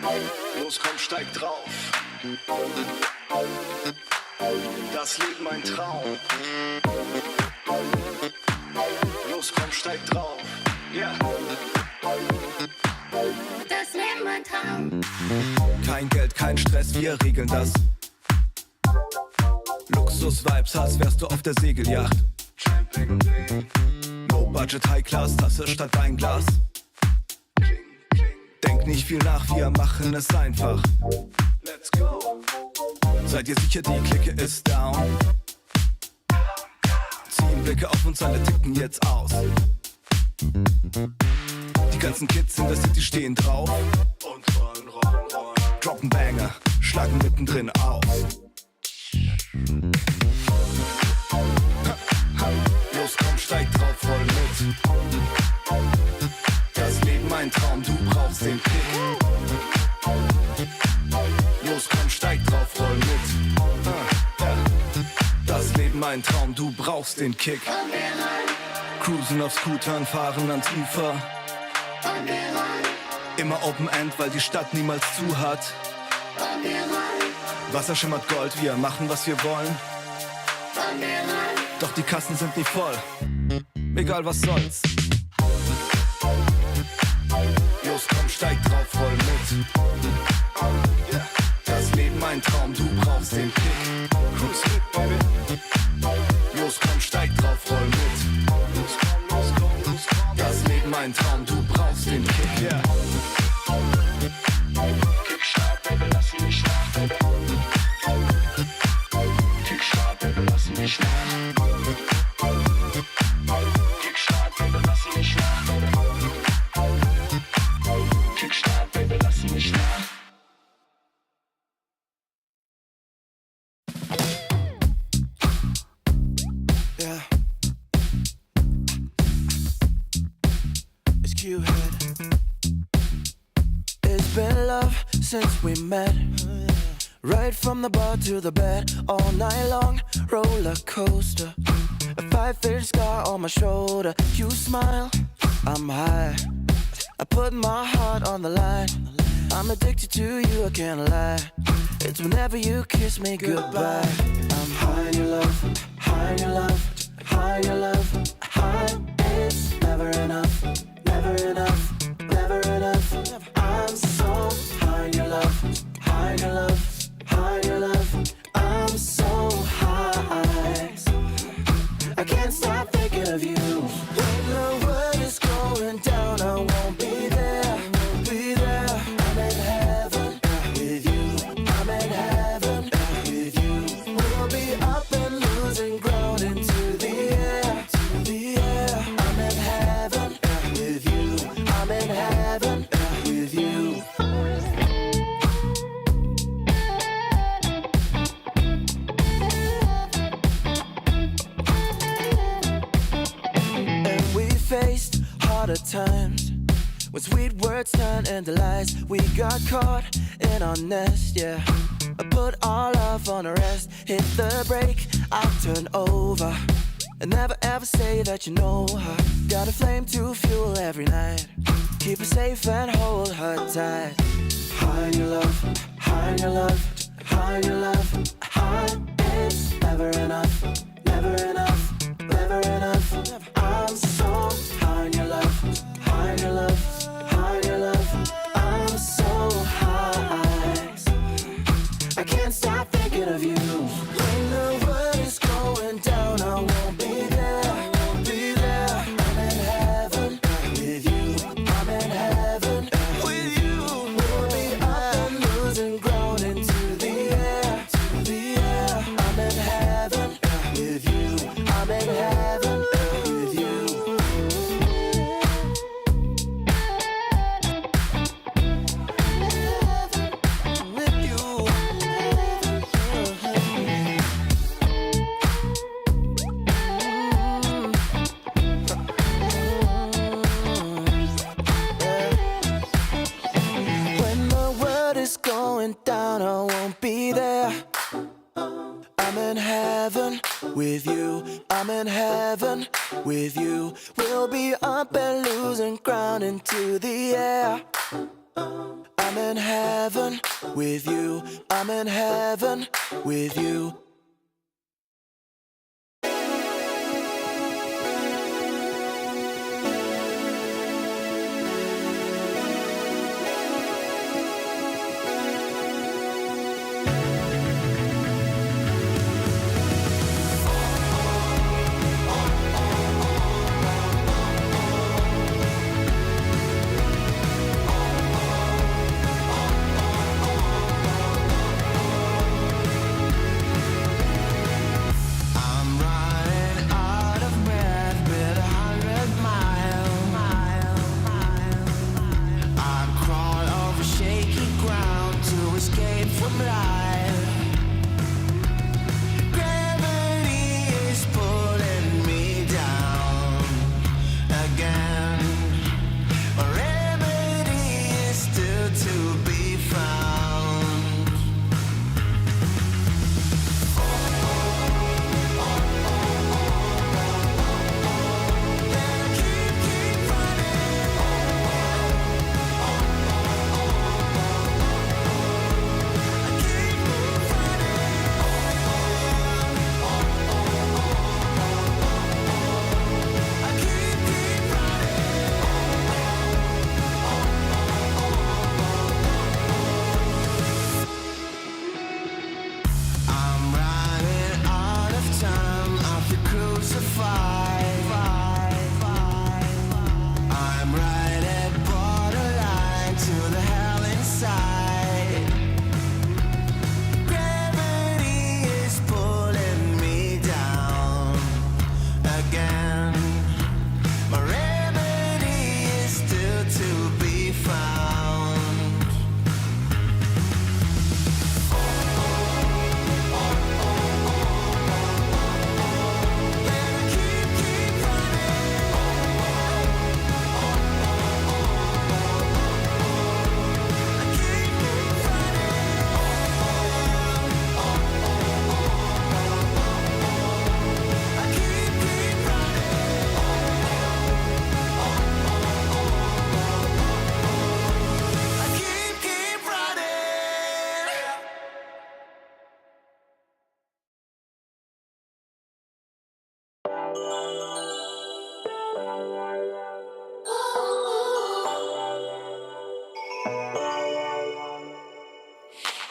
Los, komm, steig drauf. Das Leben ein Traum. Los, komm, steig drauf. Ja. Das Leben ein Traum. Kein Geld, kein Stress, wir regeln das. Luxus-Vibes, als wärst du auf der Segelyacht. Low Budget, High Class, Tasse statt Weinglas. Denk nicht viel nach, wir machen es einfach. Let's go. Seid ihr sicher, die Clique ist down? Ziehen Blicke auf uns, alle ticken jetzt aus. Die ganzen Kids in der City stehen drauf Und rollen. droppen Banger, schlagen mittendrin auf. Los, komm, steig drauf, voll mit. Das Leben ein Traum, du brauchst den Kick. Los, komm, steig drauf, voll mit. Das Leben ein Traum, du brauchst den Kick. Cruisen auf Scootern, fahren ans Ufer. Immer Open End, weil die Stadt niemals zu hat. Wasser schimmert Gold, wir machen was wir wollen. Doch die Kassen sind nie voll. Egal was soll's. Los, komm, steig drauf, voll mit. Das Leben ein Traum, du brauchst den Kick. Cruise mit, baby. Los, komm, steig drauf, voll mit. Los, komm. Das Leben ein Traum, du brauchst den Kick, yeah. Kickstart, baby, lass ihn nicht nach, baby. Kickstart, baby, lass ihn nicht nach. Kickstart, baby, lass ihn nicht nach, baby. Kickstart, baby, lass ihn nicht nach. Yeah. It's Q-Head. It's been love since we met. Right from the bar to the bed, all night long, roller coaster. A 5-inch scar on my shoulder. You smile, I'm high. I put my heart on the line. I'm addicted to you, I can't lie. It's whenever you kiss me goodbye. I'm high in your love, high in your love, high in your love, high. It's never enough, never enough, never enough. I'm so high in your love, high in your love, high in your love. I'm so high, I can't stop thinking of you. When the world is going down, I won't be there, be there. I'm in heaven with you, I'm in heaven with you. We'll be up and losing ground into the air, to the air. I'm in heaven with you, I'm in heaven with you. And we faced harder times when sweet words turned into lies. We got caught in our nest, yeah. I put our love on a rest, hit the brake, I turn over. And never ever say that you know her. Got a flame to fuel every night. Keep her safe and hold her tight. High in your love, high in your love, high in your love, high. It's never enough, never enough, never enough. I'm so high in your love, high in your love, high in your love. I'm so high, I can't stop thinking of you. When the world is going down, I won't be there, I won't be there. I'm in heaven with you, I'm in heaven with you. We'll be up and losing ground into the air, to the air. I'm in heaven with you, I'm in heaven with you. With you. When the world is going down, I won't be there. I'm in heaven with you, I'm in heaven with you. We'll be up and losing ground into the air. I'm in heaven with you. I'm in heaven with you.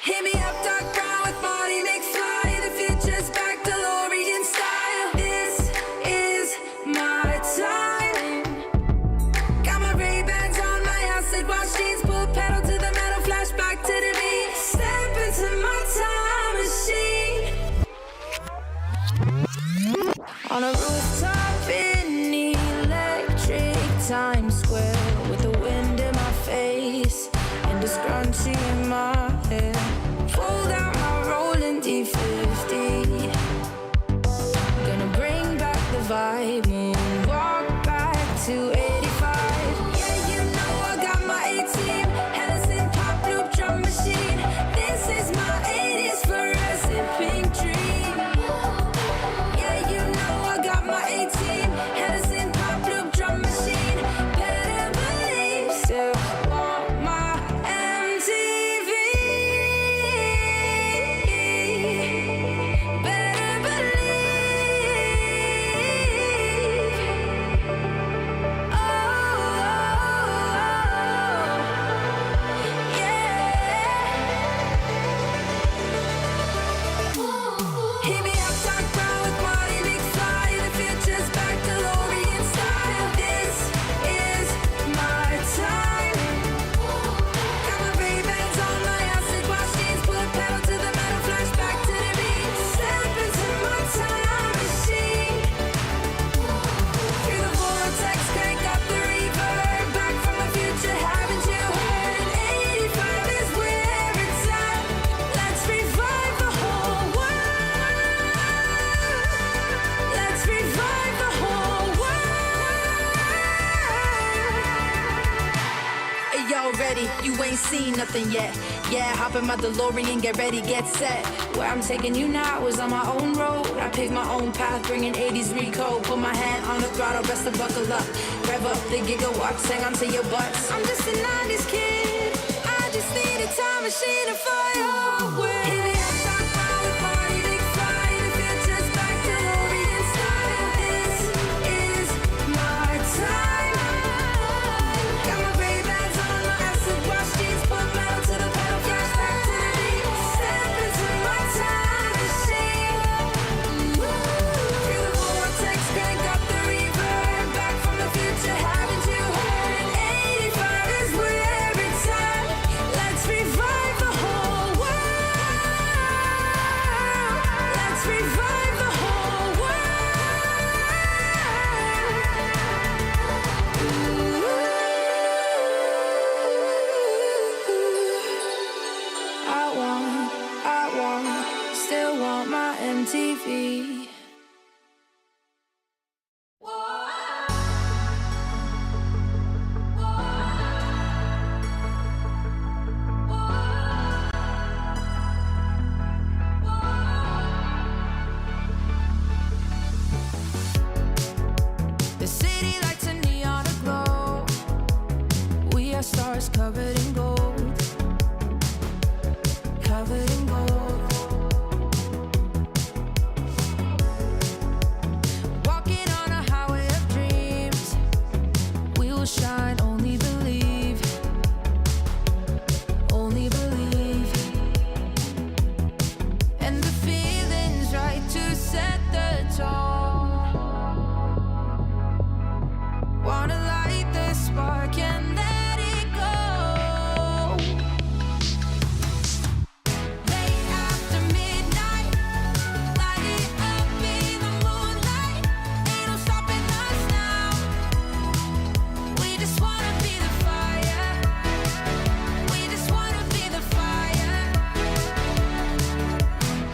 Hit me up, dark brown with body mix fly. The future's back, DeLorean style. This is my time. Got my Ray-Bans on, my acid wash jeans. Pull pedal to the metal, flash back to the beat. Step into my time machine. On a rooftop in electric Times Square, with the wind in my face and a scrunchie in my hair. Pulled out my rolling D50. Gonna bring back the vibe. Moonwalk back to 85. Yeah, you know I got my A-team. Hennessy pop loop drum machine. This is my 80s fluorescent pink dream. Yeah, you know I got my A-team. Hennessy pop loop drum machine. Better believe, still want my MTV. Better believe. Oh, yeah. Hit me up, dark brown with body mix fly. The future's back, DeLorean style. This is my time. Got my Ray-Bans on, my acid wash jeans. Pull pedal to the metal, flash back to the beat. Step into my time machine. Through the vortex, crank up the reverb. Back from the future, haven't you heard? 85 is where it's at. Let's revive the whole world. Let's revive the whole world. Hey, y'all ready? You ain't seen nothing yet. Yeah, hop in my DeLorean, get ready, get set. Where I'm taking you now is on my own road. I pick my own path, bringing 80s recode. Put my hand on the throttle, best to buckle up. Rev up the gigawatts, hang on to your butts. I'm just a 90s kid. I just time machine and fly away. Hit me up, talk about we party, big fly. The future's back to Orient style. This is my time. Got my Ray-Bans on, my acid wash jeans, put metal to the pedal, flash back to the beat. Step into my time machine. Feel the vortex, crank up the reverb. Back from the future, haven't you heard? 85 is where it's at. Let's revive the whole world. Let's revive the whole world. Still want my MTV. The city lights a neon aglow. We are stars covered in gold. Covered in gold. Walking on a highway of dreams. We will shine, only believe. Only believe. And the feeling's right to set the tone. Wanna light the spark and let it go. Late after midnight, light it up in the moonlight. Ain't no stopping us now. We just wanna be the fire. We just wanna be the fire.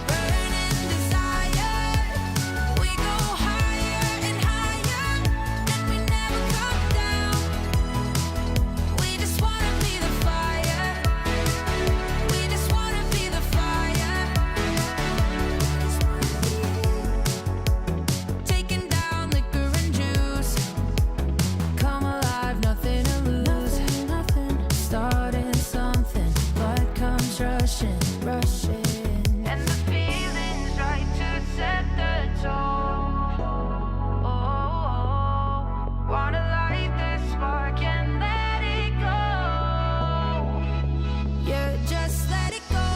Burning desire. We go higher and higher, and we never come down. We just wanna be the fire. We just wanna be the fire. Taking down liquor and juice. Come alive, nothing to lose. Starting something, blood comes rushing, rushing. And the feeling's right to set the tone. Wanna light the spark and let it go. Yeah, just let it go.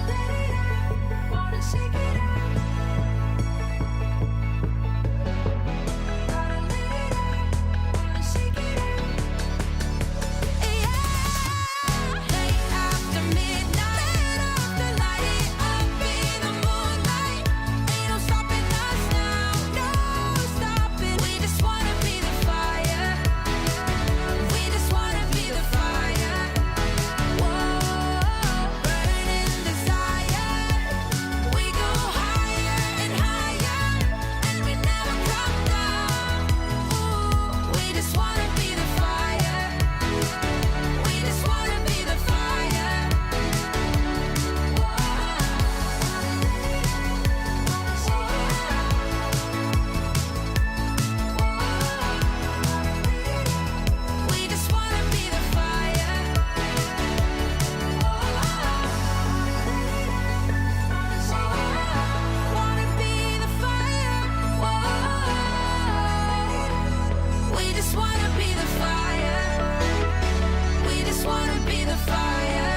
Let it out, wanna shake it out. Gotta let it out, wanna shake it out. Yeah. Late after midnight, light it up in the moonlight. Ain't no stopping us now, no stopping. We just wanna be the fire. We just wanna be the fire. Whoa, burning desire. We go higher and higher, and we never come down. Ooh, we just wanna be the fire. We just wanna be the fire. We just wanna be the fire. Wanna be the fire. We just wanna be the fire. We just wanna be the fire.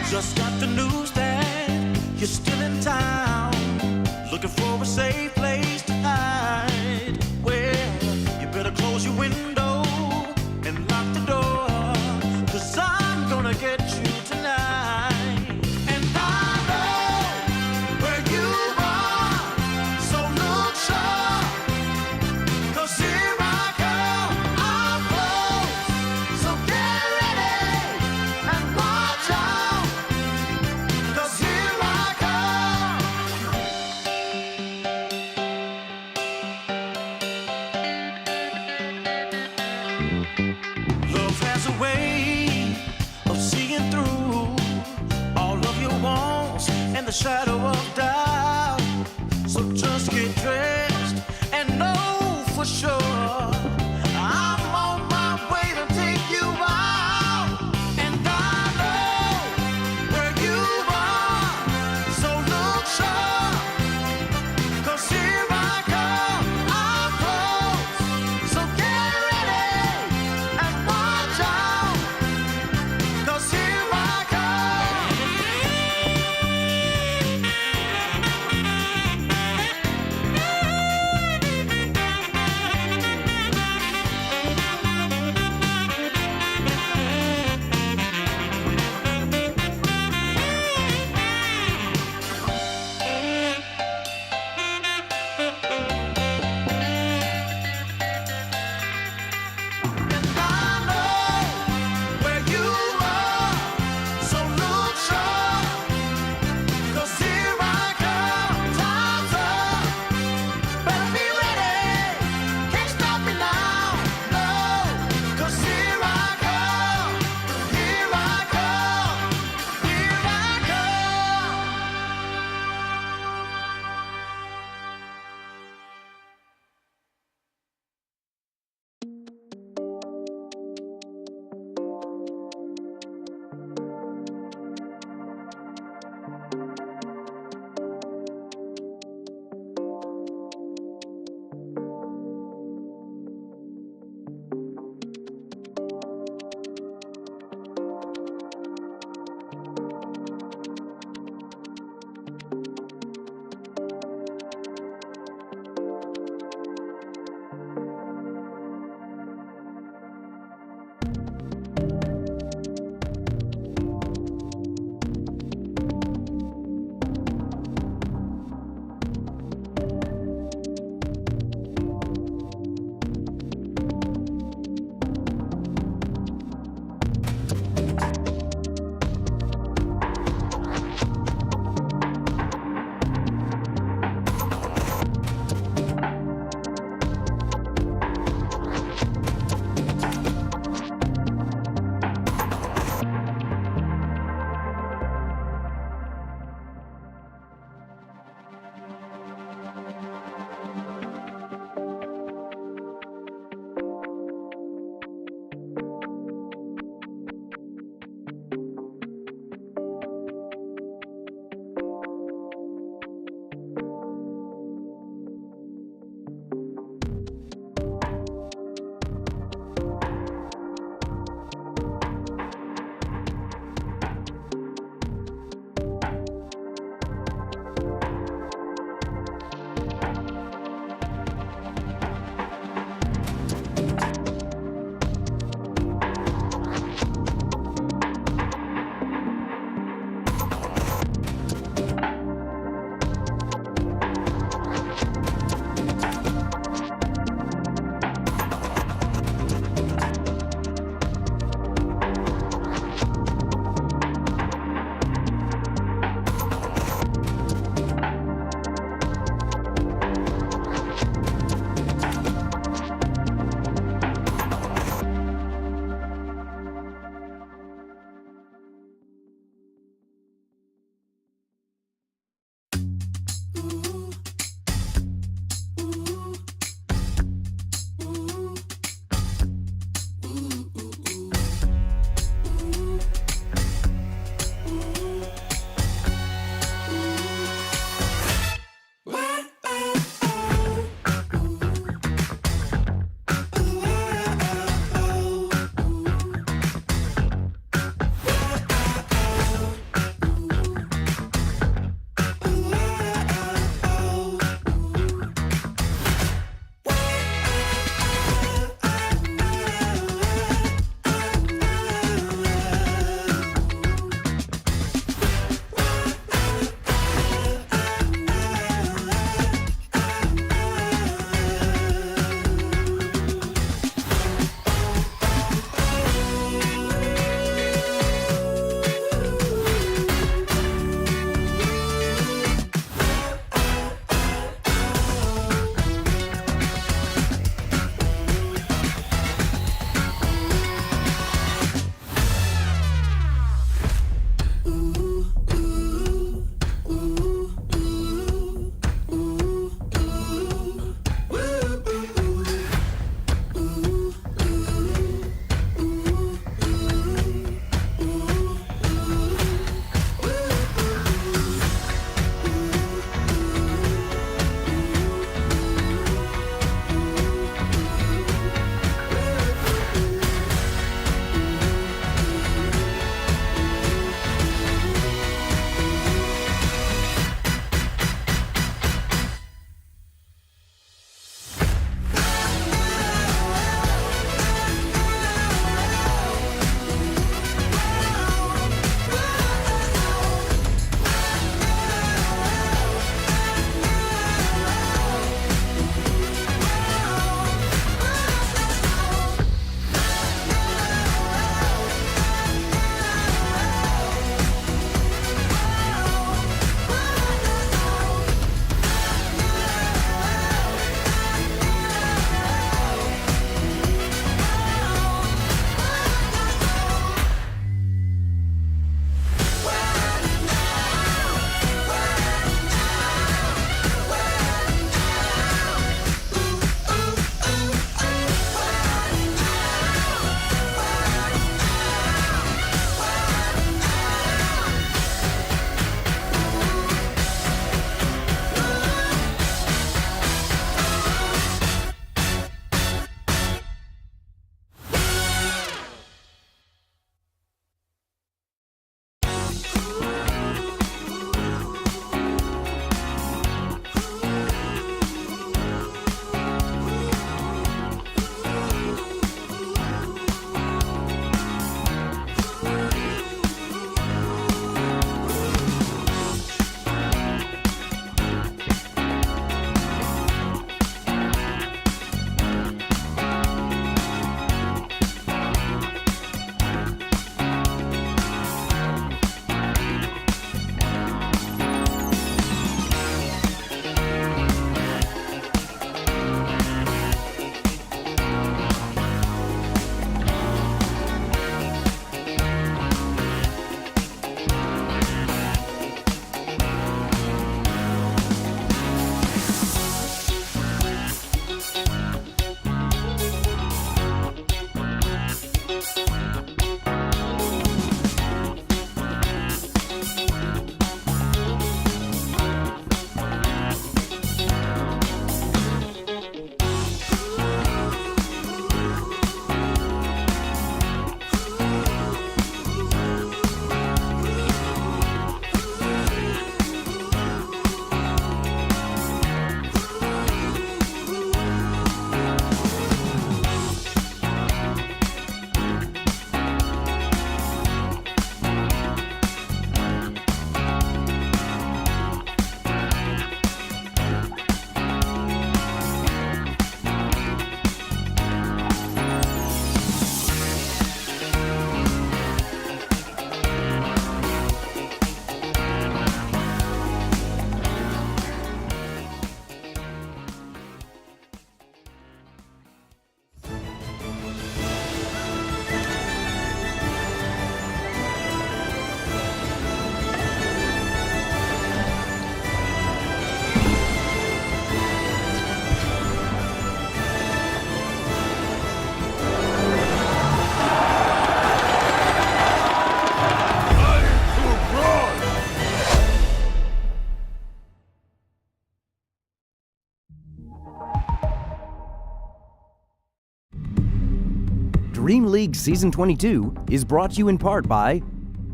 Just got the news that you're still in town, looking for a safe place to hide. Well, you better close your window and lock the door, 'cause I'm gonna get you tonight. And I know where you are, so look sharp, 'cause here I come, I'm close, so get ready and watch out, 'cause here I come. DreamLeague Season 22 is brought to you in part by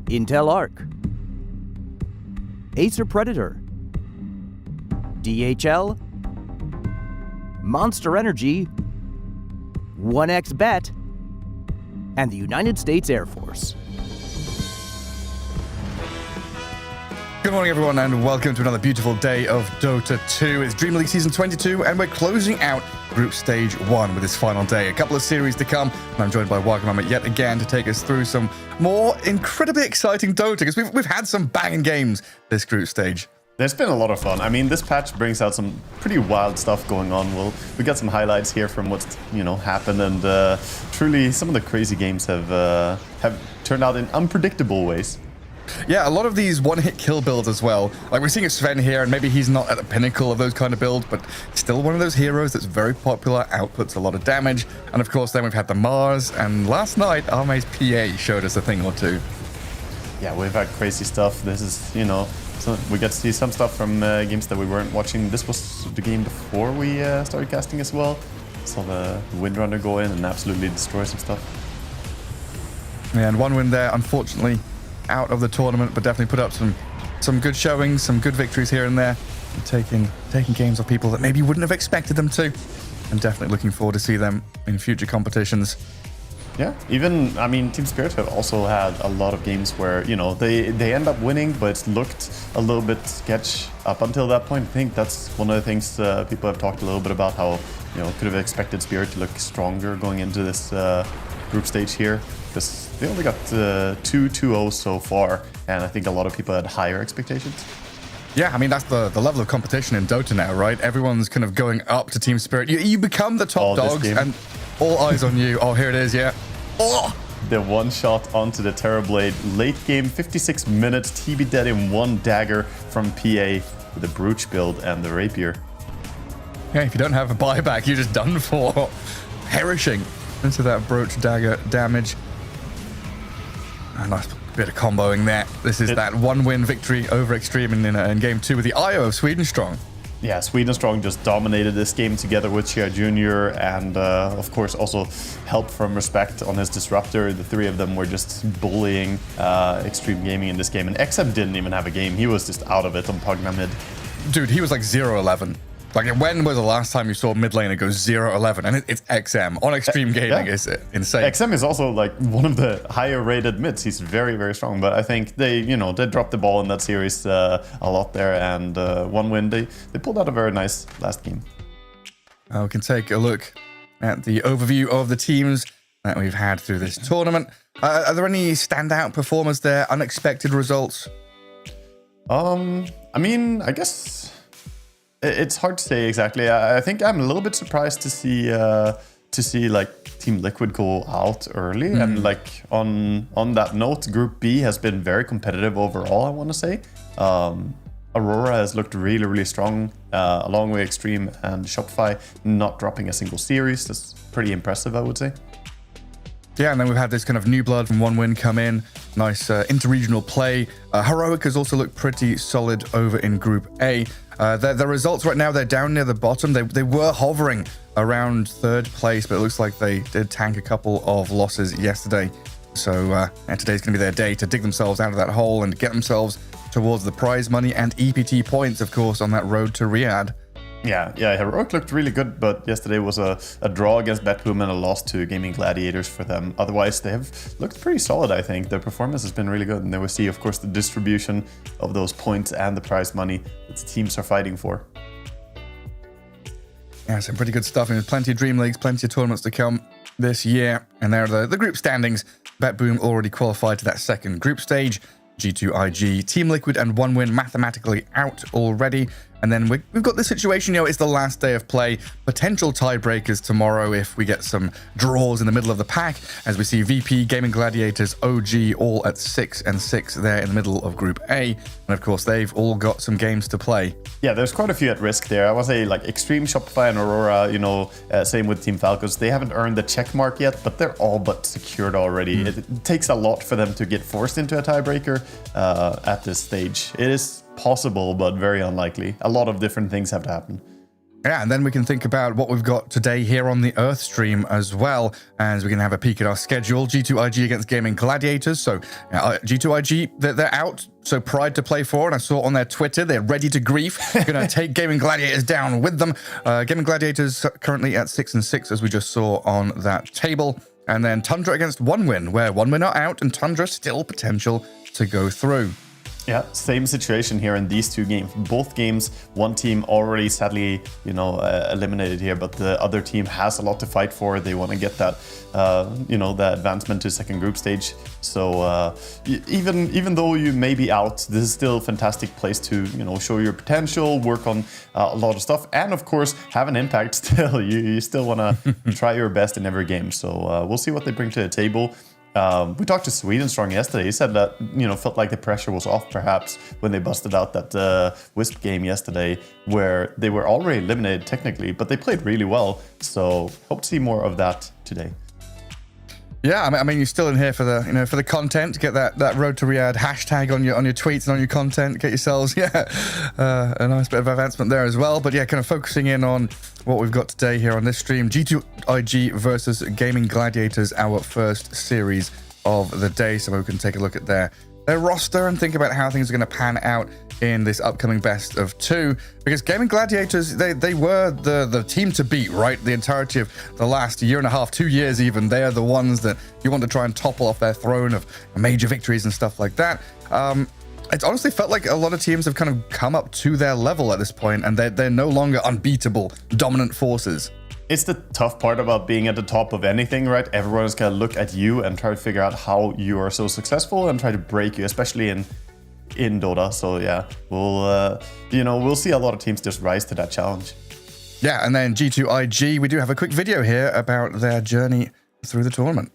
Intel Arc, Acer Predator, DHL, Monster Energy, 1xBet, and the United States Air Force. Good morning, everyone, and welcome to another beautiful day of Dota 2. It's DreamLeague Season 22, and we're closing out Group Stage 1 with this final day. A couple of series to come, and I'm joined by Wagamama yet again to take us through some more incredibly exciting Dota, because we've had some banging games this group stage. There's been a lot of fun. I mean, this patch brings out some pretty wild stuff going on. We got some highlights here from what's happened, and truly some of the crazy games have turned out in unpredictable ways. Yeah, a lot of these one-hit kill builds as well. Like, we're seeing a Sven here, and maybe he's not at the pinnacle of those kind of builds, but still one of those heroes that's very popular, outputs a lot of damage. And of course, then we've had the Mars, and last night, Arme's PA showed us a thing or two. Yeah, we've had crazy stuff. This is, so we got to see some stuff from games that we weren't watching. This was the game before we started casting as well. Saw the Windrunner go in and absolutely destroy some stuff. Yeah, and one win there, unfortunately, out of the tournament, but definitely put up some good showings, some good victories here and there, and taking games off people that maybe you wouldn't have expected them to, and definitely looking forward to see them in future competitions. Yeah, even, I mean, Team Spirit have also had a lot of games where, they end up winning, but it looked a little bit sketch up until that point. I think that's one of the things people have talked a little bit about, how, could have expected Spirit to look stronger going into this group stage here, because they only got 2 2-0s so far, and I think a lot of people had higher expectations. Yeah, I mean, that's the level of competition in Dota now, right? Everyone's kind of going up to Team Spirit. You become the top dogs, and all eyes on you. Oh, here it is, yeah. Oh! The one shot onto the Terrorblade. Late game, 56 minutes, TB dead in one dagger from PA with the Brooch build and the Rapier. Yeah, if you don't have a buyback, you're just done for. Perishing into that Brooch dagger damage. A nice bit of comboing there. This is that one-win victory over Extreme in Game 2 with the IO of Sweden Strong. Yeah, Sweden Strong just dominated this game together with Chia Jr. and, of course, also help from Respect on his Disruptor. The three of them were just bullying Extreme Gaming in this game. And XM didn't even have a game. He was just out of it on Pugna mid. Dude, he was like 0-11. Like, when was the last time you saw mid laner go 0-11? And it's XM on Extreme Gaming. It's insane. XM is also like one of the higher rated mids. He's very, very strong. But I think they dropped the ball in that series a lot there. And one win, they pulled out a very nice last game. We can take a look at the overview of the teams that we've had through this tournament. Are there any standout performers there? Unexpected results? I mean, I guess it's hard to say exactly. I think I'm a little bit surprised to see like Team Liquid go out early. And like on that note, Group B has been very competitive overall, I want to say. Aurora has looked really, really strong, along with Extreme and Shopify, not dropping a single series. That's pretty impressive, I would say. Yeah, and then we've had this kind of new blood from one win come in. Nice inter-regional play. Heroic has also looked pretty solid over in Group A. The results right now, they're down near the bottom. They were hovering around third place, but it looks like they did tank a couple of losses yesterday. So today's going to be their day to dig themselves out of that hole and get themselves towards the prize money and EPT points, of course, on that road to Riyadh. Yeah, Heroic looked really good, but yesterday was a draw against Betboom and a loss to Gaming Gladiators for them. Otherwise, they have looked pretty solid, I think. Their performance has been really good, and then we see, of course, the distribution of those points and the prize money that the teams are fighting for. Yeah, some pretty good stuff. And there's plenty of Dream Leagues, plenty of tournaments to come this year. And there are the group standings. Betboom already qualified to that second group stage. G2IG, Team Liquid and one win mathematically out already. And then we've got this situation, it's the last day of play. Potential tiebreakers tomorrow if we get some draws in the middle of the pack, as we see VP, Gaming Gladiators, OG all at 6-6 there in the middle of Group A. And of course, they've all got some games to play. Yeah, there's quite a few at risk there. I want to say like Extreme, Shopify, and Aurora, same with Team Falcons. They haven't earned the check mark yet, but they're all but secured already. It takes a lot for them to get forced into a tiebreaker at this stage. It is possible, but very unlikely. A lot of different things have to happen. Yeah, and then we can think about what we've got today here on the Earth stream as well, as we can have a peek at our schedule. G2IG against Gaming Gladiators. So G2IG, they're out. So Pride to play for, and I saw on their Twitter, they're ready to grief. Going to take Gaming Gladiators down with them. Gaming Gladiators currently at 6-6, as we just saw on that table. And then Tundra against OneWin, where OneWin are out and Tundra still potential to go through. Yeah, same situation here in these two games. Both games, one team already sadly, eliminated here, but the other team has a lot to fight for. They want to get that, the advancement to second group stage. So even though you may be out, this is still a fantastic place to, show your potential, work on a lot of stuff, and of course have an impact still. You still want to try your best in every game. So we'll see what they bring to the table. We talked to Sweden Strong yesterday. He said that, felt like the pressure was off perhaps when they busted out that Wisp game yesterday, where they were already eliminated technically, but they played really well. So hope to see more of that today. Yeah, I mean, you're still in here for the content. Get that Road to Riyadh hashtag on your tweets and on your content. Get yourselves, a nice bit of advancement there as well. But yeah, kind of focusing in on what we've got today here on this stream. G2IG versus Gaming Gladiators, our first series of the day. So we can take a look at their roster and think about how things are going to pan out in this upcoming best of two, because Gaming Gladiators, they were the team to beat, right? The entirety of the last year and a half, 2 years even. They are the ones that you want to try and topple off their throne of major victories and stuff like that. It's honestly felt like a lot of teams have kind of come up to their level at this point, and they're no longer unbeatable, dominant forces. It's the tough part about being at the top of anything, right? Everyone's gonna look at you and try to figure out how you are so successful and try to break you, especially in Dota. So yeah, we'll see a lot of teams just rise to that challenge. Yeah, and then G2IG, we do have a quick video here about their journey through the tournament.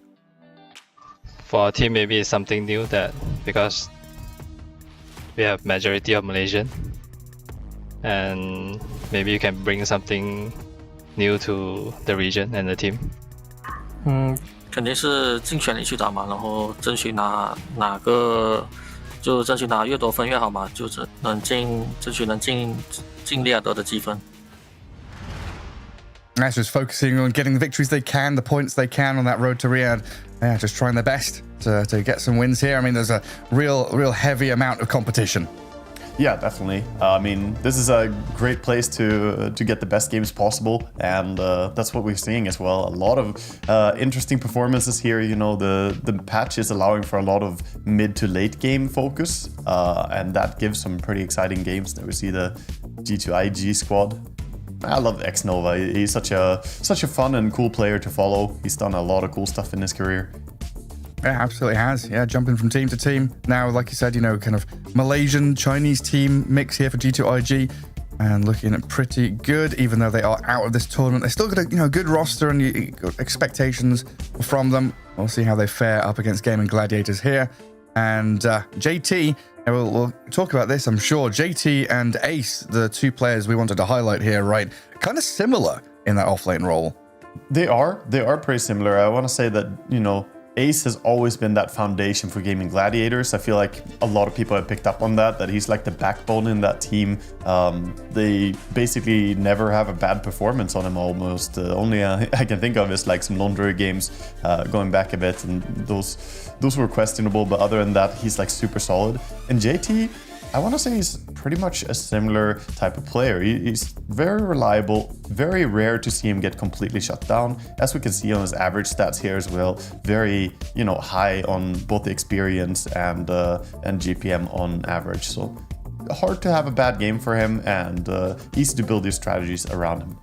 For our team, maybe it's something new because we have majority of Malaysian, and maybe you can bring something new to the region and the team. 肯定是尽全力去打嘛，然后争取拿越多分越好嘛，就是争取能进利亚德的积分。That's just focusing on getting the victories they can, the points they can on that road to Riyadh. Yeah, just trying their best to get some wins here. I mean, there's a real heavy amount of competition. Yeah, definitely. I mean, this is a great place to get the best games possible, and that's what we're seeing as well. A lot of interesting performances here. The patch is allowing for a lot of mid to late game focus, and that gives some pretty exciting games. There we see the G2IG squad. I love X-Nova. He's such a fun and cool player to follow. He's done a lot of cool stuff in his career. Yeah, absolutely has. Yeah, jumping from team to team. Now, like you said, kind of Malaysian, Chinese team mix here for G2IG, and looking pretty good, even though they are out of this tournament. They still got a good roster and expectations from them. We'll see how they fare up against Gaming Gladiators here. And JT, we'll talk about this, I'm sure. JT and Ace, the two players we wanted to highlight here, right? Kind of similar in that offlane role. They are pretty similar. I want to say that, Ace has always been that foundation for Gaming Gladiators. I feel like a lot of people have picked up on that he's like the backbone in that team. They basically never have a bad performance on him almost. Only I can think of is like some laundry games going back a bit, and those were questionable, but other than that, he's like super solid. And JT, I want to say he's pretty much a similar type of player. He's very reliable, very rare to see him get completely shut down, as we can see on his average stats here as well. Very, high on both the experience and GPM on average. So hard to have a bad game for him, and easy to build your strategies around him.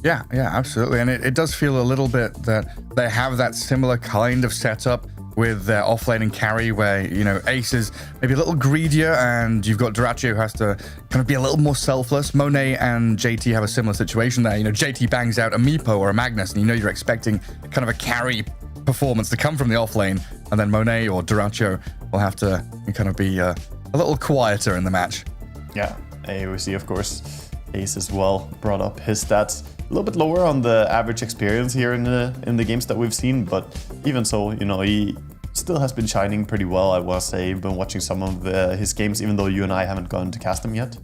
Yeah, absolutely. And it does feel a little bit that they have that similar kind of setup with their offlane and carry, where Ace is maybe a little greedier, and you've got Duraccio who has to kind of be a little more selfless. Monet and JT have a similar situation there. JT bangs out a Meepo or a Magnus, and you're expecting kind of a carry performance to come from the offlane, and then Monet or Duraccio will have to kind of be a little quieter in the match. Yeah, we see, of course, Ace as well brought up his stats. A little bit lower on the average experience here in the games that we've seen, but even so, he still has been shining pretty well, I want to say. Been watching some of his games, even though you and I haven't gone to cast them yet.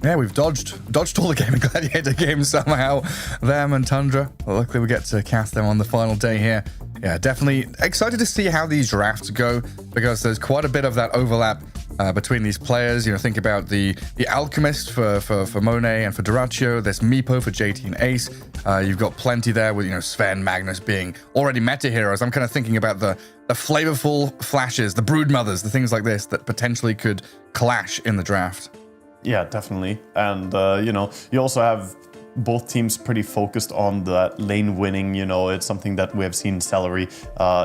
Yeah, we've dodged all the Gaming Gladiator games somehow. Them and Tundra. Well, luckily we get to cast them on the final day here. Yeah, definitely excited to see how these drafts go, because there's quite a bit of that overlap between these players. You know, think about the Alchemist for Monet and for Duraccio. There's Meepo for JT and Ace. You've got plenty there with, you know, Sven, Magnus being already meta heroes. I'm kind of thinking about the flavorful flashes, the brood mothers, the things like this that potentially could clash in the draft. Yeah, definitely. And, you know, you also have both teams pretty focused on that lane winning. You know, it's something that we have seen Celery,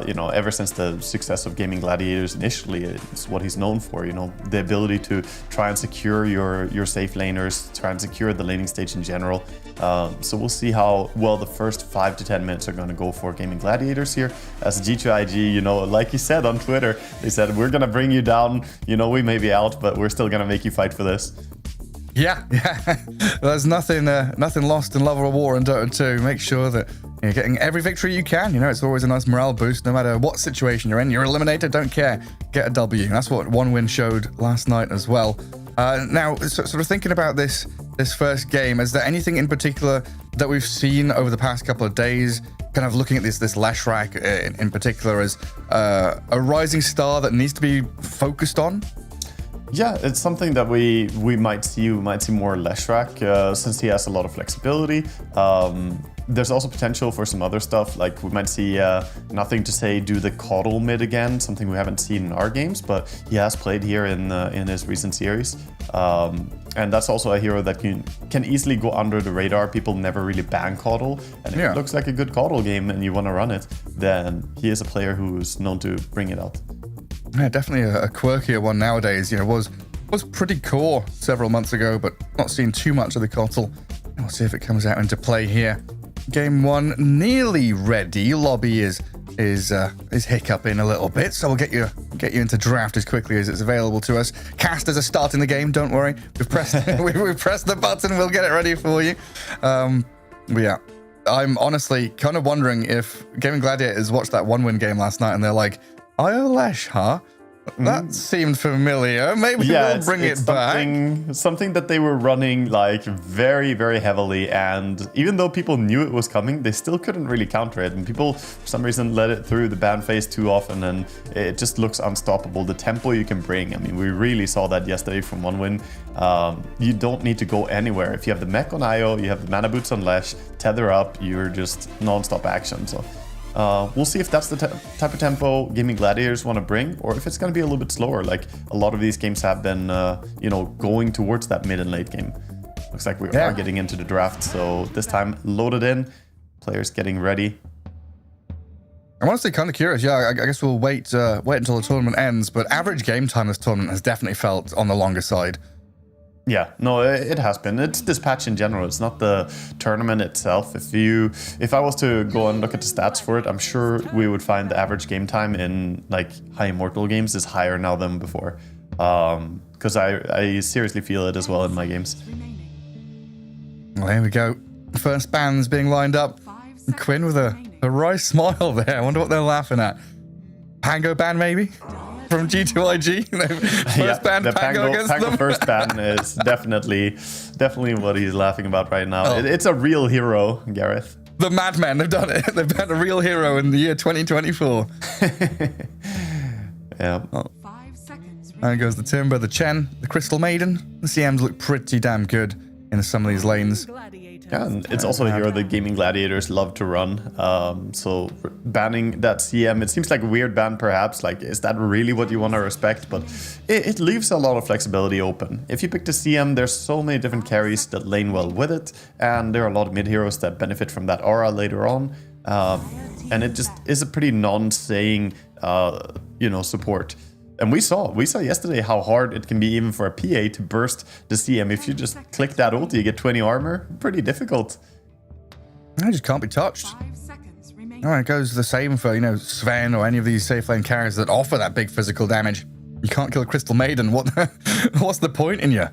you know, ever since the success of Gaming Gladiators initially. It's what he's known for, you know, the ability to try and secure your safe laners, try and secure the laning stage in general. So we'll see how well the first 5 to 10 minutes are going to go for Gaming Gladiators here. As G2IG, you know, like you said on Twitter, they said, we're going to bring you down. You know, we may be out, but we're still going to make you fight for this. Yeah. There's nothing lost in love or war in Dota 2. Make sure that you're getting every victory you can. You know, it's always a nice morale boost, no matter what situation you're in. You're eliminated, don't care. Get a W. That's what One Win showed last night as well. Now, sort of thinking about this first game, is there anything in particular that we've seen over the past couple of days, kind of looking at this Leshrac in particular as a rising star that needs to be focused on? Yeah, it's something that we might see. We might see more Leshrac since he has a lot of flexibility. There's also potential for some other stuff, like we might see Nothing to Say do the Coddle mid again, something we haven't seen in our games, but he has played here in his recent series. And that's also a hero that can easily go under the radar. People never really ban Coddle, and if it looks like a good Coddle game and you want to run it, then he is a player who's known to bring it out. Yeah, definitely a quirkier one nowadays. You know, was pretty core several months ago, but not seeing too much of the Coddle. We'll see if it comes out into play here. Game 1 nearly ready. Lobby is hiccuping a little bit, so we'll get you into draft as quickly as it's available to us. Casters are starting the game. Don't worry, we've pressed we've pressed the button. We'll get it ready for you. But yeah, I'm honestly kind of wondering if Gaming Gladiators watched that One Win game last night and they're like, IO Lesh, huh? That seemed familiar. Maybe we'll bring it back. Something that they were running like very, very heavily, and even though people knew it was coming, they still couldn't really counter it. And people, for some reason, let it through the ban phase too often, and it just looks unstoppable. The tempo you can bring. I mean, we really saw that yesterday from One Win. You don't need to go anywhere. If you have the mech on IO, you have the mana boots on Lesh, tether up, you're just non-stop action. So. We'll see if that's the type of tempo Gaming Gladiators want to bring, or if it's going to be a little bit slower, like a lot of these games have been, you know, going towards that mid and late game. Looks like we are getting into the draft, so this time loaded in, players getting ready. I'm honestly kind of curious. Yeah, I guess we'll wait until the tournament ends, but average game time this tournament has definitely felt on the longer side. Yeah, no, it has been. It's dispatch in general. It's not the tournament itself. If I was to go and look at the stats for it, I'm sure we would find the average game time in like high immortal games is higher now than before. Because I seriously feel it as well in my games. Well, here we go. First ban's being lined up. Quinn with a wry smile there. I wonder what they're laughing at. Pango ban maybe? From G2IG, first ban Pango against them. First ban is definitely what he's laughing about right now. It's a real hero, Gareth. The Madmen, they've done it. They've banned a real hero in the year 2024. Yeah. And goes the Timber, the Chen, the Crystal Maiden. The CMs look pretty damn good in some of these lanes. Yeah, and it's also a hero that Gaming Gladiators love to run. So banning that CM, it seems like a weird ban perhaps. Like, is that really what you want to respect? But it leaves a lot of flexibility open. If you pick the CM, there's so many different carries that lane well with it. And there are a lot of mid heroes that benefit from that aura later on. And it just is a pretty non-saying, support. And we saw yesterday how hard it can be even for a PA to burst the CM. If you just click that ult, you get 20 armor. Pretty difficult. I just can't be touched. Oh, it goes the same for, Sven or any of these safe lane carries that offer that big physical damage. You can't kill Crystal Maiden. What's the point in you?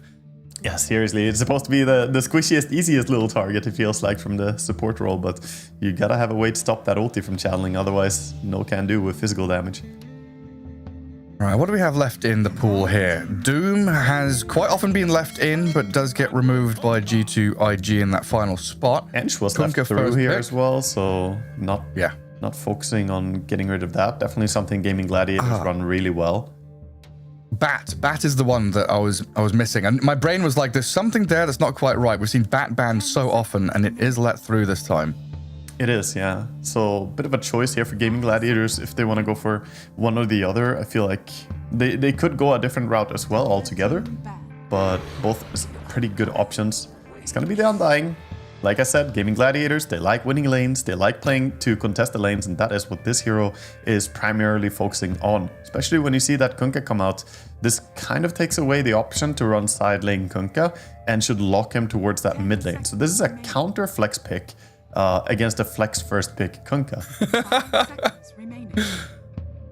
Yeah, seriously. It's supposed to be the squishiest, easiest little target, it feels like, from the support role. But you gotta have a way to stop that ulti from channeling. Otherwise, no can do with physical damage. All right, what do we have left in the pool here? Doom has quite often been left in, but does get removed by G2IG in that final spot. Ench was Kunkka left through first here pick. as well, so not focusing on getting rid of that. Definitely something Gaming Gladiators run really well. Bat is the one that I was missing, and my brain was like, "There's something there that's not quite right." We've seen Bat banned so often, and it is let through this time. It is, yeah. So bit of a choice here for Gaming Gladiators if they want to go for one or the other. I feel like they could go a different route as well altogether, but both is pretty good options. It's gonna be the Undying. Like I said, Gaming Gladiators, they like winning lanes, they like playing to contest the lanes, and that is what this hero is primarily focusing on. Especially when you see that Kunkka come out, this kind of takes away the option to run side lane Kunkka and should lock him towards that mid lane. So this is a counter flex pick against a flex first pick Kunkka.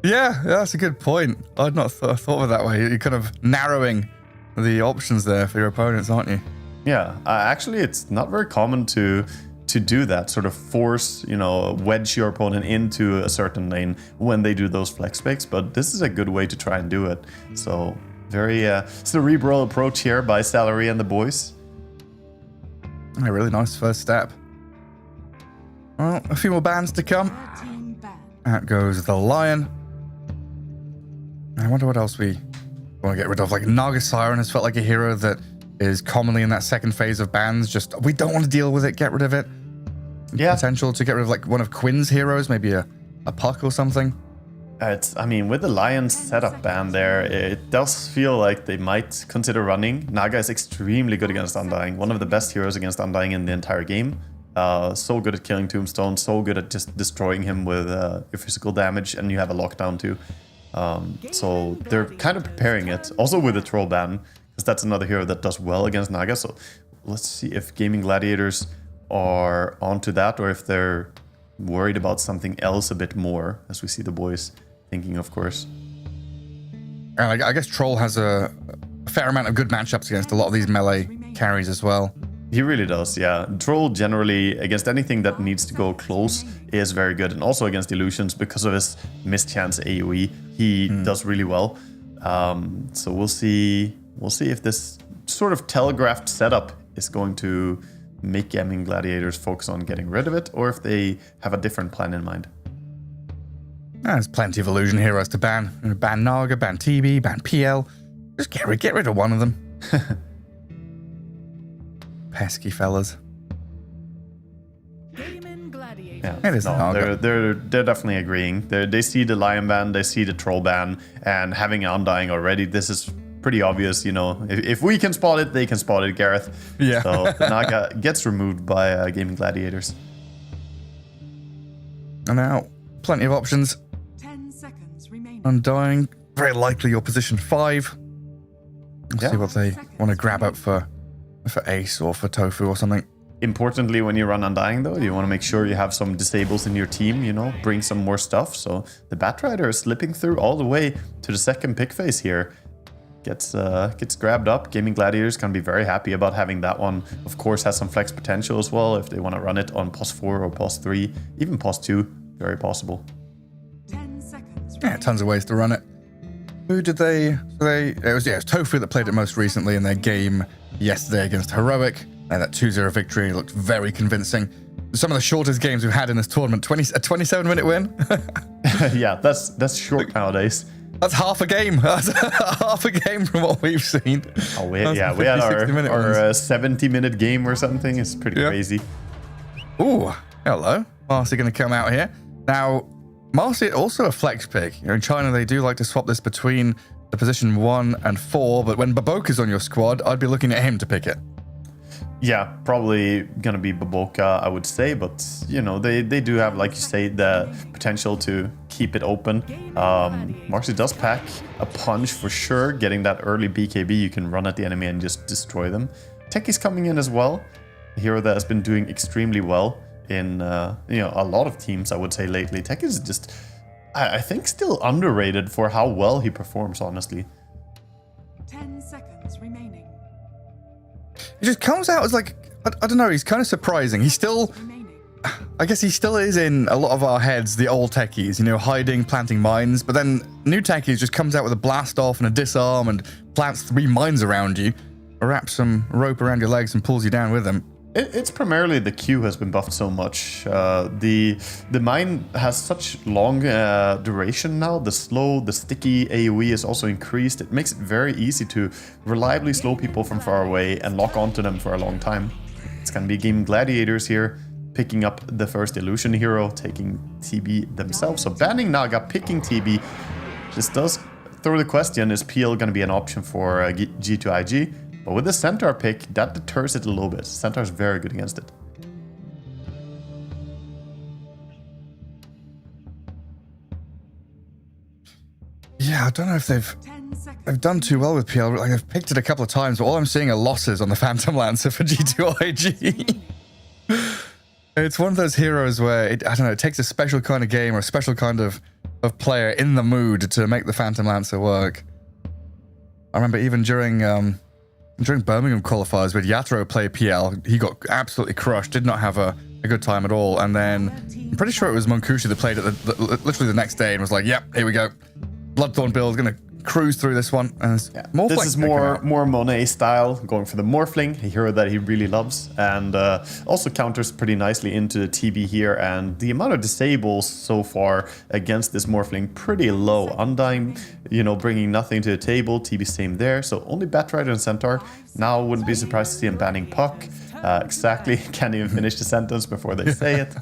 Yeah, that's a good point. I'd not thought of it that way. You're kind of narrowing the options there for your opponents, aren't you? Yeah, actually, it's not very common to do that, sort of force, wedge your opponent into a certain lane when they do those flex picks, but this is a good way to try and do it. So, very cerebral approach here by Salary and the boys. A really nice first step. Well, a few more bans to come. Out goes the Lion. I wonder what else we want to get rid of. Like, Naga Siren has felt like a hero that is commonly in that second phase of bans. Just, we don't want to deal with it, get rid of it. Yeah. Potential to get rid of like one of Quinn's heroes, maybe a Puck or something. With the Lion's setup ban there, it does feel like they might consider running. Naga is extremely good against Undying. One of the best heroes against Undying in the entire game. So good at killing Tombstone, so good at just destroying him with your physical damage, and you have a lockdown too. So they're kind of preparing it. Also with the Troll ban, because that's another hero that does well against Naga. So let's see if Gaming Gladiators are onto that, or if they're worried about something else a bit more, as we see the boys thinking, of course. And I guess Troll has a fair amount of good matchups against a lot of these melee carries as well. He really does, yeah. Troll generally, against anything that needs to go close, is very good. And also against Illusions, because of his mischance AoE, he does really well. So we'll see if this sort of telegraphed setup is going to make Gaming Gladiators focus on getting rid of it, or if they have a different plan in mind. There's plenty of illusion heroes to ban. Ban Naga, ban TB, ban PL. Just get rid of one of them. Pesky fellas. Yeah, it is they're definitely agreeing. They see the Lion ban, they see the Troll ban, and having Undying already, this is pretty obvious, If we can spot it, they can spot it, Gareth. Yeah. So Naga gets removed by Gaming Gladiators. And now, plenty of options. 10 seconds remaining. Undying, very likely your position 5. Let's see what they want to grab up for Ace or for Tofu or something. Importantly, when you run Undying, though, you want to make sure you have some disables in your team, bring some more stuff. So the Batrider is slipping through all the way to the second pick phase here. Gets grabbed up. Gaming Gladiators can be very happy about having that one. Of course, has some flex potential as well if they want to run it on POS 4 or POS 3, even POS 2. Very possible. 10 seconds. Yeah, tons of ways to run it. Who did they? It was Tofu that played it most recently in their game yesterday against Heroic. And that 2-0 victory looked very convincing. Some of the shortest games we've had in this tournament. A 27-minute win. Yeah, that's short nowadays. That's half a game. That's half a game from what we've seen. Oh, we had our 70-minute game or something. It's pretty crazy. Ooh, hello. Marcy going to come out here. Now, Marcy also a flex pick. In China, they do like to swap this between the position 1 and 4, but when Baboka's on your squad, I'd be looking at him to pick it. Yeah, probably gonna be Baboka, I would say, but they do have, like you say, the potential to keep it open. Marcy does pack a punch for sure. Getting that early BKB, you can run at the enemy and just destroy them. Techi's coming in as well. A hero that has been doing extremely well in a lot of teams, I would say, lately. Tech is just, I think, still underrated for how well he performs, honestly. 10 seconds remaining. He just comes out as like, I don't know, he's kind of surprising. He's still I guess he still is in a lot of our heads, the old techies, you know, hiding, planting mines, but then new techies just comes out with a blast off and a disarm and plants 3 mines around you, wraps some rope around your legs and pulls you down with them. It's primarily the Q has been buffed so much. The mine has such long duration now. The slow, the sticky AoE is also increased. It makes it very easy to reliably slow people from far away and lock onto them for a long time. It's gonna be Game Gladiators here, picking up the first Illusion hero, taking TB themselves. So banning Naga, picking TB. This does throw the question, is PL gonna be an option for G2IG? But with the Centaur pick, that deters it a little bit. Centaur's very good against it. Yeah, I don't know if they've done too well with PL. Like, I've picked it a couple of times, but all I'm seeing are losses on the Phantom Lancer for G2IG. It's one of those heroes where, I don't know, it takes a special kind of game or a special kind of player in the mood to make the Phantom Lancer work. I remember even during Birmingham qualifiers with Yatro play PL, he got absolutely crushed, did not have a good time at all. And then I'm pretty sure it was Monkushi that played it literally the next day and was like, yep, here we go. Bloodthorn build, gonna cruise through this one. And this is more Monet style, going for the Morphling, a hero that he really loves, and also counters pretty nicely into the TB here. And the amount of disables so far against this Morphling pretty low. Undying, you know, bringing nothing to the table. TB same there. So only Batrider and Centaur. Now wouldn't be surprised to see him banning Puck. Exactly, can't even finish the sentence before they say it.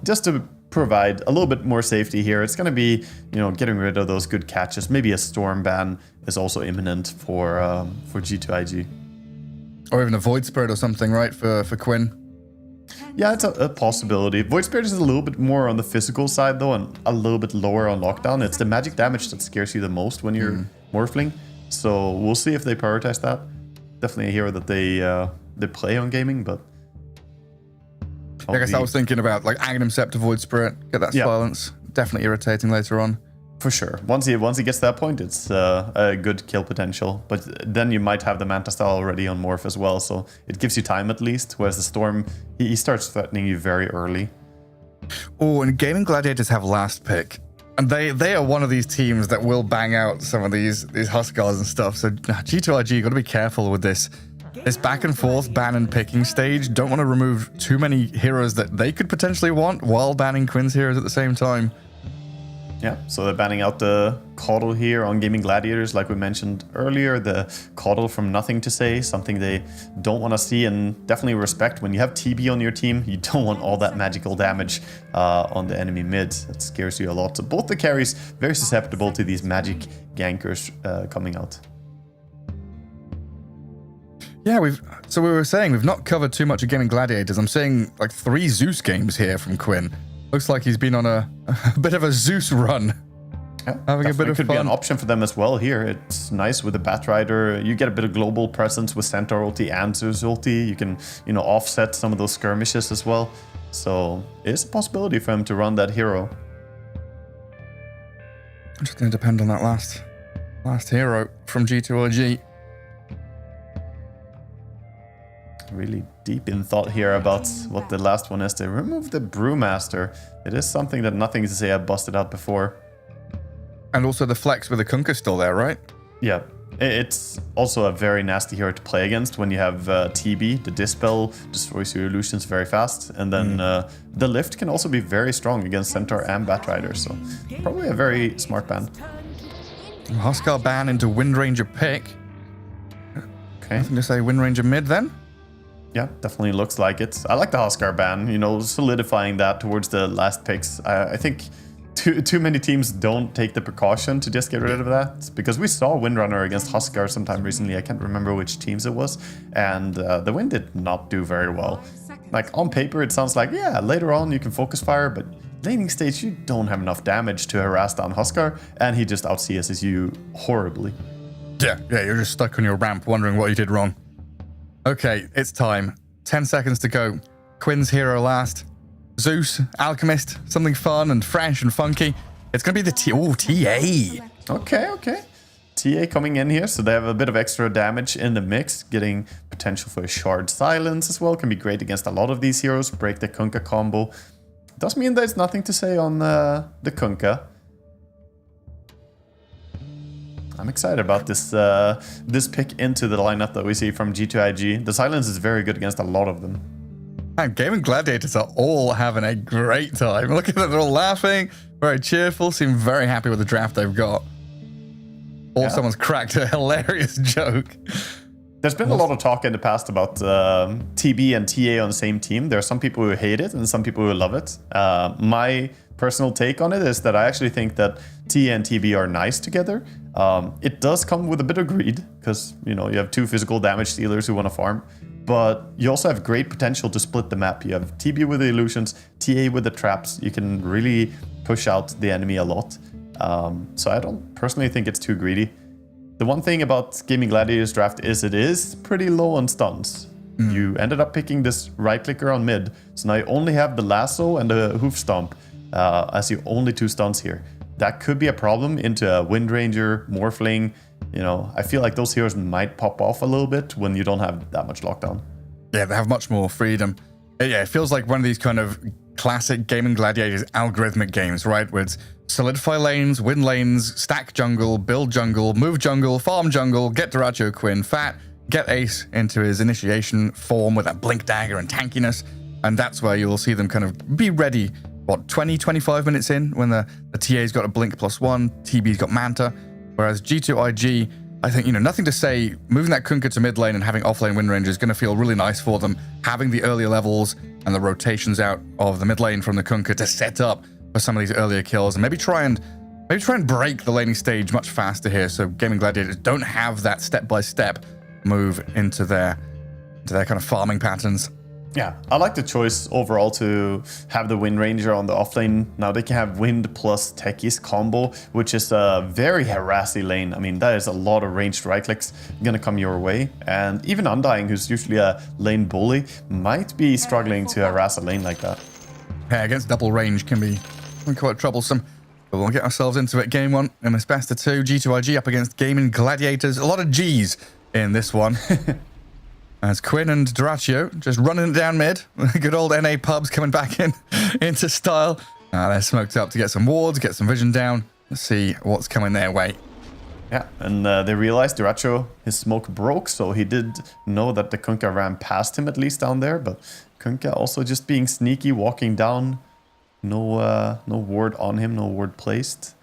Just to provide a little bit more safety here. It's going to be, you know, getting rid of those good catches. Maybe a Storm ban is also imminent for G2IG. Or even a Void Spirit or something, right, for Quinn? Yeah, it's a possibility. Void Spirit is a little bit more on the physical side, though, and a little bit lower on lockdown. It's the magic damage that scares you the most when you're Morphling. So we'll see if they prioritize that. Definitely a hero that they play on gaming, but I guess I was thinking about like Aghanim Scepter, Void Spirit, get that silence. Definitely irritating later on. For sure. Once he gets to that point, it's a good kill potential. But then you might have the Manta Style already on Morph as well, so it gives you time at least. Whereas the Storm, he starts threatening you very early. Oh, and Gaming Gladiators have last pick. And they are one of these teams that will bang out some of these Huskars and stuff. So G2IG, got to be careful with this. This back and forth ban and picking stage. Don't want to remove too many heroes that they could potentially want while banning Quinn's heroes at the same time. Yeah, so they're banning out the Caudle here on Gaming Gladiators, like we mentioned earlier. The Caudle from Nothing to Say, something they don't want to see and definitely respect. When you have TB on your team, you don't want all that magical damage on the enemy mid. That scares you a lot. So both the carries very susceptible to these magic gankers coming out. Yeah, we were saying we've not covered too much of Gaming Gladiators. I'm seeing like 3 Zeus games here from Quinn. Looks like he's been on a bit of a Zeus run. Yeah, having a bit of could fun. Be an option for them as well here. It's nice with the Batrider. You get a bit of global presence with Centaur ulti and Zeus ulti. You can, you know, offset some of those skirmishes as well. So it's a possibility for him to run that hero. I'm just going to depend on that last hero from G2IG. Really deep in thought here about what the last one is. They remove the Brewmaster. It is something that Nothing to Say I busted out before. And also the flex with the Kunkka still there, right? Yeah. It's also a very nasty hero to play against when you have TB. The Dispel destroys your illusions very fast. And then the Lift can also be very strong against Centaur and Batrider. So probably a very smart ban. Huskar ban into Wind Ranger pick. Okay. Nothing to say Wind Ranger mid then? Yeah, definitely looks like it. I like the Huskar ban, you know, solidifying that towards the last picks. I think too many teams don't take the precaution to just get rid of that, because we saw Windrunner against Huskar sometime recently. I can't remember which teams it was, and the Wind did not do very well. Like, on paper, it sounds like, yeah, later on you can focus fire, but laning stage, you don't have enough damage to harass down Huskar, and he just out-CSs you horribly. Yeah, you're just stuck on your ramp wondering what you did wrong. Okay, it's time. 10 seconds to go. Quinn's hero last. Zeus, Alchemist, something fun and fresh and funky. It's going to be the TA. Okay. TA coming in here, so they have a bit of extra damage in the mix. Getting potential for a shard silence as well can be great against a lot of these heroes. Break the Kunkka combo. Does mean there's nothing to say on the Kunkka. I'm excited about this pick into the lineup that we see from G2IG. The silence is very good against a lot of them. And Gaming Gladiators are all having a great time. Look at them, they're all laughing, very cheerful, seem very happy with the draft they've got. Or someone's cracked a hilarious joke. There's been a lot of talk in the past about TB and TA on the same team. There are some people who hate it and some people who love it. My personal take on it is that I actually think that TA and TB are nice together. It does come with a bit of greed because, you know, you have two physical damage dealers who want to farm. But you also have great potential to split the map. You have TB with the illusions, TA with the traps. You can really push out the enemy a lot. So I don't personally think it's too greedy. The one thing about Gaming Gladiators draft is it is pretty low on stuns. You ended up picking this right clicker on mid. So now you only have the lasso and the hoof stomp as your only two stuns here. That could be a problem into a Wind Ranger, Morphling. You know, I feel like those heroes might pop off a little bit when you don't have that much lockdown. Yeah, they have much more freedom. Yeah, it feels like one of these kind of classic Gaming Gladiators algorithmic games, right? Where it's solidify lanes, win lanes, stack jungle, build jungle, move jungle, farm jungle, get Duracho Quinn fat, get Ace into his initiation form with that blink dagger and tankiness. And that's where you'll see them kind of be ready, what, 20, 25 minutes in when the TA's got a blink +1, TB's got Manta. Whereas G2IG, I think, you know, nothing to say, moving that Kunkka to mid lane and having offlane Wind Ranger is going to feel really nice for them. Having the earlier levels and the rotations out of the mid lane from the Kunkka to set up for some of these earlier kills and maybe try and break the laning stage much faster here, so Gaming Gladiators don't have that step-by-step move into their kind of farming patterns. Yeah, I like the choice overall to have the Wind Ranger on the offlane. Now they can have Wind plus Techies combo, which is a very harassy lane. I mean, that is a lot of ranged right clicks gonna come your way. And even Undying, who's usually a lane bully, might be struggling to harass a lane like that. Yeah, against double range can be quite troublesome. But we'll get ourselves into it. Game 1 in this best of 2. G2IG up against Gaming Gladiators. A lot of G's in this one. As Quinn and Duracio just running it down mid. Good old NA pubs coming back into style. They're smoked up to get some wards, get some vision down. Let's see what's coming their way. Yeah, and they realized Duracio, his smoke broke, so he did know that the Kunkka ran past him at least down there, but Kunkka also just being sneaky, walking down. No ward on him, no ward placed.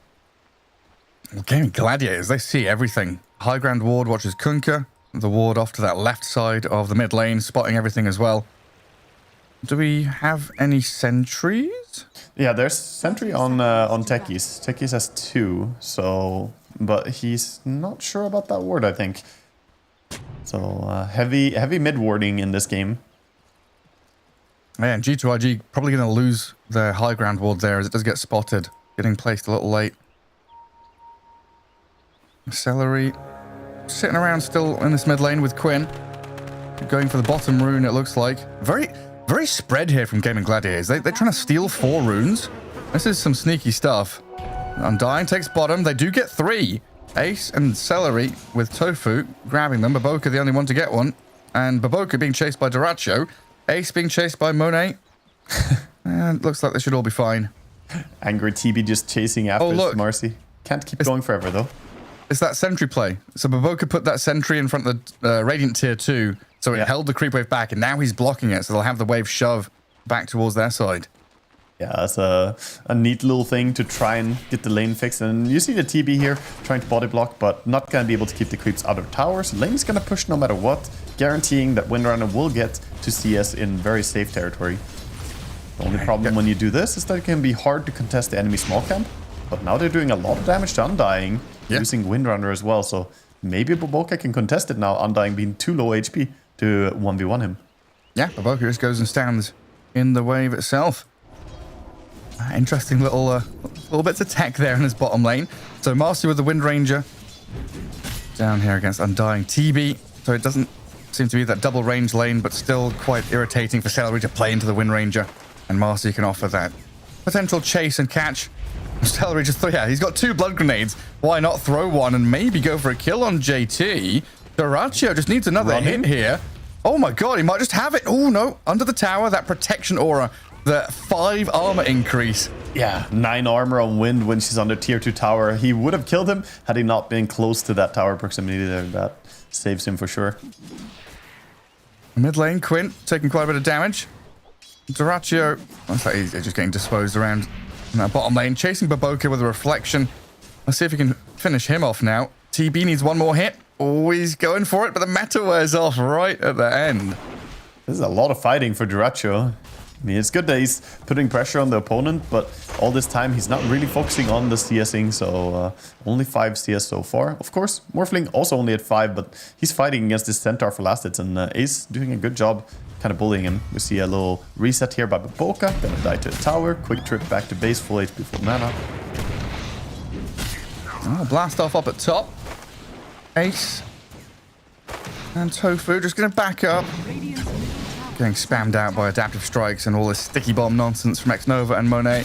Well, Gaming Gladiators, they see everything. High ground ward watches Kunkka. The ward off to that left side of the mid lane, spotting everything as well. Do we have any sentries? Yeah, there's sentry on Techies. Techies has 2, so but he's not sure about that ward, I think. So heavy mid warding in this game. Yeah, and G2IG probably going to lose their high ground ward there as it does get spotted. Getting placed a little late. Celery sitting around still in this mid lane with Quinn. Going for the bottom rune, it looks like. Very spread here from Gaming Gladiators. They're trying to steal 4 runes. This is some sneaky stuff. Undying takes bottom. They do get 3. Ace and Celery with Tofu grabbing them. Baboka the only one to get one. And Baboka being chased by Duracho. Ace being chased by Monet. And looks like they should all be fine. Angry TB just chasing after Marcy. Can't keep going forever though. It's that sentry play. So Baboka put that sentry in front of the Radiant tier 2, so it held the creep wave back, and now he's blocking it, so they'll have the wave shove back towards their side. Yeah, that's a neat little thing to try and get the lane fixed. And you see the TB here trying to body block, but not going to be able to keep the creeps out of towers. Lane's going to push no matter what, guaranteeing that Windrunner will get to CS in very safe territory. The only problem when you do this is that it can be hard to contest the enemy small camp. But now they're doing a lot of damage to Undying, using Windrunner as well. So maybe Baboka can contest it now, Undying being too low HP to 1v1 him. Yeah, Baboka just goes and stands in the wave itself. Interesting little bits of tech there in his bottom lane. So Marcy with the Wind Ranger down here against Undying TB. So it doesn't seem to be that double range lane, but still quite irritating for Celery to play into the Wind Ranger. And Marcy can offer that potential chase and catch. Celery just, yeah, he's got 2 blood grenades. Why not throw one and maybe go for a kill on JT? Dyrachyo just needs another hit here. Oh my god, he might just have it. Oh no, under the tower, that protection aura, the 5 armor increase. Yeah, 9 armor on Wind when she's under tier 2 tower. He would have killed him had he not been close to that tower proximity there. That saves him for sure. Mid lane, Quinn taking quite a bit of damage. Dyrachyo, looks like he's just getting disposed around in that bottom lane, chasing Baboka with a reflection. Let's see if we can finish him off now. TB needs one more hit. Always going for it, but the meta wears off right at the end. This is a lot of fighting for Dyrachyo. I mean, it's good that he's putting pressure on the opponent, but all this time he's not really focusing on the CSing, so only 5 CS so far. Of course, Morphling also only at 5, but he's fighting against this Centaur for last hits, and Ace doing a good job kind of bullying him. We see a little reset here by Baboka, gonna die to a tower, quick trip back to base, full HP, full mana. Oh, blast off up at top. Ace and Tofu just gonna back up. Getting spammed out by adaptive strikes and all this sticky bomb nonsense from X-Nova and Monet.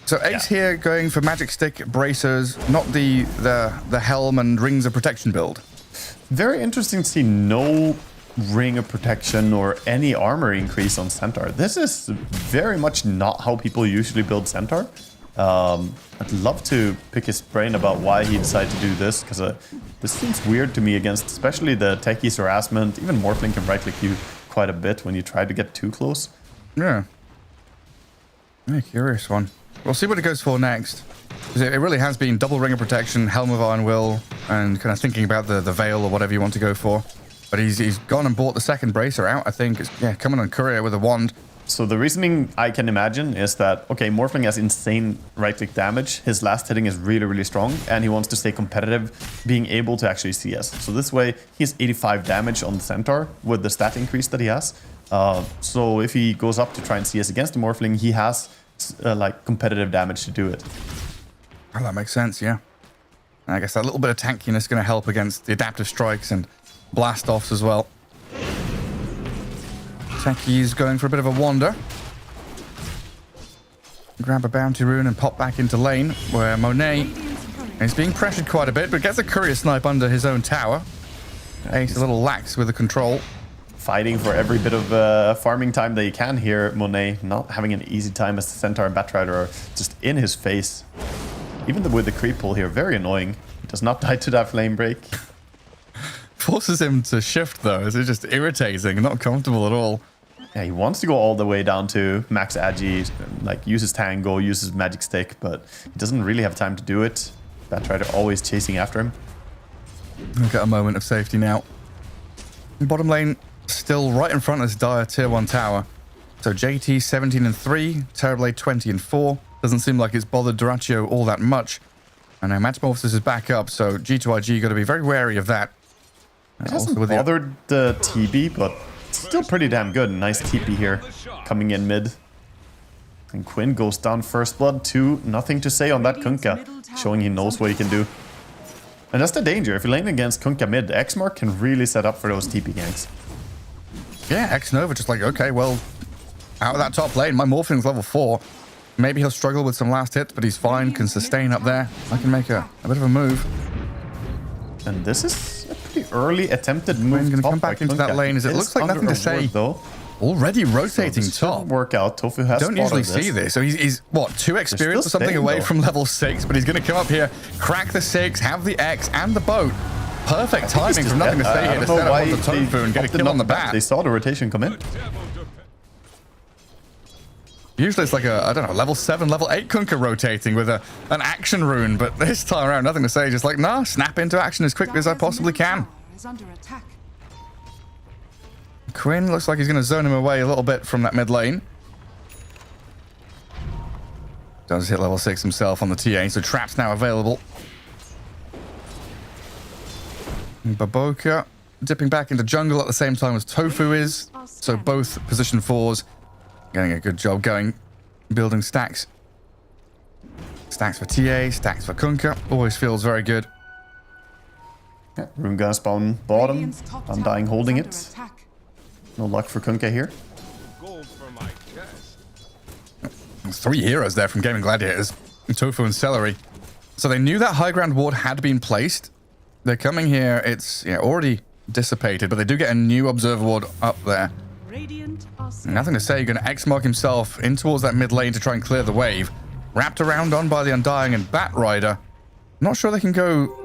So Ace here going for magic stick bracers, not the helm and rings of protection build. Very interesting to see no ring of protection or any armor increase on Centaur. This is very much not how people usually build Centaur. I'd love to pick his brain about why he decided to do this, because this seems weird to me against especially the techies harassment. Even Morphling can right-click you quite a bit when you try to get too close. Yeah. Curious one. We'll see what it goes for next. It really has been double ring of protection, Helm of Iron Will, and kind of thinking about the Veil or whatever you want to go for. But he's gone and bought the second bracer out, I think. It's, yeah, coming on Courier with a wand. So the reasoning I can imagine is that, okay, Morphling has insane right-click damage. His last hitting is really, really strong, and he wants to stay competitive, being able to actually CS. So this way, he has 85 damage on the Centaur with the stat increase that he has. So if he goes up to try and CS against the Morphling, he has like competitive damage to do it. Oh, that makes sense, yeah. And I guess that little bit of tankiness is going to help against the adaptive strikes and blast-offs as well. Techie's going for a bit of a wander. Grab a bounty rune and pop back into lane, where Monet is being pressured quite a bit, but gets a courier snipe under his own tower. Ace a little lax with the control. Fighting for every bit of farming time that he can here. Monet not having an easy time as the Centaur and Batrider are just in his face. Even with the creep pull here, very annoying. He does not die to that flame break. Forces him to shift though. It's just irritating, not comfortable at all. Yeah, he wants to go all the way down to max agi, like uses Tango, uses Magic Stick, but he doesn't really have time to do it. Batrider always chasing after him. We've got a moment of safety now. Bottom lane still right in front of this dire tier 1 tower. So JT 17 and 3, Terrorblade 20 and 4. Doesn't seem like it's bothered Dyrachyo all that much. And now Metamorphosis is back up, so G2IG got to be very wary of that. It hasn't bothered the TB, but still pretty damn good. Nice TP here, coming in mid. And Quinn goes down first blood, 2. Nothing to say on that Kunkka, showing he knows what he can do. And that's the danger. If you're laning against Kunkka mid, X-Mark can really set up for those TP ganks. Yeah, X-Nova just like, okay, well, out of that top lane, my Morphing's level 4. Maybe he'll struggle with some last hits, but he's fine, can sustain up there. I can make a bit of a move. And this is a pretty early attempted move. I'm going to come back into that lane as it looks like nothing to say. Though. Already rotating so top. Work out. Tofu has don't usually see this. So he's what, 2 experience or something away from level 6, but he's going to come up here, crack the 6, have the X and the boat. Perfect timing from nothing to say here to set up on the Tofu and get a kill on the bat. They saw the rotation come in. Usually it's like a, I don't know, level 7, level 8 Kunkka rotating with an action rune, but this time around, nothing to say, just like, nah, snap into action as quickly as I possibly can. Quinn looks like he's going to zone him away a little bit from that mid lane. Does hit level 6 himself on the TA, so trap's now available. Baboka dipping back into jungle at the same time as Tofu is, so both position 4s. Getting a good job going, building stacks. Stacks for TA, stacks for Kunkka. Always feels very good. Yeah, rune gun spawn bottom. Undying holding it. No luck for Kunkka here. 3 heroes there from Gaming Gladiators. Tofu and Celery. So they knew that high ground ward had been placed. They're coming here. It's already dissipated, but they do get a new observer ward up there. Radiant are Nothing to say. Going to X-mark himself in towards that mid lane to try and clear the wave. Wrapped around on by the Undying and Bat Rider. Not sure they can go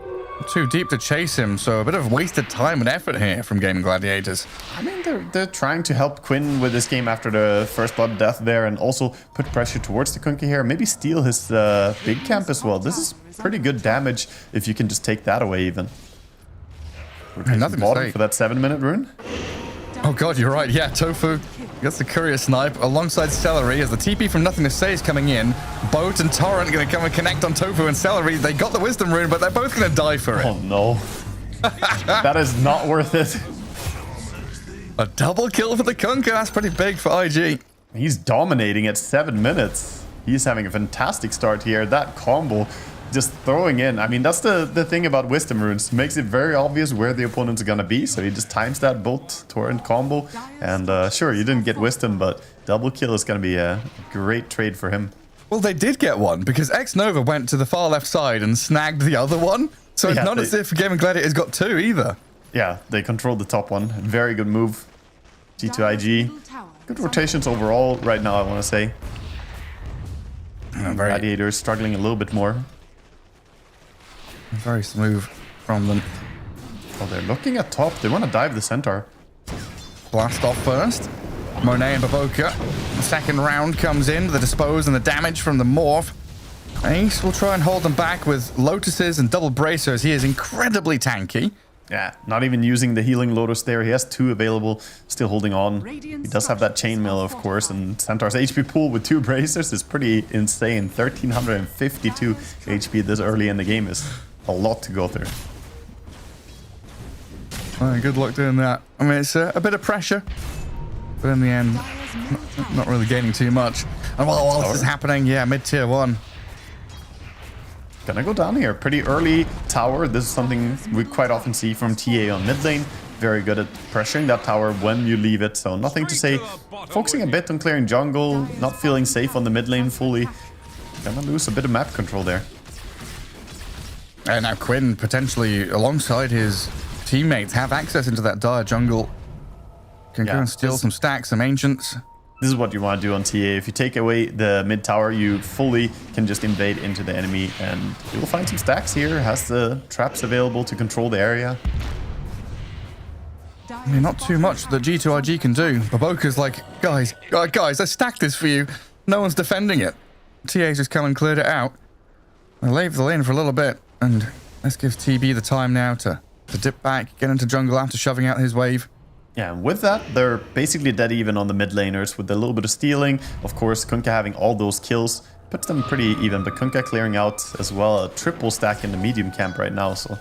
too deep to chase him, so a bit of wasted time and effort here from Gaming Gladiators. I mean, they're trying to help Quinn with this game after the first blood death there, and also put pressure towards the Kunkka here. Maybe steal his big camp as well. This is pretty good damage if you can just take that away even. Nothing to say. For that 7-minute rune. Oh god, you're right. Yeah, Tofu gets the courier snipe alongside Celery as the TP from Nothing to Say is coming in. Boat and Torrent going to come and connect on Tofu and Celery. They got the Wisdom rune, but they're both going to die for it. Oh no. That is not worth it. A double kill for the Kunkka. That's pretty big for IG. He's dominating at 7 minutes. He's having a fantastic start here. That combo just throwing in. I mean, that's the thing about Wisdom runes. Makes it very obvious where the opponents are gonna be. So he just times that bolt torrent combo. And sure, you didn't get Wisdom, but double kill is gonna be a great trade for him. Well, they did get one because X-Nova went to the far left side and snagged the other one. So it's not as if Gaming Gladiators got two either. Yeah, they controlled the top one. Very good move. G2IG. Good rotations overall right now, I want to say. Gladiators struggling a little bit more. Very smooth from them. Oh, they're looking at top. They want to dive the Centaur. Blast off first. Monet and Baboka. The second round comes in. The dispose and the damage from the Morph. Ace will try and hold them back with Lotuses and double bracers. He is incredibly tanky. Yeah, not even using the healing Lotus there. He has 2 available, still holding on. He does have that chainmail, of course, and Centaur's HP pool with 2 bracers is pretty insane. 1352 HP this early in the game is a lot to go through. Well, good luck doing that. I mean, it's a bit of pressure, but in the end, not really gaining too much. And while this is happening, yeah, mid-tier 1. Gonna go down here. Pretty early tower. This is something we quite often see from TA on mid lane. Very good at pressuring that tower when you leave it. So nothing to say. Focusing a bit on clearing jungle. Not feeling safe on the mid lane fully. Gonna lose a bit of map control there. And now Quinn, potentially alongside his teammates, have access into that dire jungle. Can go and steal some stacks, some ancients. This is what you want to do on TA. If you take away the mid tower, you fully can just invade into the enemy, and you will find some stacks here. Has the traps available to control the area. I mean, not too much that G2IG can do. Baboka's like, guys, I stacked this for you. No one's defending it. TA's just come and cleared it out. I leave the lane for a little bit, and let's give TB the time now to dip back, get into jungle after shoving out his wave. Yeah, and with that, they're basically dead even on the mid laners with a little bit of stealing. Of course, Kunkka having all those kills puts them pretty even, but Kunkka clearing out as well a triple stack in the medium camp right now, so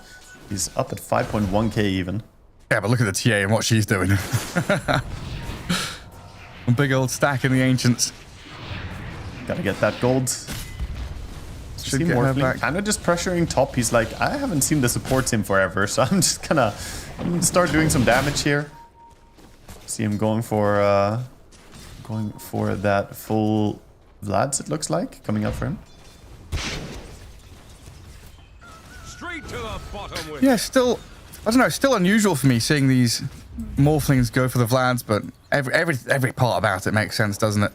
he's up at 5.1k even. Yeah, but look at the TA and what she's doing. A big old stack in the Ancients. Gotta get that gold. Should get her back. Kind of just pressuring top. He's like, I haven't seen the support team forever, so I'm just gonna start doing some damage here. See him going for that full Vlads, it looks like, coming up for him. Straight to the bottom with Yeah, still, I don't know, still unusual for me seeing these morphlings go for the Vlads, but every part about it makes sense, doesn't it?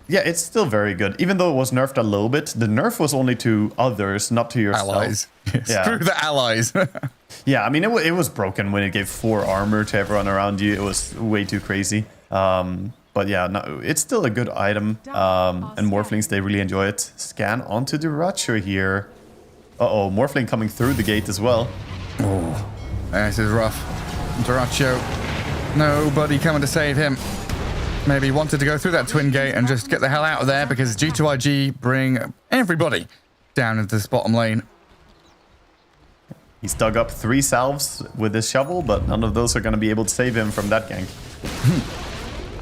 Yeah, it's still very good. Even though it was nerfed a little bit, the nerf was only to others, not to yourself. Allies. Yeah. Screw the allies. Yeah, I mean, it was broken when it gave 4 armor to everyone around you. It was way too crazy. But yeah, no, it's still a good item. And Morphlings, they really enjoy it. Scan onto the Ratcher here. Uh-oh, Morphling coming through the gate as well. Oh, this is rough. Duracho, nobody coming to save him. Maybe wanted to go through that twin gate and just get the hell out of there because G2IG bring everybody down into this bottom lane. He's dug up 3 salves with his shovel, but none of those are going to be able to save him from that gank.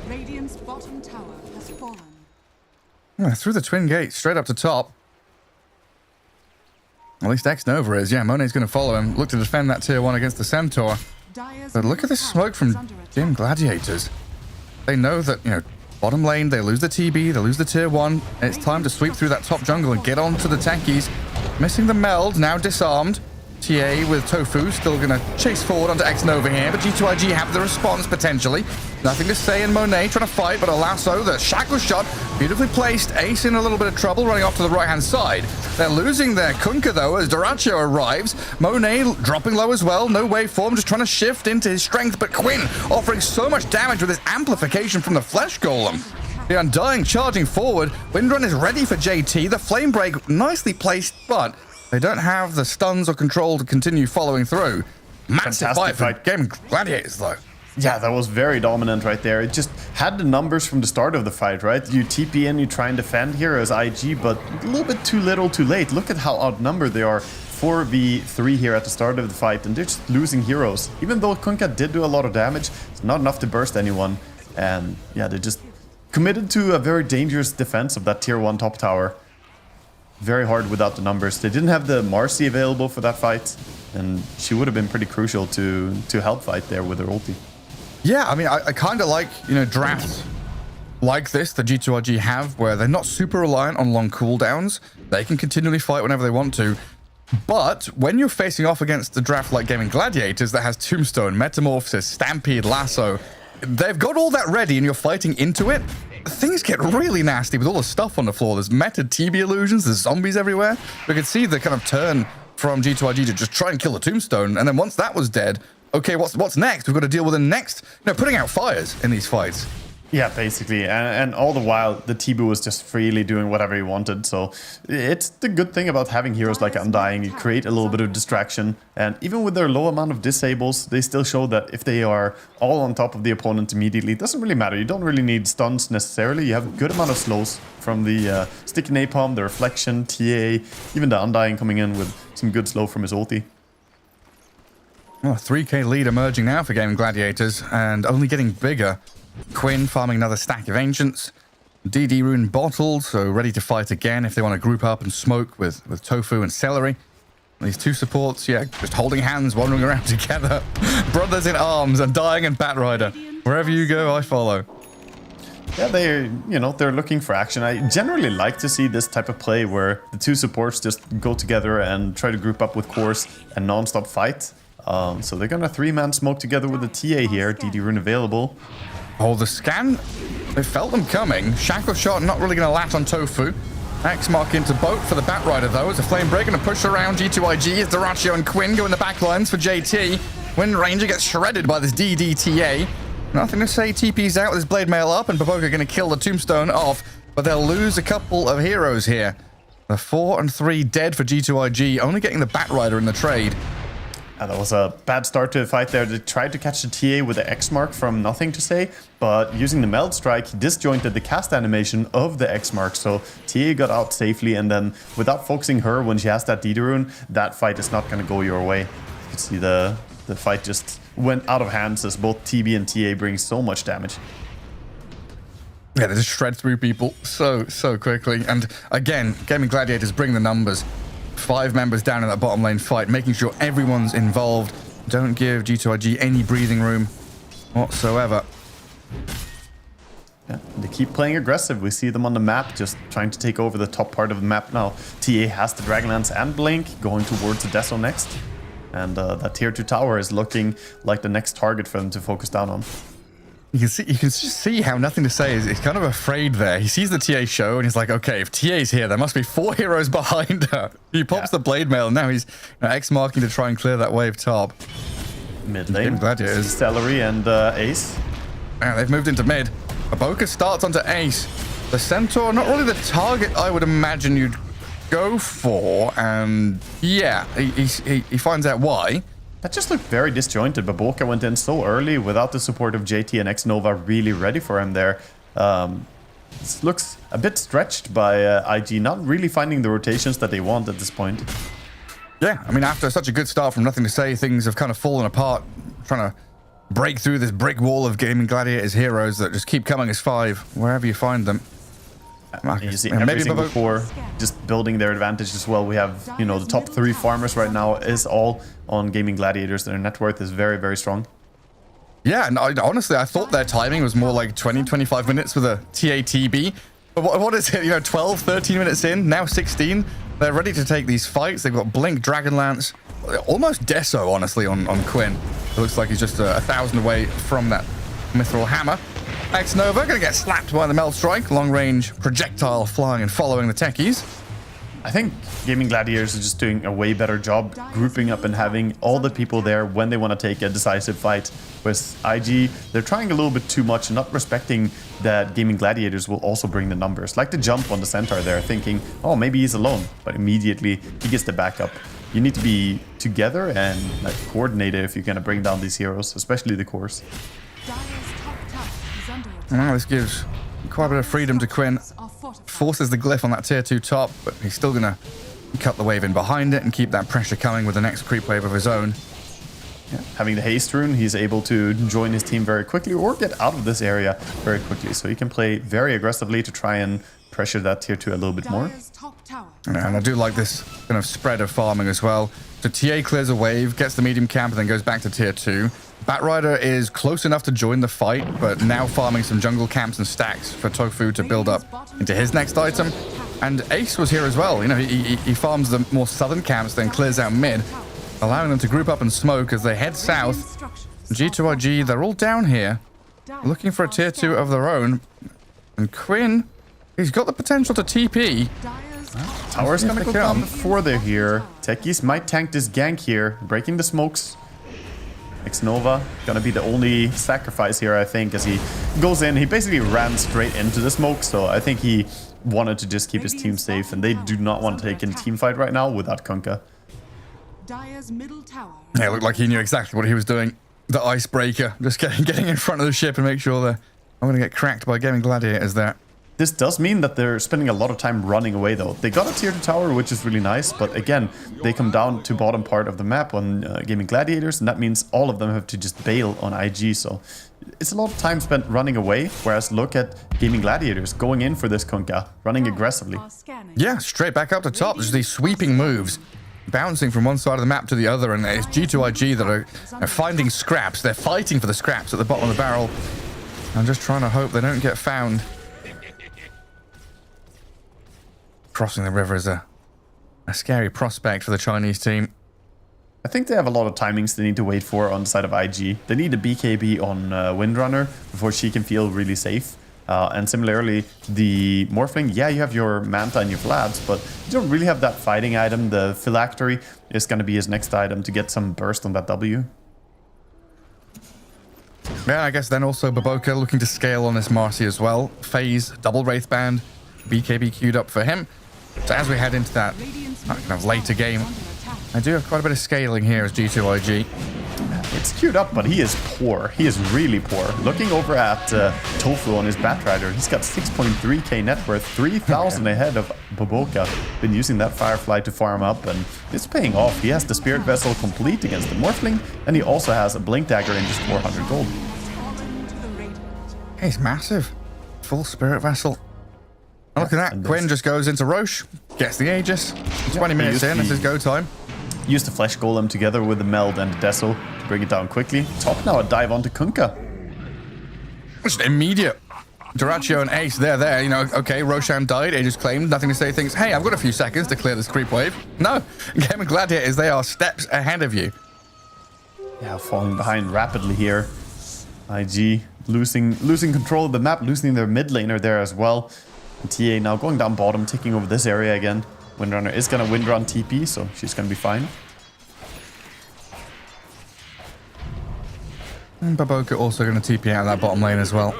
Radiant's bottom tower has fallen. Yeah, through the twin gate, straight up to top. At least X-Nova is. Yeah, Monet's going to follow him. Look to defend that tier 1 against the Centaur. But look at this smoke from Dim Gladiators. They know that, you know, Bottom lane, they lose the TB, they lose the tier 1. It's time to sweep through that top jungle and get on to the tankies. Missing the meld, now disarmed. TA with Tofu still going to chase forward onto X-Nova here, but G2IG have the response potentially. Nothing to say in Monet trying to fight, but a lasso, the shackle shot, beautifully placed. Ace in a little bit of trouble, running off to the right-hand side. They're losing their Kunkka though as Doracio arrives. Monet dropping low as well, no waveform, just trying to shift into his strength, but Quinn offering so much damage with his amplification from the Flesh Golem. The Undying charging forward. Windrun is ready for JT. The Flame Break nicely placed, but they don't have the stuns or control to continue following through. Massive fight for Gaming Gladiators, though. Yeah, that was very dominant right there. It just had the numbers from the start of the fight, right? You TP in, you try and defend here as IG, but a little bit too little, too late. Look at how outnumbered they are. 4v3 here at the start of the fight, and they're just losing heroes. Even though Kunkka did do a lot of damage, it's not enough to burst anyone. And yeah, they just committed to a very dangerous defense of that tier 1 top tower. Very hard without the numbers. They didn't have the Marcy available for that fight, and she would have been pretty crucial to help fight there with her ulti. Yeah, I mean, I kind of like, you know, drafts like this that G2IG have, where they're not super reliant on long cooldowns. They can continually fight whenever they want to. But when you're facing off against a draft like Gaming Gladiators that has Tombstone, Metamorphosis, Stampede, Lasso, they've got all that ready and you're fighting into it, things get really nasty with all the stuff on the floor. There's meta TB illusions, there's zombies everywhere. We could see the kind of turn from G2IG to just try and kill the Tombstone, and then once that was dead, okay, what's next? We've got to deal with the next, putting out fires in these fights. Yeah, basically. And all the while, the TB was just freely doing whatever he wanted. So it's the good thing about having heroes like Undying. You create a little bit of distraction. And even with their low amount of disables, they still show that if they are all on top of the opponent immediately, it doesn't really matter. You don't really need stuns necessarily. You have a good amount of slows from the Sticky Napalm, the Reflection, TA, even the Undying coming in with some good slow from his ulti. Well, 3k lead emerging now for Gaming Gladiators, and only getting bigger. Quinn farming another stack of Ancients. DD Rune bottled, so ready to fight again if they want to group up and smoke with Tofu and Celery. These two supports, yeah, just holding hands, wandering around together. Brothers in arms, Undying and Batrider. Wherever you go, I follow. Yeah, they're looking for action. I generally like to see this type of play where the two supports just go together and try to group up with cores and non-stop fight. So they're gonna 3-man smoke together with the TA here. DD Rune available. Oh, the scan. They felt them coming. Shackle shot not really going to latch on Tofu. X mark into boat for the Batrider though. As a Flame Break going to push around G2IG as Doracio and Quinn go in the backlines for JT. Wind Ranger gets shredded by this DDTA. Nothing to say. TP's out with his Blade Mail up, and Baboka going to kill the Tombstone off, but they'll lose a couple of heroes here. The 4 and 3 dead for G2IG, only getting the Batrider in the trade. That was a bad start to the fight there. They tried to catch the TA with the X mark from Nothing to Say, but using the Meld Strike, he disjointed the cast animation of the X mark, so TA got out safely, and then without focusing her when she has that DD Rune, that fight is not going to go your way. You can see the fight just went out of hands as both TB and TA bring so much damage. Yeah, they just shred through people so quickly. And again, Gaming Gladiators bring the numbers. 5 members down in that bottom lane fight, making sure everyone's involved. Don't give G2IG any breathing room whatsoever. Yeah, they keep playing aggressive. We see them on the map, just trying to take over the top part of the map now. TA has the Dragonlance and Blink, going towards the Deso next. And that tier 2 tower is looking like the next target for them to focus down on. You can just see how Nothing to Say is kind of afraid there. He sees the TA show and he's like, okay, if TA's here, there must be 4 heroes behind her. He pops the Blade Mail and now he's X-marking to try and clear that wave top. Mid lane, Celery and Ace. Yeah, they've moved into mid. Baboka starts onto Ace. The Centaur, not really the target I would imagine you'd go for. And yeah, he finds out why. That just looked very disjointed. Baboka went in so early without the support of JT and X-Nova really ready for him there. This looks a bit stretched by IG, not really finding the rotations that they want at this point. Yeah, I mean, after such a good start from Nothing to Say, things have kind of fallen apart, trying to break through this brick wall of Gaming Gladiators heroes that just keep coming as 5, wherever you find them. You see every single core just building their advantage as well. We have, the top 3 farmers right now is all on Gaming Gladiators. Their net worth is very, very strong. Yeah, and honestly, I thought their timing was more like 20, 25 minutes with a TATB. But what is it, 12, 13 minutes in, now 16. They're ready to take these fights. They've got Blink, Dragonlance, almost Deso, honestly, on Quinn. It looks like he's just 1,000 away from that Mithril Hammer. X-Nova gonna get slapped by the Meld Strike. Long-range projectile flying and following the techies. I think Gaming Gladiators is just doing a way better job grouping up and having all the people there when they want to take a decisive fight. With IG, they're trying a little bit too much and not respecting that Gaming Gladiators will also bring the numbers. Like the jump on the Centaur there, thinking, oh, maybe he's alone. But immediately, he gets the backup. You need to be together and like coordinated if you're going to bring down these heroes, especially the cores. Now this gives quite a bit of freedom to Quinn. Forces the glyph on that tier 2 top, but he's still going to cut the wave in behind it and keep that pressure coming with the next creep wave of his own. Yeah. Having the haste rune, he's able to join his team very quickly or get out of this area very quickly. So he can play very aggressively to try and pressure that tier 2 a little bit more. And I do like this kind of spread of farming as well. So TA clears a wave, gets the medium camp, and then goes back to tier 2. Batrider is close enough to join the fight, but now farming some jungle camps and stacks for Tofu to build up into his next item. And Ace was here as well. He farms the more southern camps, then clears out mid, allowing them to group up and smoke as they head south. G2IG, they're all down here, looking for a tier 2 of their own. And Quinn, he's got the potential to TP. Tower's gonna go down before they're here. Techies might tank this gank here, breaking the smokes. X-Nova gonna be the only sacrifice here, I think, as he goes in. He basically ran straight into the smoke, so I think he wanted to just keep his team safe, and they do not want to take in team fight right now without Kunkka. Yeah, it looked like he knew exactly what he was doing. The icebreaker, just getting in front of the ship and make sure that I'm gonna get cracked by Gaming Gladiators there. This does mean that they're spending a lot of time running away, though. They got a tier 2 tower, which is really nice, but again, they come down to bottom part of the map on Gaming Gladiators, and that means all of them have to just bail on IG, so it's a lot of time spent running away, whereas look at Gaming Gladiators going in for this Kunkka, running aggressively. Yeah, straight back up the top. There's these sweeping moves, bouncing from one side of the map to the other, and it's G2IG that are finding scraps. They're fighting for the scraps at the bottom of the barrel. I'm just trying to hope they don't get found. Crossing the river is a scary prospect for the Chinese team. I think they have a lot of timings they need to wait for on the side of IG. They need a BKB on Windrunner before she can feel really safe. And similarly, the Morphling, yeah, you have your Manta and your Vlads, but you don't really have that fighting item. The Phylactery is going to be his next item to get some burst on that W. Yeah, I guess then also Baboka looking to scale on this Marcy as well. Phase, double Wraith Band, BKB queued up for him. So as we head into that kind of later game, I do have quite a bit of scaling here as G2IG. It's queued up, but he is poor. He is really poor. Looking over at Tofu on his Batrider, he's got 6.3k net worth, 3,000 ahead of Baboka. Been using that Firefly to farm up, and it's paying off. He has the Spirit Vessel complete against the Morphling, and he also has a Blink Dagger and just 400 gold. He's massive. Full Spirit Vessel. Look at that. Quinn just goes into Roche, gets the Aegis. 20 minutes in, this is go time. Use the Flesh Golem together with the Meld and the Deso to bring it down quickly. Top now a dive onto Kunkka. Just immediate. Duraccio and Ace, they're there. Okay, Roshan died, Aegis claimed, nothing to say. Thinks, hey, I've got a few seconds to clear this creep wave. No, Gaming Gladiators, they are steps ahead of you. Yeah, falling behind rapidly here. IG losing control of the map, losing their mid laner there as well. And TA now going down bottom, taking over this area again. Windrunner is going to windrun TP, so she's going to be fine. And Baboka also going to TP out of that bottom lane as well.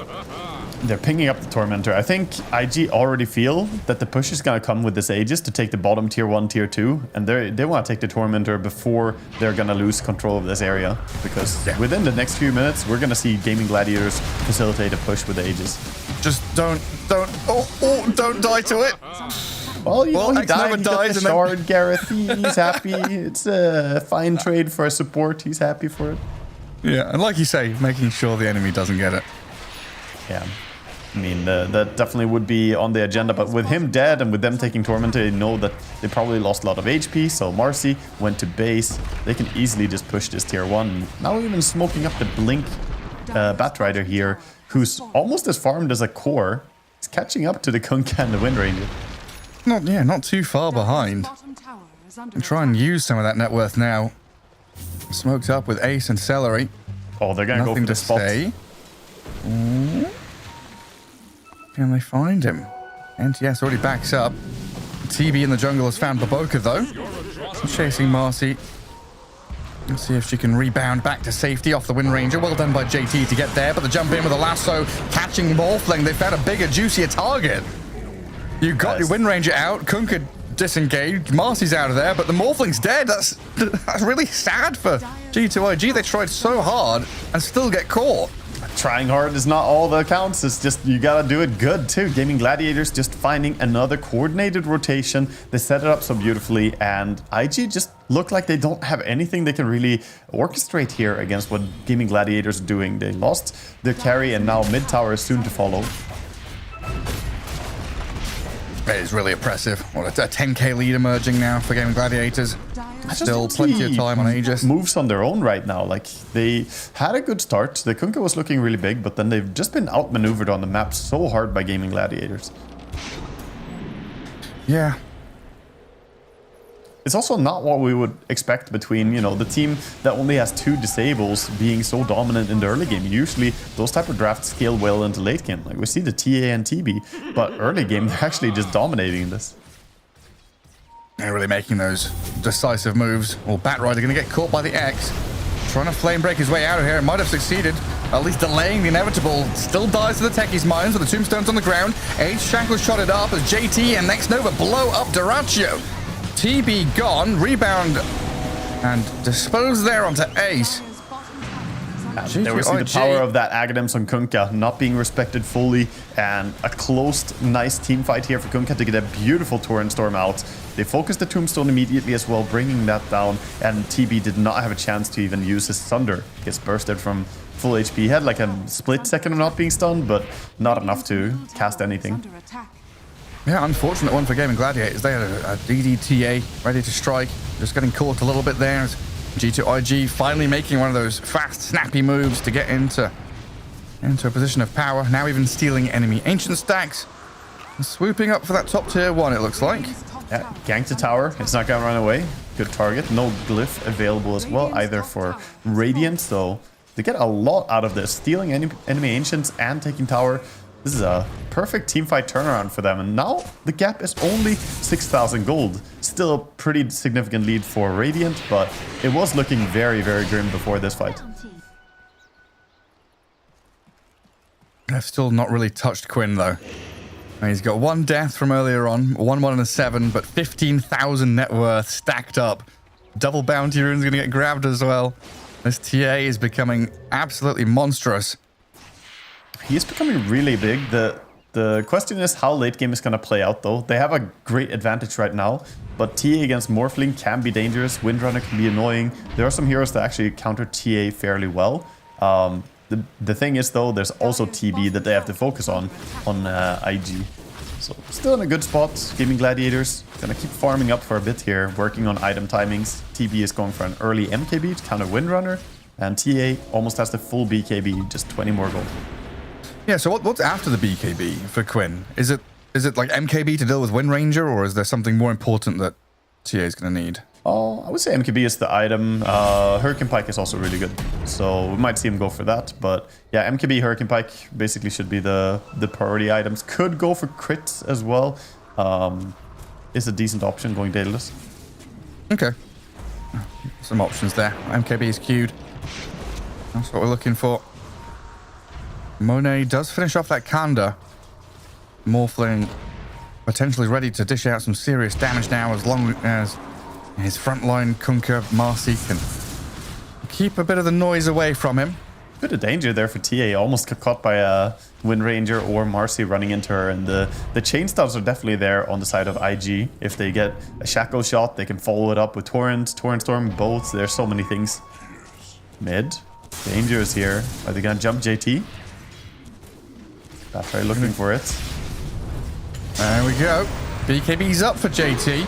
They're pinging up the Tormentor. I think IG already feel that the push is going to come with this Aegis to take the bottom tier 1, tier 2. And they want to take the Tormentor before they're going to lose control of this area. Because within the next few minutes, we're going to see Gaming Gladiators facilitate a push with the Aegis. Just don't die to it. Well, you know, he died. He got the shard, Gareth. He's happy. It's a fine trade for a support. He's happy for it. Yeah, and like you say, making sure the enemy doesn't get it. Yeah. I mean, that definitely would be on the agenda, but with him dead and with them taking Tormentor, they know that they probably lost a lot of HP, so Marcy went to base. They can easily just push this tier 1. Now even smoking up the Blink Batrider here, who's almost as farmed as a core. He's catching up to the Kunkka and the Wind Ranger. Not too far behind. And try and use some of that net worth now. Smoked up with Ace and Celery. Oh, they're gonna go for the spot. Ooh. Can they find him? NTS already backs up. TB in the jungle has found Baboka though. Chasing Marcy. Let's see if she can rebound back to safety off the Wind Ranger. Well done by JT to get there, but the jump in with a lasso, catching Morphling. They found a bigger, juicier target. You got your Wind Ranger out. Kunkka disengaged. Marcy's out of there, but the Morphling's dead. That's really sad for G2IG. They tried so hard and still get caught. Trying hard is not all that counts. It's just you gotta do it good too. Gaming Gladiators just finding another coordinated rotation. They set it up so beautifully, and IG just look like they don't have anything they can really orchestrate here against what Gaming Gladiators are doing. They lost their carry, and now mid tower is soon to follow. It is really impressive. What a 10k lead emerging now for Gaming Gladiators. Still plenty of time on Aegis. Moves on their own right now. Like, they had a good start. The Kunkka was looking really big, but then they've just been outmaneuvered on the map so hard by Gaming Gladiators. Yeah. It's also not what we would expect between, you know, the team that only has 2 disables being so dominant in the early game. Usually, those type of drafts scale well into late game. Like, we see the TA and TB, but early game, they're actually just dominating this. They're really making those decisive moves. Well, Batrider going to get caught by the X. Trying to flame break his way out of here. It might have succeeded. At least delaying the inevitable. Still dies to the Techie's mines with the tombstones on the ground. Ace Shackles shot it up as JT and Next Nova blow up Duraccio. TB gone. Rebound and dispose there onto Ace. There we see the power of that Agadams on Kunkka not being respected fully, and a closed, nice team fight here for Kunkka to get a beautiful Torrent Storm out. They focused the Tombstone immediately as well, bringing that down, and TB did not have a chance to even use his Thunder. Gets bursted from full HP. He had like a split second of not being stunned, but not enough to cast anything. Yeah, unfortunate one for Gaming Gladiators. They had a DDTA ready to strike. Just getting caught a little bit there. G2IG finally making one of those fast, snappy moves to get into a position of power. Now even stealing enemy ancient stacks. And swooping up for that top tier 1, it looks like. Yeah, gank the tower. It's not gonna run away. Good target. No glyph available as well, either for Radiant. So they get a lot out of this. Stealing enemy ancients and taking tower. This is a perfect teamfight turnaround for them. And now the gap is only 6,000 gold. Still a pretty significant lead for Radiant, but it was looking very, very grim before this fight. They've still not really touched Quinn, though. He's got 1 death from earlier on, 1 and a 7, but 15,000 net worth stacked up. Double bounty runes going to get grabbed as well. This TA is becoming absolutely monstrous. He is becoming really big. The question is how late game is going to play out, though. They have a great advantage right now, but TA against Morphling can be dangerous. Windrunner can be annoying. There are some heroes that actually counter TA fairly well. The thing is, though, there's also TB that they have to focus on IG. So still in a good spot. Gaming Gladiators gonna keep farming up for a bit here, working on item timings. TB is going for an early MKB to counter Windrunner, and TA almost has the full BKB, just 20 more gold. Yeah, so what's after the BKB for Quinn? Is it like MKB to deal with Wind Ranger, or is there something more important that TA is going to need? Oh, I would say MKB is the item. Hurricane Pike is also really good, so we might see him go for that. But yeah, MKB, Hurricane Pike basically should be the priority items. Could go for crits as well. Is a decent option going Daedalus. Okay. Some options there. MKB is queued. That's what we're looking for. Monet does finish off that Kanda. Morphling potentially ready to dish out some serious damage now, as long as his frontline Kunkka Marcy can keep a bit of the noise away from him. Bit of danger there for TA. Almost got caught by a Wind Ranger or Marcy running into her, and the chain stabs are definitely there on the side of IG. If they get a shackle shot, they can follow it up with Torrent Storm, both. There's so many things. Mid. Danger is here. Are they gonna jump JT? That's right, looking for it. There we go. BKB's up for JT.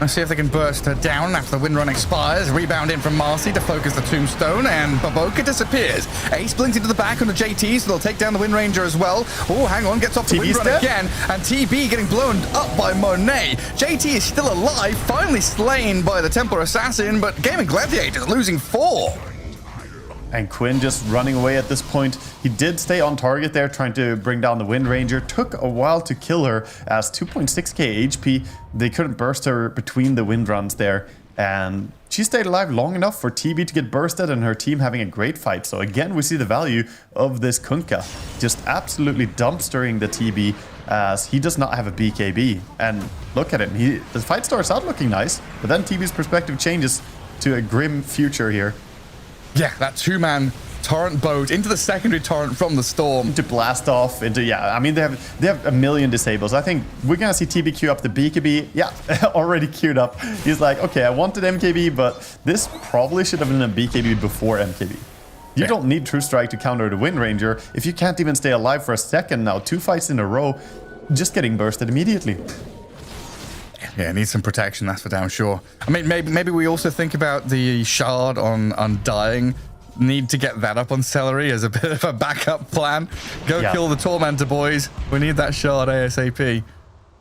Let's see if they can burst her down after the wind run expires. Rebound in from Marcy to focus the tombstone, and Baboka disappears. Ace blinks into the back on the JT, so they'll take down the Wind Ranger as well. Oh, hang on, gets off the wind run again, and TB getting blown up by Monet. JT is still alive, finally slain by the Templar Assassin, but Gaming Gladiators losing 4. And Quinn just running away at this point. He did stay on target there, trying to bring down the Wind Ranger. Took a while to kill her as 2.6k HP. They couldn't burst her between the wind runs there. And she stayed alive long enough for TB to get bursted and her team having a great fight. So again, we see the value of this Kunkka. Just absolutely dumpstering the TB as he does not have a BKB. And look at him. The fight starts out looking nice, but then TB's perspective changes to a grim future here. Yeah, that 2-man torrent boat into the secondary torrent from the storm. To blast off into, yeah, I mean, they have a million disables. I think we're going to see TB queue up the BKB. Yeah, already queued up. He's like, okay, I wanted MKB, but this probably should have been a BKB before MKB. You don't need True Strike to counter the Wind Ranger if you can't even stay alive for a second now. 2 fights in a row, just getting bursted immediately. Yeah, needs some protection, that's for damn sure. I mean, maybe we also think about the shard on Undying. Need to get that up on Celery as a bit of a backup plan. Go kill the Tormentor, boys. We need that shard ASAP.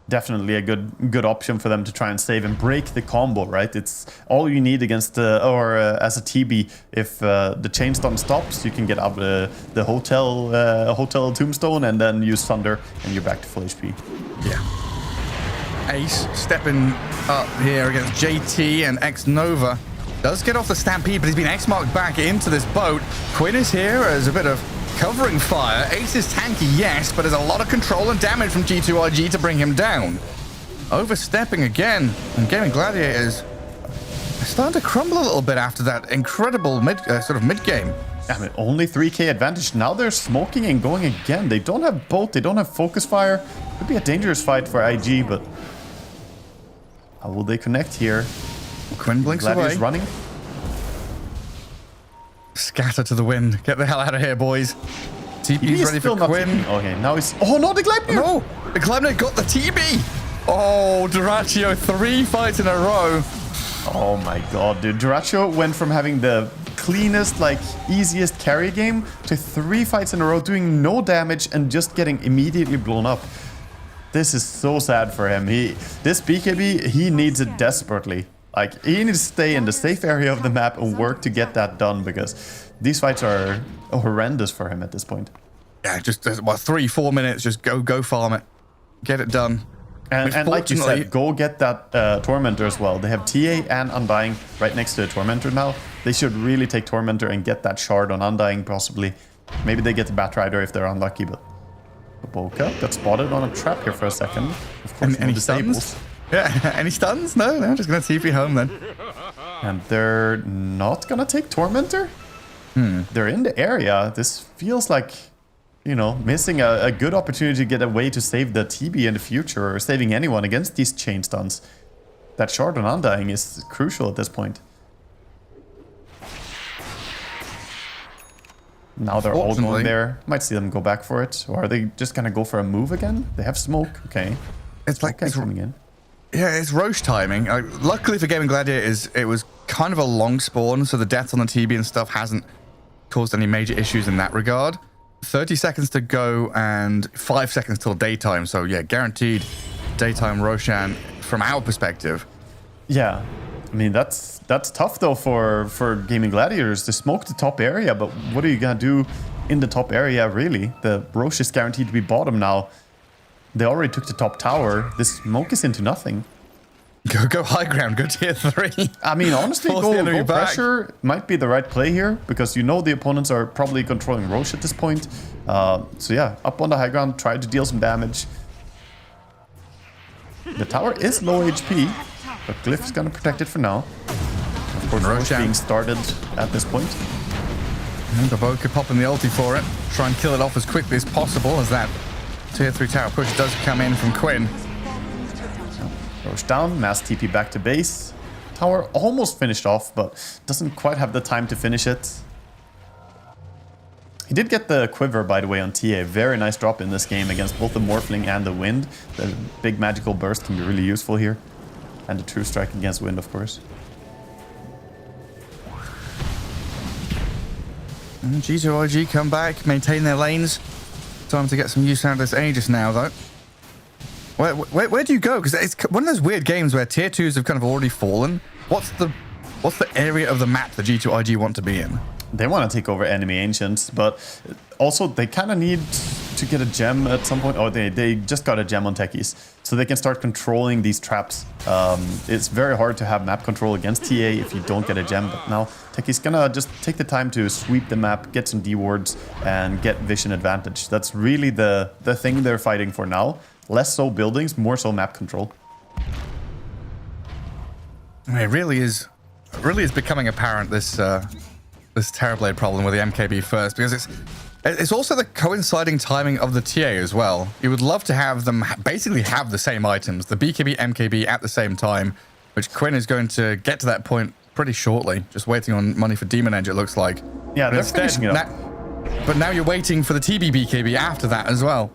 Definitely a good option for them to try and save and break the combo, right? It's all you need against as a TB. If the Chainstone stops, you can get out the hotel tombstone and then use Thunder, and you're back to full HP. Yeah. Ace stepping up here against JT, and X-Nova does get off the Stampede, but he's been X-marked back into this boat. Quinn is here as a bit of covering fire. Ace is tanky, yes, but there's a lot of control and damage from G2IG to bring him down. Overstepping again, and Gaming Gladiators are starting to crumble a little bit after that incredible mid-game. I mean, only 3k advantage. Now they're smoking and going again. They don't have bolt, they don't have focus fire. Could be a dangerous fight for IG, but how will they connect here? Quinn blinks away. Running. Scatter to the wind. Get the hell out of here, boys. TP's ready for Quinn. Okay, now he's... Oh, no, the Gleipnir! No! The Gleipnir got the TB! Oh, Duraccio, 3 fights in a row. Oh my god, dude. Duraccio went from having the cleanest, easiest carry game to 3 fights in a row, doing no damage and just getting immediately blown up. This is so sad for him. This BKB, he needs it desperately. He needs to stay in the safe area of the map and work to get that done, because these fights are horrendous for him at this point. Yeah, just 3-4 minutes, just go farm it. Get it done. And like you said, go get that Tormentor as well. They have TA and Undying right next to the Tormentor now. They should really take Tormentor and get that shard on Undying, possibly. Maybe they get the Batrider if they're unlucky, but... Boca got spotted on a trap here for a second. Of course, any stuns? Yeah, any stuns? No, they're just going to TP home then. And they're not going to take Tormentor? They're in the area. This feels like, missing a good opportunity to get a way to save the TB in the future, or saving anyone against these chain stuns. That shard on Undying is crucial at this point. Now they're all going there. Might see them go back for it. Or are they just going to go for a move again? They have smoke. Okay. It's it's coming in. Yeah, it's Roche timing. Luckily for Gaming Gladiators, it was kind of a long spawn, so the death on the TB and stuff hasn't caused any major issues in that regard. 30 seconds to go and 5 seconds till daytime. So yeah, guaranteed daytime Roshan from our perspective. Yeah. I mean, that's tough though for Gaming Gladiators to smoke the top area, but what are you gonna do in the top area really? The Roche is guaranteed to be bottom now. They already took the top tower. This smoke is into nothing. Go high ground, go tier 3. I mean, honestly, go pressure might be the right play here, because the opponents are probably controlling Roche at this point. So yeah, up on the high ground, try to deal some damage. The tower is low HP, but Glyph is gonna protect it for now. Of course, Roche being started at this point. And Baboka popping the ulti for it. Try and kill it off as quickly as possible, as that tier 3 tower push does come in from Quinn. Roche down, mass TP back to base. Tower almost finished off, but doesn't quite have the time to finish it. He did get the Quiver, by the way, on TA. Very nice drop in this game against both the Morphling and the Wind. The big magical burst can be really useful here. And the true strike against wind, of course. G2IG come back, maintain their lanes. Time to get some use out of this Aegis now, though. Where do you go? Because it's one of those weird games where tier 2s have kind of already fallen. What's the area of the map that G2IG want to be in? They want to take over enemy ancients, but also they kind of need to get a gem at some point. Oh, they just got a gem on techies, so they can start controlling these traps. It's very hard to have map control against TA if you don't get a gem, but now techies gonna just take the time to sweep the map, get some D wards, and get vision advantage. That's really the thing they're fighting for now. Less so buildings, more so map control. It really is becoming apparent, this Terrorblade problem with the MKB first, because it's also the coinciding timing of the TA as well. You would love to have them basically have the same items, the BKB, MKB at the same time, which Quinn is going to get to that point pretty shortly. Just waiting on money for Demon Edge, it looks like. Yeah, they're finishing it up. But now you're waiting for the TB BKB after that as well.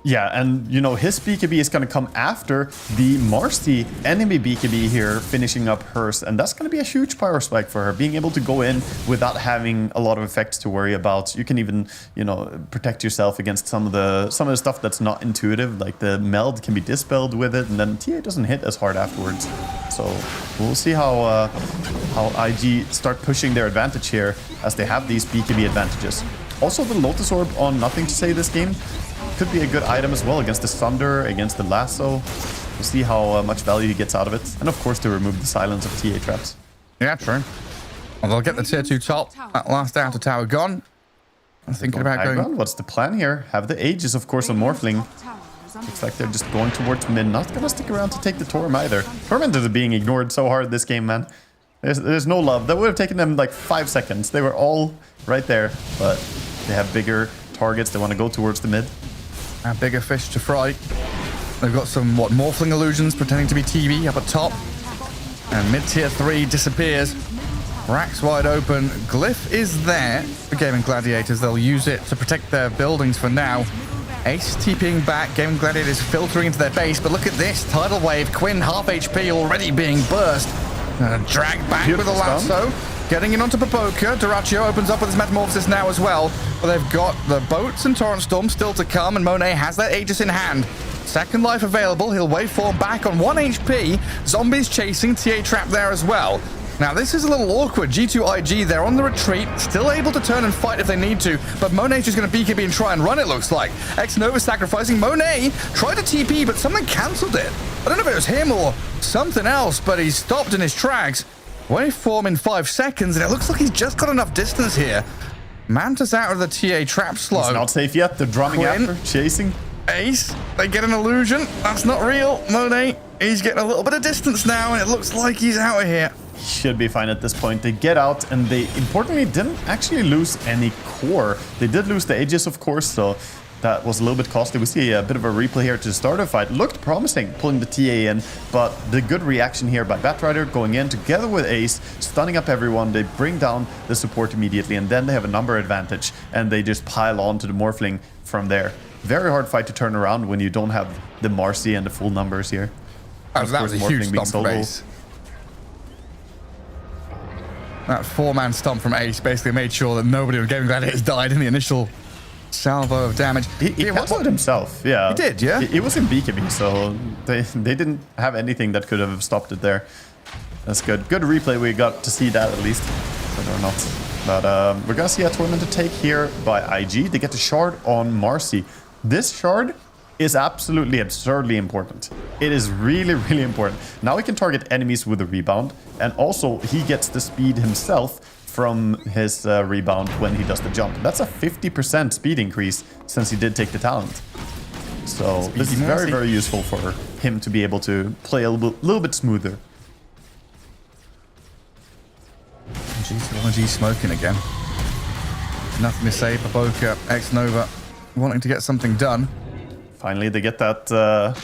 Yeah, and you know, his BKB is going to come after the Marcy enemy BKB here, finishing up hers, and that's going to be a huge power spike for her, being able to go in without having a lot of effects to worry about. You can even, you know, protect yourself against some of the stuff that's not intuitive, like the meld can be dispelled with it, and then TA doesn't hit as hard afterwards. So we'll see how IG start pushing their advantage here as they have these BKB advantages. Also, the Lotus Orb on Nothing to Say this game could be a good item as well against the Thunder, against the Lasso. We'll see how much value he gets out of it. And of course, to remove the silence of TA traps. Yeah, true. Well, they'll get the tier 2 top. That last outer tower gone. I'm thinking about going... What's the plan here? Have the Aegis, of course, on Morphling. Looks like they're just going towards mid. Not gonna stick around to take the Torm either. Tormentors are being ignored so hard this game, man. There's no love. That would have taken them like 5 seconds. They were all right there, but they have bigger targets. They want to go towards the mid. A bigger fish to fry. They've got some, Morphling illusions pretending to be TB up at top. And mid-tier 3 disappears. Racks wide open. Glyph is there for Gaming Gladiators. They'll use it to protect their buildings for now. Ace TPing back. Gaming Gladiators filtering into their base. But look at this. Tidal Wave. Quinn, half HP already being burst. Drag back with a lasso. Getting in onto Papoka. Duraccio opens up with his Metamorphosis now as well. But they've got the boats and Torrent Storm still to come, and Monet has that Aegis in hand. Second life available. He'll waveform back on 1 HP. Zombies chasing. TA trap there as well. Now, this is a little awkward. G2IG, they're on the retreat, still able to turn and fight if they need to, but Monet's just going to BKB and try and run, it looks like. X-Nova sacrificing. Monet tried to TP, but something cancelled it. I don't know if it was him or something else, but he's stopped in his tracks. Waveform in 5 seconds, and it looks like he's just got enough distance here. Mantis out of the TA trap slot. He's not safe yet. They're drumming Quinn, after, chasing. Ace, they get an illusion. That's not real. Monet, he's getting a little bit of distance now, and it looks like he's out of here. Should be fine at this point. They get out, and they importantly didn't actually lose any core. They did lose the Aegis, of course, so that was a little bit costly. We see a bit of a replay here to start a fight. Looked promising, pulling the TA in, but the good reaction here by Batrider going in together with Ace, stunning up everyone. They bring down the support immediately, and then they have a number advantage, and they just pile on to the Morphling from there. Very hard fight to turn around when you don't have the Marcy and the full numbers here. That was a huge stomp from Ace. That 4-man stomp from Ace basically made sure that nobody with Gaming Gladiators died in the initial salvo of damage. He canceled himself, yeah. He did, yeah? He was in BKB, so they didn't have anything that could have stopped it there. That's good. Good replay. We got to see that at least. Whether or not. But we're going to see a Tormentor take here by IG. They get the shard on Marcy. This shard is absolutely absurdly important. It is really, really important. Now he can target enemies with a rebound, and also he gets the speed himself from his rebound when he does the jump. That's a 50% speed increase since he did take the talent. So this is very, very useful for him to be able to play a little bit smoother. G2IG smoking again. Nothing to say. Papoka, X-Nova wanting to get something done. Finally, they get that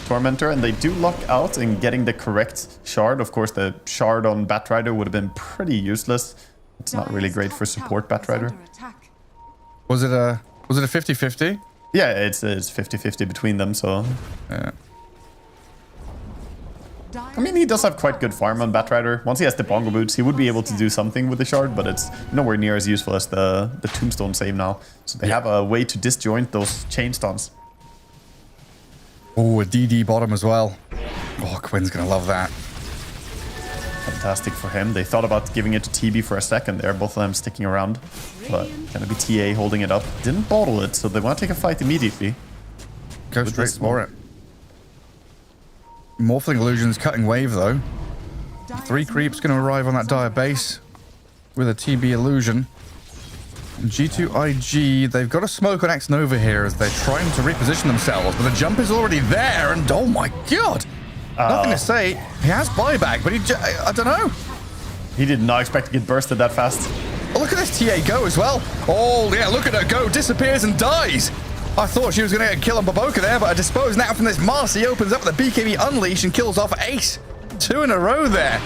Tormentor, and they do luck out in getting the correct shard. Of course, the shard on Batrider would have been pretty useless. It's not really great for support Batrider. Was it a 50-50? Yeah, it's 50-50 between them, so... Yeah. I mean, he does have quite good farm on Batrider. Once he has the bongo boots, he would be able to do something with the shard, but it's nowhere near as useful as the tombstone save now. So they have a way to disjoint those chain stuns. Oh, a DD bottom as well. Oh, Quinn's gonna love that. Fantastic for him. They thought about giving it to TB for a second there, both of them sticking around. But gonna be TA holding it up. Didn't bottle it, so they want to take a fight immediately. Go straight for it. Morphling Illusions cutting wave though. 3 creeps gonna arrive on that dire base with a TB illusion. G2IG, they've got a smoke on X Nova here as they're trying to reposition themselves, but the jump is already there, and oh my god! Nothing to say. He has buyback, but I don't know. He did not expect to get bursted that fast. Oh, look at this TA go as well. Oh, yeah, look at her go. Disappears and dies. I thought she was going to get a kill on Baboka there, but I dispose now from this Marcy. Opens up with the BKB Unleash and kills off Ace. 2 in a row there.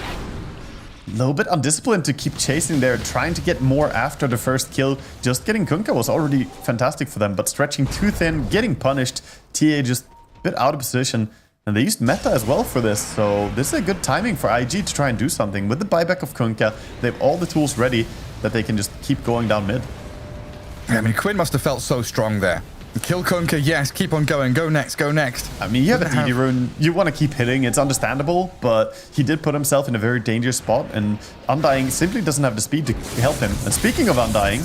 A little bit undisciplined to keep chasing there, trying to get more after the first kill. Just getting Kunkka was already fantastic for them, but stretching too thin, getting punished. TA just a bit out of position. And they used meta as well for this, so this is a good timing for IG to try and do something. With the buyback of Kunkka, they have all the tools ready that they can just keep going down mid. I mean, Quinn must have felt so strong there. Kill Kunkka, yes, keep on going, go next, go next. I mean, you have a DD rune, you want to keep hitting, it's understandable, but he did put himself in a very dangerous spot, and Undying simply doesn't have the speed to help him. And speaking of Undying,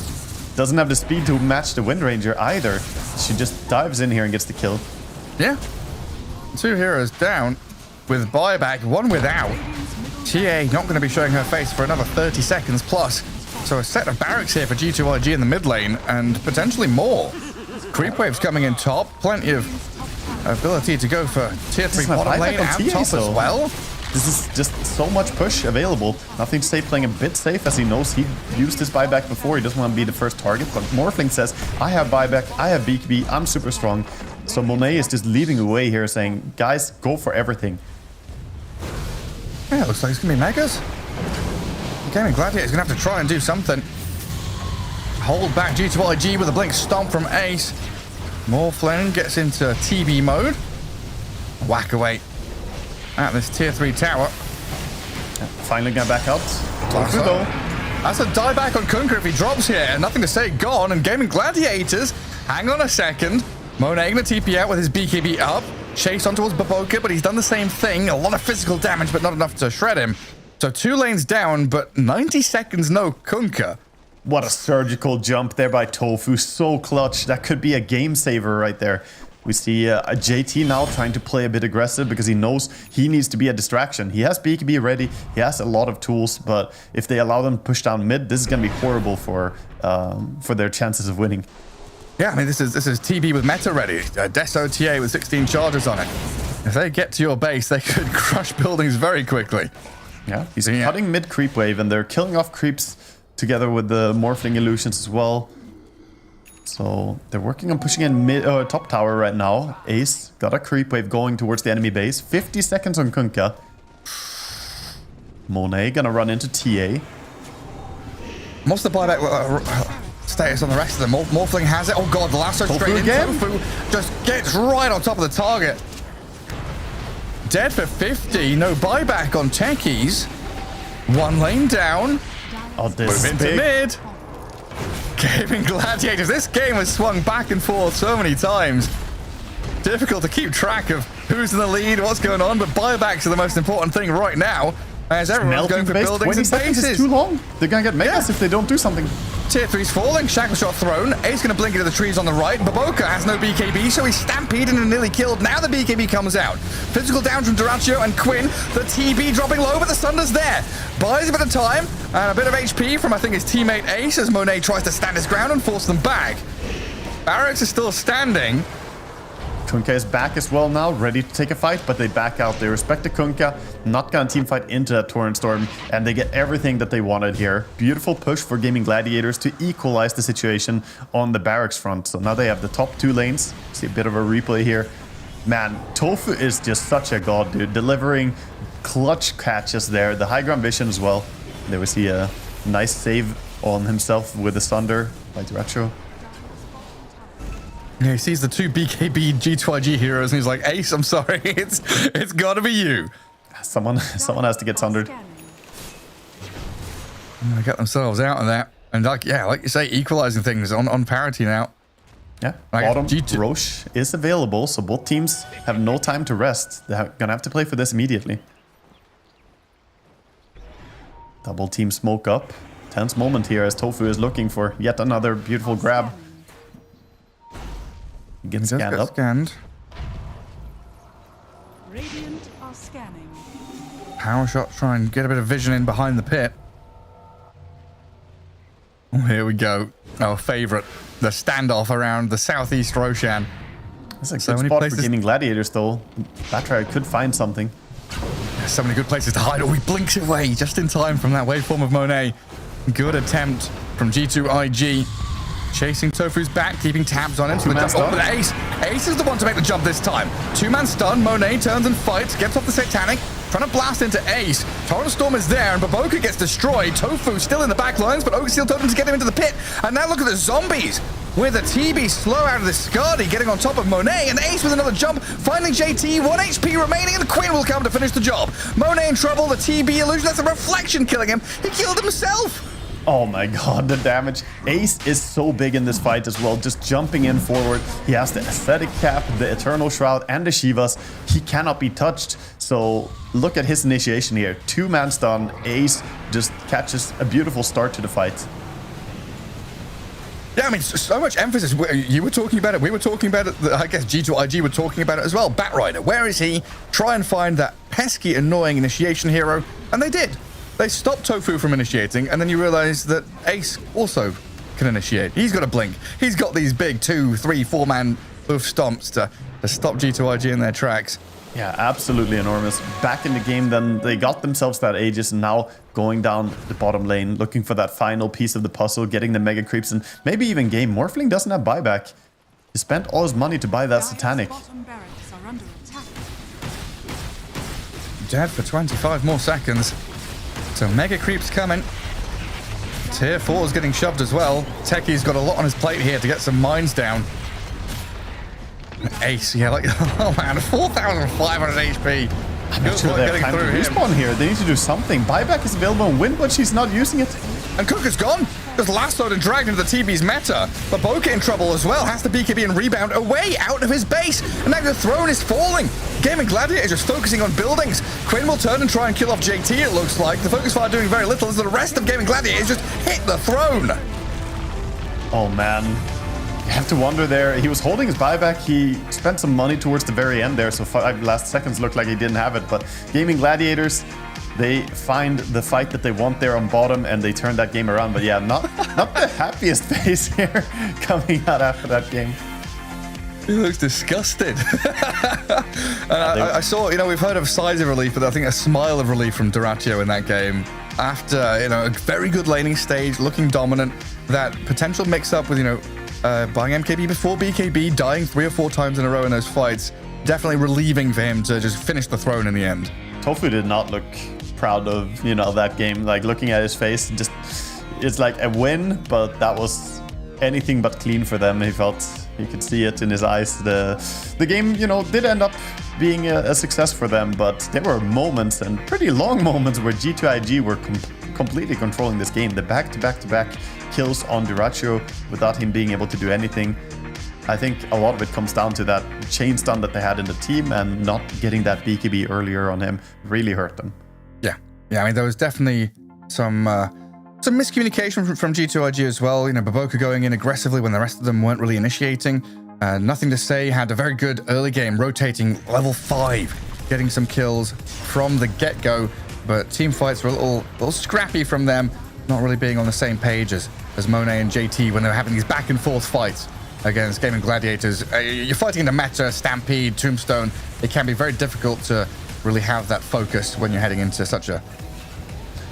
doesn't have the speed to match the Wind Ranger either. She just dives in here and gets the kill. Yeah. 2 heroes down with buyback, 1 without. TA not going to be showing her face for another 30 seconds plus. So a set of barracks here for G2IG in the mid lane and potentially more. Creep waves coming in top. Plenty of ability to go for tier 3 bottom lane and top as well. This is just so much push available. Nothing to say, playing a bit safe as he knows he used his buyback before. He doesn't want to be the first target, but Morphling says, I have buyback, I have BKB, I'm super strong. So Monet is just leading away here saying, guys, go for everything. Yeah, looks like it's going to be Megas. Gaming Gladiator's going to have to try and do something. Hold back G2IG with a blink stomp from Ace. Morphling gets into TB mode. Whack away at this tier 3 tower. Finally got back up. That's a dieback on Kunkka if he drops here. Nothing to say, gone. And Gaming Gladiators, hang on a second. Monet gonna TP out with his BKB up. Chase on towards Baboka, but he's done the same thing. A lot of physical damage, but not enough to shred him. So 2 lanes down, but 90 seconds no Kunkka. What a surgical jump there by Tofu. So clutch. That could be a game saver right there. We see a JT now trying to play a bit aggressive because he knows he needs to be a distraction. He has BKB ready. He has a lot of tools, but if they allow them to push down mid, this is going to be horrible for their chances of winning. Yeah, I mean, this is TB with meta ready. Deso TA with 16 charges on it. If they get to your base, they could crush buildings very quickly. Yeah, he's cutting mid creep wave, and they're killing off creeps together with the Morphling Illusions as well. So they're working on pushing in top tower right now. Ace got a creep wave going towards the enemy base. 50 seconds on Kunkka. Monet gonna run into TA. What's the buyback status on the rest of them? Morphling has it. Oh god, the lasso straight in. Tofu just gets right on top of the target. Dead for 50. No buyback on techies. 1 lane down. Oh, this move into mid. Gaming Gladiators. This game has swung back and forth so many times. Difficult to keep track of who's in the lead, what's going on, but buybacks are the most important thing right now. As everyone's going for buildings and bases. Is too long. They're going to get megas if they don't do something. Tier 3's falling. Shackle shot thrown. Ace going to blink into the trees on the right. Baboka has no BKB, so he's stampeded and nearly killed. Now the BKB comes out. Physical down from Duraccio and Quinn. The TB dropping low, but the Sunder's there. Buys a bit of time and a bit of HP from, I think, his teammate Ace as Monet tries to stand his ground and force them back. Barracks is still standing. Kunkka is back as well now, ready to take a fight, but they back out. They respect the Kunkka, not gonna team fight into that Torrent Storm, and they get everything that they wanted here. Beautiful push for Gaming Gladiators to equalize the situation on the barracks front. So now they have the top 2 lanes. See a bit of a replay here. Man, Tofu is just such a god, dude. Delivering clutch catches there. The high ground vision as well. There we see a nice save on himself with the Sunder by Duraccio. Yeah, he sees the 2 BKB G2IG heroes and he's like, Ace, I'm sorry, it's gotta be you. Someone has to get sundered. They got themselves out of that. And like you say, equalizing things on parity now. Yeah, like bottom Roche is available, so both teams have no time to rest. They're gonna have to play for this immediately. Double team smoke up. Tense moment here as Tofu is looking for yet another beautiful grab. Gets scanned up. Radiant are scanning. Power shot, try and get a bit of vision in behind the pit. Oh, here we go. Our favourite, the standoff around the southeast Roshan. That's a good spot for Gaming Gladiators, though. Batra could find something. There's so many good places to hide. Oh, he blinks away just in time from that waveform of Monet. Good attempt from G2IG. Chasing Tofu's back, keeping tabs on him. So but Ace is the one to make the jump this time. Two-man stun. Monet turns and fights, gets off the Satanic, trying to blast into Ace. Torrent Storm is there, and Baboka gets destroyed. Tofu still in the back lines, but Oaksteel told him to get him into the pit. And now look at the zombies. With a TB slow out of the Skadi, getting on top of Monet, and Ace with another jump, finding JT, 1 HP remaining, and Quinn will come to finish the job. Monet in trouble, the TB illusion, that's a reflection killing him. He killed himself. Oh my god, the damage. Ace is so big in this fight as well, just jumping in forward. He has the Aesthetic Cap, the Eternal Shroud, and the Shivas. He cannot be touched. So look at his initiation here. Two-man stun. Ace just catches a beautiful start to the fight. Yeah, I mean, so much emphasis. You were talking about it. We were talking about it. I guess G2IG were talking about it as well. Batrider, where is he? Try and find that pesky, annoying initiation hero. And they did. They stopped Tofu from initiating, and then you realize that Ace also can initiate. He's got a blink. He's got these big 2, 3, 4-man oof stomps to stop G2IG in their tracks. Yeah, absolutely enormous. Back in the game, then they got themselves that Aegis, and now going down the bottom lane, looking for that final piece of the puzzle, getting the mega creeps, and maybe even game. Morphling doesn't have buyback. He spent all his money to buy that Satanic. Dead for 25 more seconds. So mega creeps coming. Tier 4 is getting shoved as well. Techie's got a lot on his plate here to get some mines down. Ace, yeah, like, oh man, 4,500 HP. I'm not sure they have time to respawn here. They need to do something. Buyback is available on Win, but she's not using it. And Cook is gone. Just lassoed and dragged into the TB's meta. But Boca in trouble as well. Has the BKB and rebound away out of his base. And now the throne is falling. Gaming Gladiator is just focusing on buildings. Quinn will turn and try and kill off JT, it looks like. The Focus Fire doing very little as the rest of Gaming Gladiator just hit the throne. Oh man. You have to wonder there. He was holding his buyback. He spent some money towards the very end there, so 5 last seconds looked like he didn't have it. But Gaming Gladiators, they find the fight that they want there on bottom, and they turn that game around. But yeah, not the happiest face here coming out after that game. He looks disgusted. I saw, we've heard of sighs of relief, but I think a smile of relief from Duratio in that game. After, a very good laning stage, looking dominant, that potential mix-up with, buying MKB before BKB, dying 3 or 4 times in a row in those fights, definitely relieving for him to just finish the throne in the end. Tofu did not look proud of, that game. Like, looking at his face, it's like a win, but that was anything but clean for them. He felt you could see it in his eyes. The game, did end up being a success for them, but there were moments, and pretty long moments, where G2IG were completely controlling this game. The back-to-back-to-back kills on Duratio without him being able to do anything. I think a lot of it comes down to that chain stun that they had in the team, and not getting that BKB earlier on him really hurt them. Yeah, I mean, there was definitely some miscommunication from G2IG as well. Baboka going in aggressively when the rest of them weren't really initiating. Nothing to say, had a very good early game, rotating level 5, getting some kills from the get-go, but team fights were a little scrappy from them, not really being on the same page as Monet and JT when they were having these back and forth fights against Gaming Gladiators. You're fighting in the meta, Stampede, Tombstone. It can be very difficult to really have that focus when you're heading into such a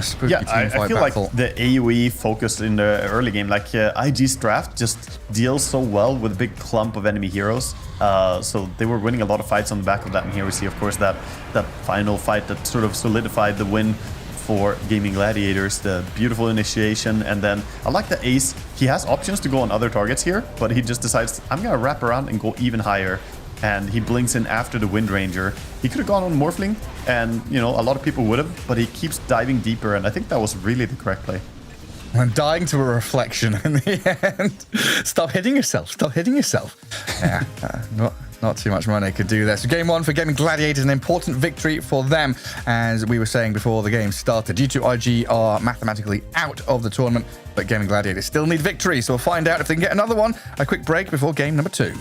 spooky team fight I feel battle. like the AoE focus in the early game, like IG's draft just deals so well with a big clump of enemy heroes. So they were winning a lot of fights on the back of that. And here we see, of course, that final fight that sort of solidified the win for Gaming Gladiators, the beautiful initiation. And then I like the Ace. He has options to go on other targets here, but he just decides, I'm going to wrap around and go even higher. and he blinks in after the Wind Ranger. He could have gone on Morphling, and you know, a lot of people would have, but he keeps diving deeper, and I think that was really the correct play. I'm dying to a reflection in the end. Stop hitting yourself. Stop hitting yourself. Yeah, not too much money could do there. So game 1 for Gaming Gladiators, an important victory for them. As we were saying before the game started, G2IG are mathematically out of the tournament, but Gaming Gladiators still need victory. So we'll find out if they can get another one. A quick break before game number 2.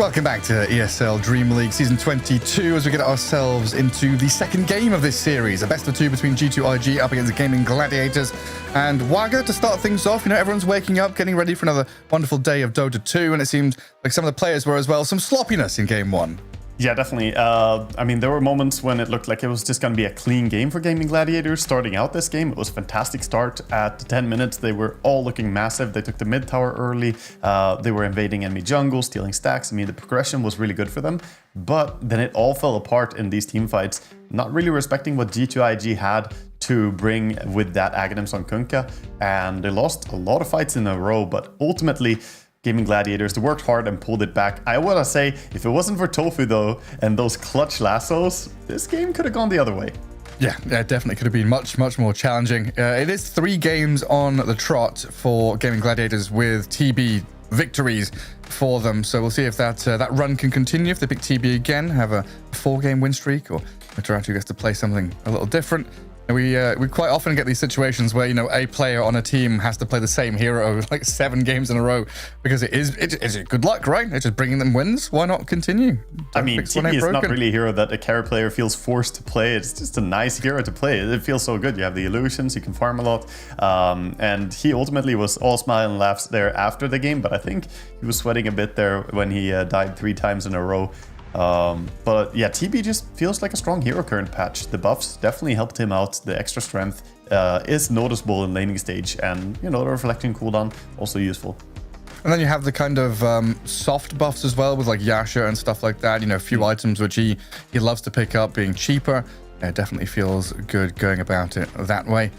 Welcome back to ESL Dream League Season 22 as we get ourselves into the second game of this series. A best of two between G2IG up against Gaming Gladiators and Wagga to start things off. You know, everyone's waking up, getting ready for another wonderful day of Dota 2, and it seemed like some of the players were as well. Some sloppiness in Game 1. Yeah, definitely. I mean, there were moments when it looked like it was just going to be a clean game for Gaming Gladiators starting out this game. It was a fantastic start. At 10 minutes, they were all looking massive. They took the mid tower early. They were invading enemy jungle, stealing stacks. I mean, the progression was really good for them. But then it all fell apart in these team fights, not really respecting what G2IG had to bring with that Aghanims on Kunkka. And they lost a lot of fights in a row, but ultimately, Gaming Gladiators, they worked hard and pulled it back. I want to say, if it wasn't for Tofu though, and those clutch lassos, this game could have gone the other way. Yeah, it definitely could have been much more challenging. It is 3 games on the trot for Gaming Gladiators with TB victories for them. So we'll see if that run can continue. If they pick TB again, have a 4-game win streak, or Taratu gets to play something a little different. And we quite often get these situations where, you know, a player on a team has to play the same hero like 7 games in a row because it's good luck, right? It's just bringing them wins. Why not continue? I mean, TB is not really a hero that a carry player feels forced to play. It's just a nice hero to play. It feels so good. You have the illusions, you can farm a lot. And he ultimately was all smile and laughs there after the game, but I think he was sweating a bit there when he died 3 times in a row. But yeah, TB just feels like a strong hero current patch. The buffs definitely helped him out. The extra strength is noticeable in laning stage, and you know, the reflection cooldown also useful. And then you have the kind of soft buffs as well with like Yasha and stuff like that. You know, a few items which he loves to pick up being cheaper. It definitely feels good going about it that way.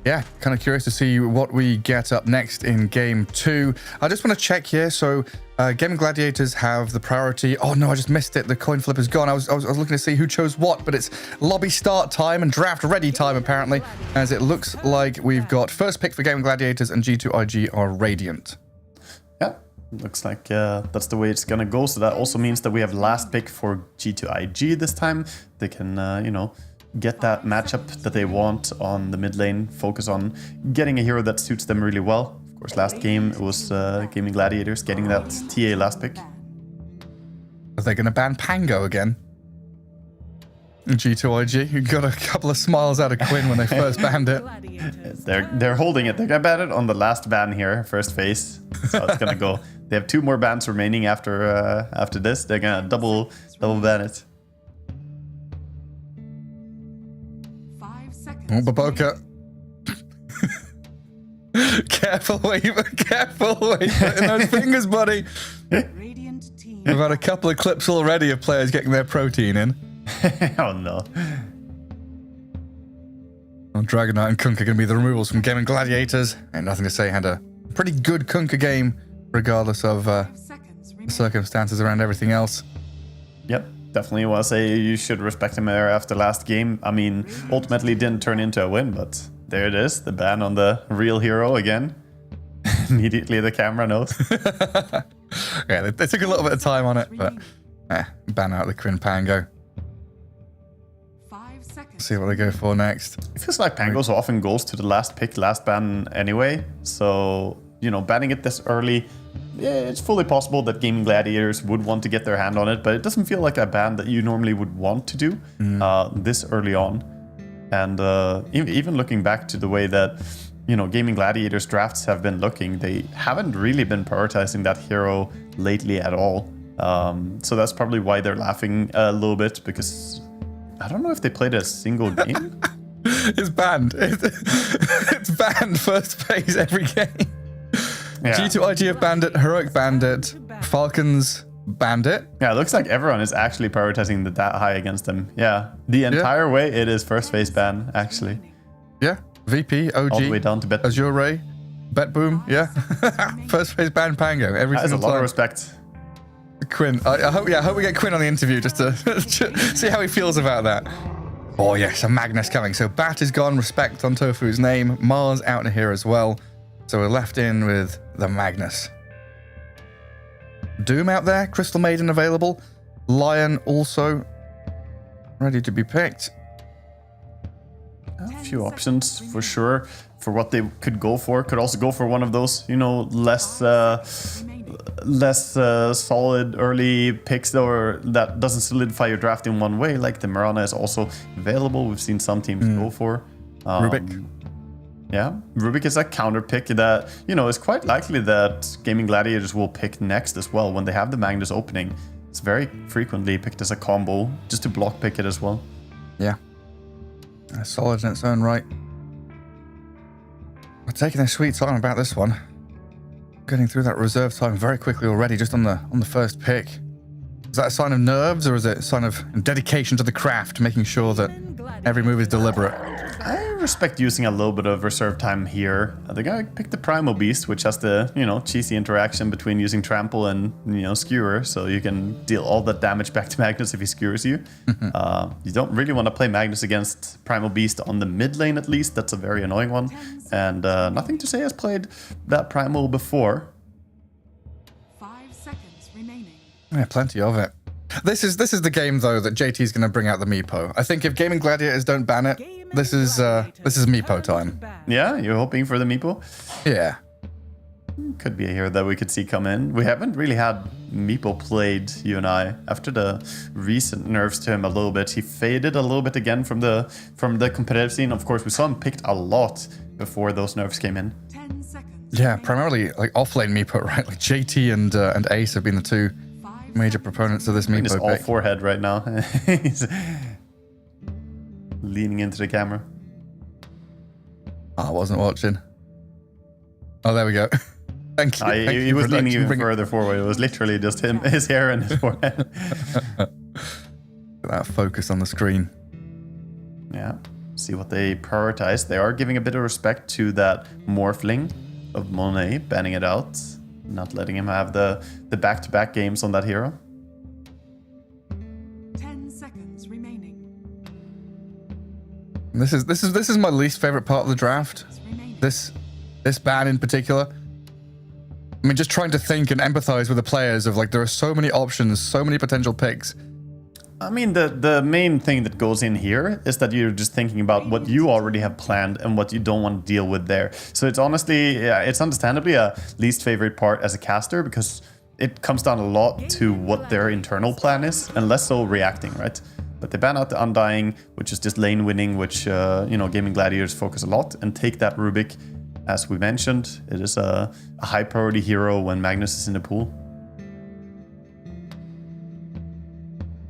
Yeah, kind of curious to see what we get up next in Game 2. I just want to check here. So, Gaming Gladiators have the priority. Oh no, I just missed it. The coin flip is gone. I was looking to see who chose what, but it's lobby start time and draft ready time apparently, as it looks like we've got first pick for Gaming Gladiators and G2IG are Radiant. Yeah, looks like that's the way it's gonna go. So that also means that we have last pick for G2IG this time. They can, you know, get that matchup that they want on the mid lane, focus on getting a hero that suits them really well. Of course, last game it was Gaming Gladiators getting that TA last pick. Are they going to ban Pango again? G2IG, you got a couple of smiles out of Quinn when they first banned it. They're holding it. They're gonna ban it on the last ban here, first phase. So it's gonna go. They have 2 more bans remaining after this. They're gonna double ban it. Oh, Baboka. Careful where you put in those fingers, buddy. We've had a couple of clips already of players getting their protein in. Oh no. Well, Dragonite and Kunkka are going to be the removals from Gaming Gladiators. And nothing to say, had a pretty good Kunkka game, regardless of the circumstances around everything else. Yep. Definitely want to say you should respect him there after last game. I mean, ultimately didn't turn into a win, but there it is. The ban on the real hero again. Immediately the camera knows. Yeah, they took a little bit of time on it, but ban out the Quinn Pango. See what they go for next. It feels like Pango so often goes to the last pick, last ban anyway. So, you know, banning it this early, yeah, it's fully possible that Gaming Gladiators would want to get their hand on it, but it doesn't feel like a ban that you normally would want to do this early on. And even looking back to the way that, you know, Gaming Gladiators drafts have been looking, they haven't really been prioritizing that hero lately at all. So that's probably why they're laughing a little bit, because I don't know if they played a single game. It's banned. It's banned first phase every game. Yeah. G2IG have banned it, Heroic banned it, Falcons banned it. Yeah, it looks like everyone is actually prioritizing that high against them. Yeah, the entire way it is first phase ban, actually. Yeah, VP, OG, all the way down to Bet Azure, Bet Boom, yeah. First phase ban Pango, every single time. That's a lot of respect. Quinn, I hope we get Quinn on the interview just to see how he feels about that. Oh yes, a Magnus coming. So Bat is gone, respect on Tofu's name. Mars out of here as well. So we're left in with the Magnus. Doom out there, Crystal Maiden available. Lion also ready to be picked. A few options for sure for what they could go for. Could also go for one of those, you know, less solid early picks or that doesn't solidify your draft in one way, like the Mirana is also available. We've seen some teams go for. Rubik. Yeah, Rubik is a counter pick that, you know, is quite likely that Gaming Gladiators will pick next as well when they have the Magnus opening. It's very frequently picked as a combo, just to block pick it as well. Yeah. Solid in its own right. We're taking a sweet time about this one. Getting through that reserve time very quickly already, just on the first pick. Is that a sign of nerves, or is it a sign of dedication to the craft, making sure that every move is deliberate? I respect using a little bit of reserve time here. The guy picked the Primal Beast, which has the, you know, cheesy interaction between using Trample and, you know, Skewer, so you can deal all that damage back to Magnus if he skewers you. You don't really want to play Magnus against Primal Beast on the mid lane, at least. That's a very annoying one. And Nothing to Say has played that Primal before. 5 seconds remaining. Yeah, plenty of it. This is the game though that JT is going to bring out the Meepo. I think if Gaming Gladiators don't ban it, this is Meepo time. Yeah, you're hoping for the Meepo? Yeah. Could be a hero that we could see come in. We haven't really had Meepo played, you and I. After the recent nerfs to him a little bit, he faded a little bit again from the competitive scene. Of course, we saw him picked a lot before those nerfs came in. 10 seconds. Yeah, primarily like offlane Meepo, right? Like JT and Ace have been the two major proponents of this Meepo He's all pick. forehead right now. He's leaning into the camera. Oh, I wasn't watching. Oh, there we go. Thank you. He was leaning even further forward. It was literally just him, his hair and his forehead. That focus on the screen. Yeah. See what they prioritize. They are giving a bit of respect to that Morphling of Monet, banning it out. Not letting him have the back-to-back games on that hero. 10 seconds remaining. This is my least favorite part of the draft. This ban in particular. I mean, just trying to think and empathize with the players of like, there are so many options, so many potential picks. I mean, the main thing that goes in here is that you're just thinking about what you already have planned and what you don't want to deal with there. So it's honestly, yeah, it's understandably a least favorite part as a caster because it comes down a lot to what their internal plan is and less so reacting, right? But they ban out the Undying, which is just lane winning, which, you know, Gaming Gladiators focus a lot, and take that Rubik. As we mentioned, it is a high priority hero when Magnus is in the pool.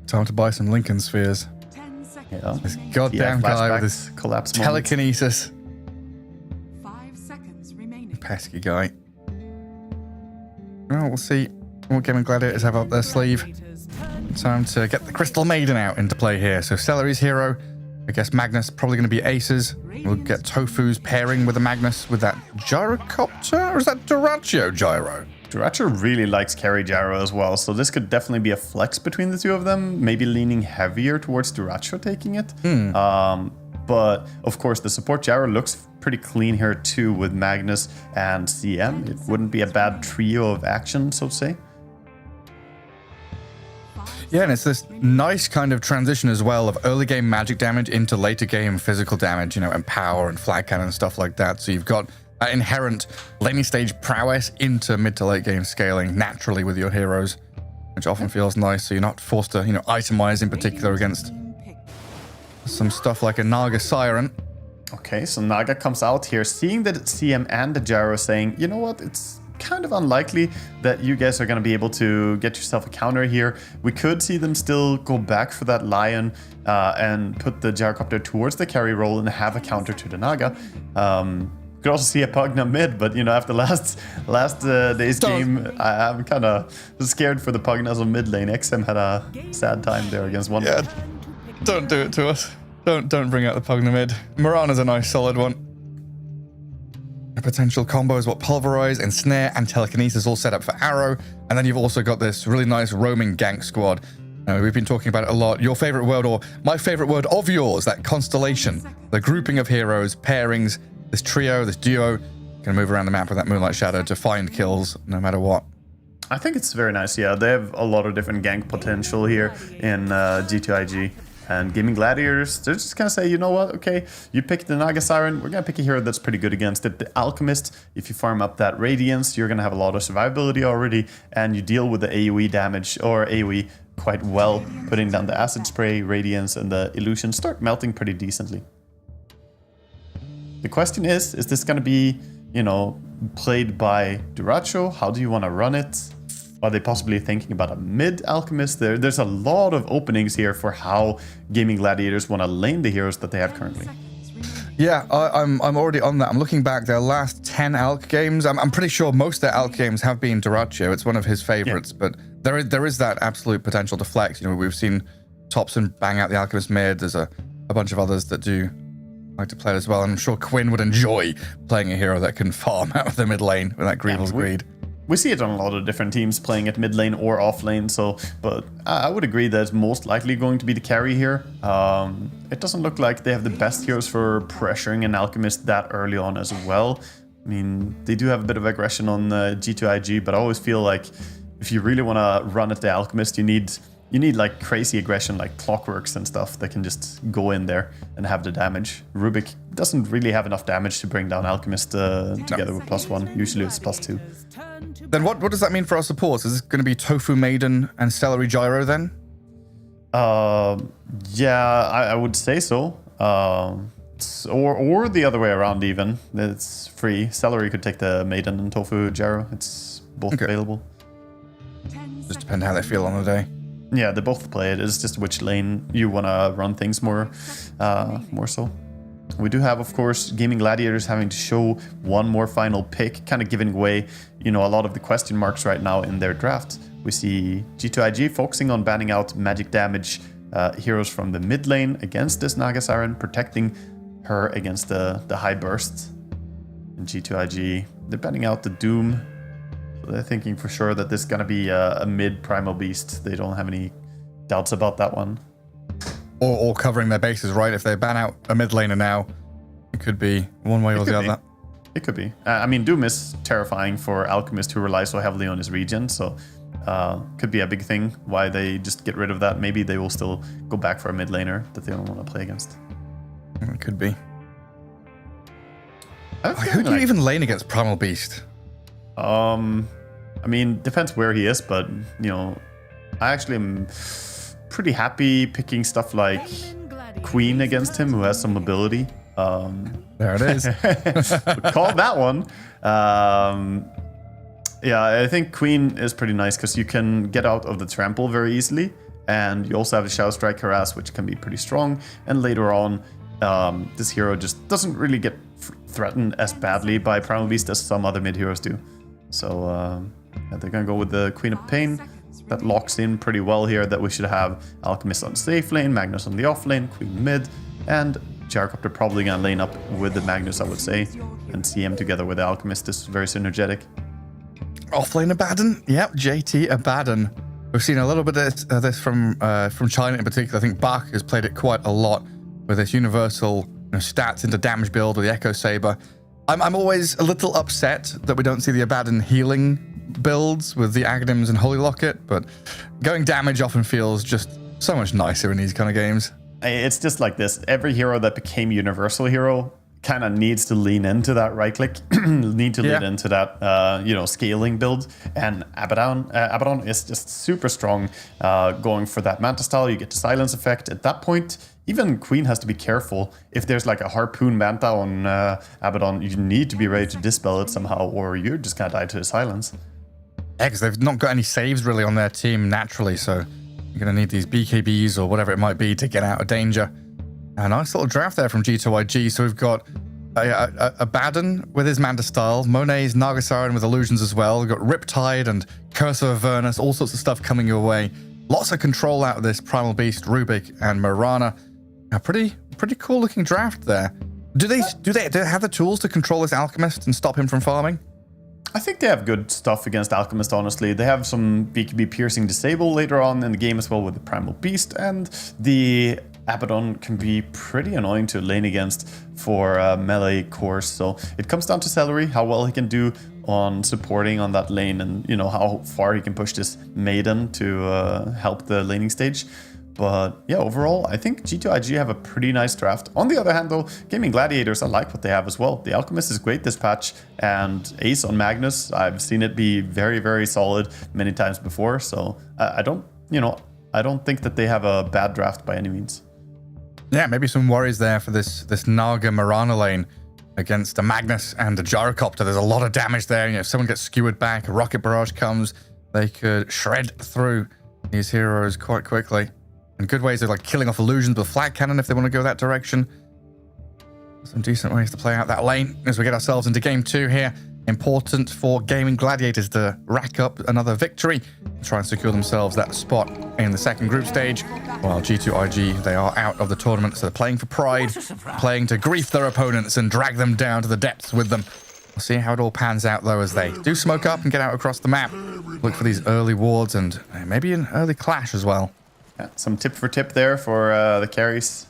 Time to buy some Lincoln spheres. 10 seconds. Yeah. This goddamn guy with his collapse telekinesis. 5 seconds remaining. Pesky guy. Well, we'll see what Gaming Gladiators have up their sleeve. Time to get the Crystal Maiden out into play here. So Celery's hero. I guess Magnus probably going to be Aces. We'll get Tofu's pairing with the Magnus with that Gyrocopter? Or is that Duraccio Gyro? Duraccio really likes carry gyro as well, so this could definitely be a flex between the two of them, maybe leaning heavier towards Duraccio taking it. But of course, the support gyro looks pretty clean here too with Magnus and CM. It wouldn't be a bad trio of action, so to say. Yeah, and it's this nice kind of transition as well of early game magic damage into later game physical damage, you know, and power and flag cannon and stuff like that. So you've got that inherent laning stage prowess into mid to late game scaling naturally with your heroes, which often feels nice. So you're not forced to, you know, itemize in particular against some stuff like a Naga Siren. Okay, so Naga comes out here, seeing that CM and the gyro, saying, you know what, it's kind of unlikely that you guys are going to be able to get yourself a counter here. We could see them still go back for that Lion and put the Gyrocopter towards the carry roll and have a counter to the Naga. Could also see a Pugna mid, but you know, after last day's game, I'm kind of scared for the Pugnas on mid lane. XM had a sad time there against one. Yeah, don't do it to us. Don't bring out the Pugna mid. Mirana's a nice solid one. A potential combo is what Pulverize, Ensnare, and Telekinesis all set up for Arrow. And then you've also got this really nice roaming gank squad. We've been talking about it a lot. Your favorite word, or my favorite word of yours, that constellation. The grouping of heroes, pairings, this trio, this duo, can move around the map with that Moonlight Shadow to find kills no matter what. I think it's very nice, yeah. They have a lot of different gank potential here in G2IG. And Gaming Gladiators, they're just gonna say, you know what, okay, you pick the Naga Siren, we're gonna pick a hero that's pretty good against it. The Alchemist, if you farm up that Radiance, you're gonna have a lot of survivability already, and you deal with the AoE damage, or AoE, quite well, putting down the Acid Spray, Radiance, and the Illusion start melting pretty decently. The question is this gonna be, you know, played by Duracho? How do you wanna run it? Are they possibly thinking about a mid-Alchemist? There's a lot of openings here for how Gaming Gladiators want to lane the heroes that they have currently. Yeah, I'm already on that. I'm looking back their last 10 Alch games. I'm pretty sure most of their Alch games have been Duracho. It's one of his favorites, but there is that absolute potential to flex. You know, we've seen Thompson bang out the Alchemist mid. There's a bunch of others that do like to play it as well. And I'm sure Quinn would enjoy playing a hero that can farm out of the mid lane with that Greevil's Greed. We see it on a lot of different teams playing at mid lane or off lane, but I would agree that it's most likely going to be the carry here. It doesn't look like they have the best heroes for pressuring an Alchemist that early on as well. I mean, they do have a bit of aggression on G2IG, but I always feel like if you really want to run at the Alchemist, you need like crazy aggression, like Clockworks and stuff that can just go in there and have the damage. Rubik doesn't really have enough damage to bring down Alchemist together with +1. Usually it's +2. Then what does that mean for our supports? Is this going to be Tofu Maiden and Celery Gyro then? Yeah, I would say so. Or the other way around even. It's free. Celery could take the Maiden and Tofu Gyro. It's both available. Just depends how they feel on the day. Yeah, they both play it. It's just which lane you want to run things more so. We do have, of course, Gaming Gladiators having to show one more final pick, kind of giving away, you know, a lot of the question marks right now in their draft. We see G2IG focusing on banning out magic damage heroes from the mid lane against this Naga Siren, protecting her against the high burst. And G2IG, they're banning out the Doom. So they're thinking for sure that this is going to be a mid Primal Beast. They don't have any doubts about that one. Or covering their bases, right? If they ban out a mid laner now, it could be one way or the other. It could be. I mean, Doom is terrifying for Alchemist, who relies so heavily on his regen, so could be a big thing why they just get rid of that. Maybe they will still go back for a mid laner that they don't want to play against. It could be. Who do you even lane against Primal Beast? I mean, depends where he is, but, you know, I actually am pretty happy picking stuff like Queen against him, who has some mobility. There it is. Call that one. Yeah, I think Queen is pretty nice because you can get out of the trample very easily, and you also have the Shadow Strike Harass, which can be pretty strong. And later on, this hero just doesn't really get threatened as badly by Primal Beast as some other mid heroes do. So yeah, they're gonna go with the Queen of Pain. That locks in pretty well here that we should have Alchemist on the safe lane, Magnus on the off lane, Queen mid, and Gyrocopter probably gonna lane up with the Magnus, I would say, and CM together with the Alchemist is very synergetic. Offlane Abaddon? Yep, JT Abaddon. We've seen a little bit of this from China in particular. I think Bach has played it quite a lot with this universal stats into damage build with the Echo Saber. I'm always a little upset that we don't see the Abaddon healing builds with the Aghanim's and Holy Locket, but going damage often feels just so much nicer in these kind of games. It's just like this. Every hero that became Universal Hero kind of needs to lean into that right click, lean into that scaling build. And Abaddon is just super strong, going for that Manta style. You get the silence effect. At that point, even Queen has to be careful. If there's like a harpoon Manta on Abaddon, you need to be ready to dispel it somehow, or you're just gonna die to the silence. Yeah, because they've not got any saves really on their team naturally, so you're gonna need these BKBs or whatever it might be to get out of danger. A nice little draft there from G2IG. So we've got Abaddon with his Manta style, Monet's Naga Siren with illusions as well. We've got Riptide and Curse of Avernus, all sorts of stuff coming your way. Lots of control out of this Primal Beast, Rubik, and Mirana. A pretty cool looking draft there. Do they have the tools to control this Alchemist and stop him from farming? I think they have good stuff against Alchemist, honestly. They have some BKB piercing disable later on in the game as well with the Primal Beast, and the Abaddon can be pretty annoying to lane against for melee cores. So it comes down to Celery, how well he can do on supporting on that lane, and how far he can push this Maiden to help the laning stage. But yeah, overall, I think G2IG have a pretty nice draft. On the other hand, though, Gaming Gladiators, I like what they have as well. The Alchemist is great this patch, and Ace on Magnus, I've seen it be very, very solid many times before. So I don't think that they have a bad draft by any means. Yeah, maybe some worries there for this Naga Mirana lane against a Magnus and a Gyrocopter. There's a lot of damage there. If someone gets skewered back, a rocket barrage comes, they could shred through these heroes quite quickly. And good ways of like killing off illusions with flag cannon if they want to go that direction. Some decent ways to play out that lane as we get ourselves into game 2 here. Important for Gaming Gladiators to rack up another victory, try and secure themselves that spot in the second group stage. While G2IG, they are out of the tournament, so they're playing for pride, playing to grief their opponents and drag them down to the depths with them. We'll see how it all pans out though as they do smoke up and get out across the map. Look for these early wards and maybe an early clash as well. Yeah, some tip for tip there for the carries.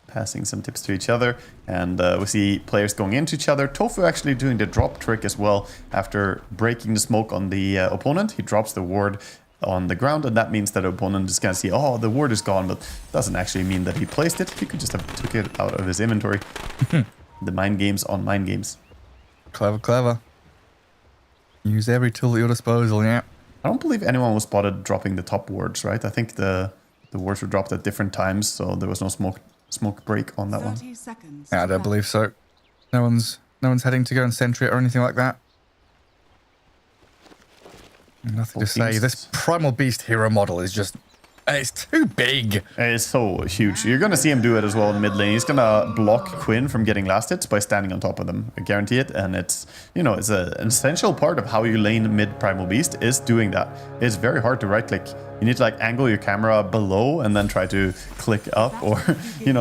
Passing some tips to each other, and we see players going into each other. Tofu actually doing the drop trick as well. After breaking the smoke on the opponent, he drops the ward on the ground, and that means that the opponent is going to see, oh, the ward is gone, but doesn't actually mean that he placed it. He could just have took it out of his inventory. The mind games on mind games. Clever, clever. Use every tool at your disposal, yeah. I don't believe anyone was spotted dropping the top wards, right? I think the wards were dropped at different times, so there was no smoke break on that one. Yeah, I don't believe so. No one's heading to go and sentry it or anything like that. Nothing to say. This Primal Beast hero model is just... It's too big. It's so huge. You're going to see him do it as well in mid lane. He's going to block Quinn from getting last hits by standing on top of them. I guarantee it. And it's, it's an essential part of how you lane mid Primal Beast is doing that. It's very hard to right click. You need to like angle your camera below and then try to click up, or,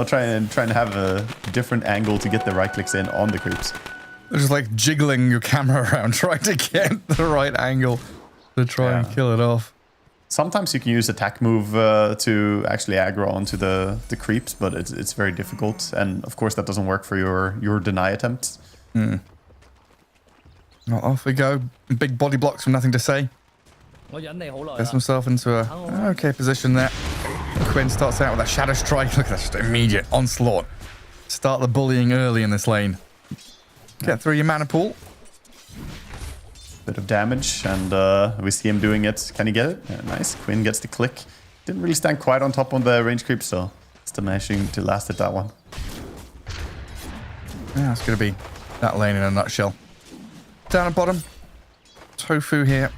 trying to have a different angle to get the right clicks in on the creeps. Just like jiggling your camera around, trying to get the right angle to try and kill it off. Sometimes you can use attack move to actually aggro onto the creeps, but it's very difficult. And of course that doesn't work for your deny attempts. Well, off we go. Big body blocks from nothing to say. Gets himself into a okay position there. Quinn starts out with that shadow strike. Look at that, just immediate onslaught. Start the bullying early in this lane. Get through your mana pool. Bit of damage, and we see him doing it. Can he get it? Yeah, nice. Quinn gets the click. Didn't really stand quite on top on the range creep, so still managing to last at that one. Yeah, it's going to be that lane in a nutshell. Down at bottom, Tofu here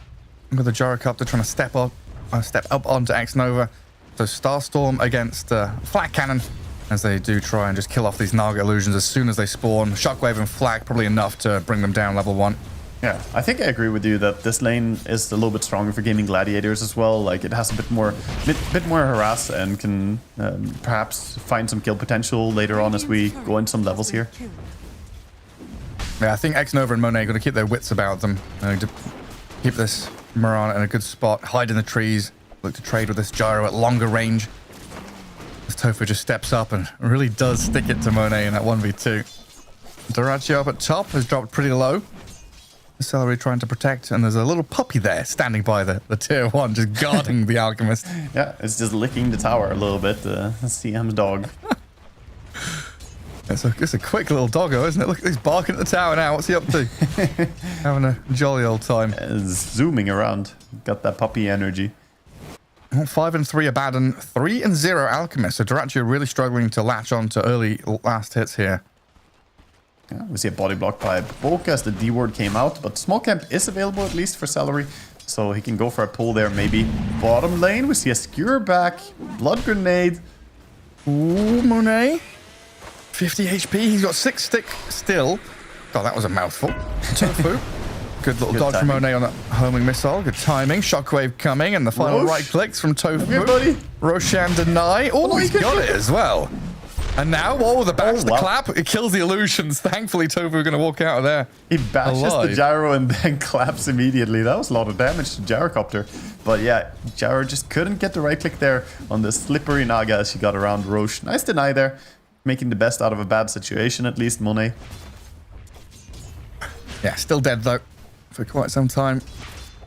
with the Gyrocopter trying to step up onto X-Nova. So Starstorm against Flag Cannon as they do try and just kill off these Naga illusions as soon as they spawn. Shockwave and Flag probably enough to bring them down level 1. Yeah, I think I agree with you that this lane is a little bit stronger for Gaming Gladiators as well. Like, it has a bit more harass and can perhaps find some kill potential later on as we go in some levels here. Yeah, I think X-Nova and Monet are going to keep their wits about them. To keep this Mirana in a good spot, hide in the trees, look to trade with this Gyro at longer range. This Tofu just steps up and really does stick it to Monet in that 1v2. Dorachi up at top has dropped pretty low. Celery trying to protect, and there's a little puppy there standing by the tier 1, just guarding the Alchemist. Yeah, it's just licking the tower a little bit. CM's dog. It's a quick little doggo, isn't it? Look, he's barking at the tower now. What's he up to? Having a jolly old time. Zooming around. Got that puppy energy. 5-3 Abaddon, 3-0 Alchemist. So Dorachi are really struggling to latch on to early last hits here. Yeah, we see a body block by Boka as the D ward came out, but small camp is available at least for Celery, so he can go for a pull there maybe. Bottom lane, we see a skewer back, blood grenade. Ooh, Monet. 50 HP, he's got 6 stick still. God, that was a mouthful. Tofu. Good little dodge from Monet on that homing missile. Good timing. Shockwave coming, and the final right clicks from Tofu. Good, buddy. Roshan deny. Oh, he's got it as well. And now, whoa, the bash, the clap, it kills the illusions. Thankfully, Tofu going to walk out of there. He bashes the gyro and then claps immediately. That was a lot of damage to Gyrocopter. But yeah, Gyro just couldn't get the right click there on the slippery Naga as she got around Roche. Nice deny there. Making the best out of a bad situation, at least, Monet. Yeah, still dead, though, for quite some time.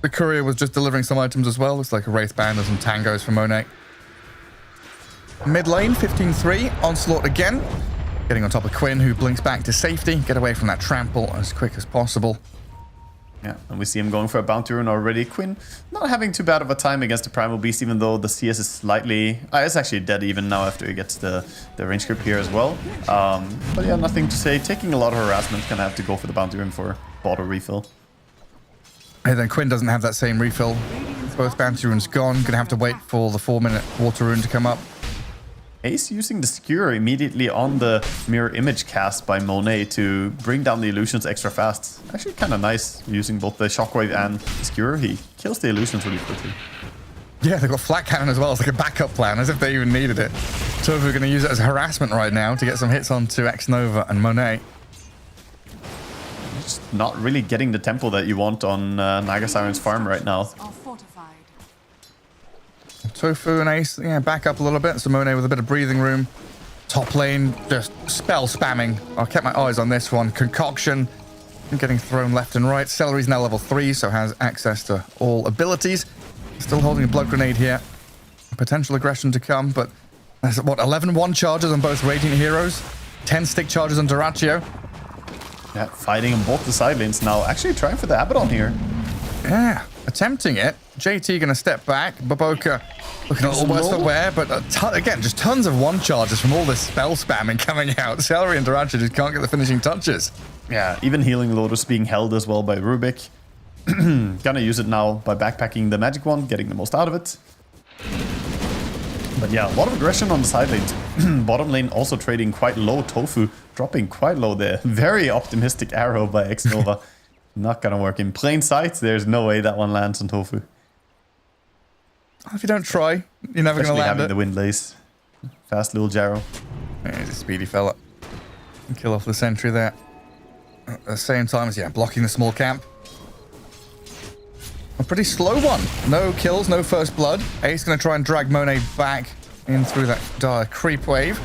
The courier was just delivering some items as well. Looks like a Wraith Band and some tangos for Monet. Mid lane, 15-3. Onslaught again. Getting on top of Quinn, who blinks back to safety. Get away from that trample as quick as possible. Yeah, and we see him going for a bounty rune already. Quinn not having too bad of a time against the Primal Beast, even though the CS is slightly... it's actually dead even now after he gets the range grip here as well. But yeah, nothing to say. Taking a lot of harassment, gonna have to go for the bounty rune for bottle refill. And then Quinn doesn't have that same refill. Both bounty runes gone. Gonna have to wait for the 4-minute water rune to come up. Ace using the Skewer immediately on the mirror image cast by Monet to bring down the illusions extra fast. Actually kind of nice using both the Shockwave and the Skewer. He kills the illusions really quickly. Yeah, they've got flat cannon as well. It's like a backup plan, as if they even needed it. Tofu are going to use it as harassment right now to get some hits onto X-Nova and Monet. Just not really getting the tempo that you want on Naga Siren's farm right now. Tofu and Ace, yeah, back up a little bit. Simone with a bit of breathing room. Top lane, just spell spamming. I kept my eyes on this one. Concoction, getting thrown left and right. Celery's now level 3, so has access to all abilities. Still holding a blood grenade here. Potential aggression to come, but there's, what, 11 one charges on both Radiant heroes? 10 stick charges on Duraccio. Yeah, fighting on both the side lanes now. Actually trying for the Abaddon here. Yeah, attempting it. JT going to step back. Baboka looking a little worse for wear, but again, just tons of one charges from all this spell spamming coming out. Celery and Duraccio just can't get the finishing touches. Yeah, even Healing Lotus being held as well by Rubik. Gonna use it now by backpacking the magic wand, getting the most out of it. But yeah, a lot of aggression on the side lanes. Bottom lane also trading quite low. Tofu dropping quite low there. Very optimistic arrow by X-Nova. Not gonna work. In plain sight, there's no way that one lands on Tofu. If you don't try, you're never going to land having it. the wind lace. Fast little Jarrow. Yeah, he's a speedy fella. Kill off the sentry there. At the same time as, yeah, blocking the small camp. A pretty slow one. No kills, no first blood. Ace going to try and drag Monet back in through that dire creep wave.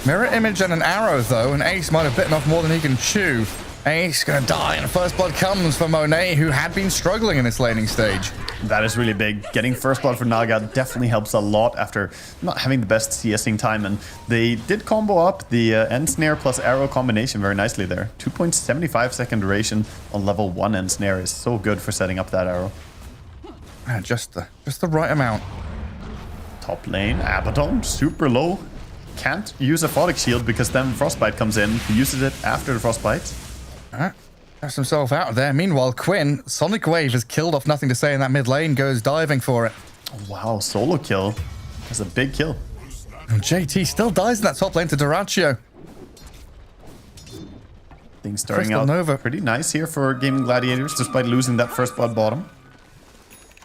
Mirror image and an arrow, though, and Ace might have bitten off more than he can chew. Ace going to die, and first blood comes for Monet, who had been struggling in this laning stage. That is really big. Getting first blood for Naga definitely helps a lot after not having the best CSing time, and they did combo up the end snare plus arrow combination very nicely there. 2.75 second duration on level 1 end snare is so good for setting up that arrow. Just the right amount. Top lane, Abaddon, super low. Can't use a Photic Shield because then Frostbite comes in. He uses it after the Frostbite. Gets himself out of there. Meanwhile, Quinn, Sonic Wave has killed off nothing to say in that mid lane, goes diving for it. Wow, solo kill. That's a big kill. And JT still dies in that top lane to Duraccio. Things starting out pretty nice here for Gaming Gladiators, despite losing that first blood bottom.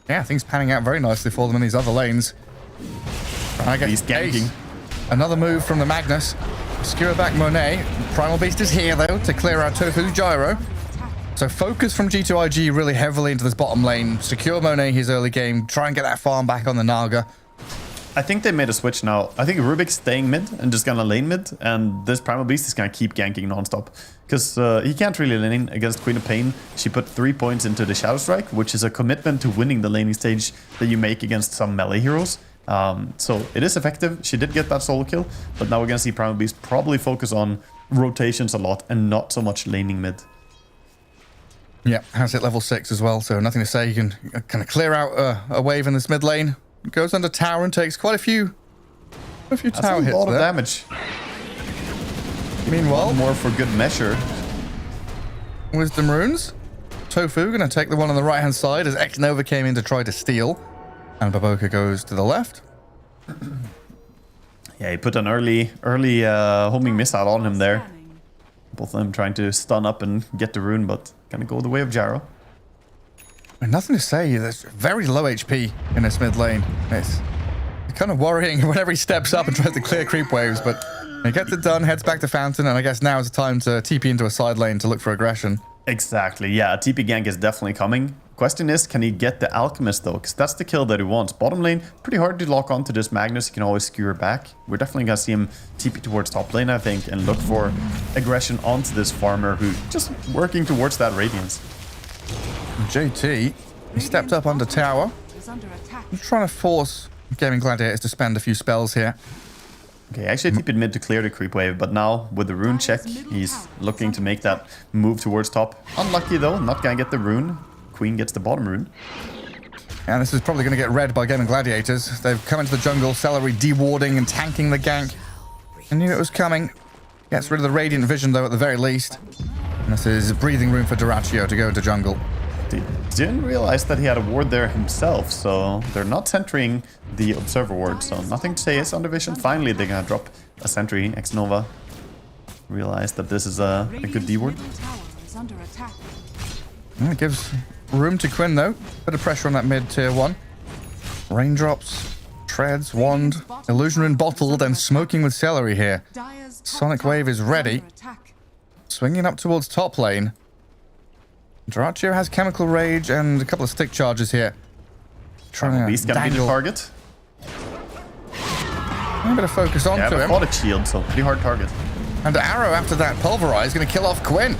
Yeah, things panning out very nicely for them in these other lanes. I guess he's ganking. Ace. Another move from the Magnus. Skewer back Monet. Primal Beast is here, though, to clear out Tofu's gyro. So focus from G2IG really heavily into this bottom lane. Secure Monet his early game. Try and get that farm back on the Naga. I think they made a switch now. I think Rubik's staying mid and just gonna lane mid. And this Primal Beast is gonna keep ganking nonstop. Because he can't really lane against Queen of Pain. She put 3 points into the Shadow Strike, which is a commitment to winning the laning stage that you make against some melee heroes. So it is effective. She did get that solo kill. But now we're gonna see Primal Beast probably focus on rotations a lot and not so much laning mid. Yeah, has hit level 6 as well, so nothing to say. You can kind of clear out a wave in this mid lane. Goes under tower and takes quite a few tower hits there. That's a lot of damage. Meanwhile, more for good measure. Wisdom runes. Tofu going to take the one on the right hand side as X-Nova came in to try to steal. And Baboka goes to the left. Yeah, he put an early homing missile on him there. Both of them trying to stun up and get the rune, but gonna go the way of Jarrow. And nothing to say. There's very low HP in this mid lane. It's kind of worrying whenever he steps up and tries to clear creep waves, but he gets it done, heads back to Fountain, and I guess now is the time to TP into a side lane to look for aggression. Exactly, yeah, a TP gank is definitely coming. Question is, can he get the Alchemist though? Because that's the kill that he wants. Bottom lane, pretty hard to lock onto this Magnus. He can always skewer back. We're definitely going to see him TP towards top lane, I think, and look for aggression onto this farmer who just working towards that Radiance. JT, he stepped up under tower. He's trying to force Gaming Gladiators to spend a few spells here. Okay, actually TP'd mid to clear the creep wave, but now with the rune check, he's looking to make that move towards top. Unlucky though, not gonna get the rune. Queen gets the bottom rune. And this is probably going to get read by Gaming Gladiators. They've come into the jungle, Celery dewarding and tanking the gank. I knew it was coming. Gets rid of the Radiant Vision though at the very least. And this is breathing room for Duraccio to go into jungle. They didn't realize that he had a ward there himself, so they're not centering the Observer ward, so nothing to say is under vision. Finally, they're gonna drop a sentry. X-Nova realized that this is a good D ward. It gives room to Quinn though. Bit of pressure on that mid tier 1. Raindrops, treads, wand, illusion rune bottled, and smoking with Celery here. Sonic Wave is ready. Swinging up towards top lane. Duraccio has Chemical Rage and a couple of stick charges here. Trying Beast to gonna be the dangle. target. A bit of focus onto Yeah, him. but shield, so pretty hard target. And Arrow after that Pulverize going to kill off Quinn.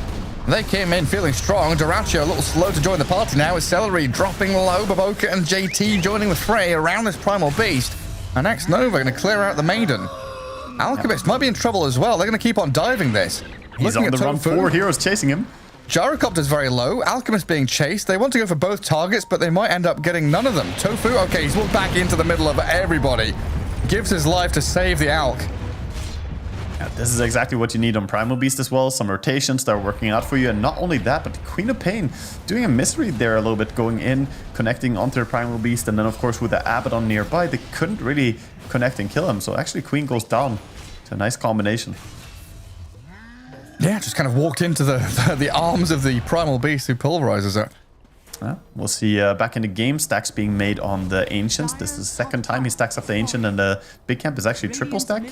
They came in feeling strong. Duraccio a little slow to join the party now with Celery dropping low. Baboka and JT joining with Frey around this Primal Beast. And X-Nova going to clear out the Maiden. Alchemist might be in trouble as well. They're going to keep on diving this. He's Looking on at the run, Tofu. 4 heroes chasing him. Gyrocopter's very low. Alchemist being chased. They want to go for both targets, but they might end up getting none of them. Tofu, okay, he's walked back into the middle of everybody. Gives his life to save the Alch. Yeah, this is exactly what you need on Primal Beast as well. Some rotations that are working out for you. And not only that, but the Queen of Pain doing a misread there a little bit, going in, connecting onto the Primal Beast. And then, of course, with the Abaddon nearby, they couldn't really connect and kill him. So actually, Queen goes down. It's a nice combination. Yeah, just kind of walked into the arms of the Primal Beast who pulverizes it. We'll see back in the game, stacks being made on the Ancients. This is the second time he stacks up the Ancient, and the big camp is actually triple stack.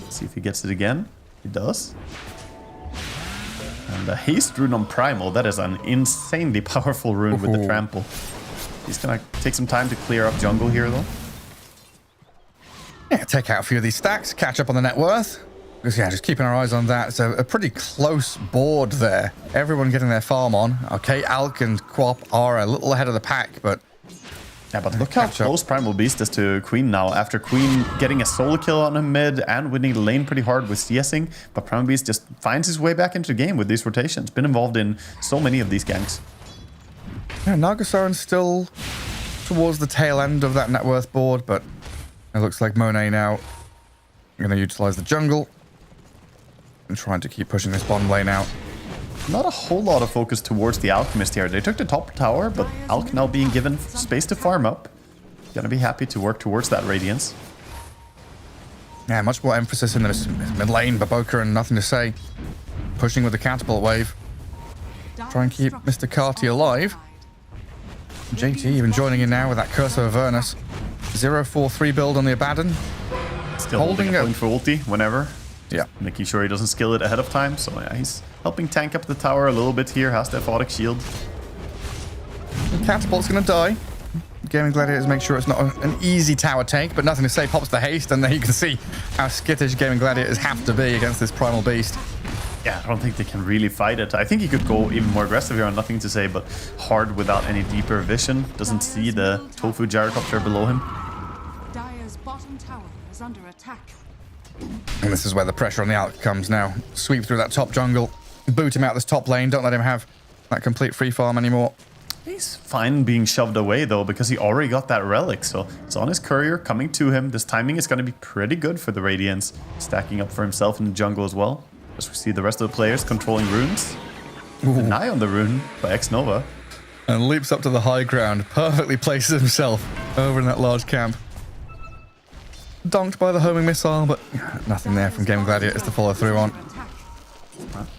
See if he gets it again. He does. And the Haste rune on Primal, that is an insanely powerful rune with the Trample. He's gonna take some time to clear up jungle here, though. Yeah, take out a few of these stacks, catch up on the net worth. Because, yeah, just keeping our eyes on that. It's a pretty close board there. Everyone getting their farm on. Okay, Alk and Quap are a little ahead of the pack, but... Yeah, but look how close Primal Beast is to Queen now. After Queen getting a solo kill on him mid and winning the lane pretty hard with CSing. But Primal Beast just finds his way back into the game with these rotations. Been involved in so many of these ganks. Yeah, Nagasaren's still towards the tail end of that net worth board, but it looks like Monet now going to utilize the jungle. And trying to keep pushing this bottom lane out. Not a whole lot of focus towards the Alchemist here. They took the top tower, but Alch now being given space to farm up. Gonna be happy to work towards that Radiance. Yeah, much more emphasis in this mid lane. Baboka and nothing to say. Pushing with the catapult wave. Try and keep Mr. Carty alive. JT even joining in now with that Curse of Avernus. 0-4-3 build on the Abaddon. Still holding a point for ulti whenever. Yeah. Making sure he doesn't skill it ahead of time. So yeah, he's helping tank up the tower a little bit here. Has the Aphotic Shield. The catapult's going to die. Gaming Gladiators make sure it's not an easy tower take, but nothing to say. Pops the haste, and there you can see how skittish Gaming Gladiators have to be against this Primal Beast. Yeah, I don't think they can really fight it. I think he could go even more aggressive here on nothing to say, but hard without any deeper vision. Doesn't see the Tofu Gyrocopter below him. Dire's bottom tower is under attack. And this is where the pressure on the Alch comes now. Sweep through that top jungle, boot him out this top lane, don't let him have that complete free farm anymore. He's fine being shoved away though, because he already got that relic, so it's on his courier coming to him. This timing is going to be pretty good for the Radiance, stacking up for himself in the jungle as well. As we see the rest of the players controlling runes. An eye on the rune by X-Nova. And leaps up to the high ground, perfectly places himself over in that large camp. Donked by the homing missile, but nothing there from Gaming Gladiators to follow through on.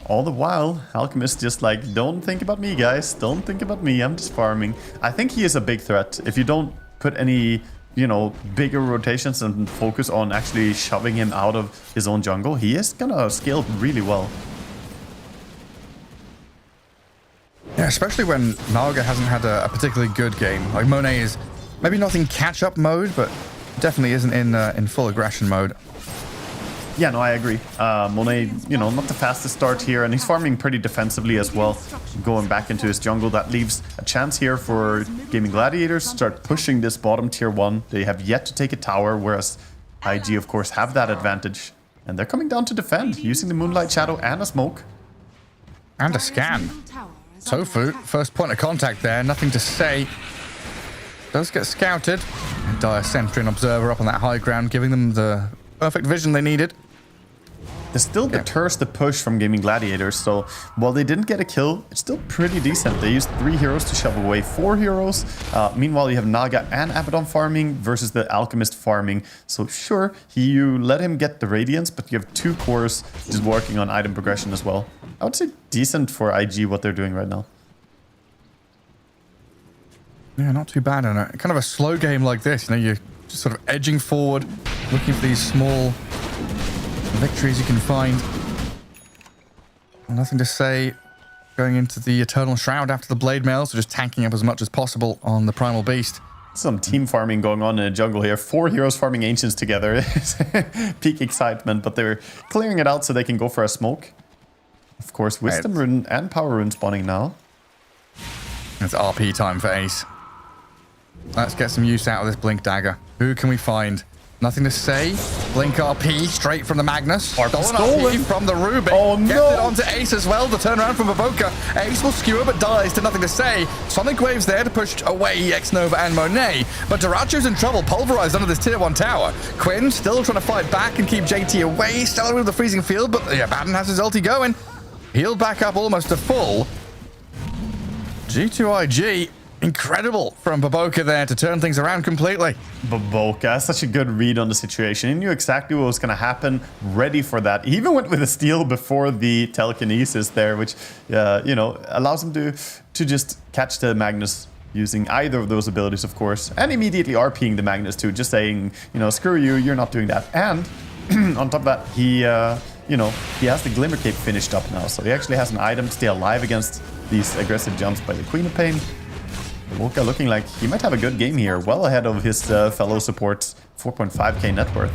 All the while, Alchemist just like, don't think about me, guys. Don't think about me. I'm just farming. I think he is a big threat. If you don't put any, you know, bigger rotations and focus on actually shoving him out of his own jungle, he is gonna scale really well. Yeah, especially when Naga hasn't had a particularly good game. Like, Monet is maybe not in catch-up mode, but definitely isn't in full aggression mode. Yeah, no, I agree. Monet, you know, not the fastest start here, and he's farming pretty defensively as well. Going back into his jungle, that leaves a chance here for Gaming Gladiators to start pushing this bottom tier 1. They have yet to take a tower, whereas IG, of course, have that advantage. And they're coming down to defend, using the Moonlight Shadow and a smoke. And a scan. Tofu, first point of contact there, nothing to say. Does get scouted. And Dire Sentry and Observer up on that high ground, giving them the perfect vision they needed. This still deters the push from Gaming Gladiators, so while they didn't get a kill, it's still pretty decent. They used 3 heroes to shove away 4 heroes. Meanwhile, you have Naga and Abaddon farming versus the Alchemist farming. So sure, you let him get the Radiance, but you have 2 cores just working on item progression as well. I would say decent for IG what they're doing right now. Yeah, not too bad in it. Kind of a slow game like this, you know, you're just sort of edging forward, looking for these small victories you can find. Nothing to say going into the Eternal Shroud after the Blade Mail, so just tanking up as much as possible on the Primal Beast. Some team farming going on in the jungle here. 4 heroes farming Ancients together. Peak excitement, but they're clearing it out so they can go for a smoke. Of course, Wisdom Rune and Power Rune spawning now. It's RP time for Ace. Let's get some use out of this Blink Dagger. Who can we find? Nothing to say. Blink RP straight from the Magnus. Stolen RP from the Rubik. Oh no! Gets it onto Ace as well. The turnaround from Avoka. Ace will skewer but dies to nothing to say. Sonic Wave's there to push away X-Nova and Monet. But Duracho's in trouble, pulverized under this tier 1 tower. Quinn still trying to fight back and keep JT away. Stellar with the freezing field, but yeah, Baden has his ulti going. He'll back up almost to full. G2IG. Incredible from Baboka there to turn things around completely. Baboka, such a good read on the situation. He knew exactly what was going to happen, ready for that. He even went with a steal before the telekinesis there, which, you know, allows him to just catch the Magnus using either of those abilities, of course, and immediately RPing the Magnus too, just saying, you know, screw you, you're not doing that. And on top of that, he, you know, he has the Glimmer Cape finished up now, so he actually has an item to stay alive against these aggressive jumps by the Queen of Pain. Woka looking like he might have a good game here, well ahead of his fellow support's 4.5k net worth.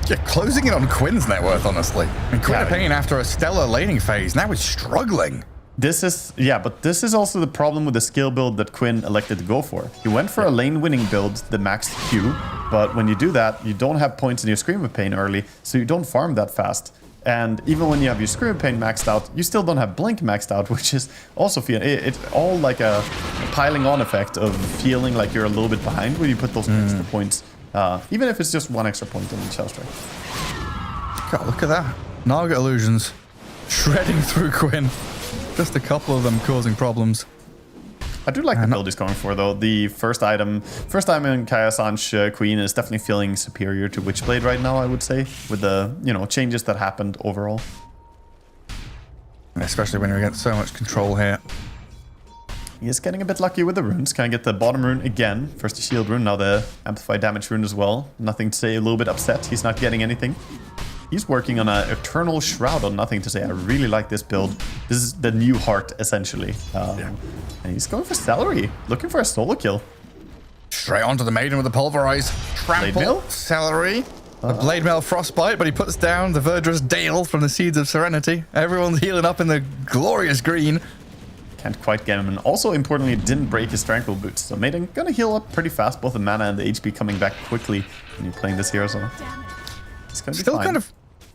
Yeah, closing in on Quinn's net worth, honestly. And Quinn Payne, after a stellar laning phase, now is struggling. This is, yeah, but this is also the problem with the skill build that Quinn elected to go for. He went for a lane winning build, the max Q, but when you do that, you don't have points in your Scream of Pain early, so you don't farm that fast. And even when you have your Scream of Pain maxed out, you still don't have Blink maxed out, which is also it's all like a piling on effect of feeling like you're a little bit behind when you put those extra points, even if it's just 1 extra point on the Shell Strike. God, look at that. Naga illusions shredding through Quinn. Just a couple of them causing problems. I do like the build he's going for, though. The first item in Kaya Sanch Queen is definitely feeling superior to Witchblade right now, I would say, with the, you know, changes that happened overall. Especially when you're getting so much control here. He is getting a bit lucky with the runes. Can I get the bottom rune again? First the shield rune, now the amplified damage rune as well. Nothing to say, a little bit upset. He's not getting anything. He's working on an Eternal Shroud on Nothing to Say. I really like this build. This is the new heart, essentially. And he's going for Celery, looking for a solo kill. Straight onto the Maiden with the Pulverize. Trample, Celery. The Blade Mail Frostbite, but he puts down the Verdurous Dale from the Seeds of Serenity. Everyone's healing up in the glorious green. Can't quite get him. And also, importantly, didn't break his Tranquil Boots. So Maiden gonna heal up pretty fast, both the mana and the HP coming back quickly when you're playing this hero. So it's gonna be fine.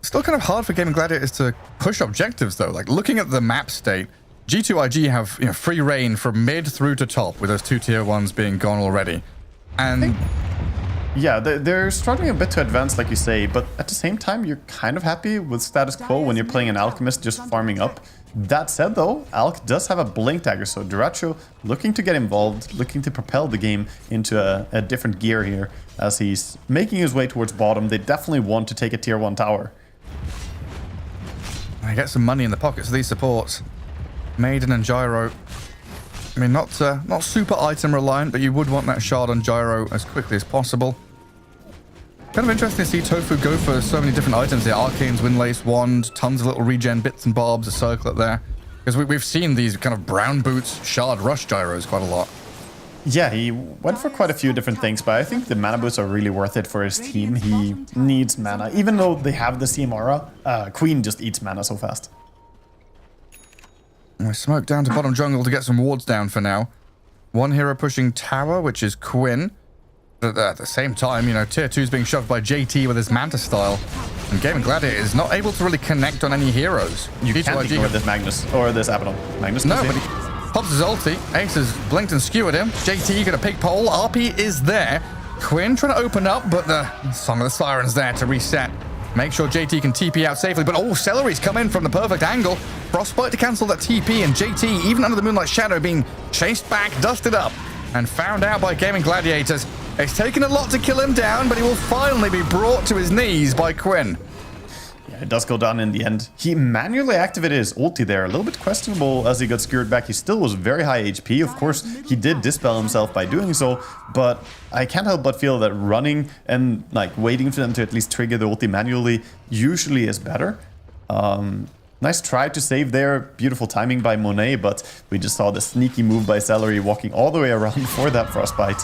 Still kind of hard for Gaming Gladiators to push objectives, though. Like, looking at the map state, G2IG have, you know, free reign from mid through to top, with those 2 tier 1s being gone already. And yeah, they're struggling a bit to advance, like you say, but at the same time, you're kind of happy with status quo when you're playing an Alchemist just farming up. That said, though, Alk does have a Blink Dagger, so Duracho looking to get involved, looking to propel the game into a different gear here as he's making his way towards bottom. They definitely want to take a tier 1 tower. I get some money in the pockets of these supports. Maiden and Gyro. I mean, not super item reliant, but you would want that shard on Gyro as quickly as possible. Kind of interesting to see Tofu go for so many different items here. Arcane's Windlace Wand, tons of little regen bits and bobs, a circlet there. Because we've seen these kind of brown boots shard rush Gyros quite a lot. Yeah, he went for quite a few different things, but I think the mana boosts are really worth it for his team. He needs mana. Even though they have the CMR, Queen just eats mana so fast. We smoke down to bottom jungle to get some wards down for now. One hero pushing tower, which is Quinn. at the same time, you know, tier 2 is being shoved by JT with his Manta style. And Gaming Gladiator is not able to really connect on any heroes. You can't ignore this Magnus, or this Abaddon. Magnus, no, but he pops his ulti. Ace has blinked and skewered him. JT gonna pick pole. RP is there. Quinn trying to open up, but the Song of the Siren's there to reset. Make sure JT can TP out safely, but Celery's come in from the perfect angle. Frostbite to cancel that TP, and JT, even under the Moonlight Shadow, being chased back, dusted up, and found out by Gaming Gladiators. It's taken a lot to kill him down, but he will finally be brought to his knees by Quinn. Yeah, it does go down in the end. He manually activated his ulti there. A little bit questionable as he got skewered back. He still was very high HP. Of course, he did dispel himself by doing so, but I can't help but feel that running and like waiting for them to at least trigger the ulti manually usually is better. Nice try to save there. Beautiful timing by Monet, but we just saw the sneaky move by Celery walking all the way around for that Frostbite.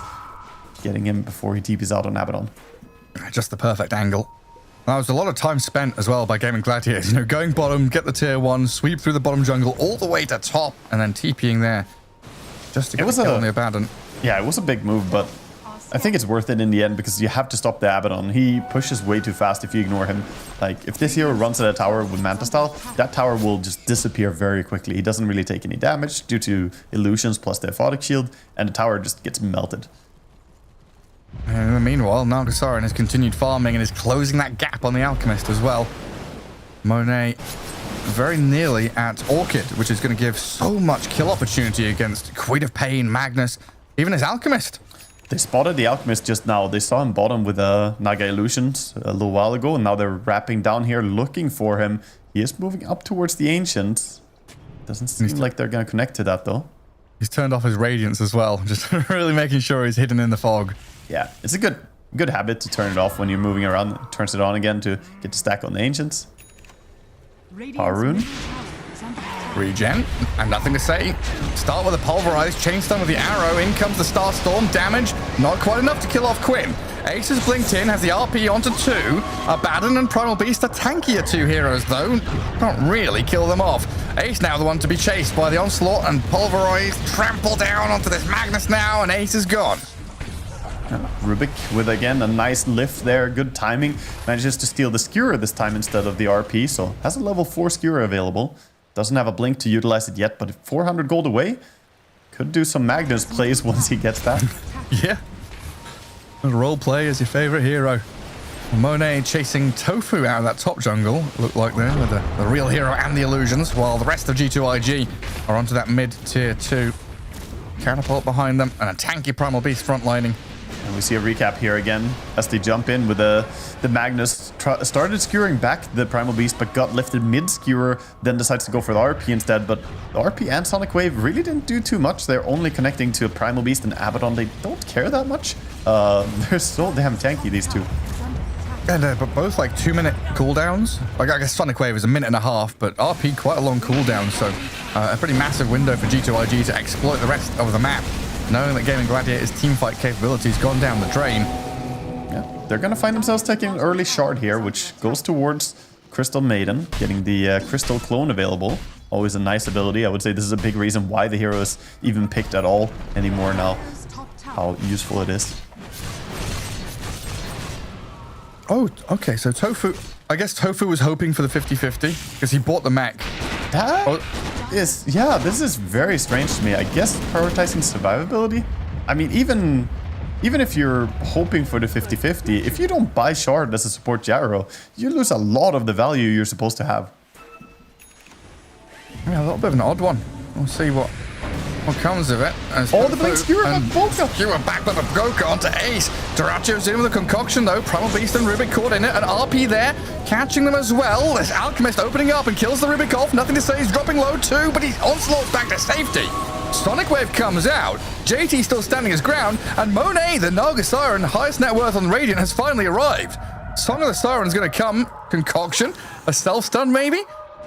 Getting him before he TPs out on Abaddon. Just the perfect angle. That was a lot of time spent as well by Gaming Gladiators. You know, going bottom, get the tier 1, sweep through the bottom jungle all the way to top, and then TPing there just to get the kill on the Abaddon. Yeah, it was a big move, but I think it's worth it in the end because you have to stop the Abaddon. He pushes way too fast if you ignore him. Like, if this hero runs at a tower with Manta style, that tower will just disappear very quickly. He doesn't really take any damage due to illusions plus the aphotic shield, and the tower just gets melted. Meanwhile, Nargasaran has continued farming and is closing that gap on the Alchemist as well. Monet very nearly at Orchid, which is going to give so much kill opportunity against Queen of Pain, Magnus, even his Alchemist. They spotted the Alchemist just now. They saw him bottom with Naga Illusions a little while ago, and now they're wrapping down here looking for him. He is moving up towards the Ancients. Doesn't seem like they're going to connect to that, though. He's turned off his Radiance as well, just really making sure he's hidden in the fog. Yeah, it's a good habit to turn it off when you're moving around. It turns it on again to get to stack on the Ancients. Power Rune. Regen, and nothing to say. Start with a Pulverized, Chainstone with the arrow. In comes the Starstorm. Damage, not quite enough to kill off Quinn. Ace has blinked in, has the RP onto 2. Abaddon and Primal Beast are tankier 2 heroes, though. Don't really kill them off. Ace now the one to be chased by the Onslaught, and Pulverized trample down onto this Magnus now, and Ace is gone. Rubik with, again, a nice lift there. Good timing. Manages to steal the Skewer this time instead of the RP, so has a level 4 Skewer available. Doesn't have a blink to utilize it yet, but 400 gold away. Could do some Magnus plays once he gets that. Yeah. Role play is your favorite hero. Monet chasing Tofu out of that top jungle, look like there, with the real hero and the illusions, while the rest of G2IG are onto that mid tier 2. Catapult behind them, and a tanky Primal Beast frontlining. And we see a recap here again as they jump in with the Magnus. Started skewering back the Primal Beast, but got lifted mid-skewer, then decides to go for the RP instead. But the RP and Sonic Wave really didn't do too much. They're only connecting to a Primal Beast and Abaddon. They don't care that much. They're so damn tanky, these two. And but both like 2-minute cooldowns. Like, I guess Sonic Wave is a minute and a half, but RP quite a long cooldown, so a pretty massive window for G2IG to exploit the rest of the map. Knowing that Gaming Gladiator's teamfight capability's gone down the drain. Yeah, they're gonna find themselves taking an early shard here, which goes towards Crystal Maiden, getting the Crystal Clone available. Always a nice ability. I would say this is a big reason why the hero is even picked at all anymore now. How useful it is. Oh, okay, so Tofu... I guess Tofu was hoping for the 50-50, because he bought the mech. Yeah, this is very strange to me. I guess prioritizing survivability? I mean, even if you're hoping for the 50-50, if you don't buy Shard as a support Gyro, you lose a lot of the value you're supposed to have. Yeah, a little bit of an odd one. We'll see what comes of it. Oh, the Blink Skewer back Boka! Skewer back with a Boka onto Ace. Duracho's in with a concoction though. Primal Beast and Rubik caught in it. An RP there, catching them as well. This Alchemist opening up and kills the Rubik off. Nothing to say, he's dropping low too, but he's Onslaught's back to safety. Sonic Wave comes out. JT still standing his ground, and Monet, the Naga Siren, highest net worth on Radiant, has finally arrived. Song of the Siren's gonna come. Concoction. A self-stun maybe?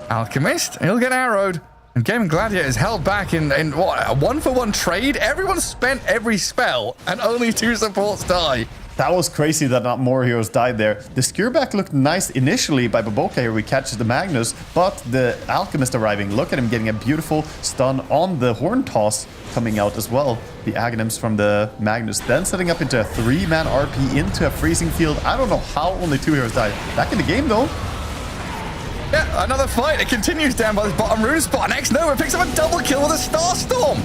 Alchemist, he'll get arrowed. And Gaming Gladiator is held back in what, a 1-for-1 trade? Everyone spent every spell, and only 2 supports die. That was crazy that not more heroes died there. The Skewerback looked nice initially by Baboka here. We catches the Magnus, but the Alchemist arriving. Look at him getting a beautiful stun on the Horn Toss coming out as well. The Aghanims from the Magnus. Then setting up into a 3-man RP into a freezing field. I don't know how only 2 heroes died. Back in the game though. Yeah, another fight. It continues down by this bottom rune spot. Next, Nova picks up a double kill with a Starstorm.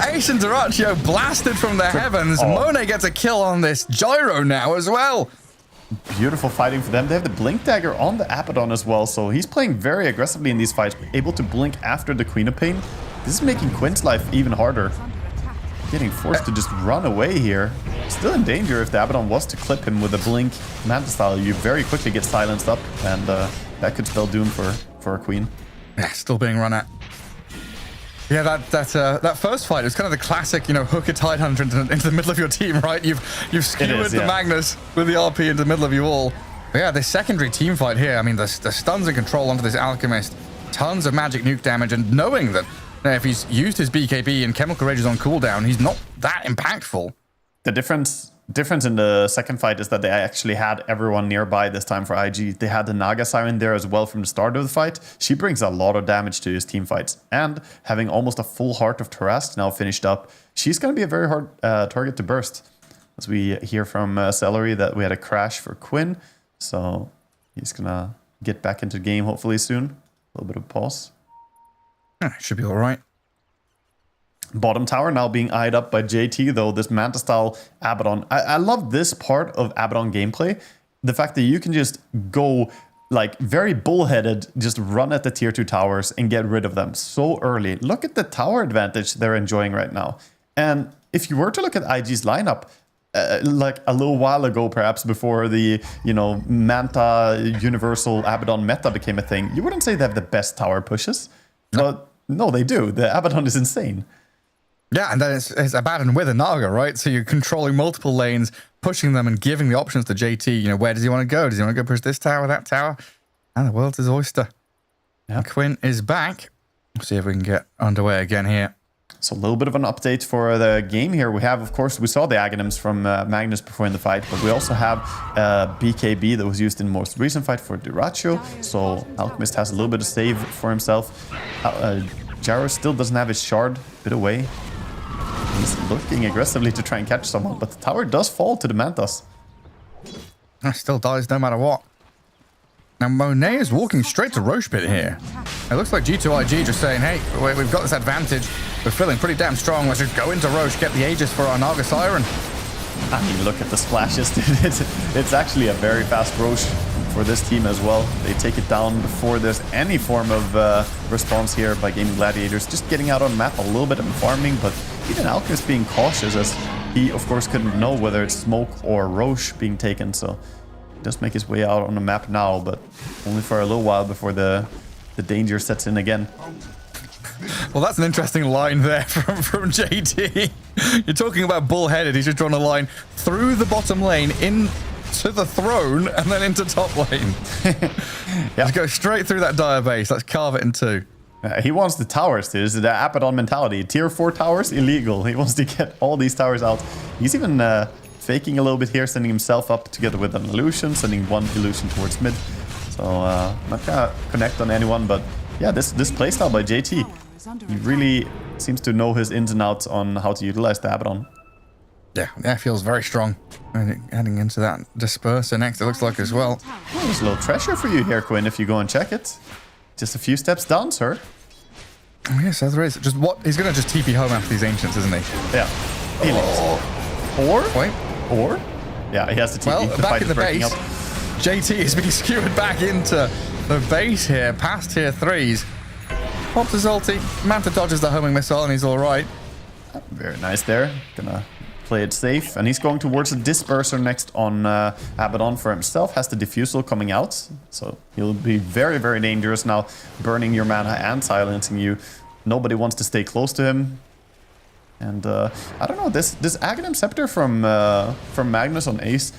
Ace and Duraccio blasted from the heavens. Monet gets a kill on this Gyro now as well. Beautiful fighting for them. They have the Blink Dagger on the Abaddon as well, so he's playing very aggressively in these fights, able to blink after the Queen of Pain. This is making Quinn's life even harder. Getting forced to just run away here. Still in danger if the Abaddon was to clip him with a Blink Manta style. You very quickly get silenced up, and that could spell doom for a Queen. Yeah, still being run at. Yeah, that first fight is kind of the classic, you know, hook a Tidehunter into the middle of your team, right? You've skewered the Magnus with the RP into the middle of you all. But yeah, this secondary team fight here, I mean, the stuns and control onto this Alchemist, tons of magic nuke damage, and knowing that if he's used his BKB and Chemical Rages on cooldown, he's not that impactful. The difference in the second fight is that they actually had everyone nearby this time for IG. They had the Naga Siren there as well from the start of the fight. She brings a lot of damage to his team fights. And having almost a full Heart of Tarrasque now finished up, she's going to be a very hard target to burst. As we hear from Celery that we had a crash for Quinn. So he's going to get back into the game hopefully soon. A little bit of pause. Should be all right. Bottom tower now being eyed up by JT, though, this Manta style Abaddon. I love this part of Abaddon gameplay. The fact that you can just go like very bullheaded, just run at the tier 2 towers and get rid of them so early. Look at the tower advantage they're enjoying right now. And if you were to look at IG's lineup, like a little while ago, perhaps before the, you know, Manta Universal Abaddon meta became a thing, you wouldn't say they have the best tower pushes. But no, they do. The Abaddon is insane. Yeah, and then it's Abaddon with a Naga, right? So you're controlling multiple lanes, pushing them and giving the options to JT. You know, where does he want to go? Does he want to go push this tower, that tower? And the world's his oyster. Yeah. Quinn is back. Let's see if we can get underway again here. So a little bit of an update for the game here. We have, of course, we saw the Aghanims from Magnus before in the fight, but we also have BKB that was used in the most recent fight for Duraccio. So Alchemist has a little bit of save for himself. Gyro still doesn't have his shard, a bit away. He's looking aggressively to try and catch someone, but the tower does fall to the Mantas. Still dies no matter what. Now Monet is walking straight to Roche Pit here. It looks like G2IG just saying, hey, we've got this advantage. We're feeling pretty damn strong. Let's just go into Roche, get the Aegis for our Naga Siren. I mean, look at the splashes. It's actually a very fast Roche for this team as well. They take it down before there's any form of response here by Gaming Gladiators. Just getting out on the map a little bit and farming, but even Alchemist being cautious as he, of course, couldn't know whether it's Smoke or Roche being taken. So he does make his way out on the map now, but only for a little while before the danger sets in again. Well, that's an interesting line there from JT. You're talking about bullheaded. He's just drawn a line through the bottom lane into the throne and then into top lane. Let's go straight through that dire base. Let's carve it in two. He wants the towers, dude. This is the Abaddon mentality. Tier 4 towers, illegal. He wants to get all these towers out. He's even faking a little bit here, sending himself up together with an illusion, sending one illusion towards mid. So not gonna connect on anyone, but yeah, this playstyle by JT, he really seems to know his ins and outs on how to utilize the Abaddon. Yeah, feels very strong. Heading into that Disperser next, it looks like as well. Oh, there's a little treasure for you here, Quinn, if you go and check it. Just a few steps down, sir. Oh, yes, there is. Just what? He's going to just TP home after these Ancients, isn't he? Yeah. Or? Yeah, he has to TP. Well, back in the base, JT is being skewered back into the base here, past tier 3s. Pops his ulti, Manta dodges the homing missile, and he's all right. Very nice there. Gonna play it safe, and he's going towards the Disperser next on Abaddon for himself. Has the Diffusal coming out, so he'll be very, very dangerous now, burning your mana and silencing you. Nobody wants to stay close to him. And I don't know, this Aghanim Scepter from Magnus on Ace,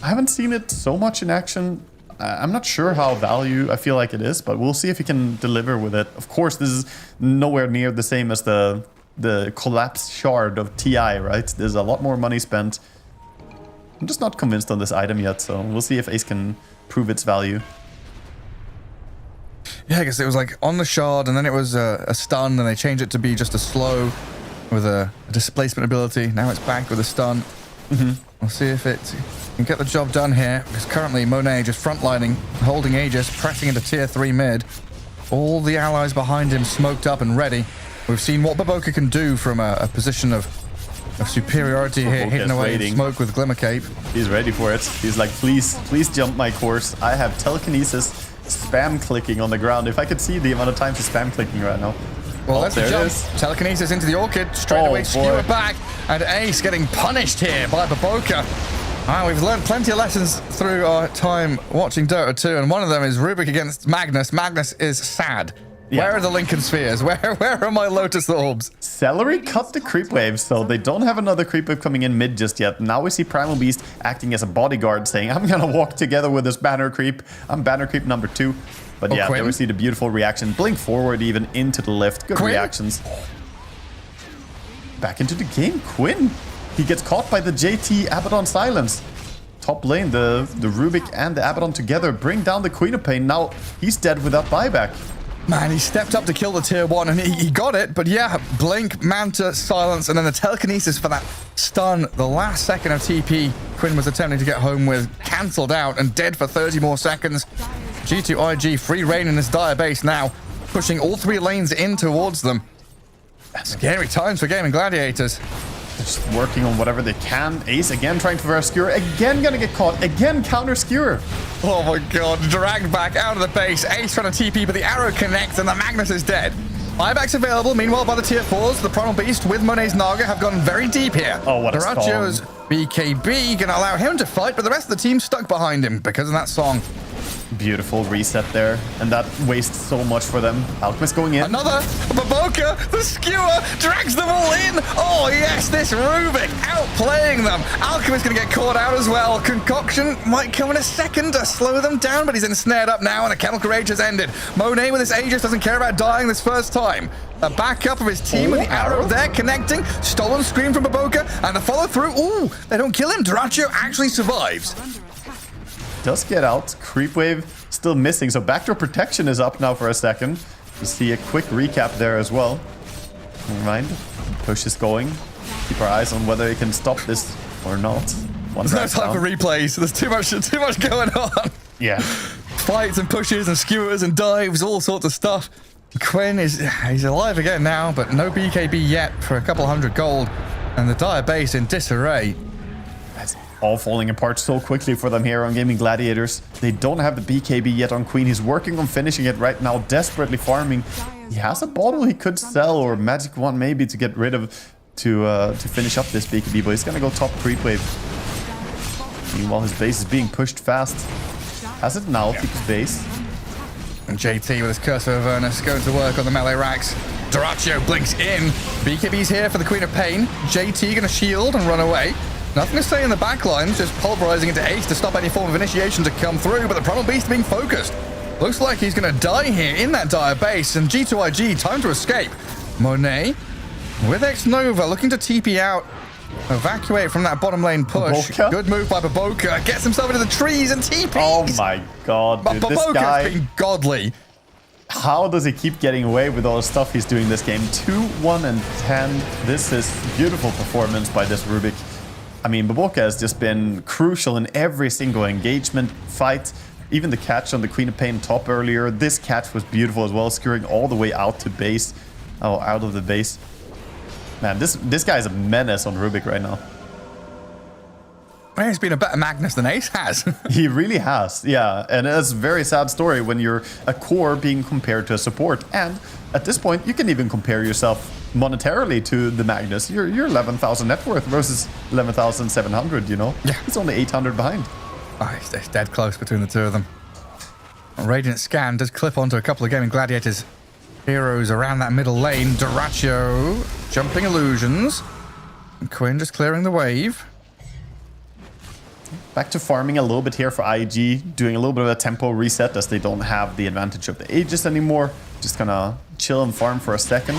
I haven't seen it so much in action. I'm not sure how value I feel like it is, but we'll see if he can deliver with it. Of course, this is nowhere near the same as the collapsed shard of TI, right? There's a lot more money spent. I'm just not convinced on this item yet, so we'll see if Ace can prove its value. Yeah, I guess it was like on the shard, and then it was a stun, and they changed it to be just a slow with a displacement ability. Now it's back with a stun. We'll see if it can get the job done here, because currently Monet just frontlining, holding Aegis, pressing into tier 3 mid. All the allies behind him smoked up and ready. We've seen what Baboka can do from a position of superiority here, hitting away smoke with Glimmer Cape. He's ready for it. He's like, please jump my course. I have telekinesis spam clicking on the ground. If I could see the amount of times he's spam clicking right now. Well, that's the jump. Telekinesis into the Orchid, straight away skewer back, and Ace getting punished here by Baboka. We've learned plenty of lessons through our time watching Dota 2, and one of them is Rubik against Magnus. Magnus is sad. Yeah. Where are the Lincoln Spheres? Where are my Lotus Orbs? Celery cut the creep wave, so they don't have another creep wave coming in mid just yet. Now we see Primal Beast acting as a bodyguard, saying, I'm gonna walk together with this banner creep. I'm banner creep number 2. But yeah, there we see the beautiful reaction. Blink forward even into the lift. Good reactions. Back into the game. Quinn. He gets caught by the JT Abaddon Silence. Top lane, the Rubik and the Abaddon together bring down the Queen of Pain. Now he's dead without buyback. Man, he stepped up to kill the tier 1, and he got it. But yeah, Blink, Manta, Silence, and then the telekinesis for that stun. The last second of TP Quinn was attempting to get home with, cancelled out and dead for 30 more seconds. G2IG free reign in this dire base now, pushing all 3 lanes in towards them. Scary times for Gaming Gladiators. Just working on whatever they can. Ace again trying to reverse skewer. Again gonna get caught. Again counter skewer. Oh my god. Dragged back out of the base. Ace trying to TP, but the arrow connects and the Magnus is dead. Buyback's available. Meanwhile, by the tier 4s, the Primal Beast with Monet's Naga have gone very deep here. Oh, what a Duracio's song. BKB gonna allow him to fight, but the rest of the team stuck behind him because of that song. Beautiful reset there, and that wastes so much for them. Alchemist going in. Another Baboka, the skewer, drags them all in. Oh yes, this Rubik outplaying them. Alchemist gonna get caught out as well. Concoction might come in a second to slow them down, but he's ensnared up now, and the Chemical Rage has ended. Monet with his Aegis doesn't care about dying this first time. The backup of his team with the arrow there connecting. Stolen Scream from Baboka, and the follow through. Ooh, they don't kill him. Duraccio actually survives. Does get out. Creep wave still missing, so backdoor protection is up now for a second. You see a quick recap there as well. Never mind. Push is going. Keep our eyes on whether he can stop this or not. There's no time for replays. There's too much going on. Yeah. Fights and pushes and skewers and dives, all sorts of stuff. Quinn he's alive again now, but no BKB yet for a couple 100 gold, and the dire base in disarray. That's all falling apart so quickly for them here on Gaming Gladiators. They don't have the BKB yet on Queen. He's working on finishing it right now, desperately farming. He has a bottle he could sell, or Magic Wand maybe, to get rid of, to finish up this BKB, but he's gonna go top creep wave. Meanwhile, his base is being pushed fast. Has it now, keep his base. And JT with his Curse of Avernus going to work on the melee racks. Duraccio blinks in. BKB's here for the Queen of Pain. JT gonna shield and run away. Nothing to say in the back line, just pulverizing into Ace to stop any form of initiation to come through, but the Primal Beast being focused. Looks like he's gonna die here in that dire base, and G2IG, time to escape. Monet with X-Nova looking to TP out. Evacuate from that bottom lane push. Baboka? Good move by Baboka. Gets himself into the trees and TPs. Oh my god, dude. This guy, been godly. How does he keep getting away with all the stuff he's doing this game? 2-1 and 10. This is beautiful performance by this Rubik. I mean, Baboka has just been crucial in every single engagement, fight. Even the catch on the Queen of Pain top earlier. This catch was beautiful as well, skewering all the way out to base. Oh, out of the base. Man, this guy is a menace on Rubik right now. Man, he's been a better Magnus than Ace has. He really has, yeah. And it's a very sad story when you're a core being compared to a support. And at this point, you can even compare yourself monetarily to the Magnus. You're 11,000 net worth versus 11,700, you know? Yeah. He's only 800 behind. Oh, it's dead close between the two of them. Radiant Scan does clip onto a couple of Gaming Gladiators heroes around that middle lane. Duraccio jumping illusions. And Quinn just clearing the wave. Back to farming a little bit here for IG, doing a little bit of a tempo reset as they don't have the advantage of the Aegis anymore. Just gonna chill and farm for a second.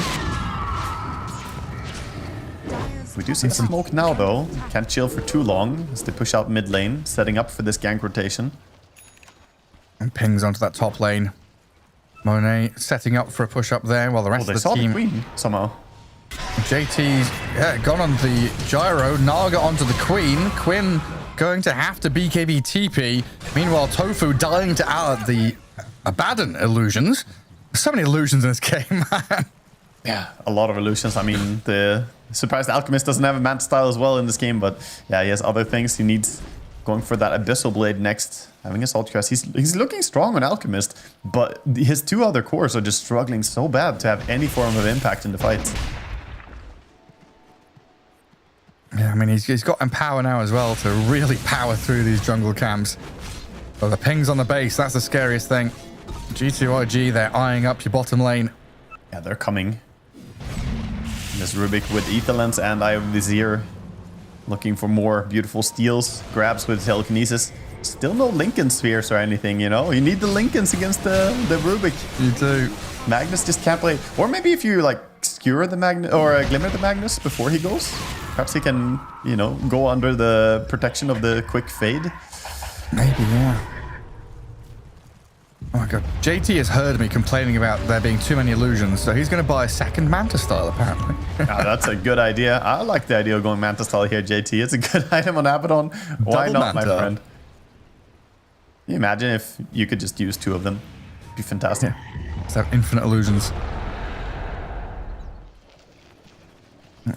We do see some smoke now, though. Can't chill for too long as they push out mid lane, setting up for this gank rotation. And pings onto that top lane. Monet setting up for a push up there while the rest of the saw team... the queen somehow. JT's gone on the gyro. Naga onto the queen. Quinn going to have to BKB TP. Meanwhile, Tofu dying to out the Abaddon illusions. So many illusions in this game, man. Yeah, a lot of illusions. I mean, the surprised Alchemist doesn't have a Manta style as well in this game, but yeah, he has other things. He needs going for that Abyssal Blade next. Having his ult cast. He's looking strong on Alchemist, but his two other cores are just struggling so bad to have any form of impact in the fights. Yeah, I mean, he's got Empower now as well to really power through these jungle camps. So the pings on the base, that's the scariest thing. G2IG, they're eyeing up your bottom lane. Yeah, they're coming. This Rubik with Ether Lens and Eye of Vizier. Looking for more beautiful steals. Grabs with Telekinesis. Still no Lincoln Spheres or anything, you know? You need the Lincolns against the Rubik. You do. Magnus just can't play. Or maybe if you, like, skewer the Magnus or glimmer the Magnus before he goes. Perhaps he can, you know, go under the protection of the quick fade. Maybe, yeah. Oh my god. JT has heard me complaining about there being too many illusions, so he's going to buy a second Manta style, apparently. That's a good idea. I like the idea of going Manta style here, JT. It's a good item on Abaddon. Why Double not, Manta. my friend? Can you imagine if you could just use two of them? It'd be fantastic. Yeah. Just have infinite illusions.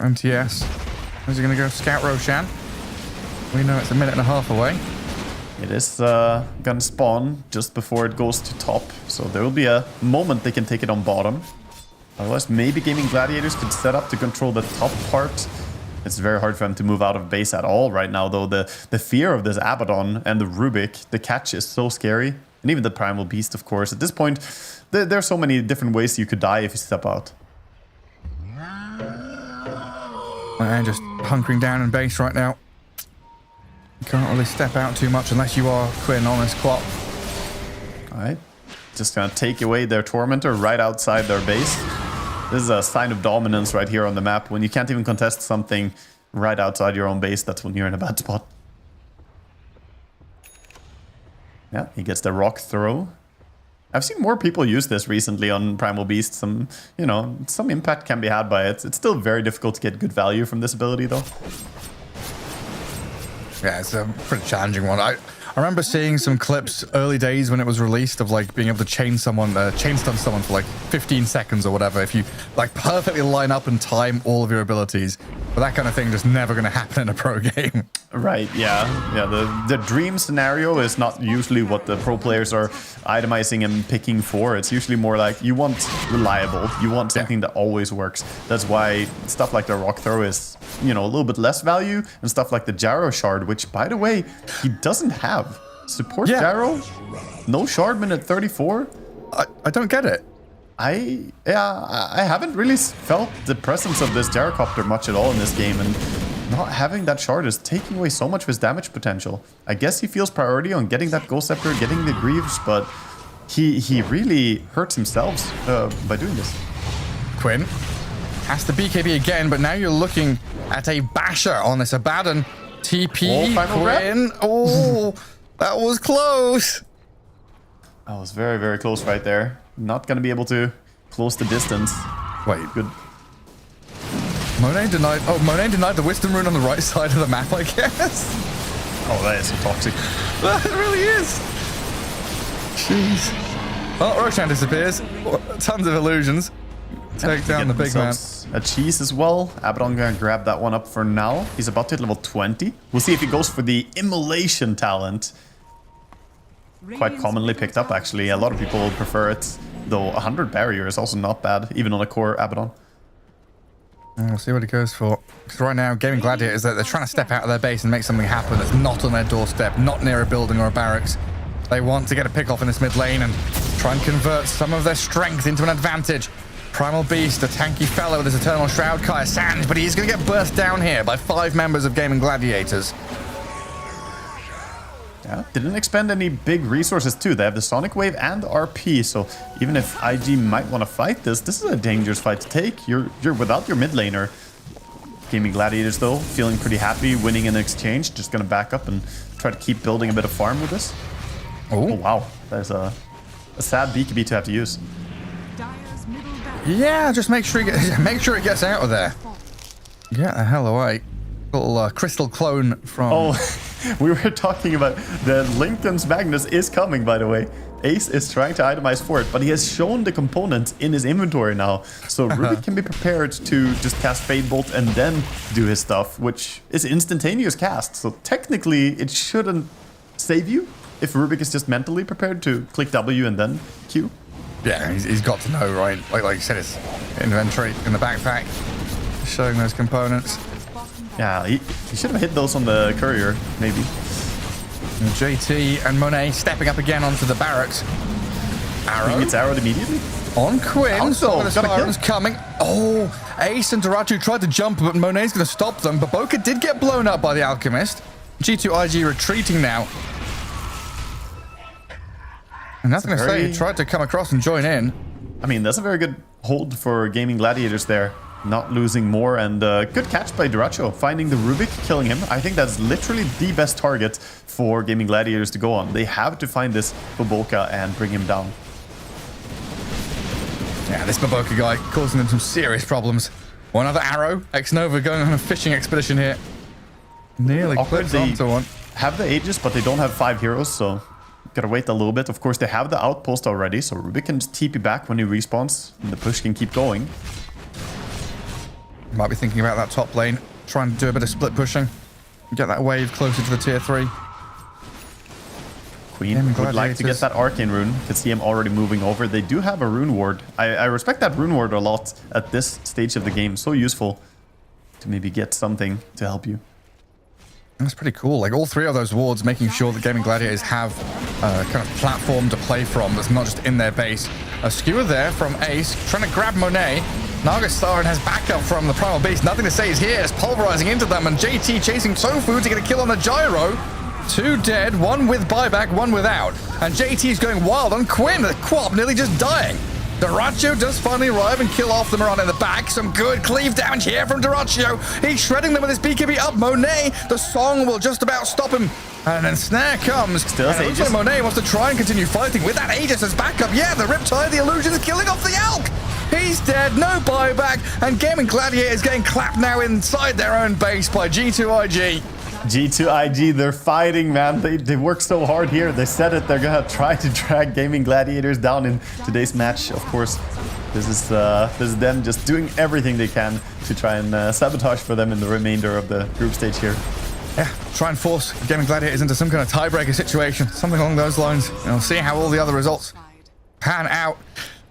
MTS. Where's he going to go? Scout Roshan. We know it's a minute and a half away. It is gonna spawn just before it goes to top, so there will be a moment they can take it on bottom. Otherwise, maybe Gaming Gladiators could set up to control the top part. It's very hard for them to move out of base at all right now, though. The fear of this Abaddon and the Rubik, the catch is so scary. And even the Primal Beast, of course. At this point, there are so many different ways you could die if you step out. And just hunkering down in base right now. You can't really step out too much unless you are Quinn on this quap. Alright. Just gonna take away their Tormentor right outside their base. This is a sign of dominance right here on the map. When you can't even contest something right outside your own base, that's when you're in a bad spot. Yeah, he gets the rock throw. I've seen more people use this recently on Primal Beast. Some impact can be had by it. It's still very difficult to get good value from this ability, though. Yeah, it's a pretty challenging one. I remember seeing some clips early days when it was released of like being able to chain stun someone for like 15 seconds or whatever if you like perfectly line up and time all of your abilities. But that kind of thing just never going to happen in a pro game. Right, yeah. The dream scenario is not usually what the pro players are itemizing and picking for. It's usually more like you want reliable. You want something that always works. That's why stuff like the rock throw is, a little bit less value, and stuff like the Gyro Shard, which, by the way, he doesn't have. Support Gyro? No Shardman at 34? I don't get it. I haven't really felt the presence of this Gyrocopter much at all in this game, and not having that shard is taking away so much of his damage potential. I guess he feels priority on getting that Ghost Scepter, getting the Greaves, but he really hurts himself by doing this. Quinn has to BKB again, but now you're looking at a basher on this Abaddon. TP, Quinn. Oh, that was close. That was very, very close right there. Not going to be able to close the distance. Wait. Good. Monet denied the Wisdom Rune on the right side of the map, I guess. Oh, that is so toxic. It really is. Jeez. Oh, Roshan disappears. Tons of illusions. Take down the big man. A cheese as well. Abaddon gonna grab that one up for now. He's about to hit level 20. We'll see if he goes for the Immolation talent. Quite commonly picked up, actually. A lot of people prefer it, though 100 barrier is also not bad, even on a core Abaddon. And we'll see what he goes for. Because right now, Gaming Gladiators, they're trying to step out of their base and make something happen that's not on their doorstep, not near a building or a barracks. They want to get a pick off in this mid lane and try and convert some of their strength into an advantage. Primal Beast, a tanky fellow with his Eternal Shroud, Kaya Sand, but he's going to get burst down here by 5 members of Gaming Gladiators. Yeah, didn't expend any big resources too. They have the Sonic Wave and RP, so even if IG might want to fight this, this is a dangerous fight to take. You're without your mid laner. Gaming Gladiators, though, feeling pretty happy, winning in exchange. Just going to back up and try to keep building a bit of farm with this. Oh, wow. There's a sad BKB to have to use. Yeah, just make sure it gets out of there. Get the hell away. Little crystal clone from... Oh, we were talking about the Lincoln's Magnus is coming, by the way. Ace is trying to itemize for it, but he has shown the components in his inventory now. So Rubik can be prepared to just cast Fade Bolt and then do his stuff, which is instantaneous cast. So technically, it shouldn't save you if Rubik is just mentally prepared to click W and then Q. Yeah, he's got to know, right? Like you said, his inventory in the backpack, showing those components. Yeah, he should have hit those on the courier, maybe. And JT and Monet stepping up again onto the barracks. Arrow. He gets arrowed immediately. On Quinn. Also, the Sirens coming. Oh, Ace and Durachu tried to jump, but Monet's going to stop them. But Boca did get blown up by the Alchemist. G2IG retreating now. And that's going to say he tried to come across and join in. I mean, that's a very good hold for Gaming Gladiators there. Not losing more, and good catch by Duracho, finding the Rubik, killing him. I think that's literally the best target for Gaming Gladiators to go on. They have to find this Boboka and bring him down. Yeah, this Boboka guy causing them some serious problems. One other arrow. X-Nova going on a fishing expedition here. Nearly clips onto one. Have the Aegis, but they don't have 5 heroes, so gotta wait a little bit. Of course, they have the outpost already, so Rubik can just TP back when he respawns, and the push can keep going. Might be thinking about that top lane, trying to do a bit of split pushing, get that wave closer to the tier 3. Queen would like to get that Arcane Rune. You can see him already moving over. They do have a Rune Ward. I respect that Rune Ward a lot at this stage of the game. So useful to maybe get something to help you. That's pretty cool. Like all 3 of those wards, making sure that Gaming Gladiators have a kind of platform to play from that's not just in their base. A skewer there from Ace, trying to grab Monet. Naga Starin has backup from the Primal Beast. Nothing to say is here. It's pulverizing into them, and JT chasing Tofu to get a kill on the Gyro. 2 dead, 1 with buyback, 1 without. And JT's going wild on Quinn. The Quap nearly just dying. Duracho does finally arrive and kill off the Moran in the back. Some good cleave damage here from Duracho. He's shredding them with his BKB up. Monet, the song will just about stop him. And then Snare comes. Still and Aegis. Monet wants to try and continue fighting with that Aegis as backup. Yeah, the Riptide, the illusion is killing off the Elk. He's dead, no buyback. And Gaming Gladiator is getting clapped now inside their own base by G2IG. G2IG, they're fighting, man. They work so hard here. They said it. They're gonna try to drag Gaming Gladiators down in today's match. Of course, this is them just doing everything they can to try and sabotage for them in the remainder of the group stage here. Yeah, try and force Gaming Gladiators into some kind of tiebreaker situation, something along those lines. And we'll see how all the other results pan out.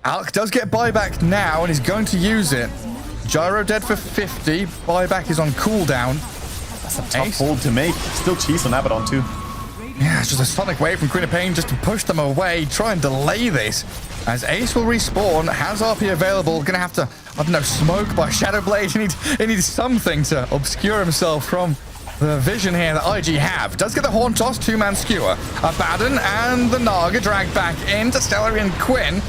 Alk does get buyback now, and he's going to use it. Gyro dead for 50. Buyback is on cooldown. That's a tough hold to make. Still cheese on Abaddon too. Yeah, it's just a sonic wave from Queen of Pain just to push them away. Try and delay this. As Ace will respawn, has RP available. Gonna have to, I don't know, smoke by Shadowblade. He needs something to obscure himself from the vision here that IG have. Does get the Horn Toss, 2-man skewer. Abaddon and the Naga dragged back into Stellary and Quinn.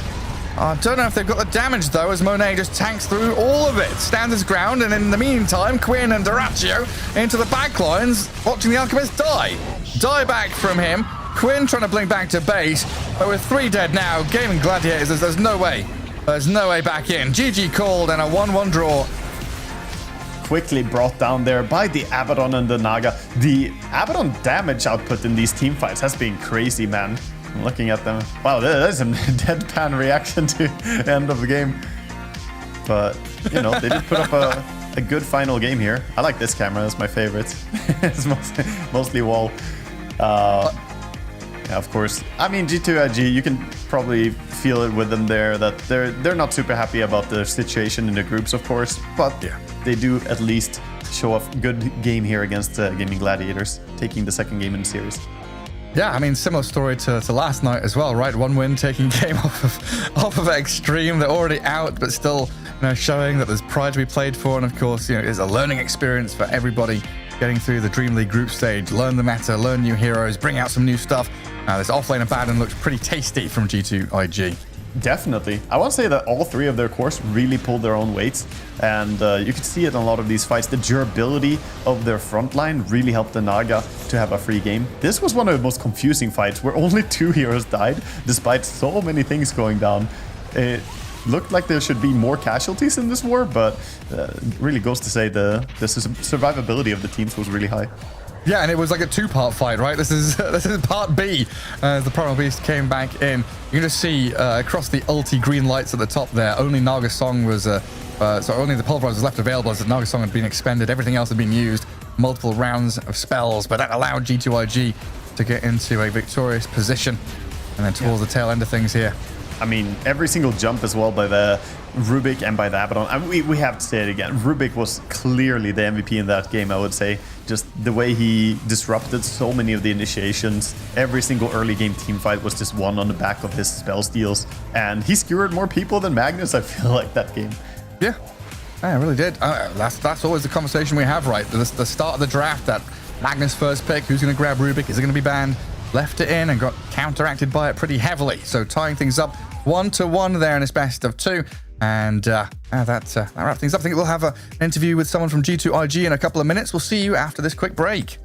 I don't know if they've got the damage, though, as Monet just tanks through all of it. Stands his ground, and in the meantime, Quinn and Duracho into the backlines, watching the Alchemist die. Die back from him. Quinn trying to blink back to base, but with 3 dead now, Gaming Gladiators, there's no way. There's no way back in. GG called, and a 1-1 draw. Quickly brought down there by the Abaddon and the Naga. The Abaddon damage output in these team fights has been crazy, man. Looking at them. Wow, that is a deadpan reaction to the end of the game. But, you know, they did put up a good final game here. I like this camera. That's my favorite. It's mostly wall. Yeah, of course. I mean, G2IG, you can probably feel it with them there that they're not super happy about the situation in the groups, of course. But yeah, they do at least show off a good game here against Gaming Gladiators, taking the 2nd game in the series. Yeah, I mean, similar story to last night as well, right? 1 win, taking game off of Extreme. They're already out, but still, you know, showing that there's pride to be played for. And of course, you know, it's a learning experience for everybody getting through the Dream League group stage. Learn the meta, learn new heroes, bring out some new stuff. This offlane Abaddon looks pretty tasty from G2IG. Definitely. I want to say that all three of their cores really pulled their own weights, and you could see it in a lot of these fights. The durability of their front line really helped the Naga to have a free game. This was one of the most confusing fights where only 2 heroes died, despite so many things going down. It looked like there should be more casualties in this war, but really goes to say the survivability of the teams was really high. Yeah, and it was like a 2-part fight, right? This is part B. As the Primal Beast came back in, you can just see across the ulti green lights at the top there, only Naga Song was, so only the Pulverizer was left available as the Naga Song had been expended. Everything else had been used, multiple rounds of spells, but that allowed G2IG to get into a victorious position. And then towards the tail end of things here. I mean, every single jump as well by the Rubik and by the Abaddon. I mean, we have to say it again. Rubik was clearly the MVP in that game, I would say. Just the way he disrupted so many of the initiations. Every single early game team fight was just won on the back of his spell steals. And he skewered more people than Magnus, I feel like, that game. Yeah, I really did. That's always the conversation we have, right? The start of the draft, that Magnus first pick, who's going to grab Rubik? Is it going to be banned? Left it in and got counteracted by it pretty heavily. So tying things up 1-1 there in this best of 2. And that wraps things up. I think we'll have an interview with someone from G2IG in a couple of minutes. We'll see you after this quick break.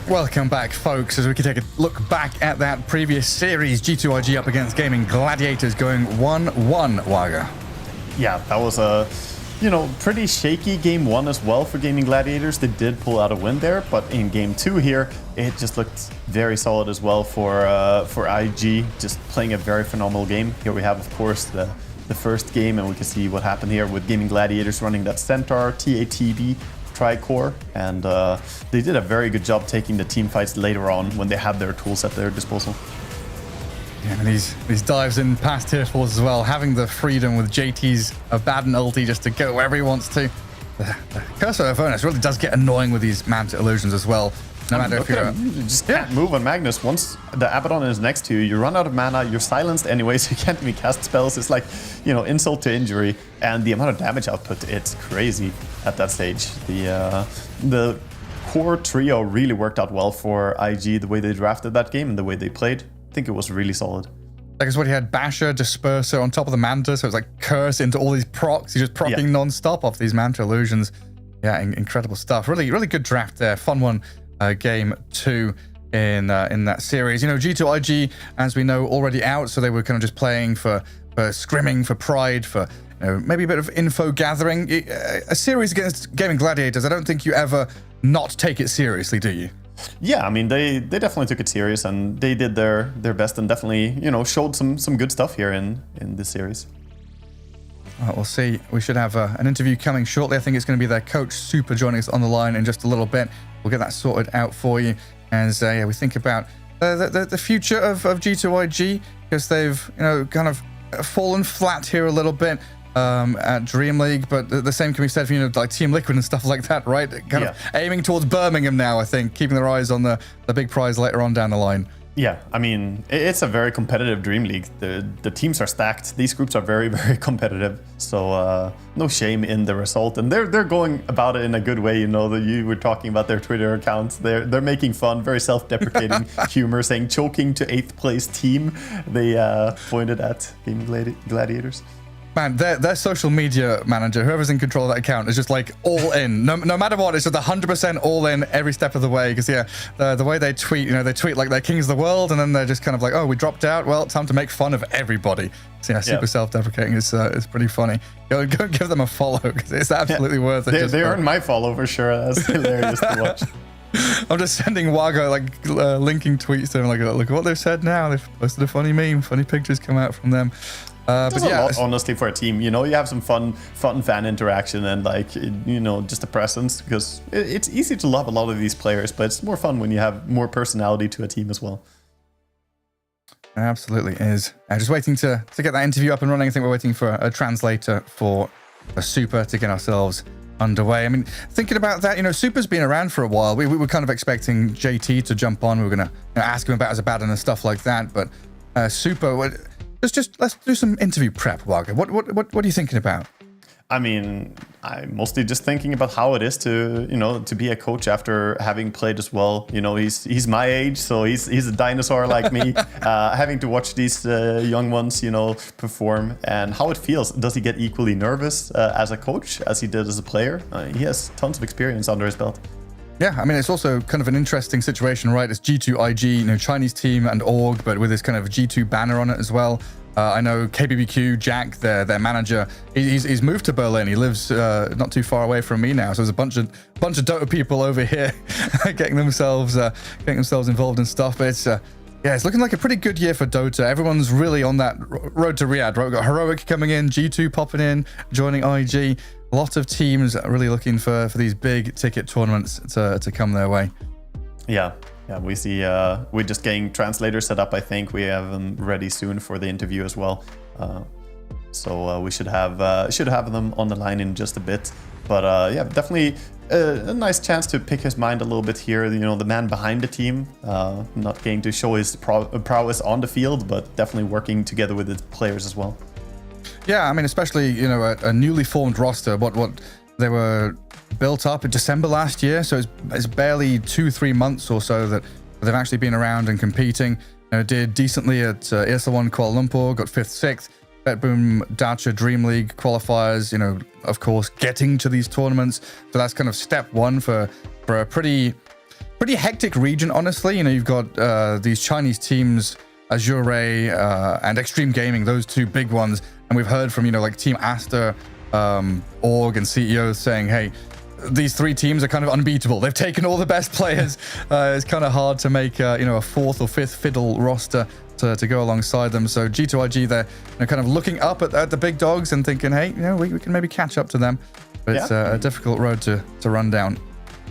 Welcome back, folks, as we can take a look back at that previous series. G2IG up against Gaming Gladiators, going 1-1, Waga. Yeah, that was a, pretty shaky game 1 as well for Gaming Gladiators. They did pull out a win there, but in game 2 here, it just looked very solid as well for IG, just playing a very phenomenal game. Here we have, of course, the first game, and we can see what happened here with Gaming Gladiators running that Centaur TATB Tri-Core, and they did a very good job taking the team fights later on when they had their tools at their disposal. Yeah, and these dives in past tier 4s as well, having the freedom with JT's Abaddon ulti just to go wherever he wants to. The Curse of Avernus really does get annoying with these Manta illusions as well. No matter if you're... You just can't move on Magnus. Once the Abaddon is next to you, you run out of mana, you're silenced anyway, so you can't even cast spells. It's like, insult to injury. And the amount of damage output, it's crazy at that stage. The core trio really worked out well for IG, the way they drafted that game and the way they played. I think it was really solid. Like it's what he had Basher, Disperser on top of the Manta, so it's like Curse into all these procs. He's just procking non-stop off these Manta illusions. Yeah, incredible stuff. Really, really good draft there. Fun one. Game 2 in that series. G2IG, as we know, already out, so they were kind of just playing for scrimming, for pride, for maybe a bit of info gathering. A series against Gaming Gladiators, I don't think you ever not take it seriously, do you? Yeah, I mean, they definitely took it serious, and they did their best, and definitely, showed some good stuff here in this series. We'll see. We should have an interview coming shortly. I think it's going to be their coach, Super, joining us on the line in just a little bit. We'll get that sorted out for you as we think about the future of G2IG, because they've kind of fallen flat here a little bit at DreamLeague, but the same can be said for like Team Liquid and stuff like that, right? Kind of aiming towards Birmingham now, I think, keeping their eyes on the big prize later on down the line. Yeah, I mean, it's a very competitive Dream League. The teams are stacked. These groups are very, very competitive. So no shame in the result. And they're going about it in a good way. That you were talking about their Twitter accounts. They're making fun, very self-deprecating humor, saying choking to 8th place team. They pointed at Gaming Gladiators. Man, their social media manager, whoever's in control of that account, is just like all in. No matter what, it's just 100% all in every step of the way. Because the way they tweet, they tweet like they're kings of the world, and then they're just kind of like, oh, we dropped out. Well, time to make fun of everybody. So super self-deprecating is pretty funny. Go give them a follow, because it's absolutely worth it. They earned my follow for sure. That's hilarious to watch. I'm just sending Wago linking tweets to him, like, look at what they've said now. They've posted a funny meme, funny pictures come out from them. But yeah, a lot, honestly, for a team, you have some fun fan interaction and just a presence, because it's easy to love a lot of these players, but it's more fun when you have more personality to a team as well. It absolutely is. Just waiting to get that interview up and running. I think we're waiting for a translator for a Super to get ourselves underway. I mean, thinking about that, Super's been around for a while. We were kind of expecting JT to jump on. We were going to ask him about his Abaddon and stuff like that, but Super... Let's do some interview prep, Waga. What are you thinking about? I mean, I'm mostly just thinking about how it is to be a coach after having played as well. He's my age, so he's a dinosaur like me. Having to watch these young ones, perform, and how it feels. Does he get equally nervous as a coach as he did as a player? He has tons of experience under his belt. Yeah, I mean, it's also kind of an interesting situation, right? It's G2IG, Chinese team and org, but with this kind of G2 banner on it as well. I know KBBQ, Jack, their manager, he's moved to Berlin. He lives not too far away from me now. So there's a bunch of Dota people over here getting themselves involved in stuff. But it's looking like a pretty good year for Dota. Everyone's really on that road to Riyadh, right? We've got Heroic coming in, G2 popping in, joining IG. A lot of teams really looking for these big ticket tournaments to come their way. Yeah, we see we're just getting translators set up. I think we have them ready soon for the interview as well. So we should have them on the line in just a bit. But definitely a nice chance to pick his mind a little bit here. The man behind the team, not getting to show his prowess on the field, but definitely working together with his players as well. Yeah, I mean, especially, a newly formed roster, what they were built up in December last year, so it's barely 2-3 months or so that they've actually been around and competing. Did decently at ESL1 Kuala Lumpur, got 5th, 6th, BetBoom Dacha Dream League qualifiers, of course, getting to these tournaments. So that's kind of step one for a pretty pretty hectic region, honestly. You know, you've got these Chinese teams, Azure and Extreme Gaming, those two big ones. And we've heard from, you know, like Team Aster, org and CEOs saying, hey, these three teams are kind of unbeatable. They've taken all the best players. It's kind of hard to make, you know, a fourth or fifth fiddle roster to go alongside them. So G2IG, they're kind of looking up at the big dogs and thinking, hey, you know, we can maybe catch up to them. But it's a difficult road to run down.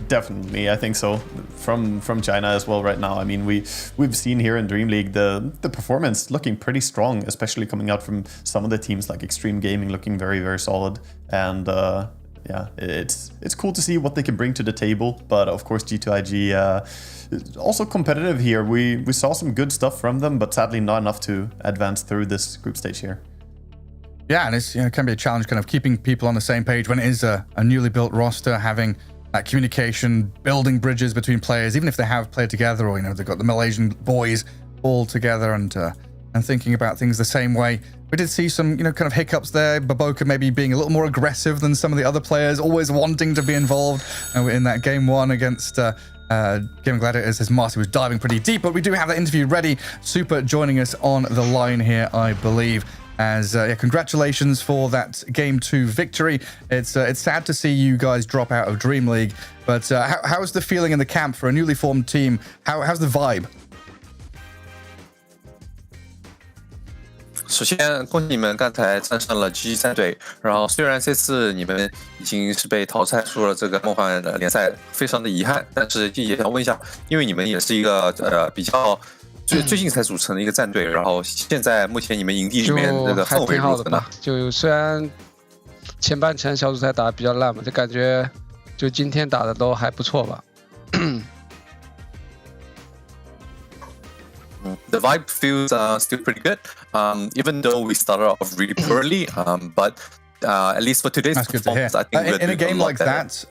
Definitely, I think so. From China as well right now. I mean, we've seen here in DreamLeague the performance looking pretty strong, especially coming out from some of the teams like Extreme Gaming looking very, very solid. And yeah, it's cool to see what they can bring to the table. But of course, G2IG also competitive here. We saw some good stuff from them, but sadly not enough to advance through this group stage here. Yeah, and it's, you know, it can be a challenge kind of keeping people on the same page when it is a newly built roster, having that communication, building bridges between players, even if they have played together, or, you know, they've got the Malaysian boys all together and thinking about things the same way. We did see some, you know, kind of hiccups there. Baboka maybe being a little more aggressive than some of the other players, always wanting to be involved in that game one against Game Gladiators, as Marcy was diving pretty deep. But we do have that interview ready. Super joining us on the line here, I believe. As congratulations for that Game 2 victory. It's sad to see you guys drop out of DreamLeague, but how's the feeling in the camp for a newly formed team? How's the vibe? 首先，恭喜你们刚才战胜了 G3 队。然后，虽然这次你们已经是被淘汰出了这个梦幻的联赛，非常的遗憾，但是也想问一下，因为你们也是一个比较最近才组成的一个战队，然后现在目前你们营地里面这个氛围如何呢？就虽然前半程小组赛打得比较烂嘛，就感觉就今天打的都还不错吧。The vibe feels still pretty good, even though we started off really poorly. But at least for today's performance, I think in a game like that,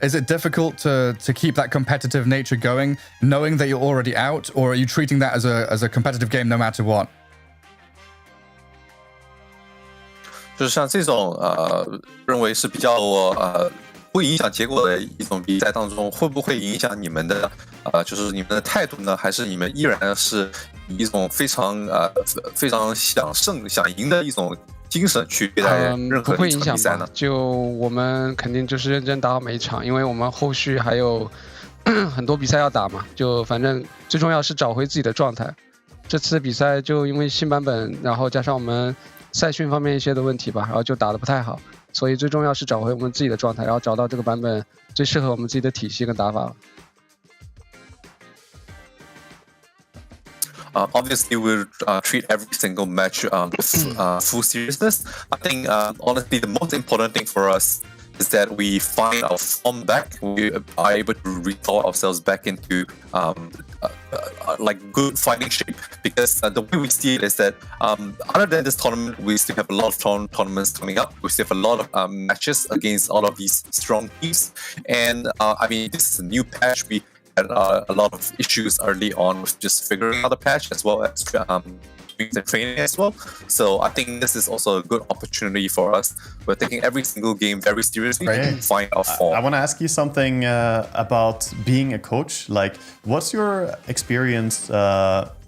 is it difficult to keep that competitive nature going, knowing that you're already out, or are you treating that as a competitive game no matter what? 就是像这种认为是比较不影响结果的一种比赛当中，会不会影响你们的就是你们的态度呢？还是你们依然是以一种非常想胜想赢的一种精神去对待任何一场比赛呢？就我们肯定就是认真打好每一场，因为我们后续还有很多比赛要打嘛。就反正最重要是找回自己的状态。这次比赛就因为新版本，然后加上我们赛训方面一些的问题吧，然后就打得不太好。所以最重要是找回我们自己的状态，然后找到这个版本最适合我们自己的体系跟打法。Obviously, we'll treat every single match with full seriousness. I think, honestly, the most important thing for us is that we find our form back. We are able to restore ourselves back into like good fighting shape. Because the way we see it is that other than this tournament, we still have a lot of tournaments coming up. We still have a lot of matches against all of these strong teams. And I mean, this is a new patch. We had a lot of issues early on with just figuring out the patch, as well as the training as well. So I think this is also a good opportunity for us. We're taking every single game very seriously to find our form. I want to ask you something about being a coach. Like, what's your experience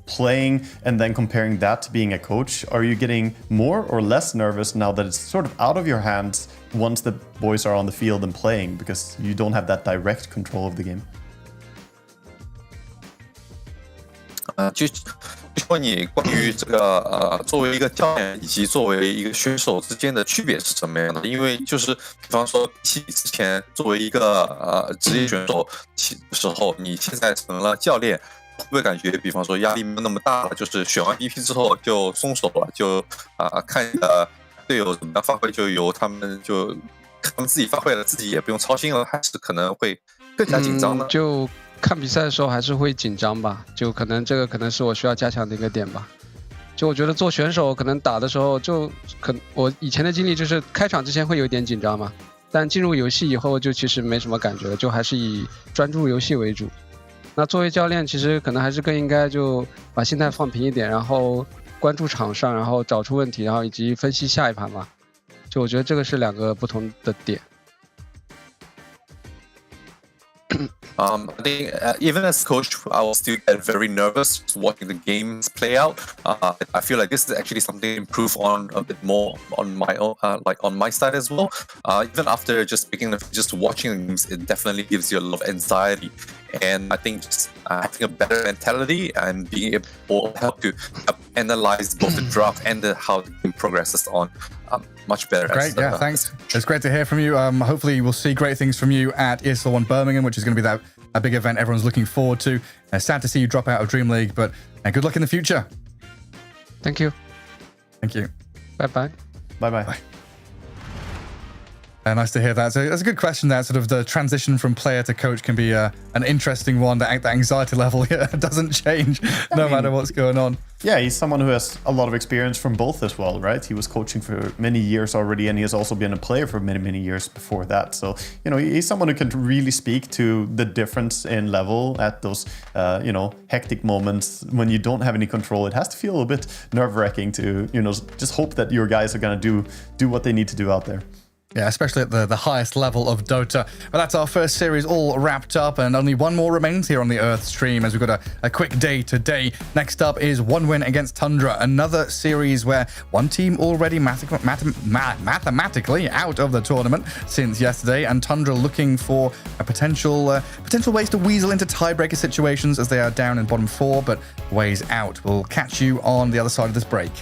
playing and then comparing that to being a coach? Are you getting more or less nervous now that it's sort of out of your hands once the boys are on the field and playing, because you don't have that direct control of the game? 就说你关于这个作为一个教练以及作为一个选手之间的区别是什么样的？因为就是比方说，之前作为一个职业选手的时候，你现在成了教练，会不会感觉比方说压力没有那么大了？就是选完 BP 之后就松手了，就看队友怎么样发挥，就由他们自己发挥了，自己也不用操心了，还是可能会更加紧张呢？就看比赛的时候还是会紧张吧，就可能这个可能是我需要加强的一个点吧。就我觉得做选手可能打的时候我以前的经历就是开场之前会有点紧张嘛，但进入游戏以后就其实没什么感觉了，就还是以专注游戏为主。那作为教练其实可能还是更应该就把心态放平一点，然后关注场上，然后找出问题，然后以及分析下一盘嘛。就我觉得这个是两个不同的点。I think even as coach, I was still get very nervous just watching the games play out. I feel like this is actually something to improve on a bit more on my own, like on my side as well. Even after just just watching the games, it definitely gives you a lot of anxiety. And I think just having a better mentality and being able to help analyze both the draft and how the game progresses on much better. Great, yeah, thanks. It's great to hear from you. Hopefully we'll see great things from you at ESL One Birmingham, which is going to be a big event everyone's looking forward to. Sad to see you drop out of Dream League, but good luck in the future. Thank you. Thank you. Bye-bye. Bye-bye. Bye. Nice to hear that. So that's a good question there. Sort of the transition from player to coach can be an interesting one. That anxiety level doesn't change no matter what's going on. Yeah, he's someone who has a lot of experience from both as well, right? He was coaching for many years already, and he has also been a player for many, many years before that. So, he's someone who can really speak to the difference in level at those, hectic moments when you don't have any control. It has to feel a bit nerve-wracking to, just hope that your guys are going to do what they need to do out there. Yeah, especially at the highest level of Dota. But that's our first series all wrapped up, and only one more remains here on the Earth stream as we've got a quick day today. Next up is One Win against Tundra, another series where one team already mathematically out of the tournament since yesterday, and Tundra looking for a potential ways to weasel into tiebreaker situations as they are down in bottom 4, but ways out. We'll catch you on the other side of this break.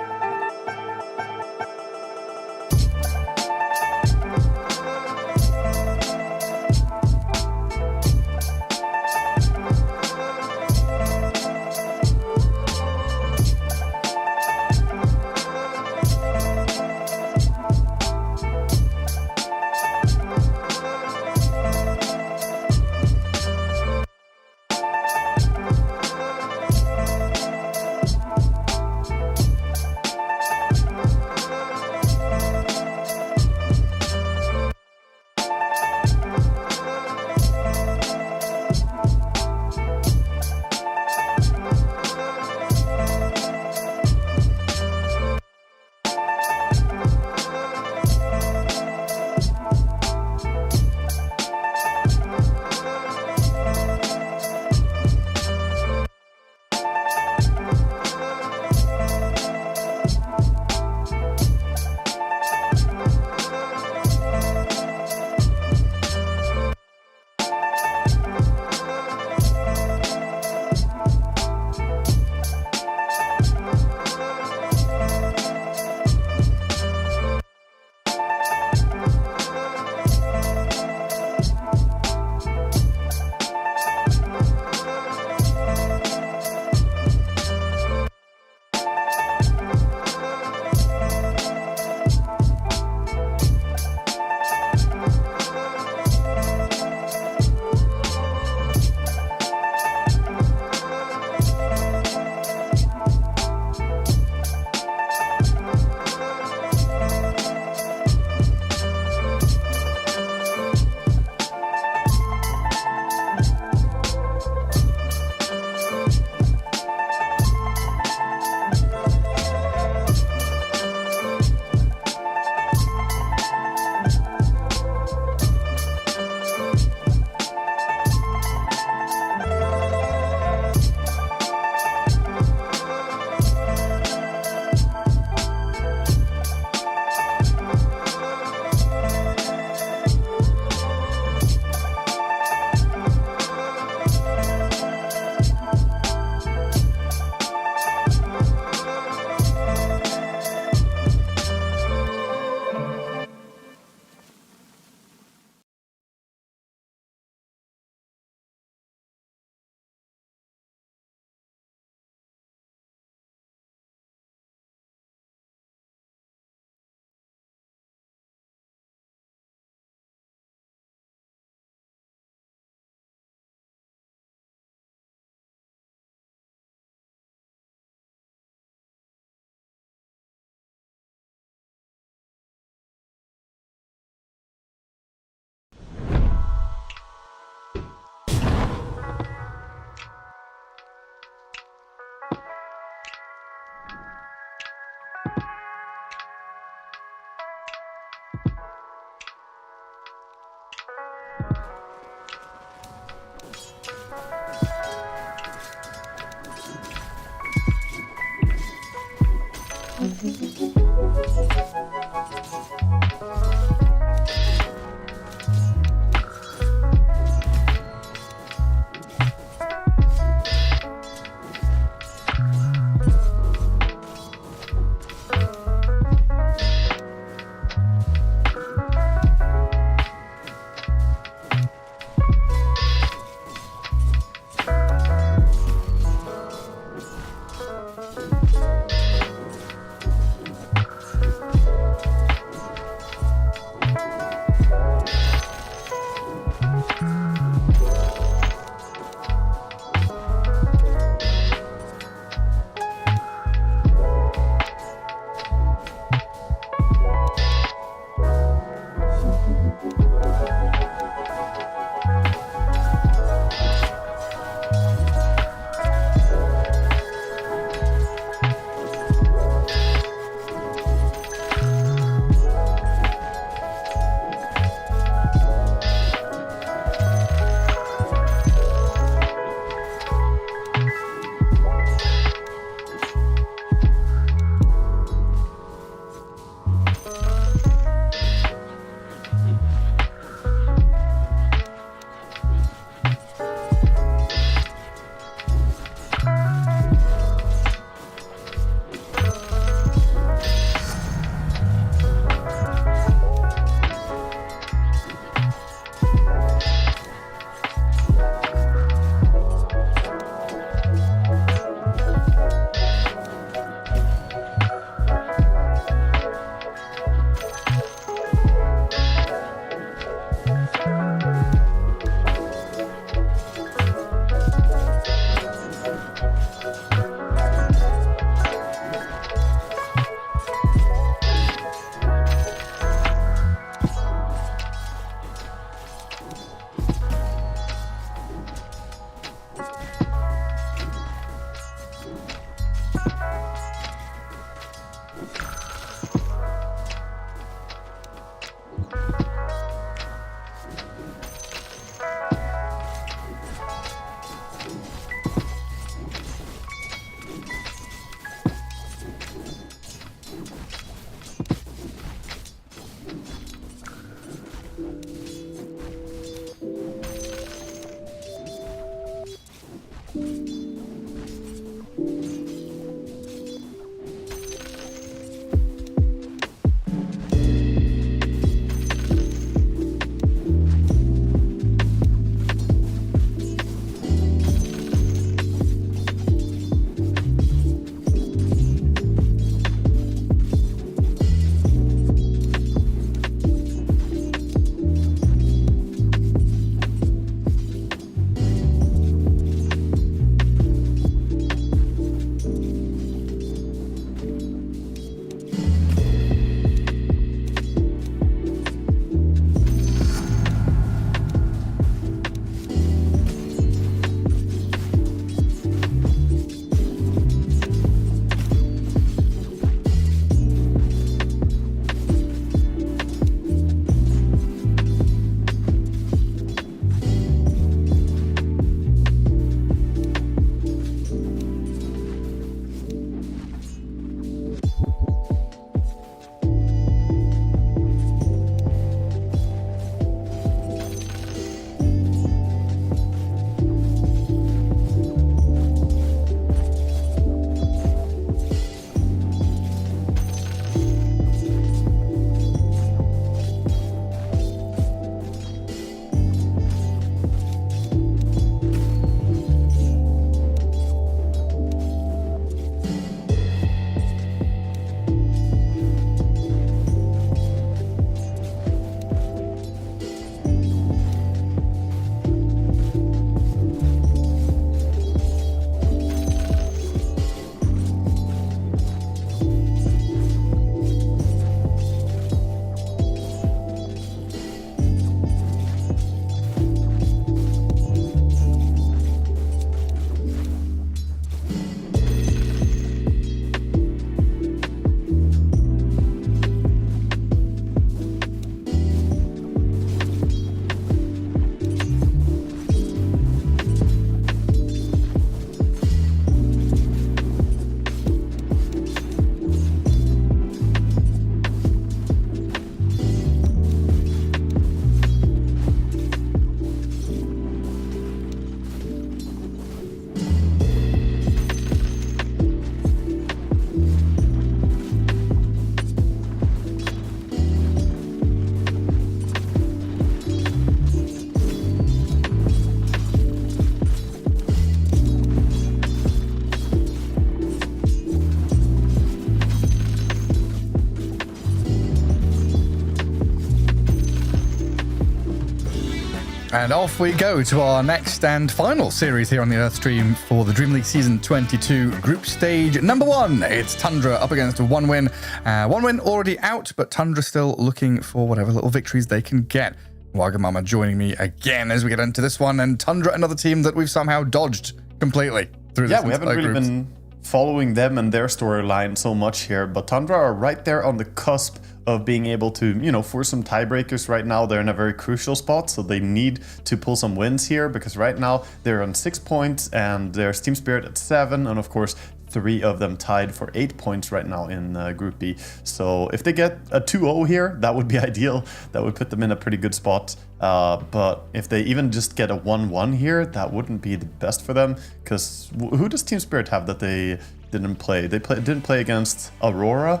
And off we go to our next and final series here on the Earth stream for the DreamLeague Season 22 Group Stage Number 1. It's Tundra up against One Win. One Win already out, but Tundra still looking for whatever little victories they can get. Wagamama joining me again as we get into this one. And Tundra, another team that we've somehow dodged completely through this. Yeah, we haven't really been following them and their storyline so much here, but Tundra are right there on the cusp of being able to, force some tiebreakers right now. They're in a very crucial spot, so they need to pull some wins here, because right now they're on 6 points and there's Team Spirit at 7, and of course 3 of them tied for 8 points right now in Group B. So if they get a 2-0 here, that would be ideal. That would put them in a pretty good spot. But if they even just get a 1-1 here, that wouldn't be the best for them, because who does Team Spirit have that they didn't play? They didn't play against Aurora.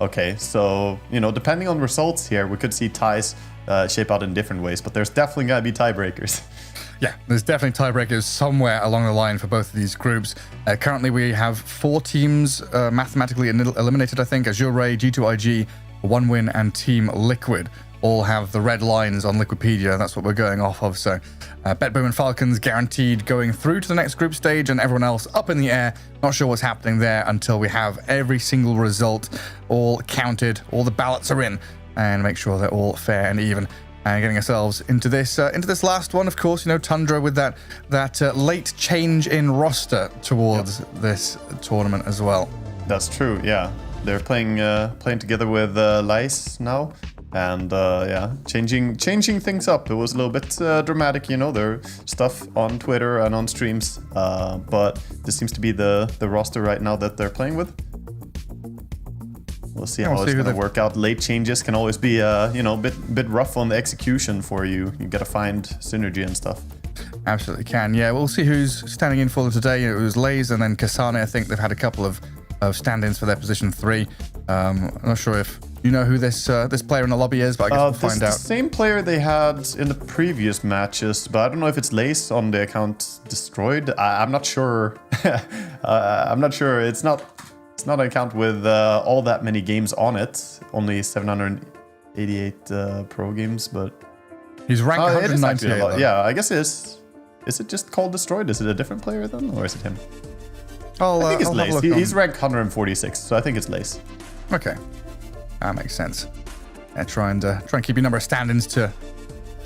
Okay, so, depending on results here, we could see ties shape out in different ways, but there's definitely going to be tiebreakers. Yeah, there's definitely tiebreakers somewhere along the line for both of these groups. Currently, we have 4 teams mathematically eliminated, I think. Azure Ray, G2IG, One Win, and Team Liquid all have the red lines on Liquipedia. That's what we're going off of. So, BetBoom and Falcons guaranteed going through to the next group stage, and everyone else up in the air. Not sure what's happening there until we have every single result all counted, all the ballots are in, and make sure they're all fair and even. And getting ourselves into this last one, of course, Tundra with that late change in roster towards this tournament as well. That's true. Yeah, they're playing together with Lice now, and changing things up. It was a little bit dramatic, their stuff on Twitter and on streams, but this seems to be the roster right now that they're playing with. We'll see how it's going to work out. Late changes can always be, bit rough on the execution for you. You got to find synergy and stuff. Absolutely can. Yeah, we'll see who's standing in for them today. It was Lays and then Kasane. I think they've had a couple of stand-ins for their position 3. I'm not sure if you know who this player in the lobby is, but I guess we'll find out. The same player they had in the previous matches, but I don't know if it's Lace on the account destroyed. I'm not sure. I'm not sure. It's not an account with all that many games on it. Only 788 pro games, but he's ranked 198. Yeah, I guess it is. Is it just called destroyed? Is it a different player then, or is it him? I think it's Lace. He's ranked 146, so I think it's Lace. Okay, that makes sense. Yeah, try and keep your number of stand-ins to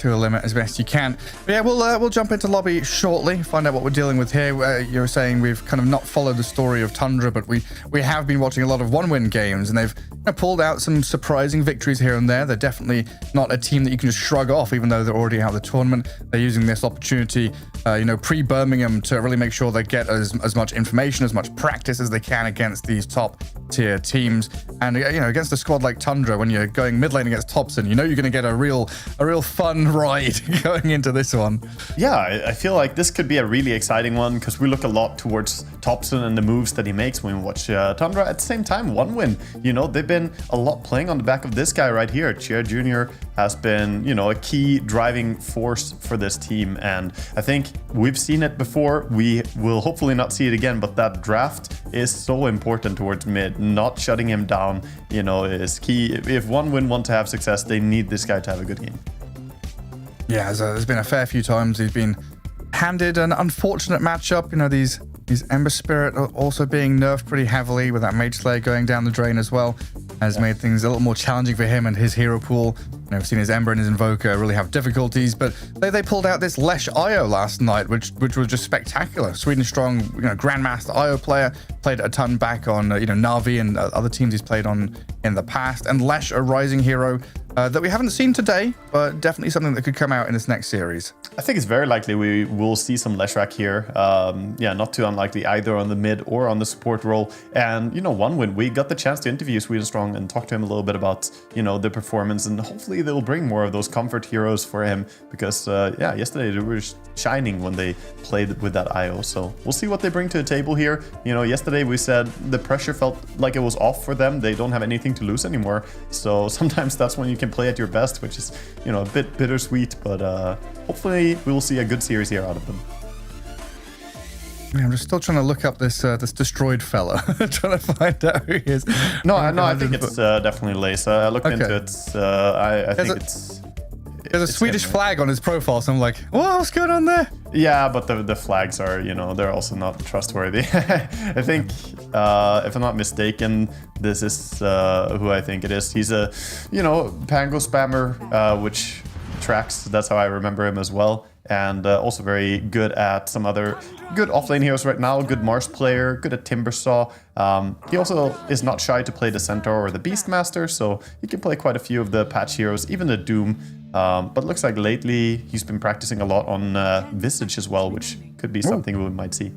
a limit as best you can. But yeah, we'll jump into lobby shortly, find out what we're dealing with here. You're saying we've kind of not followed the story of Tundra, but we have been watching a lot of One Win games, and they've pulled out some surprising victories here and there. They're definitely not a team that you can just shrug off, even though they're already out of the tournament. They're using this opportunity, pre-Birmingham, to really make sure they get as much information, as much practice as they can against these top tier teams. And against a squad like Tundra, when you're going mid lane against Thompson, you're going to get a real fun ride going into this one. Yeah, I feel like this could be a really exciting one, because we look a lot towards Thompson and the moves that he makes when we watch Tundra. At the same time, One Win, they've been a lot playing on the back of this guy right here. Chia Jr. has been, a key driving force for this team, and I think we've seen it before. We will hopefully not see it again, but that draft is so important towards mid. Not shutting him down, is key. If One Win want to have success, they need this guy to have a good game. Yeah, there's been a fair few times he's been handed an unfortunate matchup. These Ember Spirit are also being nerfed pretty heavily, with that Mage Slayer going down the drain as well, has made things a little more challenging for him and his hero pool. We've seen his Ember and his Invoker really have difficulties, but they pulled out this Lesh IO last night, which was just spectacular. Sweden strong, Grandmaster IO player, played a ton back on Na'Vi and other teams he's played on in the past, and Lesh, a rising hero that we haven't seen today, but definitely something that could come out in this next series. I think it's very likely we will see some Leshrac here. Not too unlikely either on the mid or on the support role. And, One Win, we got the chance to interview Sweden Strong and talk to him a little bit about, the performance, and hopefully they'll bring more of those comfort heroes for him, because, yesterday they were shining when they played with that IO. So we'll see what they bring to the table here. Yesterday we said the pressure felt like it was off for them. They don't have anything to lose anymore. So sometimes that's when you can play at your best, which is, a bit bittersweet, but hopefully we will see a good series here out of them. Yeah, I'm just still trying to look up this destroyed fella, trying to find out who he is. No, I think it's definitely Lace. I looked into it. I think There's a Swedish flag on his profile, so I'm like, what's going on there? Yeah, but the flags are, they're also not trustworthy. I think, if I'm not mistaken, this is who I think it is. He's a, Pango spammer, which tracks. That's how I remember him as well. And also very good at some other good offlane heroes right now. Good Mars player, good at Timbersaw. He also is not shy to play the Centaur or the Beastmaster, so he can play quite a few of the patch heroes, even the Doom. But looks like lately he's been practicing a lot on Visage as well, which could be something we might see.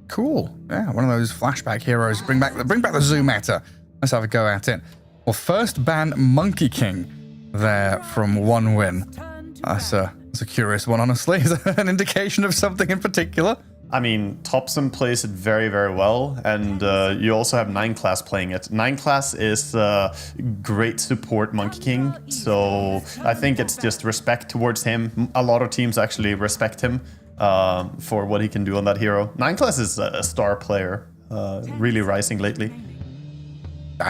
Cool. Yeah, one of those flashback heroes. Bring back the Zoo meta. Let's have a go at it. Well, first ban Monkey King there from 1win. That's a curious one, honestly. Is that an indication of something in particular? I mean, Thompson plays it very, very well, and you also have 9 Class playing it. 9 Class is great support Monkey King, so I think it's just respect towards him. A lot of teams actually respect him for what he can do on that hero. 9 Class is a star player, really rising lately.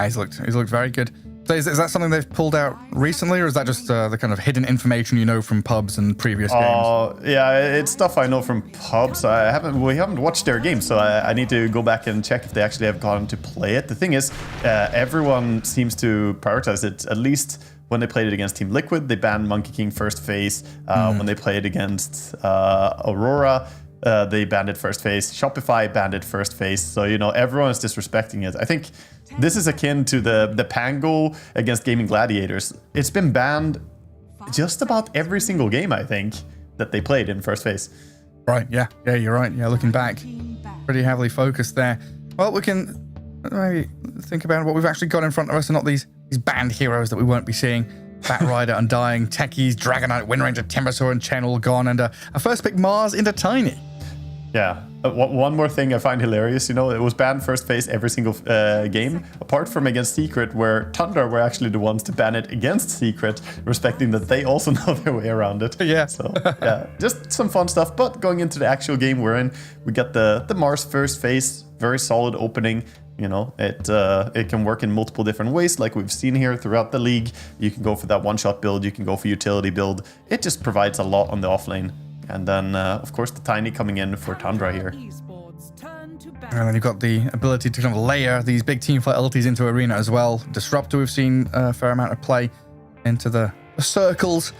He's looked very good. So is that something they've pulled out recently, or is that just the kind of hidden information from pubs and previous games? Yeah, it's stuff I know from pubs. We haven't watched their games, so I need to go back and check if they actually have gone to play it. The thing is, everyone seems to prioritize it. At least when they played it against Team Liquid, they banned Monkey King first phase. When they played against Aurora, they banned it first phase. Shopify banned it first phase. So, everyone is disrespecting it. I think this is akin to the Pango against Gaming Gladiators. It's been banned just about every single game, I think, that they played in first phase. Right, yeah, you're right. Yeah, looking back, pretty heavily focused there. Well, we can maybe think about what we've actually got in front of us and not these banned heroes that we won't be seeing. Bat Rider, Undying, Techies, Dragonite, Windranger, Timbersaw, and Channel gone, and a first pick Mars into Tiny. Yeah. One more thing I find hilarious, it was banned first phase every single game, apart from against Secret, where Tundra were actually the ones to ban it against Secret, respecting that they also know their way around it. Yeah. So, yeah, just some fun stuff. But going into the actual game we're in, we got the Mars first phase, very solid opening. It can work in multiple different ways, like we've seen here throughout the league. You can go for that one-shot build, you can go for utility build. It just provides a lot on the offlane. And then, of course, the Tiny coming in for Tundra here. And then you've got the ability to kind of layer these big teamfight ultis into Arena as well. Disruptor, we've seen a fair amount of play into the circles.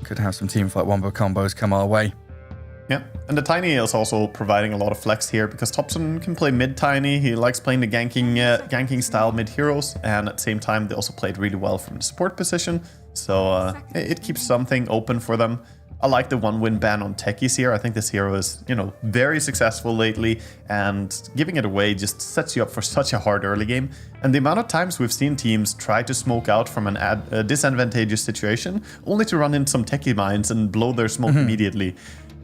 Could have some teamfight wombo combos come our way. Yeah, and the Tiny is also providing a lot of flex here because Thompson can play mid-Tiny. He likes playing the ganking style mid-heroes, and at the same time, they also played really well from the support position. So it keeps something open for them. I like the 1-win ban on Techies here. I think this hero is, very successful lately, and giving it away just sets you up for such a hard early game. And the amount of times we've seen teams try to smoke out from a disadvantageous situation, only to run in some Techie mines and blow their smoke immediately.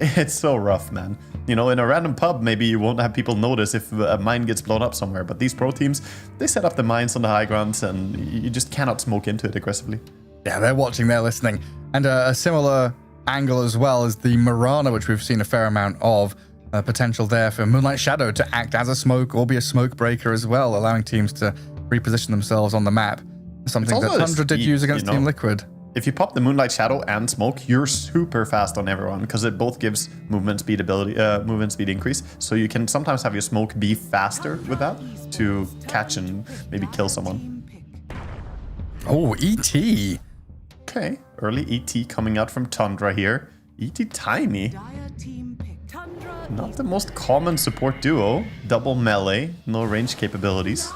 It's so rough, man. In a random pub, maybe you won't have people notice if a mine gets blown up somewhere, but these pro teams, they set up the mines on the high grounds, and you just cannot smoke into it aggressively. Yeah, they're watching, they're listening. And a similar angle as well as the Mirana, which we've seen a fair amount of potential there for Moonlight Shadow to act as a smoke or be a smoke breaker as well, allowing teams to reposition themselves on the map. Something that Tundra did use against Team Liquid. If you pop the Moonlight Shadow and smoke, you're super fast on everyone because it both gives movement speed increase. So you can sometimes have your smoke be faster with that to catch and maybe kill someone. Oh, ET. Okay, early ET coming out from Tundra here. ET Tiny. Not the most common support duo. Double melee, no range capabilities.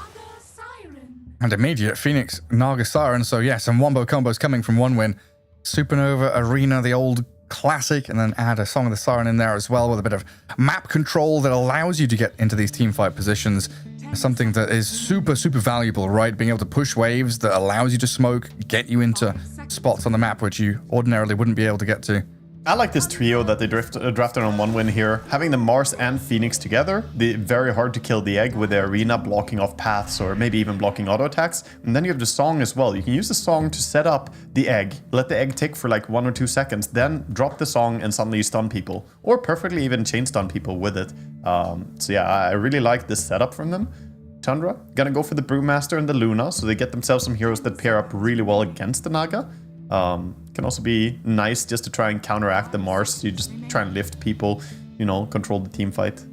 And immediate Phoenix Naga Siren. So yeah, some wombo combos coming from 1-win. Supernova Arena, the old classic, and then add a Song of the Siren in there as well with a bit of map control that allows you to get into these teamfight positions. Something that is super, super valuable, right? Being able to push waves that allows you to smoke, get you into spots on the map which you ordinarily wouldn't be able to get to. I like this trio that they drafted on 1-win here. Having the Mars and Phoenix together, very hard to kill the egg with the Arena blocking off paths or maybe even blocking auto attacks. And then you have the Song as well. You can use the Song to set up the egg, let the egg tick for like 1 or 2 seconds, then drop the Song and suddenly stun people. Or perfectly even chain stun people with it. So yeah, I really like this setup from them. Tundra, gonna go for the Brewmaster and the Luna, so they get themselves some heroes that pair up really well against the Naga. Can also be nice just to try and counteract the Mars. You just try and lift people, you know, control the team fight.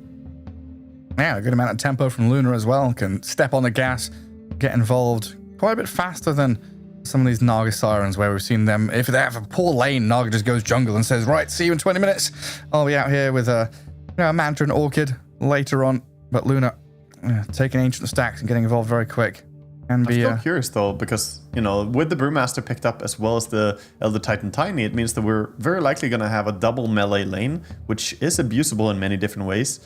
Yeah, a good amount of tempo from Luna as well. Can step on the gas, get involved quite a bit faster than some of these Naga Sirens where we've seen them. If they have a poor lane, Naga just goes jungle and says, right, see you in 20 minutes. I'll be out here with a Manta and Orchid later on. But Luna taking ancient stacks and getting involved very quick. I'm still curious though, because, you know, with the Brewmaster picked up as well as the Elder Titan Tiny, it means that we're very likely going to have a double melee lane, which is abusable in many different ways.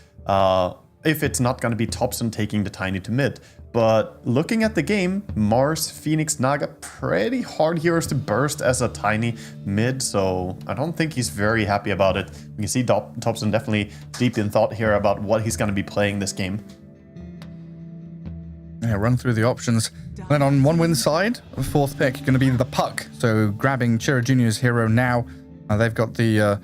If it's not going to be Thompson taking the Tiny to mid. But looking at the game, Mars, Phoenix, Naga, pretty hard heroes to burst as a Tiny mid, so I don't think he's very happy about it. We can see Thompson definitely deep in thought here about what he's going to be playing this game. Yeah, run through the options. Then on one win side, the fourth pick going to be the Puck. So grabbing Chira Jr.'s hero now. They've got the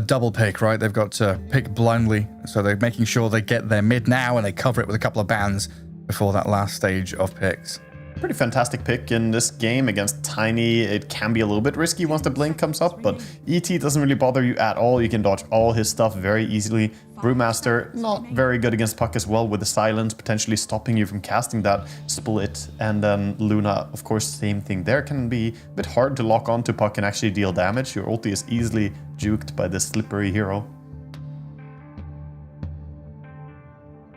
double pick, right? They've got to pick blindly. So they're making sure they get their mid now and they cover it with a couple of bans before that last stage of picks. Pretty fantastic pick in this game against Tiny. It can be a little bit risky once the blink comes up, but ET doesn't really bother you at all. You can dodge all his stuff very easily. Brewmaster, not very good against Puck as well, with the silence potentially stopping you from casting that split. And then Luna, of course, same thing there. Can be a bit hard to lock onto Puck and actually deal damage. Your ulti is easily juked by this slippery hero.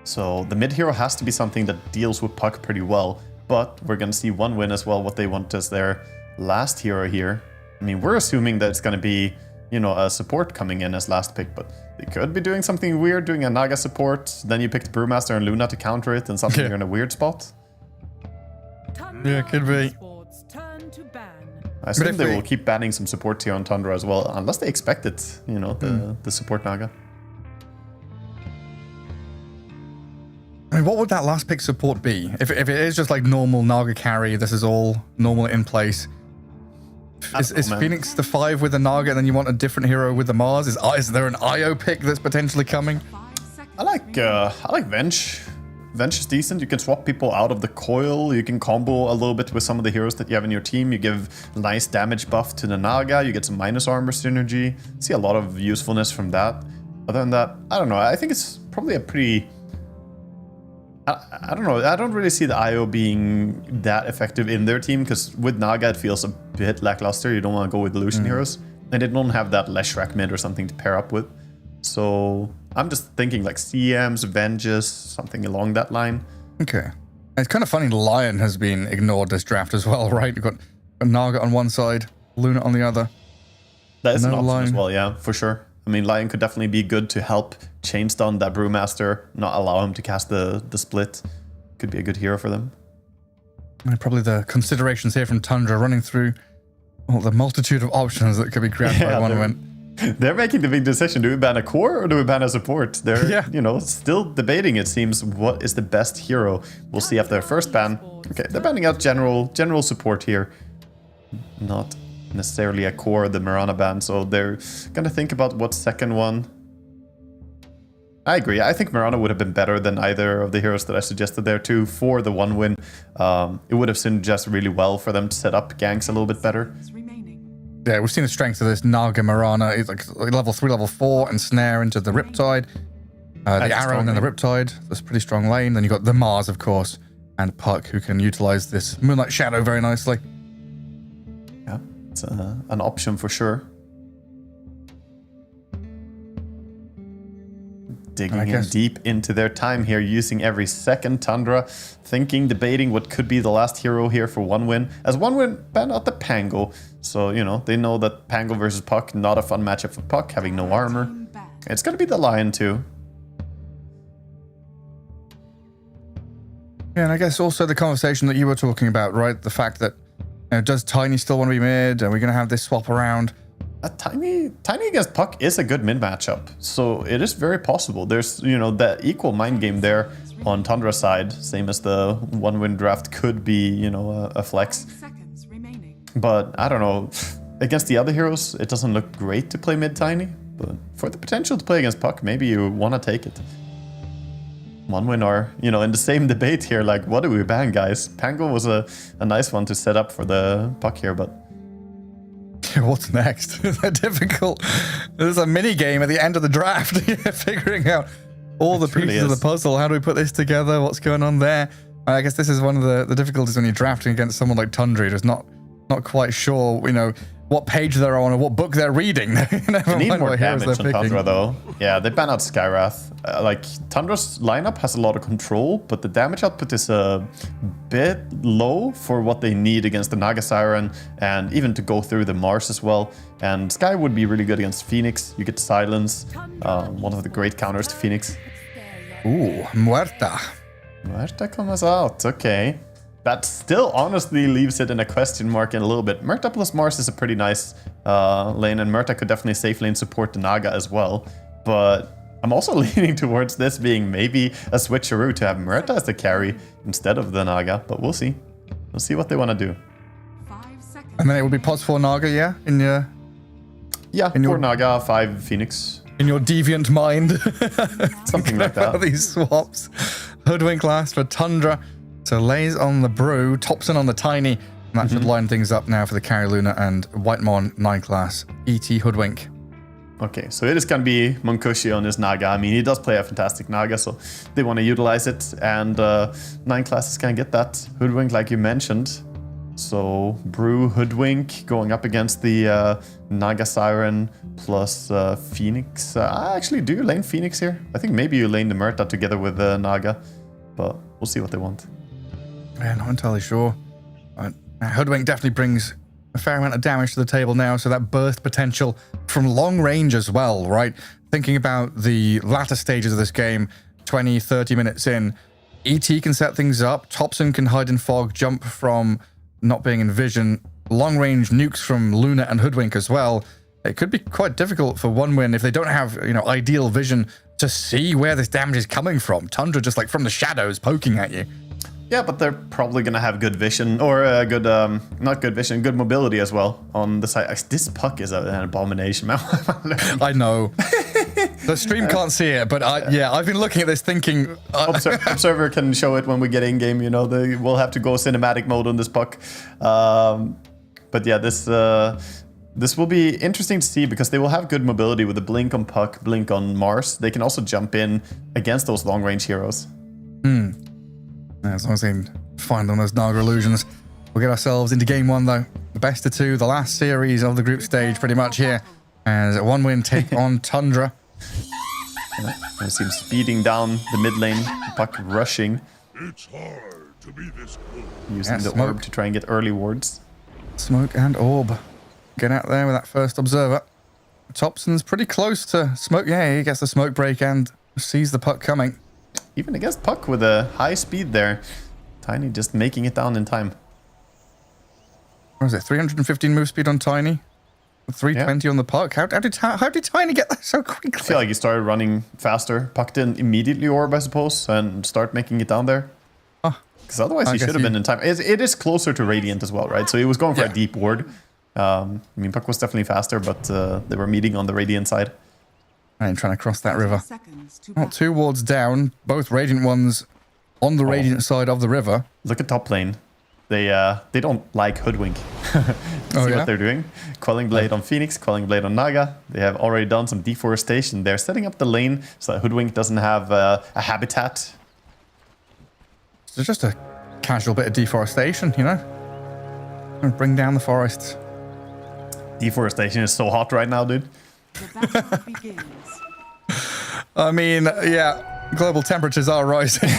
So the mid hero has to be something that deals with Puck pretty well. But we're going to see one win as well, what they want as their last hero here. I mean, we're assuming that it's going to be, you know, a support coming in as last pick, but they could be doing something weird, doing a Naga support. Then you picked Brewmaster and Luna to counter it, and suddenly you're in a weird spot. Yeah, could be. I assume they will keep banning some support here on Tundra as well, unless they expect it, you know, the support Naga. I mean, what would that last pick support be? If it is just like normal Naga carry, this is all normal in place. Is Phoenix the 5 with the Naga and then you want a different hero with the Mars? Is there an IO pick that's potentially coming? I like Venge. Venge is decent. You can swap people out of the coil. You can combo a little bit with some of the heroes that you have in your team. You give nice damage buff to the Naga. You get some minus armor synergy. See a lot of usefulness from that. Other than that, I don't know. I think it's probably a pretty... I don't know. I don't really see the IO being that effective in their team, because with Naga it feels a bit lackluster. You don't want to go with Illusion heroes. And they don't have that Leshrac mid or something to pair up with. So I'm just thinking like CMs, Venges, something along that line. Okay. It's kind of funny Lion has been ignored this draft as well, right? You've got Naga on one side, Luna on the other. That is an option as well, yeah, for sure. I mean, Lion could definitely be good to help chain stun that Brewmaster, not allow him to cast the split. Could be a good hero for them. And probably the considerations here from Tundra running through all the multitude of options that could be grabbed by one win. They're making the big decision. Do we ban a core or do we ban a support? They're, you know, still debating, it seems, what is the best hero. We'll see after their first ban. Okay, they're banning out general support here. Not necessarily a core, the Mirana ban, so they're gonna think about what second one. I agree. I think Mirana would have been better than either of the heroes that I suggested there too for the one win. It would have synergized really well for them to set up ganks a little bit better. Yeah, we've seen the strength of this Naga Mirana. It's like level 3, level 4, and snare into the Riptide. The arrow and then the Riptide. That's a pretty strong lane. Then you've got the Mars, of course, and Puck, who can utilize this Moonlight Shadow very nicely. Yeah, it's an option for sure. Digging in deep into their time here, using every second. Tundra thinking, debating what could be the last hero here for one win. As one win, ban out the Pango. So, you know, they know that Pango versus Puck, not a fun matchup for Puck, having no armor. It's going to be the Lion too. Yeah, and I guess also the conversation that you were talking about, right? The fact that, you know, does Tiny still want to be mid? Are we going to have this swap around? Tiny against Puck is a good mid matchup, so it is very possible. There's, you know, that equal mind game there on Tundra's side, same as the one win draft could be, you know, a flex. But I don't know, against the other heroes, it doesn't look great to play mid Tiny, but for the potential to play against Puck, maybe you want to take it. One win are, you know, in the same debate here, like, what do we ban, guys? Pango was a nice one to set up for the Puck here, but What's next? They're difficult. There's a mini game at the end of the draft, figuring out all the pieces of the puzzle. How do we put this together? What's going on there? I guess this is one of the difficulties when you're drafting against someone like Tundra, who's not quite sure, you know, what page they're on or what book they're reading. They need more damage on Tundra, though. Yeah, they ban out Skywrath. Like, Tundra's lineup has a lot of control, but the damage output is a bit low for what they need against the Naga Siren, and even to go through the Mars as well. And Sky would be really good against Phoenix. You get Silence, one of the great counters to Phoenix. Ooh, Muerta. Muerta comes out, okay. That still honestly leaves it in a question mark in a little bit. Muerta plus Mars is a pretty nice lane, and Muerta could definitely safe lane support the Naga as well. But I'm also leaning towards this being maybe a switcheroo to have Muerta as the carry instead of the Naga, but we'll see. We'll see what they want to do. 5 seconds. And then it will be pods 4 Naga, yeah? In 4 Naga, 5 Phoenix. In your deviant mind. Something like that. These swaps. Hoodwink last for Tundra. So Lays on the Brew, Topson on the Tiny. And that should line things up now for the Carry Luna and Whitemon 9 class. ET Hoodwink. Okay, so it is going to be Monkushi on his Naga. I mean, he does play a fantastic Naga, so they want to utilize it. And 9 classes can get that Hoodwink, like you mentioned. So Brew, Hoodwink going up against the Naga Siren plus Phoenix. I actually do lane Phoenix here. I think maybe you lane the Muerta together with Naga, but we'll see what they want. Yeah, not entirely sure. Hoodwink definitely brings a fair amount of damage to the table now, so that burst potential from long range as well, right? Thinking about the latter stages of this game, 20, 30 minutes in, ET can set things up, Topson can hide in fog, jump from not being in vision, long range nukes from Luna and Hoodwink as well. It could be quite difficult for one win if they don't have, you know, ideal vision to see where this damage is coming from. Tundra just like from the shadows poking at you. Yeah, but they're probably going to have good vision, or good, not good vision, good mobility as well on the side. This puck is an abomination, man. I know. The stream can't see it, but I've been looking at this thinking... Observer can show it when we get in-game, you know, we'll have to go cinematic mode on this puck. But yeah, this will be interesting to see because they will have good mobility with the blink on puck, blink on Mars. They can also jump in against those long-range heroes. As long as they can find on those Naga illusions. We'll get ourselves into game 1 though. The best of 2, the last series of the group stage pretty much here. As one win take on Tundra. I see him speeding down the mid lane, puck rushing. It's hard to be this close. Using the orb to try and get early wards. Smoke and orb. Get out there with that first observer. Topson's pretty close to smoke. Yeah, he gets the smoke break and sees the puck coming. Even against puck with a high speed there. Tiny just making it down in time. What was it? 315 move speed on Tiny? 320 on the puck? How did Tiny get that so quickly? I feel like he started running faster. Puck didn't immediately orb, I suppose, and start making it down there. Because otherwise he should have been in time. It is closer to Radiant as well, right? So he was going for a deep ward. I mean, puck was definitely faster, but they were meeting on the Radiant side. And trying to cross that river. Well, 2 wards down, both Radiant ones on the Radiant side of the river. Look at top lane. They don't like Hoodwink. See what they're doing? Quelling Blade on Phoenix, Quelling Blade on Naga. They have already done some deforestation. They're setting up the lane so that Hoodwink doesn't have a habitat. It's just a casual bit of deforestation, you know? Bring down the forests. Deforestation is so hot right now, dude. The battle begins. I mean, yeah, global temperatures are rising.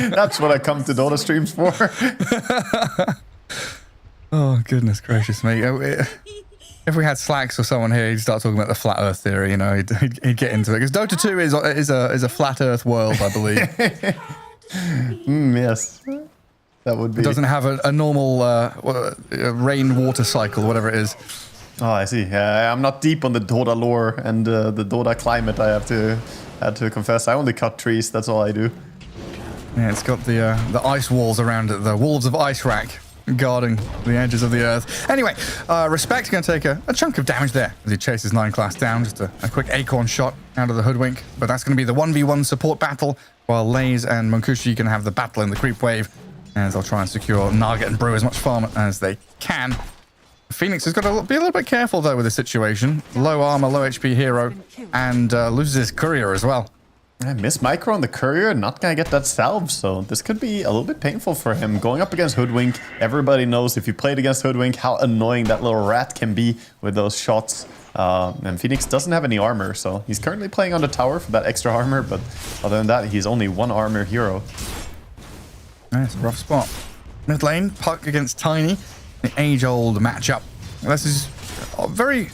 That's what I come to Dota streams for. Oh, goodness gracious me. If we had Slacks or someone here, he'd start talking about the flat Earth theory, you know, he'd get into it. Because Dota 2 is a flat Earth world, I believe. Yes. That would be. It doesn't have a normal rain-water cycle, whatever it is. Oh, I see. I'm not deep on the Dota lore and the Dota climate, I have to confess. I only cut trees, that's all I do. Yeah, it's got the ice walls around it, the wolves of Ice Rack guarding the edges of the earth. Anyway, Respect's going to take a chunk of damage there as he chases 9 class down. Just a quick acorn shot out of the Hoodwink. But that's going to be the 1v1 support battle, while Lays and Monkushi can have the battle in the creep wave. As they'll try and secure Naga and Brew as much farm as they can. Phoenix has got to be a little bit careful, though, with the situation. Low armor, low HP hero, and loses his courier as well. I miss micro on the courier, not gonna get that salve, so this could be a little bit painful for him. Going up against Hoodwink, everybody knows if you played against Hoodwink how annoying that little rat can be with those shots. And Phoenix doesn't have any armor, so he's currently playing on the tower for that extra armor, but other than that, he's only one armor hero. That's a rough spot. Mid lane, Puck against Tiny, the age-old matchup. This is very,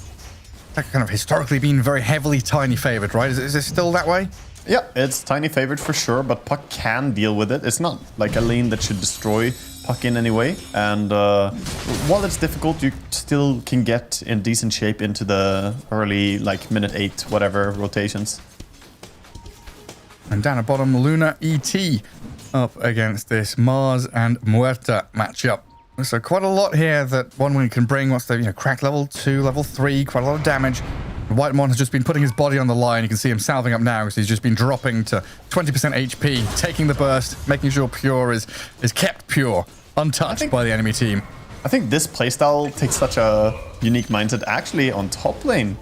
kind of historically been very heavily Tiny favored, right? Is it still that way? Yeah, it's Tiny favored for sure, but Puck can deal with it. It's not like a lane that should destroy Puck in any way. And while it's difficult, you still can get in decent shape into the early, like, minute 8, whatever, rotations. And down at bottom, Luna ET up against this Mars and Muerta matchup. So quite a lot here that OneWin can bring. What's the, crack level 2, level 3, quite a lot of damage. Whitemon has just been putting his body on the line. You can see him salving up now because he's just been dropping to 20% HP, taking the burst, making sure Pure is kept pure, untouched by the enemy team. I think this playstyle takes such a unique mindset. Actually, on top lane,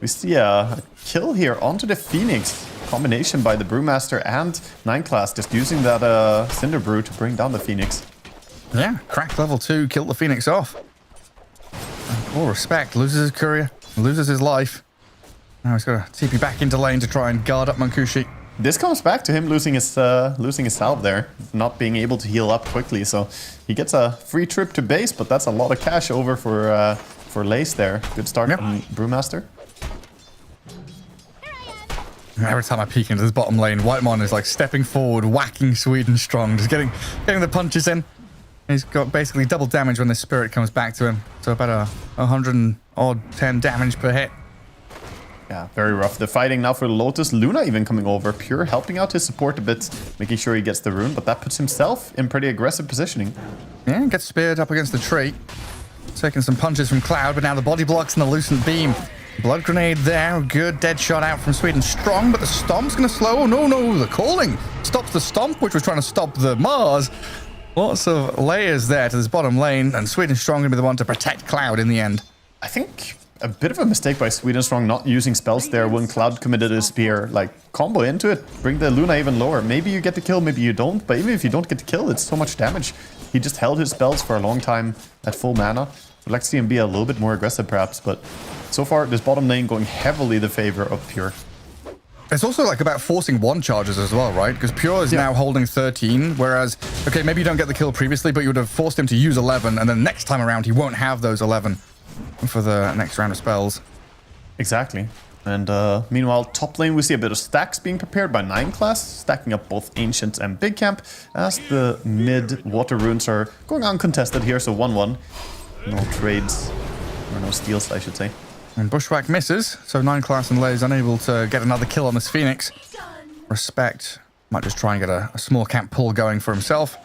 we see a kill here onto the Phoenix. Combination by the Brewmaster and 9 class, just using that Cinder Brew to bring down the Phoenix. Yeah, crack level 2, killed the Phoenix off. All respect, loses his courier, loses his life. Now he's got to TP back into lane to try and guard up Munkushi. This comes back to him losing his salve there, not being able to heal up quickly. So he gets a free trip to base, but that's a lot of cash over for Lace there. Good start from Brewmaster. Every time I peek into this bottom lane, Whitemon is like stepping forward, whacking Sweden strong, just getting the punches in. He's got basically double damage when the spirit comes back to him. So about 110 damage per hit. Yeah, very rough. They're fighting now for Lotus. Luna even coming over. Pure helping out his support a bit, making sure he gets the rune, but that puts himself in pretty aggressive positioning. Yeah, gets speared up against the tree. Taking some punches from Cloud, but now the body blocks and the Lucent Beam. Blood grenade there, good dead shot out from Sweden Strong, but the Stomp's gonna slow. Oh, no, the calling stops the Stomp, which was trying to stop the Mars. Lots of layers there to this bottom lane, and Sweden Strong gonna be the one to protect Cloud in the end. I think a bit of a mistake by Sweden Strong not using spells there when Cloud committed a spear. Like, combo into it, bring the Luna even lower. Maybe you get the kill, maybe you don't, but even if you don't get the kill, it's so much damage. He just held his spells for a long time at full mana. Would like to see him be a little bit more aggressive perhaps, but so far this bottom lane going heavily the favor of Pure. It's also like about forcing one charges as well, right? Because Pure is now holding 13, whereas, okay, maybe you don't get the kill previously, but you would have forced him to use 11, and then next time around he won't have those 11 for the next round of spells. Exactly. And meanwhile, top lane, we see a bit of stacks being prepared by 9 class, stacking up both Ancients and Big Camp, as the mid water runes are going uncontested here, so 1-1. No trades, or no steals, I should say. And Bushwhack misses, so 9 class and Lay is unable to get another kill on this Phoenix. Respect. Might just try and get a small camp pull going for himself.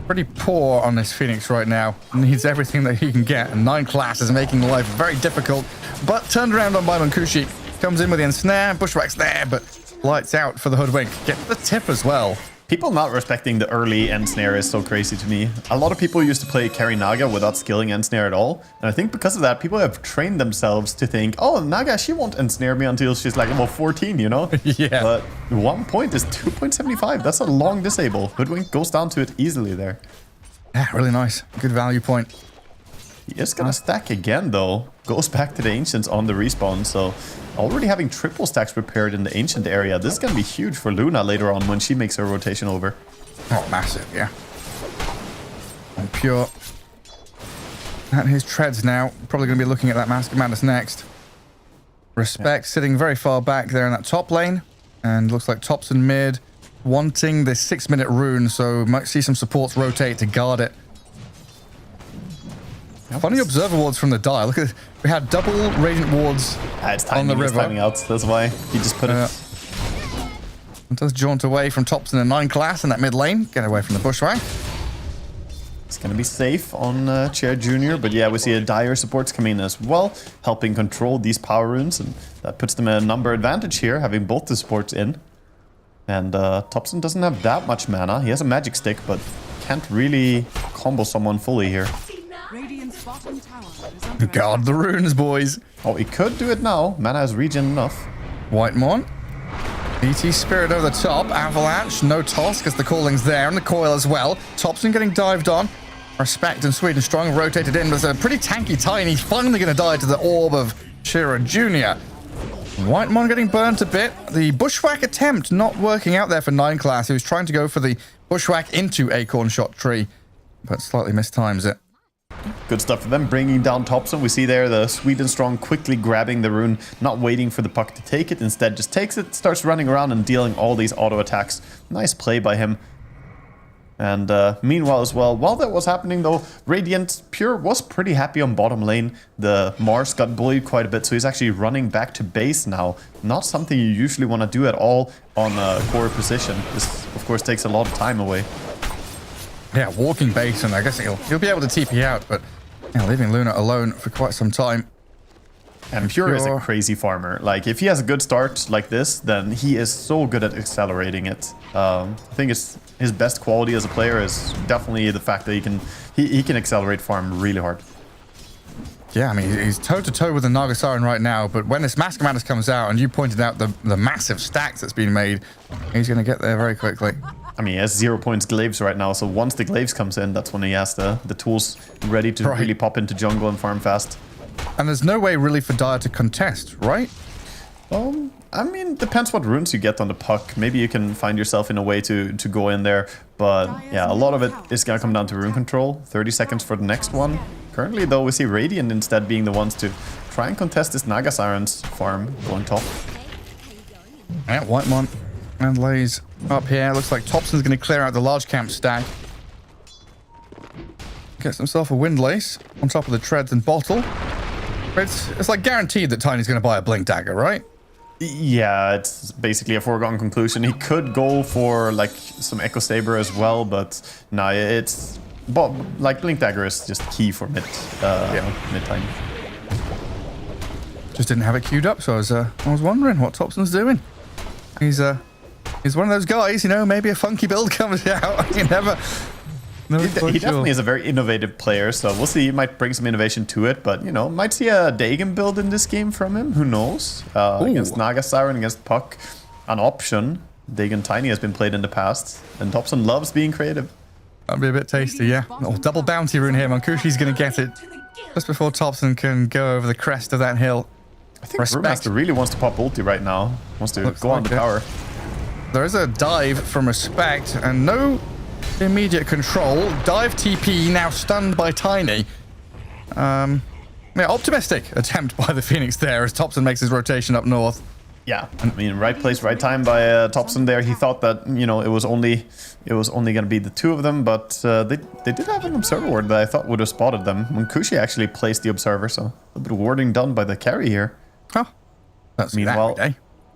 Pretty poor on this Phoenix right now. Needs everything that he can get, and 9 class is making life very difficult. But turned around on by Munkushi. Comes in with the ensnare, Bushwhack's there, but lights out for the Hoodwink. Get the tip as well. People not respecting the early ensnare is so crazy to me. A lot of people used to play carry Naga without skilling ensnare at all. And I think because of that, people have trained themselves to think, oh, Naga, she won't ensnare me until she's like level 14, you know? Yeah. But 1 point is 2.75. That's a long disable. Hoodwink goes down to it easily there. Yeah, really nice. Good value point. He is gonna stack again, though. Goes back to the Ancients on the respawn, so already having triple stacks prepared in the Ancient area. This is gonna be huge for Luna later on when she makes her rotation over. Oh, massive, yeah. And Pure at his treads now. Probably gonna be looking at that Mask of Madness next. Respect sitting very far back there in that top lane. And looks like tops and mid wanting this 6-minute rune, so might see some supports rotate to guard it. Funny observer wards from the die. Look at, we had double radiant wards on the river. Timing out. That's why he just put it. It does jaunt away from Thompson in 9 class in that mid lane. Get away from the Bushwhack. It's gonna be safe on Chair Junior, but yeah, we see a Dire supports come in as well, helping control these power runes, and that puts them at a number advantage here, having both the supports in. And Thompson doesn't have that much mana. He has a magic stick, but can't really combo someone fully here. bottom tower is under Guard the runes, boys. Oh, he could do it now. Mana has regen enough. Whitemon. BT Spirit over the top. Avalanche. No toss because the calling's there. And the coil as well. Thompson getting dived on. Respect and Sweden Strong rotated in. There's a pretty tanky Tiny. He's finally going to die to the orb of Shira Jr. Whitemon getting burnt a bit. The Bushwhack attempt not working out there for 9 class. He was trying to go for the Bushwhack into Acorn Shot Tree, but slightly mistimes it. Good stuff for them, bringing down Thompson. We see there the Sweden Strong quickly grabbing the rune, not waiting for the puck to take it. Instead, just takes it, starts running around and dealing all these auto attacks. Nice play by him. And meanwhile as well, while that was happening though, Radiant Pure was pretty happy on bottom lane. The Mars got bullied quite a bit, so he's actually running back to base now. Not something you usually want to do at all on a core position. This, of course, takes a lot of time away. Yeah, walking base, and I guess he'll be able to TP out, but yeah, leaving Luna alone for quite some time. And Pure is a crazy farmer. Like, if he has a good start like this, then he is so good at accelerating it. I think his best quality as a player is definitely the fact that he can accelerate farm really hard. Yeah, I mean, he's toe-to-toe with the Nagasiren right now, but when this Mask Madness comes out, and you pointed out the massive stacks that's been made, he's going to get there very quickly. I mean, he has 0 points glaives right now, so once the glaives comes in, that's when he has the tools ready to really pop into jungle and farm fast. And there's no way really for Dire to contest, right? I mean, depends what runes you get on the puck. Maybe you can find yourself in a way to go in there. But yeah, a lot of it is going to come down to rune control. 30 seconds for the next one. Currently, though, we see Radiant instead being the ones to try and contest this Nagasiren's farm going top. Yeah, Whitemon and lays up here. Looks like Thompson's going to clear out the large camp stack. Gets himself a Windlace on top of the treads and bottle. It's like guaranteed that Tiny's going to buy a Blink Dagger, right? Yeah, it's basically a foregone conclusion. He could go for like some Echo Saber as well, but no, it's like Blink Dagger is just key for mid Tiny. Just didn't have it queued up, so I was wondering what Thompson's doing. He's one of those guys, you know. Maybe a funky build comes out. You never. He definitely is a very innovative player, so we'll see. He might bring some innovation to it, but, you know, might see a Dagon build in this game from him. Who knows? Against Nagasiren, against Puck, an option. Dagon Tiny has been played in the past, and Thompson loves being creative. That'd be a bit tasty, yeah. Oh, double bounty rune here. Mankushi's going to get it just before Thompson can go over the crest of that hill. I think Brewmaster really wants to pop ulti right now. Wants to go on the tower. There is a dive from Respect, and no immediate control. Dive TP now stunned by Tiny. Yeah, optimistic attempt by the Phoenix there as Thompson makes his rotation up north. Yeah, I mean, right place, right time by Thompson there. He thought that, you know, it was only going to be the two of them, but they did have an observer ward that I thought would have spotted them. Mankushi actually placed the observer, so a little bit of warding done by the carry here. Huh. That's meanwhile, that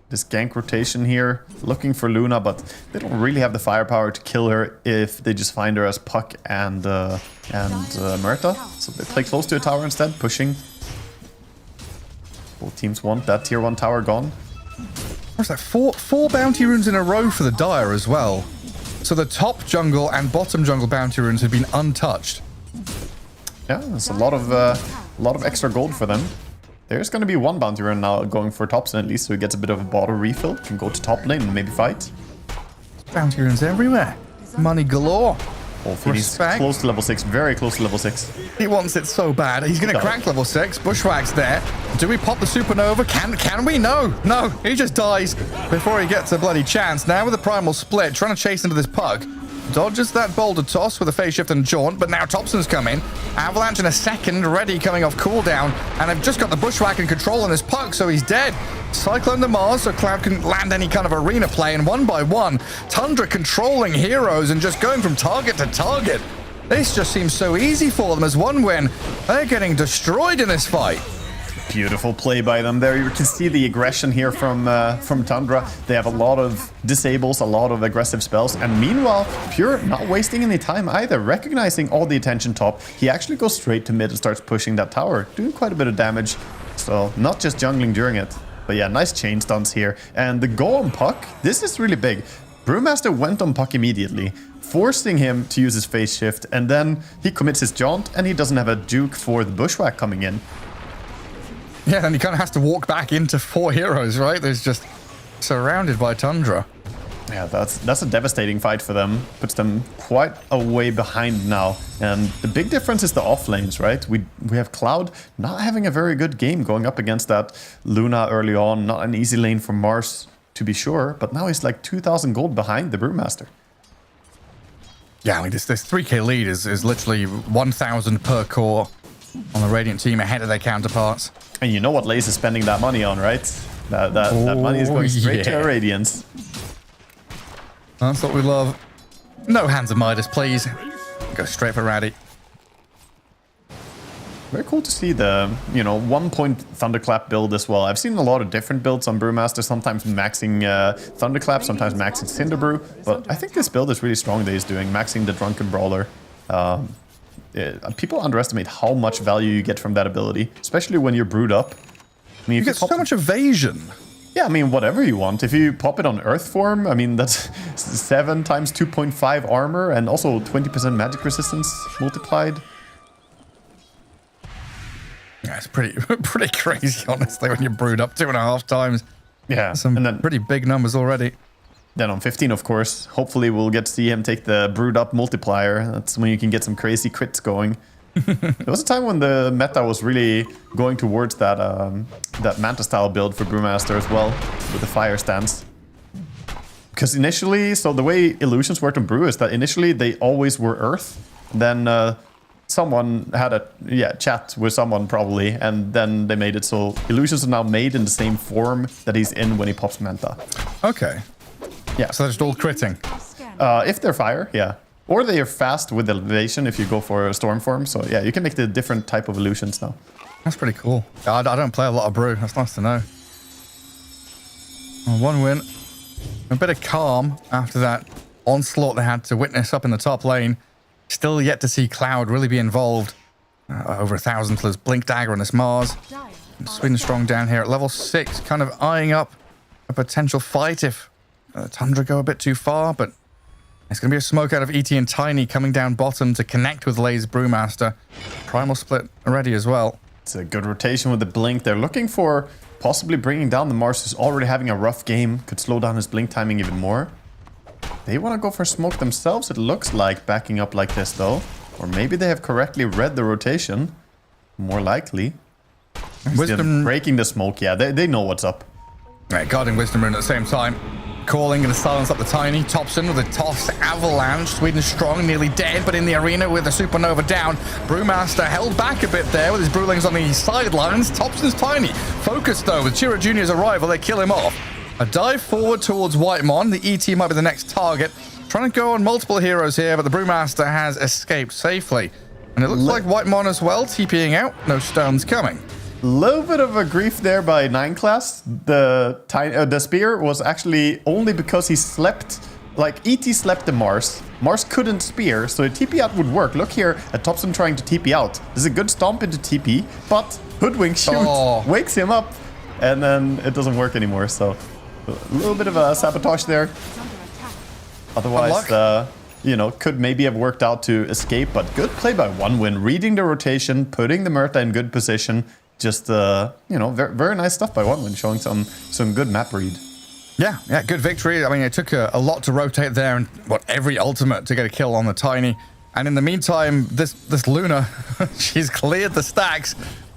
this gank rotation here, looking for Luna, but they don't really have the firepower to kill her if they just find her as Puck and Murta. So they play close to a tower instead, pushing. Both teams want that tier 1 tower gone. What's that? Four bounty runes in a row for the Dire as well. So the top jungle and bottom jungle bounty runes have been untouched. Yeah, there's a lot of extra gold for them. There's going to be one bounty rune now going for Thompson at least, so he gets a bit of a bottle refill. Can go to top lane and maybe fight. Bounty runes everywhere. Money galore. He's close to level 6, very close to level 6. He wants it so bad. He's going to crack level 6. Bushwhack's there. Do we pop the supernova? Can we? No, he just dies before he gets a bloody chance. Now with the primal split, trying to chase into this Pug. Dodges that boulder toss with a phase shift and jaunt, but now Thompson's coming. Avalanche in a second, ready, coming off cooldown, and I've just got the Bushwhack in control on this Puck, so he's dead. Cyclone the Mars, so Cloud can land any kind of arena play, and one by one, Tundra controlling heroes and just going from target to target. This just seems so easy for them as one win. They're getting destroyed in this fight. Beautiful play by them there. You can see the aggression here from Tundra. They have a lot of disables, a lot of aggressive spells. And meanwhile, Pure not wasting any time either. Recognizing all the attention top, he actually goes straight to mid and starts pushing that tower. Doing quite a bit of damage. So not just jungling during it. But yeah, nice chain stuns here. And the go on Puck, this is really big. Brewmaster went on Puck immediately. forcing him to use his phase shift, and then he commits his jaunt, and he doesn't have a juke for the bushwhack coming in. Yeah, and he kind of has to walk back into 4 heroes, right? There's just surrounded by Tundra. Yeah, that's a devastating fight for them. Puts them quite a way behind now. And the big difference is the off lanes, right? We have Cloud not having a very good game going up against that Luna early on. Not an easy lane for Mars, to be sure. But now he's like 2,000 gold behind the Brewmaster. Yeah, I mean, this 3k lead is literally 1,000 per core on the Radiant team ahead of their counterparts. And you know what Lace is spending that money on, right? That money is going straight to Radiance. That's what we love. No hands of Midas, please. Go straight for Raddy. Very cool to see the, 1-point Thunderclap build as well. I've seen a lot of different builds on Brewmaster, sometimes maxing Thunderclap, sometimes maxing Cinderbrew. But I think this build is really strong that he's doing, maxing the Drunken Brawler. People underestimate how much value you get from that ability, especially when you're brewed up. I mean, you get so much evasion. Yeah, I mean, whatever you want. If you pop it on Earth form, I mean, that's 7 times 2.5 armor and also 20% magic resistance multiplied. Yeah, it's pretty crazy, honestly, when you're brewed up 2.5 times. Yeah, some pretty big numbers already. Then on 15, of course, hopefully we'll get to see him take the brewed up multiplier. That's when you can get some crazy crits going. There was a time when the meta was really going towards that that Manta style build for Brewmaster as well, with the fire stance. Because initially, so the way illusions worked on Brew is that initially they always were Earth. Then someone had a chat with someone probably, and then they made it so illusions are now made in the same form that he's in when he pops Manta. Okay. Yeah. So they're just all critting. If they're fire, yeah. Or they are fast with elevation if you go for a storm form. So yeah, you can make the different type of illusions now. That's pretty cool. I don't play a lot of Brew. That's nice to know. Well, 1 win. A bit of calm after that onslaught they had to witness up in the top lane. Still yet to see Cloud really be involved. Over 1,000 plus Blink Dagger on this Mars. Sweden Strong down here at level 6, kind of eyeing up a potential fight if Tundra go a bit too far, but it's going to be a smoke out of ET and Tiny coming down bottom to connect with Lay's Brewmaster. Primal split already as well. It's a good rotation with the Blink. They're looking for possibly bringing down the Mars, who's already having a rough game. Could slow down his Blink timing even more. They want to go for smoke themselves, it looks like, backing up like this though. Or maybe they have correctly read the rotation. More likely. Wisdom breaking the smoke, yeah, they know what's up. Right, guarding Wisdom Rune at the same time. Calling and silence up the Tiny. Thompson with a toss avalanche. Sweden Strong nearly dead, but in the arena with the Supernova down. Brewmaster held back a bit there with his Brewlings on the sidelines. Thompson's Tiny. Focused though with Chira Jr.'s arrival, they kill him off. A dive forward towards Whitemon. The ET might be the next target. Trying to go on multiple heroes here, but the Brewmaster has escaped safely. And it looks like Whitemon as well, TPing out. No stones coming. Little bit of a grief there by 9 class. The spear was actually only because he slept. Like, ET slept the Mars. Mars couldn't spear, so a TP out would work. Look here at Thompson trying to TP out. There's a good stomp into TP, but Hoodwink shoot wakes him up, and then it doesn't work anymore. So a little bit of a sabotage there. Otherwise, could maybe have worked out to escape, but good play by 1 win. Reading the rotation, putting the Murta in good position. Just, very, very nice stuff by 1 win, showing some good map read. Yeah, good victory. I mean, it took a lot to rotate there and, every ultimate to get a kill on the Tiny. And in the meantime, this Luna, she's cleared the stacks.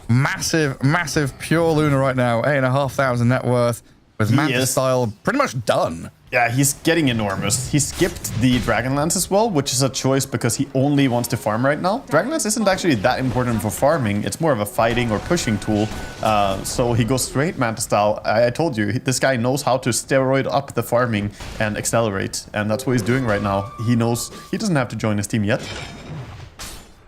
Massive pure Luna right now. 8,500 net worth with Manta style pretty much done. Yeah, he's getting enormous. He skipped the Dragonlance as well, which is a choice because he only wants to farm right now. Dragonlance isn't actually that important for farming. It's more of a fighting or pushing tool. So he goes straight Manta style. I told you, this guy knows how to steroid up the farming and accelerate. And that's what he's doing right now. He knows he doesn't have to join his team yet.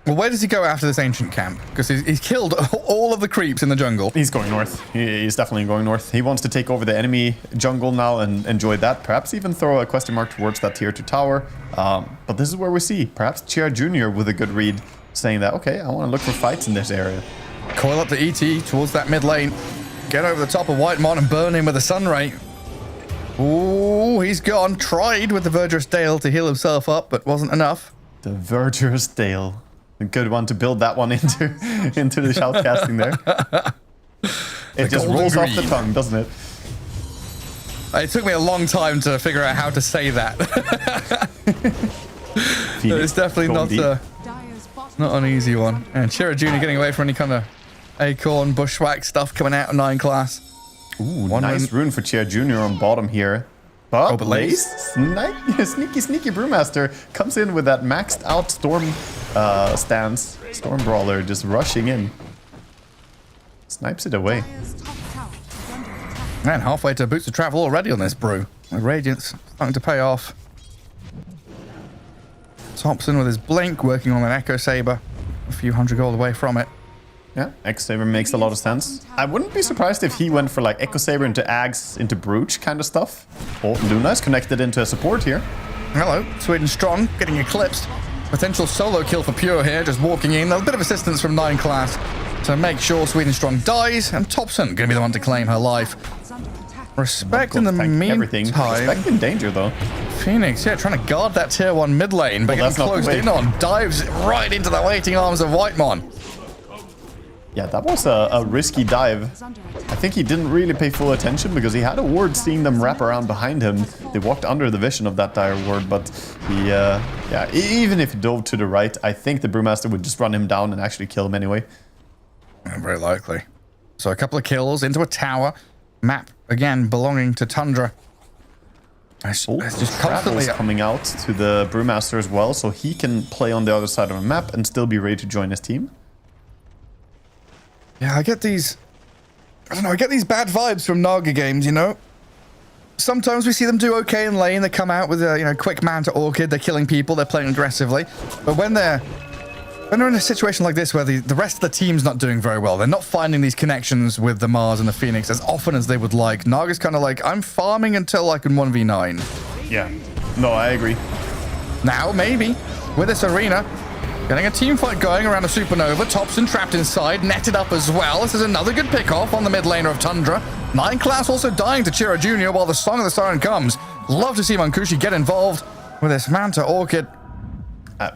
Well, where does he go after this ancient camp? Because he's killed all of the creeps in the jungle. He's going north. He's definitely going north. He wants to take over the enemy jungle now and enjoy that. Perhaps even throw a question mark towards that tier 2 tower. But this is where we see perhaps Chira Jr. with a good read, saying that, okay, I want to look for fights in this area. Coil up the ET towards that mid lane. Get over the top of Whitemon and burn him with a Sunray. Ooh, he's gone. Tried with the Verdurous Dale to heal himself up, but wasn't enough. The Verdurous Dale. A good one to build that one into the shoutcasting there. It just rolls off the tongue, doesn't it? It took me a long time to figure out how to say that. It's definitely not an easy one. And Chira Jr. getting away from any kind of acorn, bushwhack stuff coming out of 9 class. Ooh, nice rune for Chira Jr. on bottom here. But Blaze, sneaky Brewmaster comes in with that maxed out Storm stance. Storm Brawler just rushing in. Snipes it away. Man, halfway to Boots of Travel already on this brew. The Radiant's starting to pay off. Thompson with his Blink, working on an Echo Saber. A few hundred gold away from it. Yeah, Echo Saber makes a lot of sense. I wouldn't be surprised if he went for like Echo Saber into Ags, into Brooch kind of stuff. Oh, Luna is connected into a support here. Hello, Sweden Strong getting eclipsed. Potential solo kill for Pure here, just walking in. A bit of assistance from 9 class to make sure Sweden Strong dies, and Thompson going to be the one to claim her life. Respect in the meantime. Respect in danger though. Phoenix, yeah, trying to guard that tier 1 mid lane, but getting closed in on. Dives right into the waiting arms of Whitemon. Yeah, that was a risky dive. I think he didn't really pay full attention because he had a ward seeing them wrap around behind him. They walked under the vision of that dire ward, but he, yeah, even if he dove to the right, I think the Brewmaster would just run him down and actually kill him anyway. Very likely. So a couple of kills into a tower. Map, again, belonging to Tundra. It's just constantly coming out to the Brewmaster as well, so he can play on the other side of the map and still be ready to join his team. Yeah, I get these... I don't know, I get these bad vibes from Naga games, you know? Sometimes we see them do okay in lane. They come out with a, you know, quick man to Orchid. They're killing people. They're playing aggressively. But when they're in a situation like this where the rest of the team's not doing very well, they're not finding these connections with the Mars and the Phoenix as often as they would like. Naga's kind of like, I'm farming until I can 1v9. Yeah. No, I agree. Now, maybe, with this arena, getting a team fight going around a Supernova. Thompson trapped inside, netted up as well. This is another good pick-off on the mid laner of Tundra. 9 class also dying to Chira Jr. while the Song of the Siren comes. Love to see Mankushi get involved with this Manta Orchid.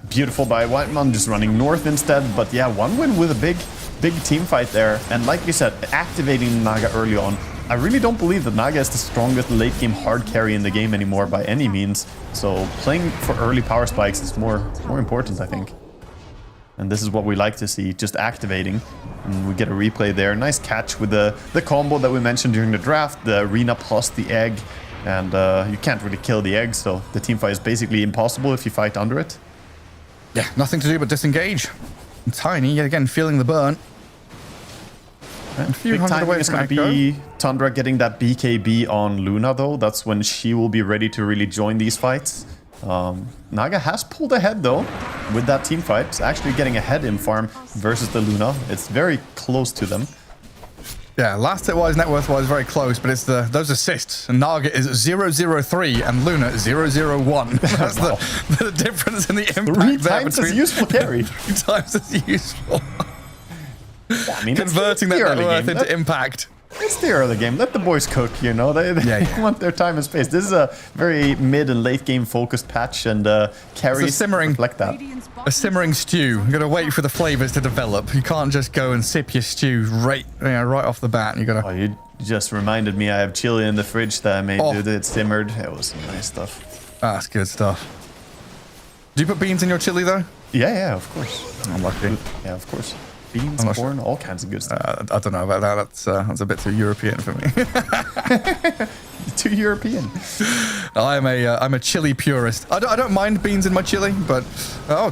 Beautiful by Whitemon, just running north instead. But yeah, 1 win with a big team fight there. And like you said, activating Naga early on. I really don't believe that Naga is the strongest late game hard carry in the game anymore by any means. So playing for early power spikes is more important, I think. And this is what we like to see, just activating. And we get a replay there. Nice catch with the combo that we mentioned during the draft, the arena plus the egg. And you can't really kill the egg, so the team fight is basically impossible if you fight under it. Yeah, nothing to do but disengage. And Tiny, yet again, feeling the burn. And big timing is going to be Tundra getting that BKB on Luna, though. That's when she will be ready to really join these fights. Naga has pulled ahead though with that team fight. It's actually getting ahead in farm versus the Luna. It's very close to them. Yeah, last hit wise, net worth wise, very close, but it's those assists. And Naga is 0-0-3 and Luna 0-0-1. That's wow. the difference in the impact. 3 times as useful carry. 3 times as useful. Yeah, I mean, converting that net worth into impact. It's the early game. Let the boys cook, you know. They want their time and space. This is a very mid and late game focused patch, and carries reflect that. A simmering stew. You got to wait for the flavors to develop. You can't just go and sip your stew right off the bat. You got to. Oh, you just reminded me. I have chili in the fridge that I made. Dude, it simmered. It was some nice stuff. That's good stuff. Do you put beans in your chili though? Yeah, of course. I'm lucky. Yeah, of course. Beans, corn, all kinds of good stuff. I don't know about that. That's a bit too European for me. Too European. I'm a chili purist. I don't mind beans in my chili, but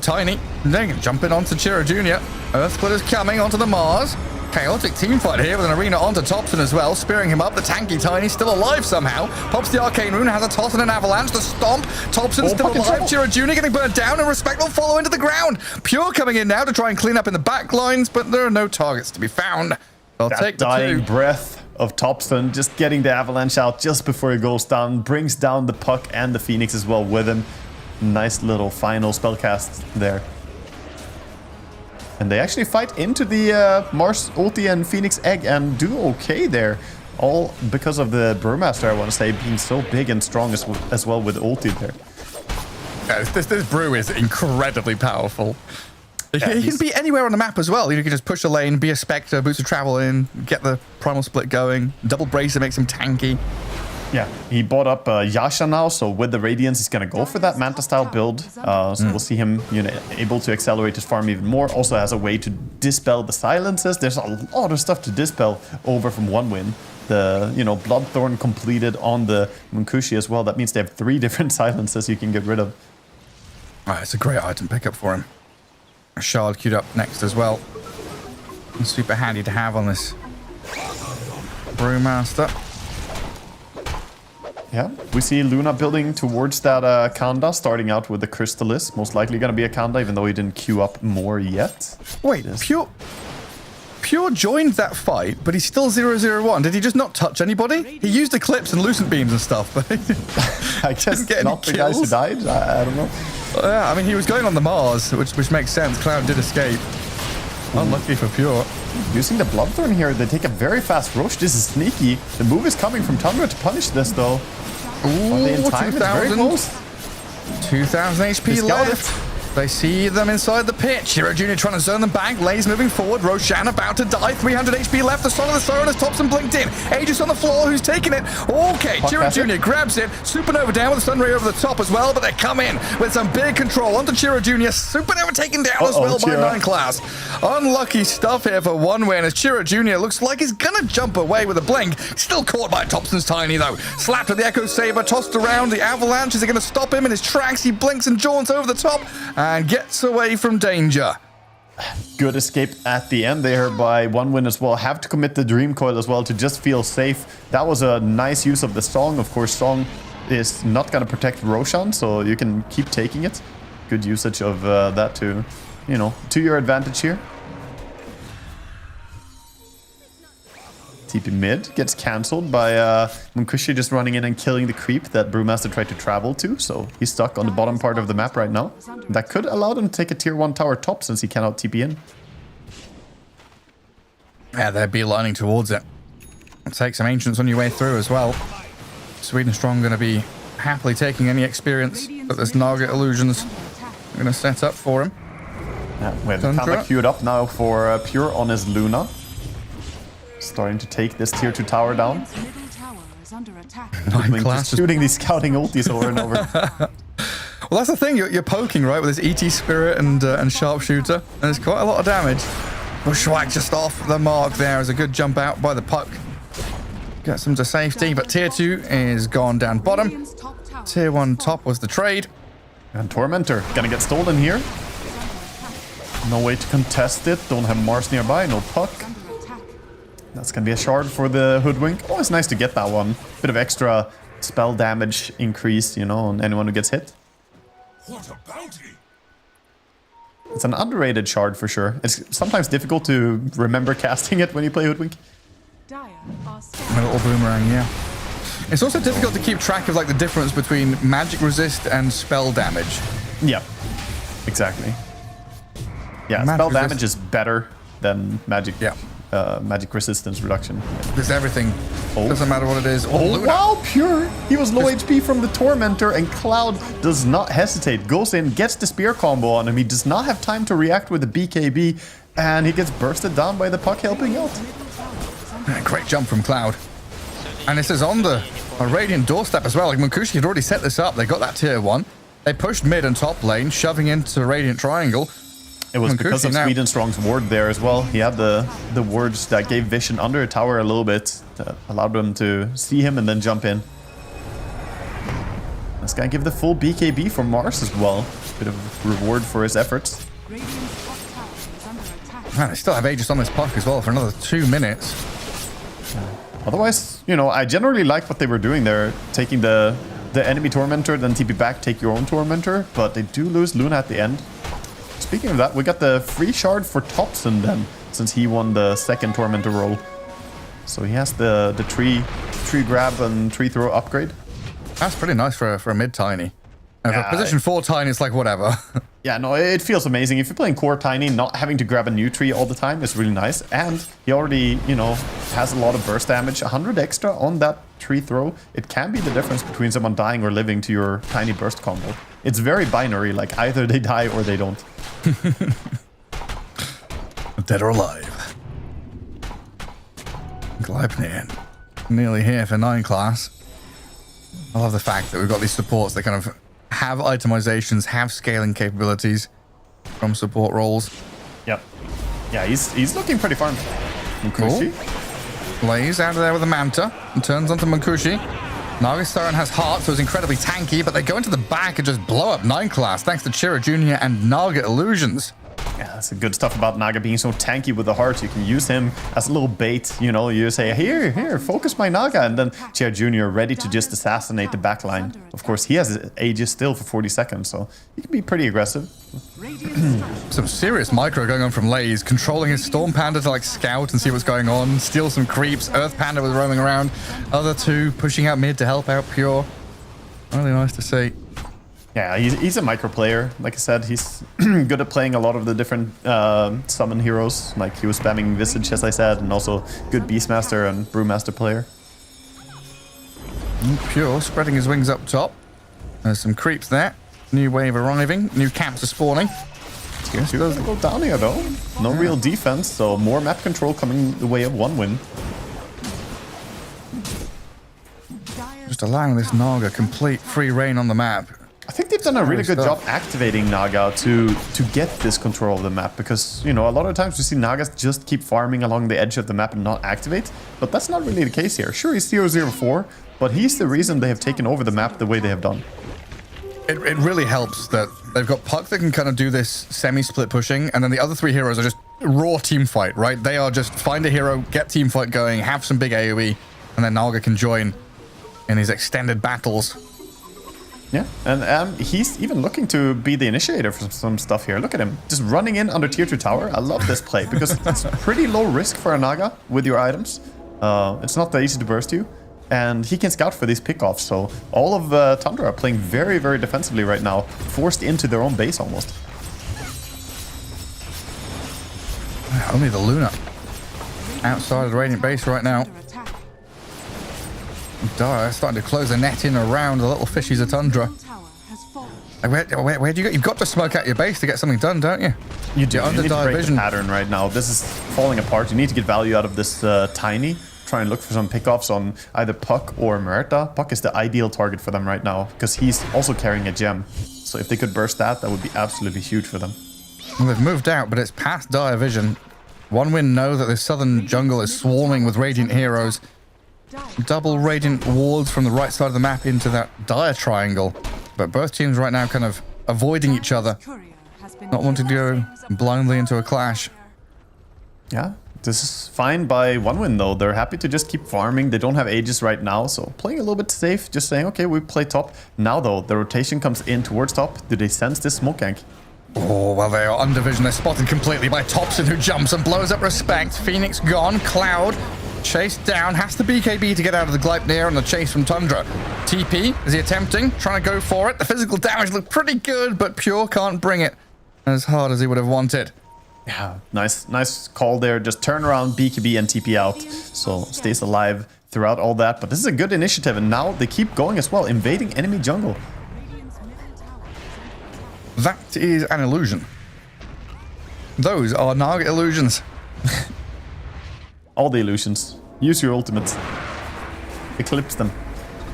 Tiny, dang, jumping onto Chira Jr. Earthsplitter's coming onto the Mars. Chaotic team fight here with an arena onto Thompson as well, spearing him up. The tanky Tiny still alive somehow. Pops the arcane rune, has a toss and an avalanche. The stomp. Thompson still alive. Chira Jr. getting burnt down, and Respect will follow into the ground. Pure coming in now to try and clean up in the back lines, but there are no targets to be found. I'll take the dying 2. breath of Thompson, just getting the avalanche out just before he goes down, brings down the puck and the Phoenix as well with him. Nice little final spellcast there. And they actually fight into the Mars ulti and Phoenix egg and do okay there. All because of the Brewmaster, I want to say, being so big and strong as well with ulti there. Yeah, this brew is incredibly powerful. Yeah, he can be anywhere on the map as well. You can just push a lane, be a Spectre, boost of travel in, get the primal split going. Double bracer makes him tanky. Yeah, he bought up Yasha now, so with the Radiance, he's going to go for that Manta-style build. So we'll see him able to accelerate his farm even more. Also has a way to dispel the silences. There's a lot of stuff to dispel over from 1win. The, Bloodthorn completed on the Munkushi as well. That means they have 3 different silences you can get rid of. It's a great item pickup for him. A shard queued up next as well. And super handy to have on this Brewmaster. Yeah, we see Luna building towards that Kanda, starting out with the Crystallis. Most likely going to be a Kanda, even though he didn't queue up more yet. Wait, Pure joined that fight, but he's still 0-0-1. Did he just not touch anybody? He used Eclipse and Lucent Beams and stuff, but I guess get not the guys who died. I don't know. Yeah, I mean, he was going on the Mars, which makes sense. Cloud did escape. Unlucky for Pure. Using the Bloodthorn here, they take a very fast rush. This is sneaky. The move is coming from Tundra to punish this, though. Ooh, 2,000. Very close. 2,000 HP left. They see them inside the pitch. Hero Jr. trying to zone them back. Lays moving forward. Roshan about to die. 300 HP left. The Song of the Siren has Thompson blinked in. Aegis on the floor. Who's taking it? Okay, Hero Jr. grabs it. Supernova down with the Sunray over the top as well, but they come in with some big control onto Chiro Jr. Supernova taken down as well by 9 class. Unlucky stuff here for 1win as Chiro Jr. looks like he's gonna jump away with a blink. Still caught by Thompson's Tiny though. Slapped with the Echo Saber, tossed around. The Avalanche is gonna stop him in his tracks. He blinks and jaunts over the top and gets away from danger. Good escape at the end there by 1win as well. Have to commit the Dream Coil as well to just feel safe. That was a nice use of the Song. Of course, Song is not going to protect Roshan, so you can keep taking it. Good usage of that to your advantage here. TP mid gets cancelled by Munkushi just running in and killing the creep that Brewmaster tried to travel to. So he's stuck on the bottom part of the map right now. That could allow them to take a tier 1 tower top since he cannot TP in. Yeah, they're beelining towards it. Take some Ancients on your way through as well. Sweden Strong going to be happily taking any experience that this Naga Illusions are going to set up for him. Yeah, we have Kanda queued up now for Pure on his Luna. Starting to take this tier 2 tower down. Just shooting these scouting ultis over and over. Well, that's the thing. You're poking, right, with this ET Spirit and Sharpshooter. And it's quite a lot of damage. Bushwhack just off the mark there as a good jump out by the puck. Gets them to safety, but tier 2 is gone down bottom. Tier 1 top was the trade. And Tormentor gonna get stolen here. No way to contest it. Don't have Mars nearby, no puck. That's going to be a shard for the Hoodwink. Always nice to get that one. Bit of extra spell damage increase, on anyone who gets hit. What a bounty! It's an underrated shard for sure. It's sometimes difficult to remember casting it when you play Hoodwink. A little boomerang, yeah. It's also difficult to keep track of the difference between magic resist and spell damage. Yeah, exactly. Yeah, spell damage is better than magic. Yeah. Magic resistance reduction. There's everything. Doesn't matter what it is. Wow, Pure! He was low HP from the Tormentor, and Cloud does not hesitate. Goes in, gets the spear combo on him. He does not have time to react with the BKB, and he gets bursted down by the puck helping out. Great jump from Cloud. And this is on the Radiant doorstep as well. Munkushi had already set this up. They got that tier 1. They pushed mid and top lane, shoving into Radiant Triangle. It was because of Sweden Strong's ward there as well. He had the wards that gave vision under a tower a little bit, that allowed them to see him and then jump in. This guy give the full BKB for Mars as well. Bit of reward for his efforts. Man, they still have Aegis on this puck as well for another 2 minutes. Otherwise, I generally like what they were doing there, taking the enemy Tormentor, then TP back, take your own Tormentor, but they do lose Luna at the end. Speaking of that, we got the free shard for Thompson then, since he won the second Tormentor role. So he has the tree grab and tree throw upgrade. That's pretty nice for a mid-tiny. For position 4 Tiny, it's like whatever. Yeah, no, it feels amazing. If you're playing core Tiny, not having to grab a new tree all the time is really nice. And he already, you know, has a lot of burst damage. 100 extra on that tree throw. It can be the difference between someone dying or living to your Tiny burst combo. It's very binary, like either they die or they don't. Dead or alive. Gleipnir, nearly here for 9 class. I love the fact that we've got these supports that kind of have itemizations, have scaling capabilities from support roles. Yep. Yeah, he's looking pretty farm. Cool. Blaze out of there with a Manta and turns onto Mankushi. Nagasaran has heart, so it's incredibly tanky, but they go into the back and just blow up 9 class thanks to Chira Jr. and Naga Illusions. Yeah, that's the good stuff about Naga being so tanky with the heart. You can use him as a little bait, you know, you say, here, focus my Naga, and then Chira Jr. ready to just assassinate the backline. Of course, he has Aegis still for 40 seconds, so he can be pretty aggressive. Some serious micro going on from Lays, controlling his Storm Panda to like scout and see what's going on, steal some creeps. Earth Panda was roaming around, other 2 pushing out mid to help out Pure. Really nice to see. Yeah, he's a micro player. Like I said, he's good at playing a lot of the different summon heroes. Like he was spamming Visage, as I said, and also good Beastmaster and Brewmaster player. Pure spreading his wings up top. There's some creeps there. New wave arriving. New camps are spawning. He doesn't go down here though. No real defense, so more map control coming the way of 1win. Just allowing this Naga complete free reign on the map. I think they've done a really good job activating Naga to get this control of the map, because, you know, a lot of times we see Nagas just keep farming along the edge of the map and not activate, but that's not really the case here. Sure, he's 004, but he's the reason they have taken over the map the way they have done. It really helps that they've got Puck that can kind of do this semi-split pushing, and then the other 3 heroes are just raw team fight, right? They are just find a hero, get team fight going, have some big AoE, and then Naga can join in these extended battles. Yeah, and he's even looking to be the initiator for some stuff here. Look at him, just running in under tier 2 tower. I love this play, because it's pretty low risk for a Naga with your items. It's not that easy to burst you, and he can scout for these pickoffs. So all of Tundra are playing very, very defensively right now, forced into their own base almost. Only the Luna outside of the Radiant base right now. Dire starting to close the net in around the little fishies of Tundra. Where do you go? You've got to smoke out your base to get something done, don't you? You do. You're under you need to break vision. the pattern right now. This is falling apart. You need to get value out of this Tiny. Try and look for some pickoffs on either Puck or Merta. Puck is the ideal target for them right now, because he's also carrying a gem. So if they could burst that, that would be absolutely huge for them. Well, they've moved out, but it's past Dire vision. 1win know that the southern jungle is swarming with Radiant heroes. Double Radiant wards from the right side of the map into that Dire triangle. But both teams right now kind of avoiding each other. Not wanting to go blindly into a clash. Yeah, this is fine by 1win though. They're happy to just keep farming. They don't have Aegis right now, so playing a little bit safe. Just saying, okay, we play top. Now though, the rotation comes in towards top. Do they sense this smoke gank? Oh, well, they are under vision. They're spotted completely by Thompson, who jumps and blows up Respect. Phoenix gone. Cloud chased down. Has the BKB to get out of the Gleipnir and the chase from Tundra. TP, is he attempting? Trying to go for it. The physical damage looked pretty good, but Pure can't bring it as hard as he would have wanted. Yeah, nice call there. Just turn around, BKB, and TP out. So stays alive throughout all that. But this is a good initiative, and now they keep going as well, invading enemy jungle. That is an illusion. Those are Naga illusions. All the illusions. Use your ultimates. Eclipse them.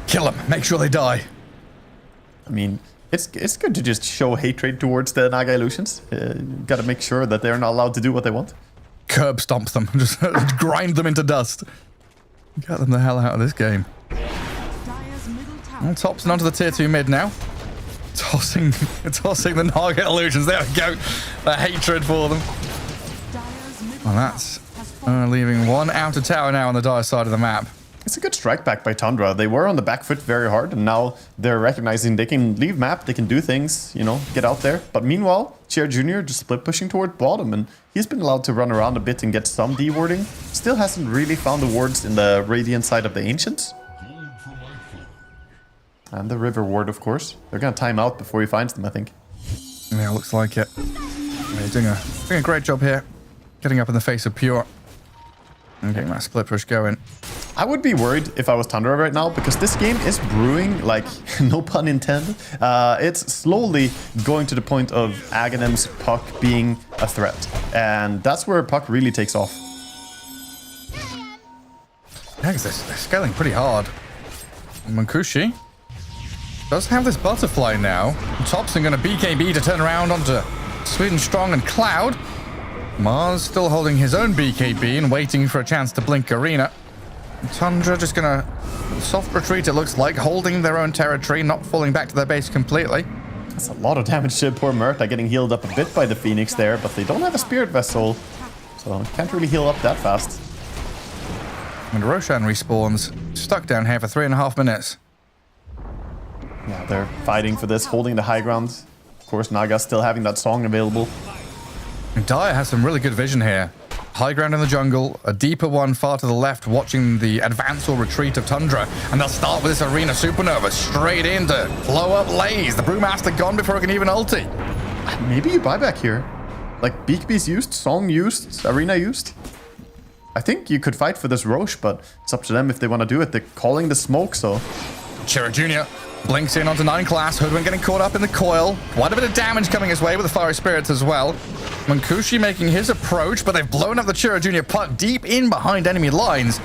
Kill them. Make sure they die. I mean, it's good to just show hatred towards the Naga illusions. Gotta make sure that they're not allowed to do what they want. Curb stomp them. Just grind them into dust. Get them the hell out of this game. Well, Thompson onto the tier 2 mid now. Tossing the Naga illusions. There we go. The hatred for them. Well, that's leaving one outer tower now on the Dire side of the map. It's a good strike back by Tundra. They were on the back foot very hard, and now they're recognizing they can leave map, they can do things, you know, get out there. But meanwhile, Chira Jr. just split pushing toward bottom, and he's been allowed to run around a bit and get some dewarding. Still hasn't really found the wards in the Radiant side of the Ancients. And the river ward, of course. They're gonna time out before he finds them, I think. Yeah, looks like it. He's doing a great job here. Getting up in the face of Pure. And getting that split push going. I would be worried if I was Tundra right now, because this game is brewing, like, no pun intended. It's slowly going to the point of Aghanim's Puck being a threat. And that's where Puck really takes off. Yeah, because they're scaling pretty hard. Munkushi does have this butterfly now. Thompson going to BKB to turn around onto Sweden Strong and Cloud. Mars still holding his own BKB and waiting for a chance to blink Arena. Tundra just gonna soft retreat, it looks like, holding their own territory, not falling back to their base completely. That's a lot of damage to poor Murta, getting healed up a bit by the Phoenix there, but they don't have a Spirit Vessel, so can't really heal up that fast. And Roshan respawns, stuck down here for 3.5 minutes. Yeah, they're fighting for this, holding the high ground. Of course, Naga still having that song available. And Dyer has some really good vision here. High ground in the jungle, a deeper one far to the left, watching the advance or retreat of Tundra. And they'll start with this Arena Supernova straight in to blow up Laze. The Brewmaster gone before it can even ulti. Maybe you buy back here. Like, BKB's used, Song used, Arena used. I think you could fight for this Roche, but it's up to them if they want to do it. They're calling the smoke, so... Chira Jr. blinks in onto 9 class. Hoodwin getting caught up in the coil. Quite a bit of damage coming his way with the Fiery Spirits as well. Munkushi making his approach, but they've blown up the Chira Jr. putt deep in behind enemy lines.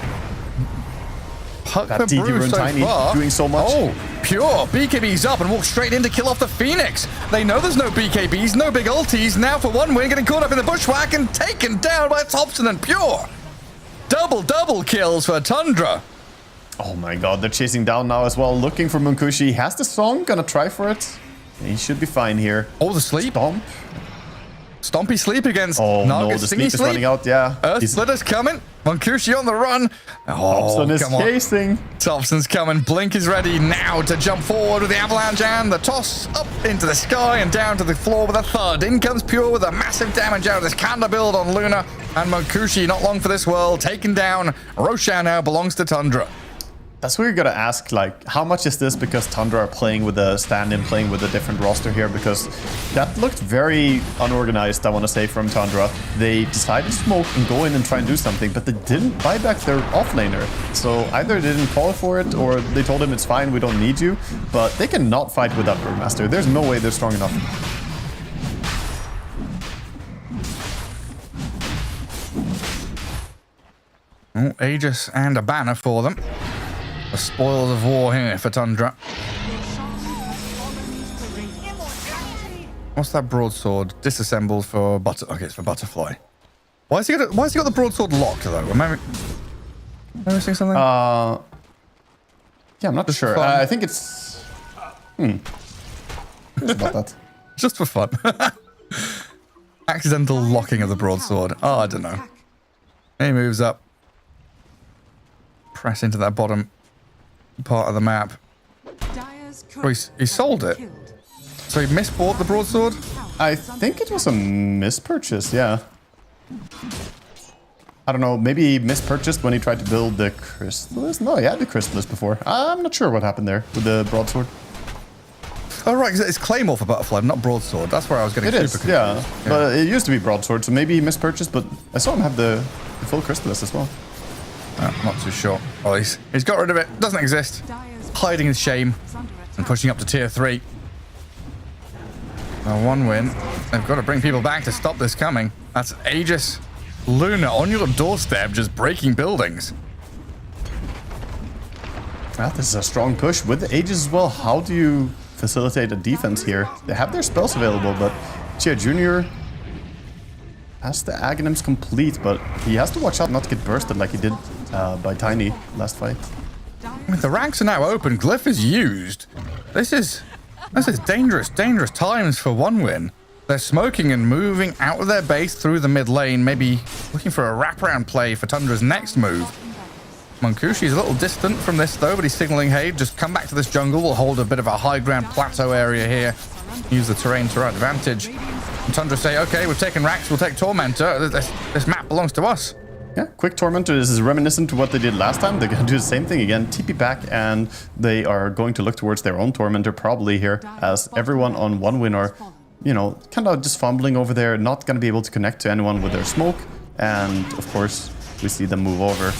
Puck for Brew so far. Doing so much. Oh, Pure. BKB's up and walks straight in to kill off the Phoenix. They know there's no BKBs, no big ultis. Now for 1 win, getting caught up in the bushwhack and taken down by Thompson and Pure. Double kills for Tundra. Oh my god, they're chasing down now as well, looking for Munkushi. He has the song, gonna try for it. He should be fine here. Oh, the sleep. Stomp. Stompy sleep against Oh Naga. no, the sleep is running out, yeah. Earth Splitter's coming. Munkushi on the run. Oh, Thompson is come on. chasing. Thompson's coming. Blink is ready now to jump forward with the avalanche and the toss up into the sky and down to the floor with a thud. In comes Pure with a massive damage out of this Kanda build on Luna. And Munkushi, not long for this world, taken down. Roshan now belongs to Tundra. That's where you gotta ask, like, how much is this because Tundra are playing with a stand-in, playing with a different roster here? Because that looked very unorganized, I want to say, from Tundra. They decided to smoke and go in and try and do something, but they didn't buy back their offlaner. So either they didn't call for it, or they told him it's fine, we don't need you. But they cannot fight without Brewmaster. There's no way they're strong enough. Oh, Aegis and a banner for them. The spoils of war here for Tundra. What's that broadsword? Disassembled for Okay, it's for Butterfly. Why has he got the broadsword locked though? Am I missing something? Yeah, I'm not sure. I think it's... It's about that. Just for fun. Accidental locking of the broadsword. Oh, I don't know. He moves up. Press into that bottom part of the map. Oh, he sold it. So he misbought the broadsword? I think it was a mispurchase, yeah. I don't know, maybe he mispurchased when he tried to build the Crystallis? No, he had the Crystallis before. I'm not sure what happened there with the broadsword. Oh, right, because it's Claymore for Butterfly, not broadsword. That's where I was getting super confused. Yeah. But it used to be broadsword, so maybe he mispurchased, but I saw him have the full Crystallis as well. I'm not too sure. Oh, he's got rid of it. Doesn't exist. Hiding his shame and pushing up to tier 3. 1 win. They've got to bring people back to stop this coming. That's Aegis Luna on your doorstep, just breaking buildings. Well, this is a strong push with the Aegis as well. How do you facilitate a defense here? They have their spells available, but Chia Jr. has the Aghanims complete, but he has to watch out not to get bursted like he did by Tiny last fight. The ranks are now open. Glyph is used. This is dangerous times for 1 win. They're smoking and moving out of their base through the mid lane, maybe looking for a wraparound play for Tundra's next move. Munkushi's a little distant from this though, but he's signaling, hey, just come back to this jungle. We'll hold a bit of a high ground plateau area here. Use the terrain to our advantage. And Tundra say, okay, we've taken Rax, we'll take Tormentor. This map belongs to us. Yeah, quick Torment. This is reminiscent to what they did last time. They're going to do the same thing again. TP back, and they are going to look towards their own Tormentor probably here, as everyone on 1-win are, you know, kind of just fumbling over there, not going to be able to connect to anyone with their smoke. And, of course, we see them move over.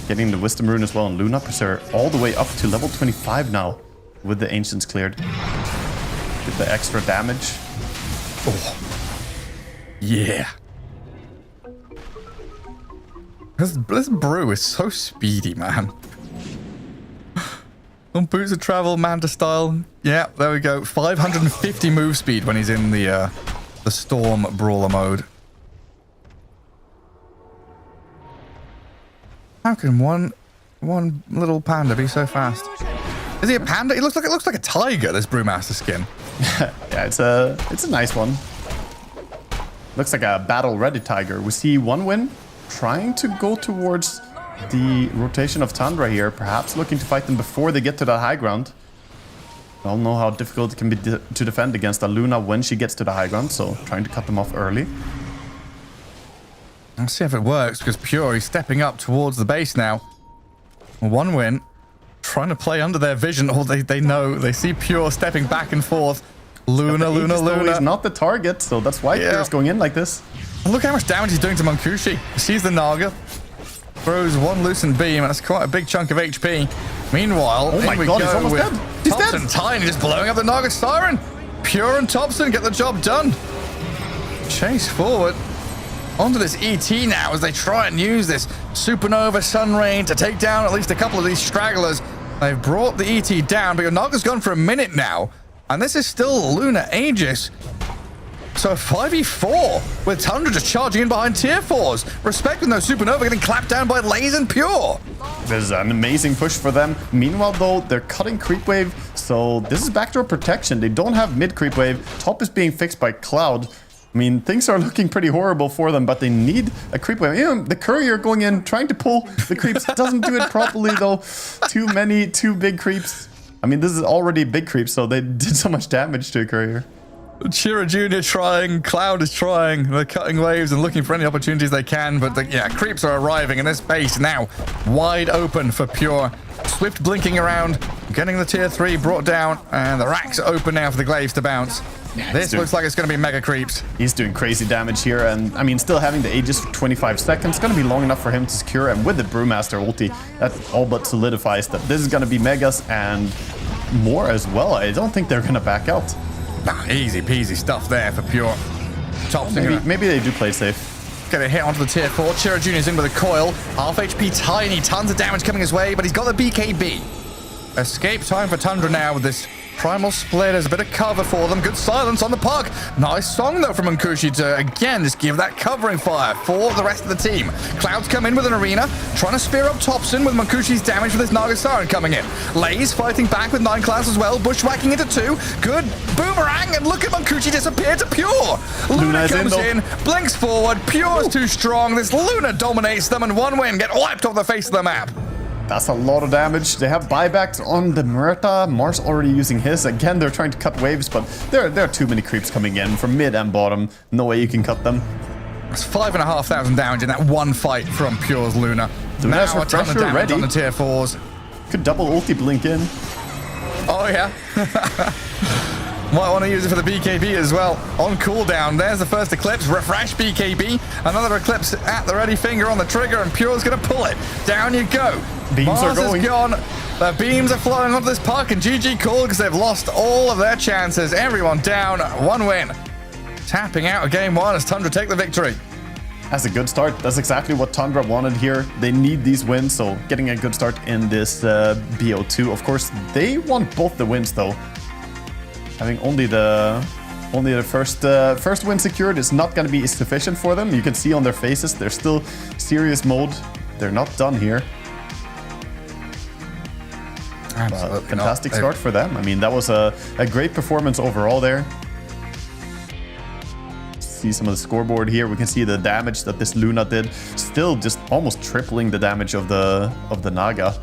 Getting the Wisdom Rune as well, and Luna Preserver all the way up to level 25 now, with the Ancients cleared. Get the extra damage. Oh. Yeah. This brew is so speedy, man. On boots of travel, Manta style. Yeah, there we go. 550 move speed when he's in the Storm Brawler mode. How can one little panda be so fast? Is he a panda? It looks like a tiger, this Brewmaster skin. Yeah, it's a nice one. Looks like a battle-ready tiger. We see 1-win trying to go towards the rotation of Tundra here, perhaps looking to fight them before they get to the high ground. I don't know how difficult it can be to defend against a Luna when she gets to the high ground, so trying to cut them off early. Let's see if it works, because Pure is stepping up towards the base now. 1-win, trying to play under their vision, or they know, they see Pure stepping back and forth. Luna. He's not the target, so that's why Pure's going in like this. And look how much damage he's doing to Munkushi. Sees the Naga, throws one loosened beam, and that's quite a big chunk of HP. Meanwhile, oh my god, he's almost dead. He's Thompson dead. Tiny just blowing up the Naga Siren. Pure and Thompson get the job done. Chase forward onto this ET now as they try and use this Supernova Sun Rain to take down at least a couple of these stragglers. They've brought the ET down, but your Naga's gone for a minute now. And this is still Luna Aegis. So 5v4 with Tundra just charging in behind tier 4s. Respecting those Supernova getting clapped down by Laze and Pure. This is an amazing push for them. Meanwhile, though, they're cutting creep wave. So this is backdoor protection. They don't have mid creep wave. Top is being fixed by Cloud. I mean, things are looking pretty horrible for them, but they need a creep wave. Even the courier going in, trying to pull the creeps. Doesn't do it properly, though. Too big creeps. I mean, this is already big creeps, so they did so much damage to a courier. Chira Jr. trying, Cloud is trying. They're cutting waves and looking for any opportunities they can, but creeps are arriving, and this base now wide open for Pure. Swift blinking around, getting the tier 3 brought down, and the racks are open now for the glaives to bounce. This looks like it's going to be mega creeps. He's doing crazy damage here, and I mean, still having the Aegis for 25 seconds, going to be long enough for him to secure, and with the Brewmaster ulti, that all but solidifies that this is going to be megas and more as well. I don't think they're going to back out. Nah, easy peasy stuff there for Pure. Maybe they do play safe. Get a hit onto the tier 4. Chira Jr.'s in with a coil. Half HP Tiny, tons of damage coming his way, but he's got the BKB. Escape time for Tundra now with this Primal Split. There's a bit of cover for them. Good silence on the puck. Nice song, though, from Munkushi to, again, just give that covering fire for the rest of the team. Clouds come in with an arena, trying to spear up Thompson with Munkushi's damage with his Naga Siren coming in. Laze fighting back with 9 Clouds as well, bushwhacking into 2. Good boomerang, and look at Munkushi disappear to Pure. Luna comes in, blinks forward. Pure's too strong. This Luna dominates them, and 1-win get wiped off the face of the map. That's a lot of damage. They have buybacks on the Murta. Mars already using his. Again, they're trying to cut waves, but there are too many creeps coming in from mid and bottom. No way you can cut them. It's 5,500 damage in that one fight from Pure's Luna. Now a ton of damage ready on the tier 4s. Could double ulti blink in. Oh, yeah. Might want to use it for the BKB as well. On cooldown, there's the first Eclipse. Refresh BKB. Another Eclipse at the ready finger on the trigger, and Pure's going to pull it. Down you go. Beams Mars are going. is gone. The beams are flowing onto this puck, and GG called because they've lost all of their chances. Everyone down. 1-win. Tapping out of game 1 as Tundra take the victory. That's a good start. That's exactly what Tundra wanted here. They need these wins, so getting a good start in this BO2. Of course, they want both the wins, though. Having only the first win secured is not going to be sufficient for them. You can see on their faces they're still serious mode. They're not done here. Absolutely fantastic start for them. I mean, that was a great performance overall there. See some of the scoreboard here. We can see the damage that this Luna did. Still just almost tripling the damage of the Naga.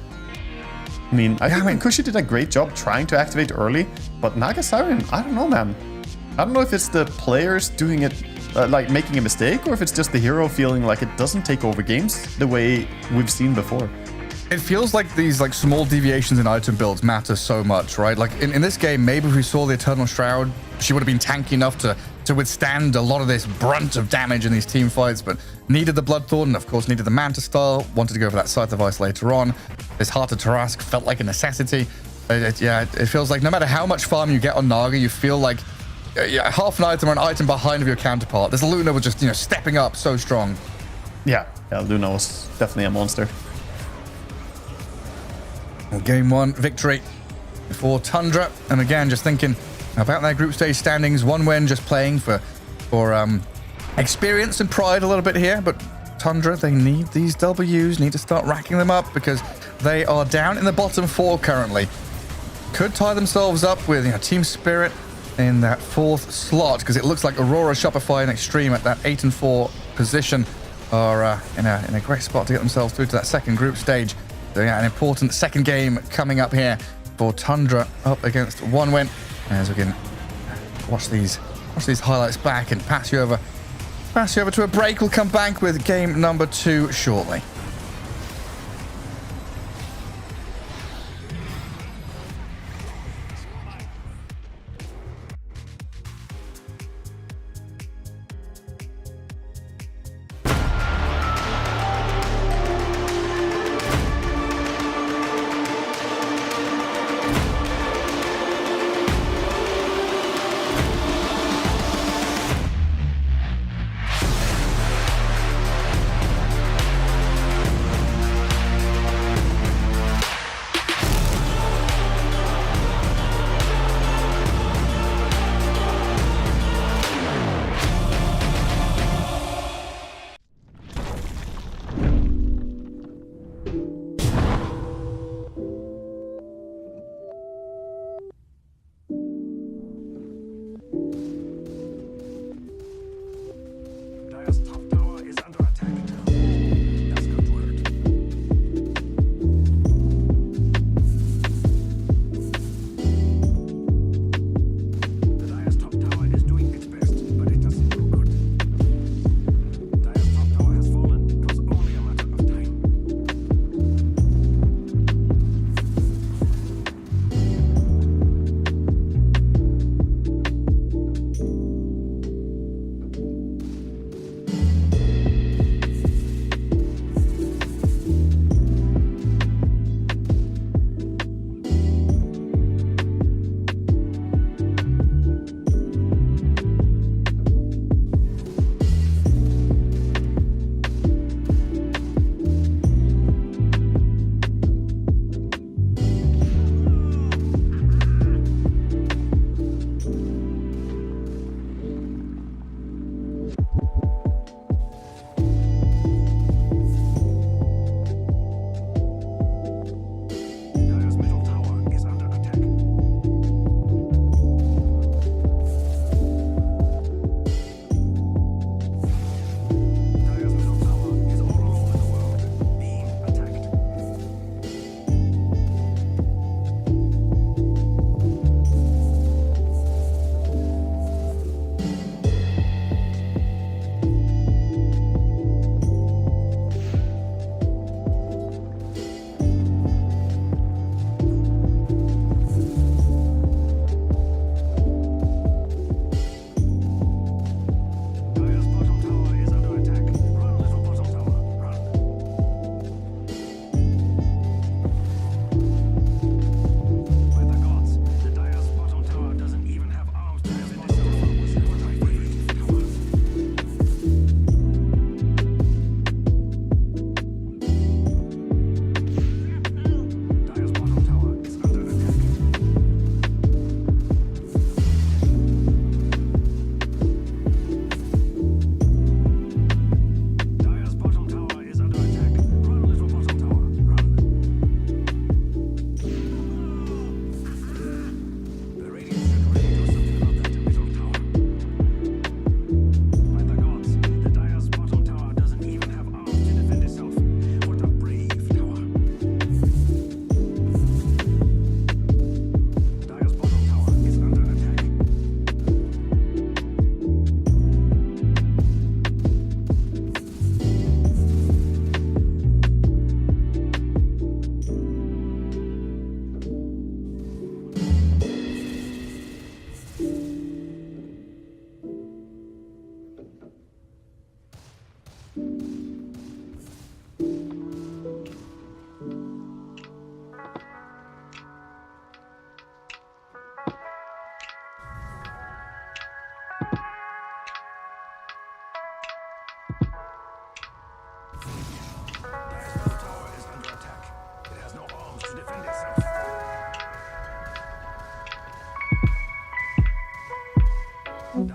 I mean, I think Kushi did a great job trying to activate early, but Naga Siren, I don't know, man. I don't know if it's the players doing it like making a mistake, or if it's just the hero feeling like it doesn't take over games the way we've seen before. It feels like these like small deviations in item builds matter so much, right? Like in this game, maybe if we saw the Eternal Shroud, she would have been tanky enough to withstand a lot of this brunt of damage in these team fights, but needed the Bloodthorn and of course needed the Manta style, wanted to go for that Scythe of Ice later on. This Heart of Tarask felt like a necessity. It feels like no matter how much farm you get on Naga, you feel like half an item or an item behind of your counterpart. This Luna was just, stepping up so strong. Yeah, Luna was definitely a monster. Well, game 1 victory for Tundra. And again, just thinking about their group stage standings. 1 win, just playing for experience and pride a little bit here. But Tundra, they need these Ws, need to start racking them up because they are down in the bottom 4 currently. Could tie themselves up with Team Spirit in that 4th slot because it looks like Aurora, Shopify, and Extreme at that 8 and 4 position are in a great spot to get themselves through to that second group stage. So yeah, an important second game coming up here for Tundra up against 1win. As we can watch these highlights back and pass you over to a break. We'll come back with game number 2 shortly.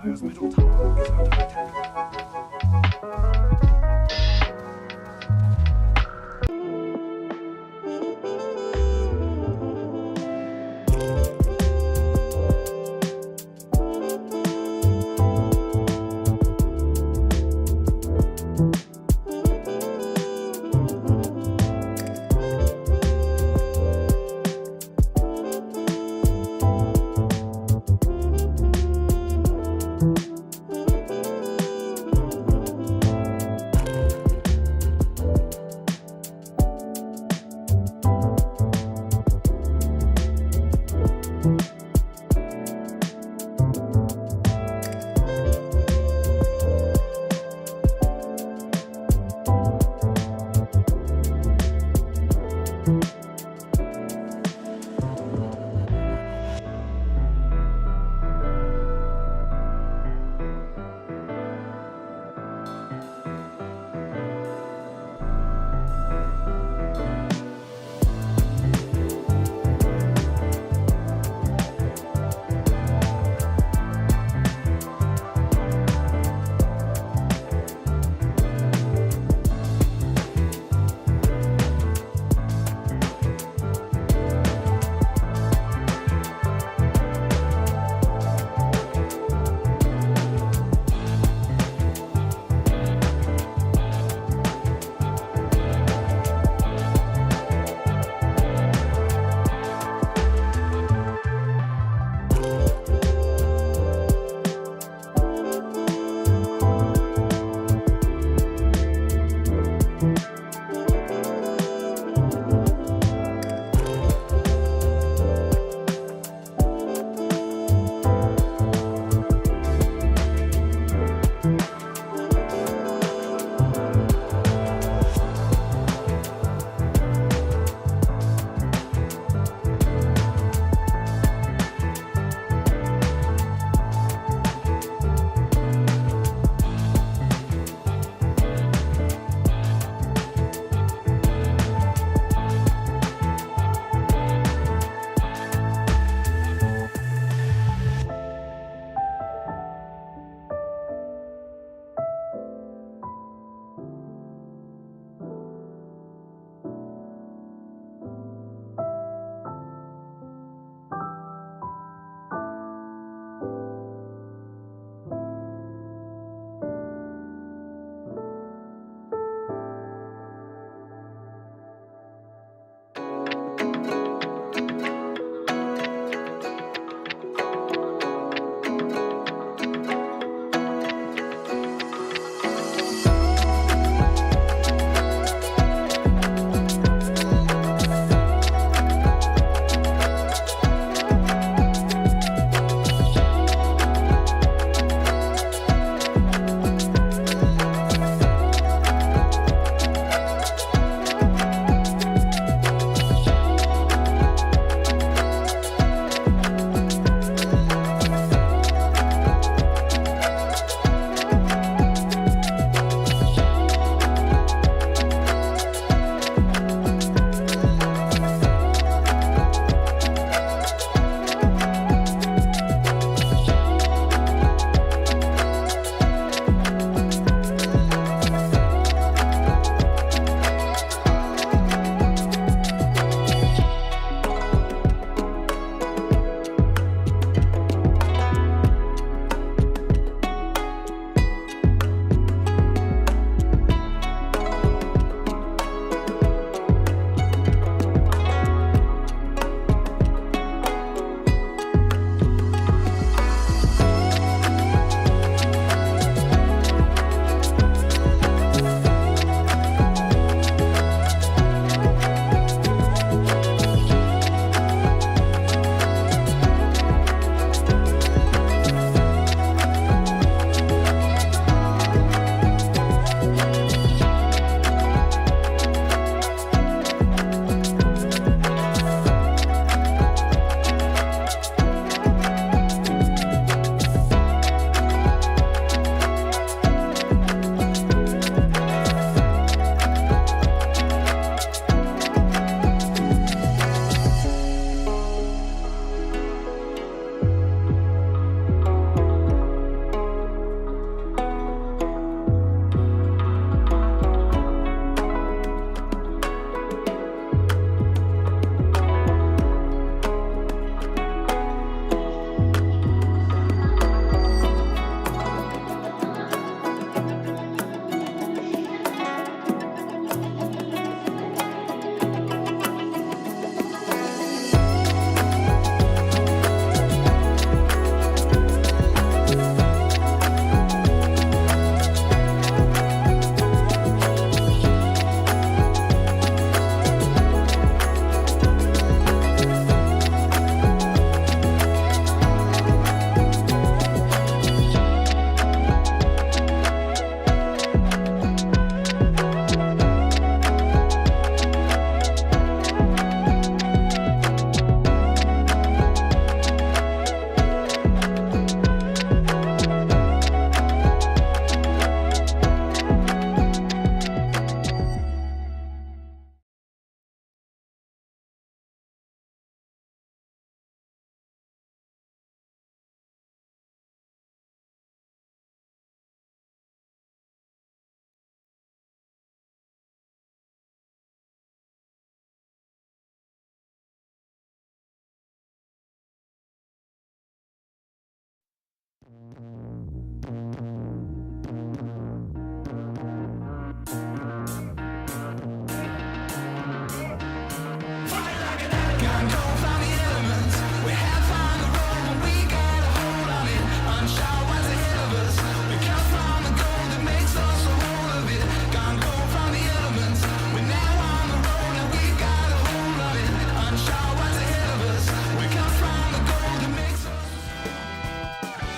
Dire's middle tower is under attack.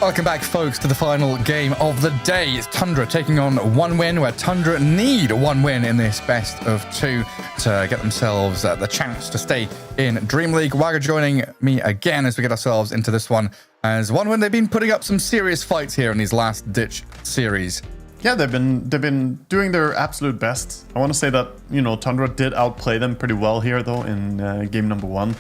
Welcome back, folks, to the final game of the day. It's Tundra taking on One Win, where Tundra need one win in this best of two to get themselves the chance to stay in Dream League. Wagger joining me again as we get ourselves into this one. As One Win, they've been putting up some serious fights here in these last ditch series. Yeah, they've been doing their absolute best. I want to say that, Tundra did outplay them pretty well here, though, in game number 1.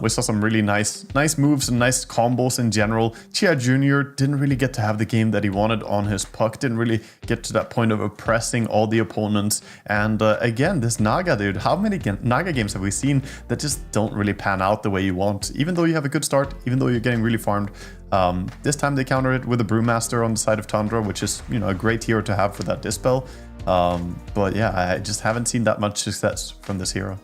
We saw some really nice moves and nice combos in general. Chia Jr. didn't really get to have the game that he wanted on his puck, didn't really get to that point of oppressing all the opponents. And again, this Naga, dude, how many Naga games have we seen that just don't really pan out the way you want? Even though you have a good start, even though you're getting really farmed. This time they countered it with a Brewmaster on the side of Tundra, which is, a great hero to have for that Dispel. But yeah, I just haven't seen that much success from this hero.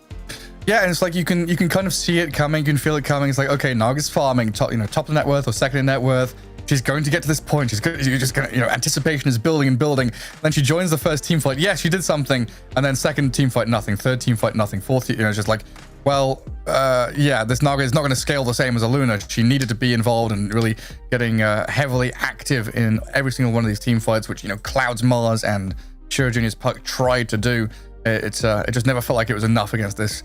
Yeah, and it's like you can kind of see it coming, you can feel it coming. It's like, okay, Naga's farming, top of net worth or second in net worth. She's going to get to this point. You're just gonna, anticipation is building and building. Then she joins the first team fight. Yeah, she did something, and then second team fight, nothing. Third team fight, nothing. Fourth, it's just like, well, yeah, this Naga is not going to scale the same as a Luna. She needed to be involved and really getting heavily active in every single one of these team fights, which Cloud's Mars and Shiro Jr.'s puck tried to do. It just never felt like it was enough against this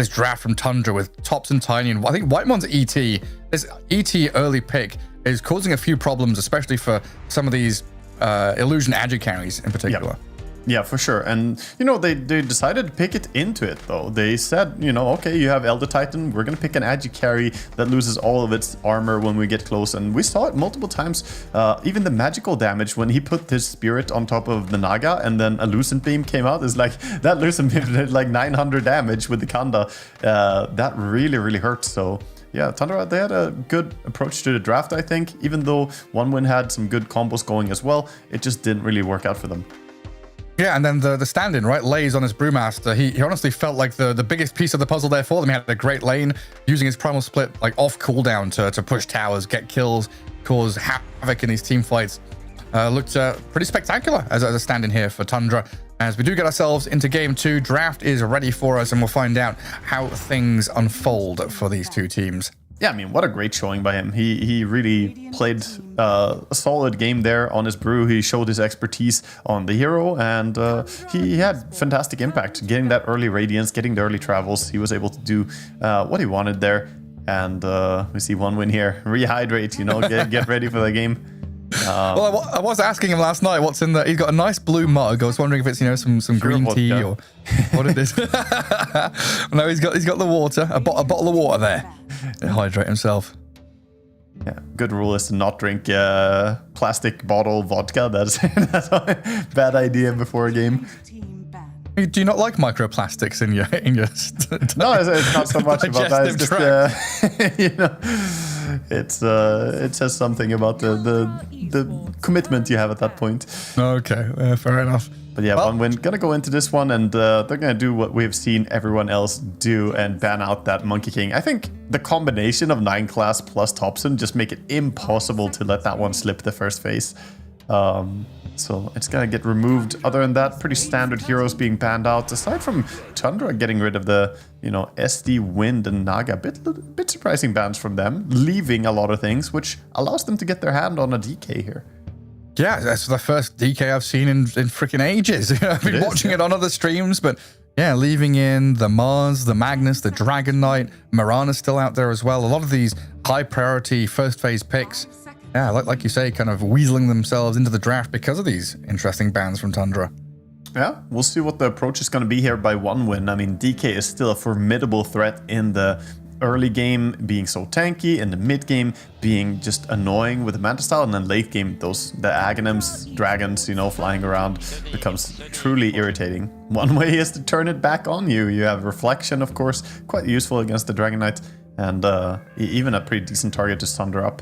draft from Tundra with Tops and Tiny, and I think Whitemon's ET. This ET early pick is causing a few problems, especially for some of these Illusion Agi carries in particular. Yep. Yeah, for sure. And, they decided to pick it into it, though. They said, okay, you have Elder Titan. We're going to pick an Agi carry that loses all of its armor when we get close. And we saw it multiple times. Even the magical damage when he put his spirit on top of the Naga and then a Lucent Beam came out. Is like, that Lucent Beam did like 900 damage with the Kanda. That really, really hurt. So yeah, Tundra, they had a good approach to the draft, I think. Even though One Win had some good combos going as well, it just didn't really work out for them. Yeah, and then the stand-in, right? Lays on his Brewmaster. He honestly felt like the biggest piece of the puzzle there for them. He had a great lane, using his Primal Split like off cooldown to push towers, get kills, cause havoc in these team fights. Looked pretty spectacular as a stand-in here for Tundra. As we do get ourselves into game 2, draft is ready for us, and we'll find out how things unfold for these two teams. Yeah, I mean, what a great showing by him. He really played a solid game there on his brew. He showed his expertise on the hero, and he had fantastic impact. Getting that early Radiance, getting the early travels, he was able to do what he wanted there. And we see One Win here. Rehydrate, get ready for the game. Well, I was asking him last night what's in the. He's got a nice blue mug. I was wondering if it's some green tea or what it is. No, he's got the water, a bottle of water there. Hydrate himself. Yeah, good rule is to not drink plastic bottle vodka. That's a bad idea before a game. Do you not like microplastics in your? No, it's not so much about that. It's just it says something about the commitment you have at that point. Okay, fair enough. But yeah, One Win gonna go into this one, and they're gonna do what we've seen everyone else do and ban out that Monkey King. I think the combination of 9 class plus Thompson just make it impossible to let that one slip the first phase. So it's gonna get removed. Other than that, pretty standard heroes being banned out. Aside from Tundra getting rid of the, SD, Wind, and Naga. Bit surprising bans from them, leaving a lot of things, which allows them to get their hand on a DK here. Yeah, that's the first DK I've seen in freaking ages. I've been watching it on other streams, but yeah, leaving in the Mars, the Magnus, the Dragon Knight, Mirana's still out there as well. A lot of these high priority first phase picks. Yeah, like you say, kind of weaseling themselves into the draft because of these interesting bans from Tundra. Yeah, we'll see what the approach is going to be here by One Win. I mean, DK is still a formidable threat in the early game, being so tanky, in the mid game being just annoying with the Manta style, and then late game, the Aghanims, dragons, flying around becomes truly irritating. One way is to turn it back on you. You have Reflection, of course, quite useful against the Dragon Knight, and even a pretty decent target to sunder up.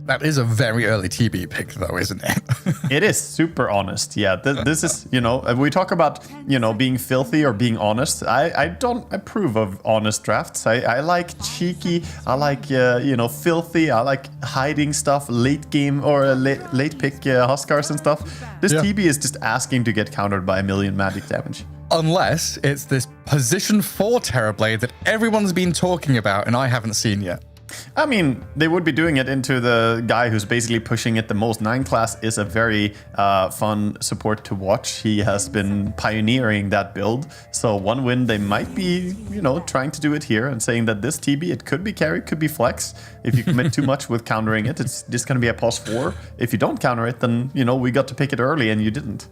That is a very early TB pick, though, isn't it? It is super honest. Yeah, this is, we talk about, being filthy or being honest. I don't approve of honest drafts. I like cheeky. I like, filthy. I like hiding stuff, late game or late pick Huskars and stuff. This TB is just asking to get countered by a million magic damage. Unless it's this position 4 Terrorblade that everyone's been talking about and I haven't seen yet. I mean, they would be doing it into the guy who's basically pushing it the most. 9 class is a very fun support to watch. He has been pioneering that build. So 1 win, they might be, you know, trying to do it here and saying that this TB, it could be carry, could be flex. If you commit too much with countering it, it's just going to be a pos 4. If you don't counter it, then, you know, we got to pick it early and you didn't.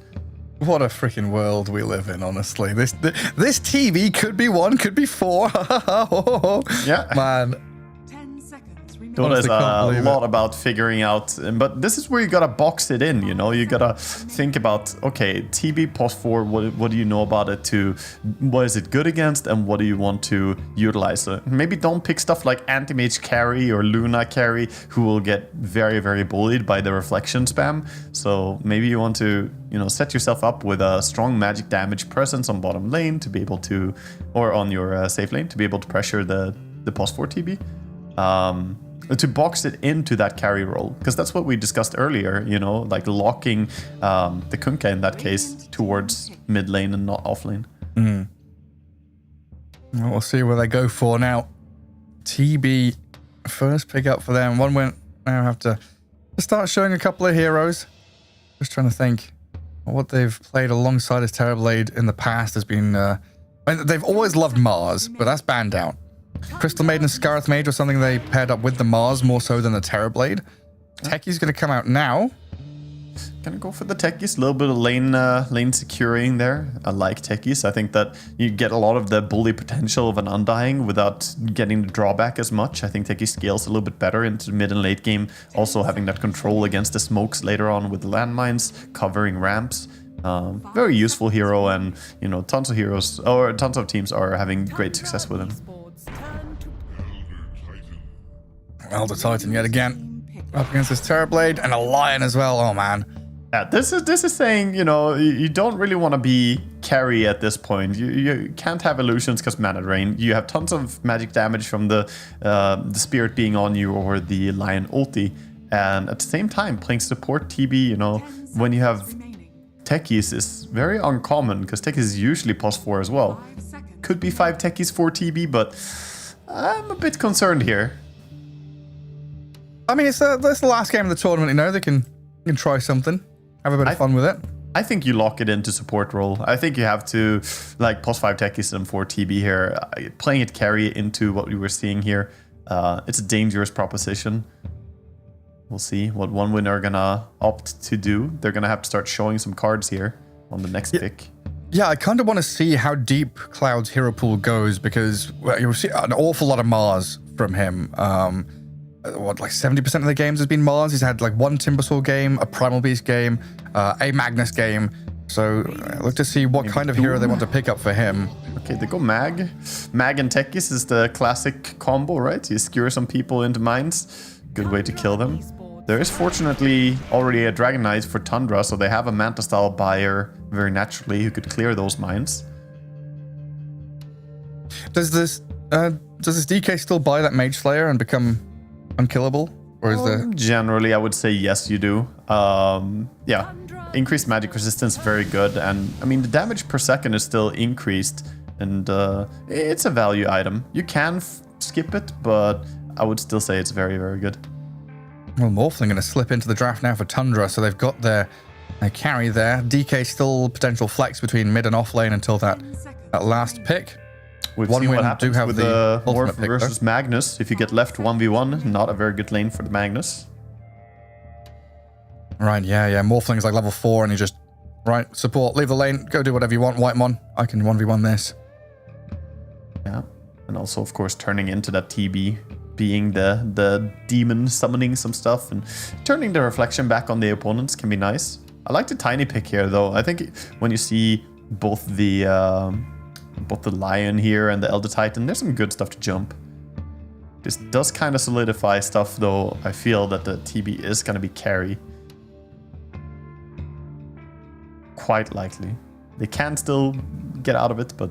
What a freaking world we live in, honestly. This TV could be 1, could be 4. Yeah. Man. Dota is a lot about figuring out, but this is where you gotta box it in, you know? You gotta think about, okay, TB pos 4, what do you know about it what is it good against and what do you want to utilize? So maybe don't pick stuff like Anti-Mage carry or Luna carry, who will get very, very bullied by the reflection spam. So maybe you want to, you know, set yourself up with a strong magic damage presence on bottom lane to be able to, or on your safe lane, to be able to pressure the pos 4 TB. To box it into that carry role, because that's what we discussed earlier, you know, like locking the Kunkka in that case towards mid lane and not off lane. Well, we'll see where they go for now. TB, first pick up for them. 1 win. Now have to start showing a couple of heroes. Just trying to think what they've played alongside as Terrorblade in the past has been. I mean, they've always loved Mars, but that's banned out. Crystal Maiden and Scarlet Mage was something they paired up with the Mars more so than the Terrorblade. Techie's going to come out now. Gonna go for the Techies, a little bit of lane securing there. I like Techies. I think that you get a lot of the bully potential of an Undying without getting the drawback as much. I think Techie scales a little bit better into mid and late game. Also having that control against the smokes later on with landmines, covering ramps. Very useful hero, and you know, tons of heroes or tons of teams are having great success with him. Elder Titan yet again. Up against this Terrorblade and a Lion as well. Oh, man. Yeah, this is saying, you know, you don't really want to be carry at this point. You can't have illusions because mana drain. You have tons of magic damage from the spirit being on you or the Lion ulti. And at the same time, playing support TB, you know, when you have Techies is very uncommon because Techies is usually pos 4 as well. Could be 5 Techies, 4 TB, but I'm a bit concerned here. I mean, it's the last game of the tournament, you know. They can try something, have a bit of fun with it. I think you lock it into support role. I think you have to, like, pos 5 Techies and 4 TB here. Playing it carry into what we were seeing here. It's a dangerous proposition. We'll see what 1 win are gonna opt to do. They're gonna have to start showing some cards here on the next pick. Yeah, I kind of want to see how deep Cloud's hero pool goes, because you'll see an awful lot of Mars from him. Like 70% of the games has been Mars. He's had like 1 Timbersaw game, a Primal Beast game, a Magnus game. So look to see what kind of hero they want to pick up for him. Okay, they go Mag. Mag and Techies is the classic combo, right? You skewer some people into mines. Good way to kill them. There is fortunately already a Dragon Knight for Tundra, so they have a Manta style buyer very naturally who could clear those mines. Does this DK still buy that Mage Slayer and become unkillable, or is there? Generally, I would say yes, you do. Yeah, increased magic resistance, very good, and I mean the damage per second is still increased, and it's a value item. You can skip it, but I would still say it's very, very good. Well, Morphling going to slip into the draft now for Tundra, so they've got their carry there. DK still potential flex between mid and off lane until that last pick. We've seen what happens with the Morph versus Magnus. If you get left 1v1, not a very good lane for the Magnus. Right, yeah. Morphling's like level 4 and you just, right, support, leave the lane, go do whatever you want, Whitemon. I can 1v1 this. Yeah, and also, of course, turning into that TB, being the demon, summoning some stuff, and turning the reflection back on the opponents can be nice. I like the tiny pick here, though. I think when you see both the Lion here and the Elder Titan, there's some good stuff to jump. This does kind of solidify stuff, though. I feel that the TB is going to be carry. Quite likely. They can still get out of it, but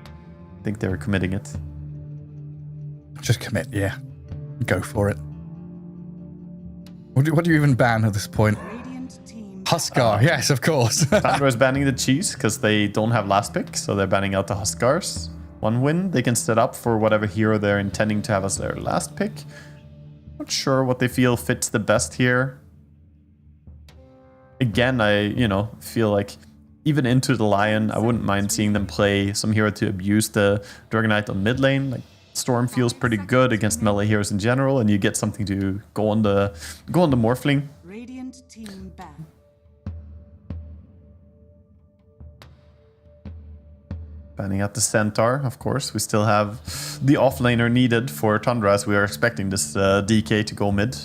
I think they're committing it. Just commit, yeah. Go for it. What do you even ban at this point? Huskar, yes, of course. Tundra is banning the cheese because they don't have last pick, so they're banning out the Huskars. one win. They can set up for whatever hero they're intending to have as their last pick. Not sure what they feel fits the best here. Again, I, feel like even into the Lion, I wouldn't mind seeing them play some hero to abuse the Dragon Knight on mid lane. Like Storm feels pretty good against melee heroes in general, and you get something to go on the Morphling. Radiant team back. Banning out the Centaur, of course. We still have the offlaner needed for Tundra, as we are expecting this DK to go mid.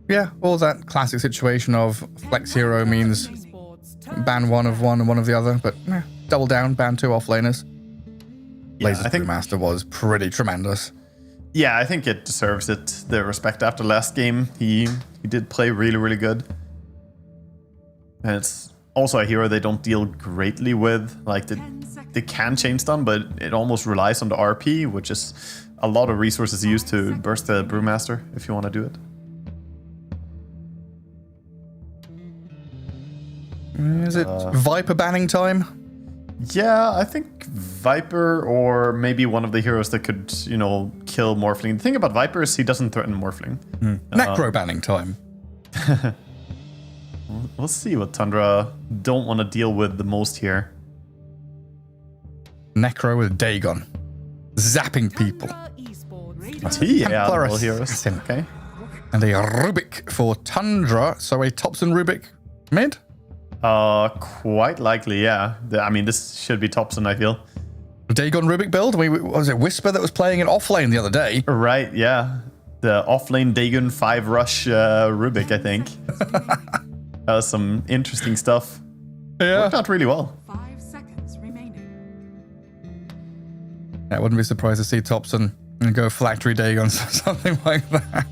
Yeah, all that classic situation of flex hero means ban one of one and one of the other, but double down, ban 2 offlaners. Yeah, I think Master was pretty tremendous. Yeah, I think it deserves it, the respect after last game. He did play really, really good. And it's also a hero they don't deal greatly with. Like, they can chain stun, but it almost relies on the RP, which is a lot of resources used to burst the Brewmaster if you want to do it. Is it Viper banning time? Yeah, I think Viper or maybe one of the heroes that could, kill Morphling. The thing about Viper is he doesn't threaten Morphling. Necro banning time. We'll see what Tundra don't want to deal with the most here. Necro with Dagon. Zapping people. Templar heroes. Okay. And a Rubik for Tundra. So a Thompson Rubik mid? Quite likely, yeah. I mean, this should be Thompson, I feel. Dagon Rubik build? Was it Whisper that was playing in offlane the other day? Right, yeah. The offlane Dagon 5 rush Rubik, I think. That was some interesting stuff. Yeah. Worked out really well. 5 seconds remaining. I wouldn't be surprised to see Thompson go Phylactery Dagon, something like that.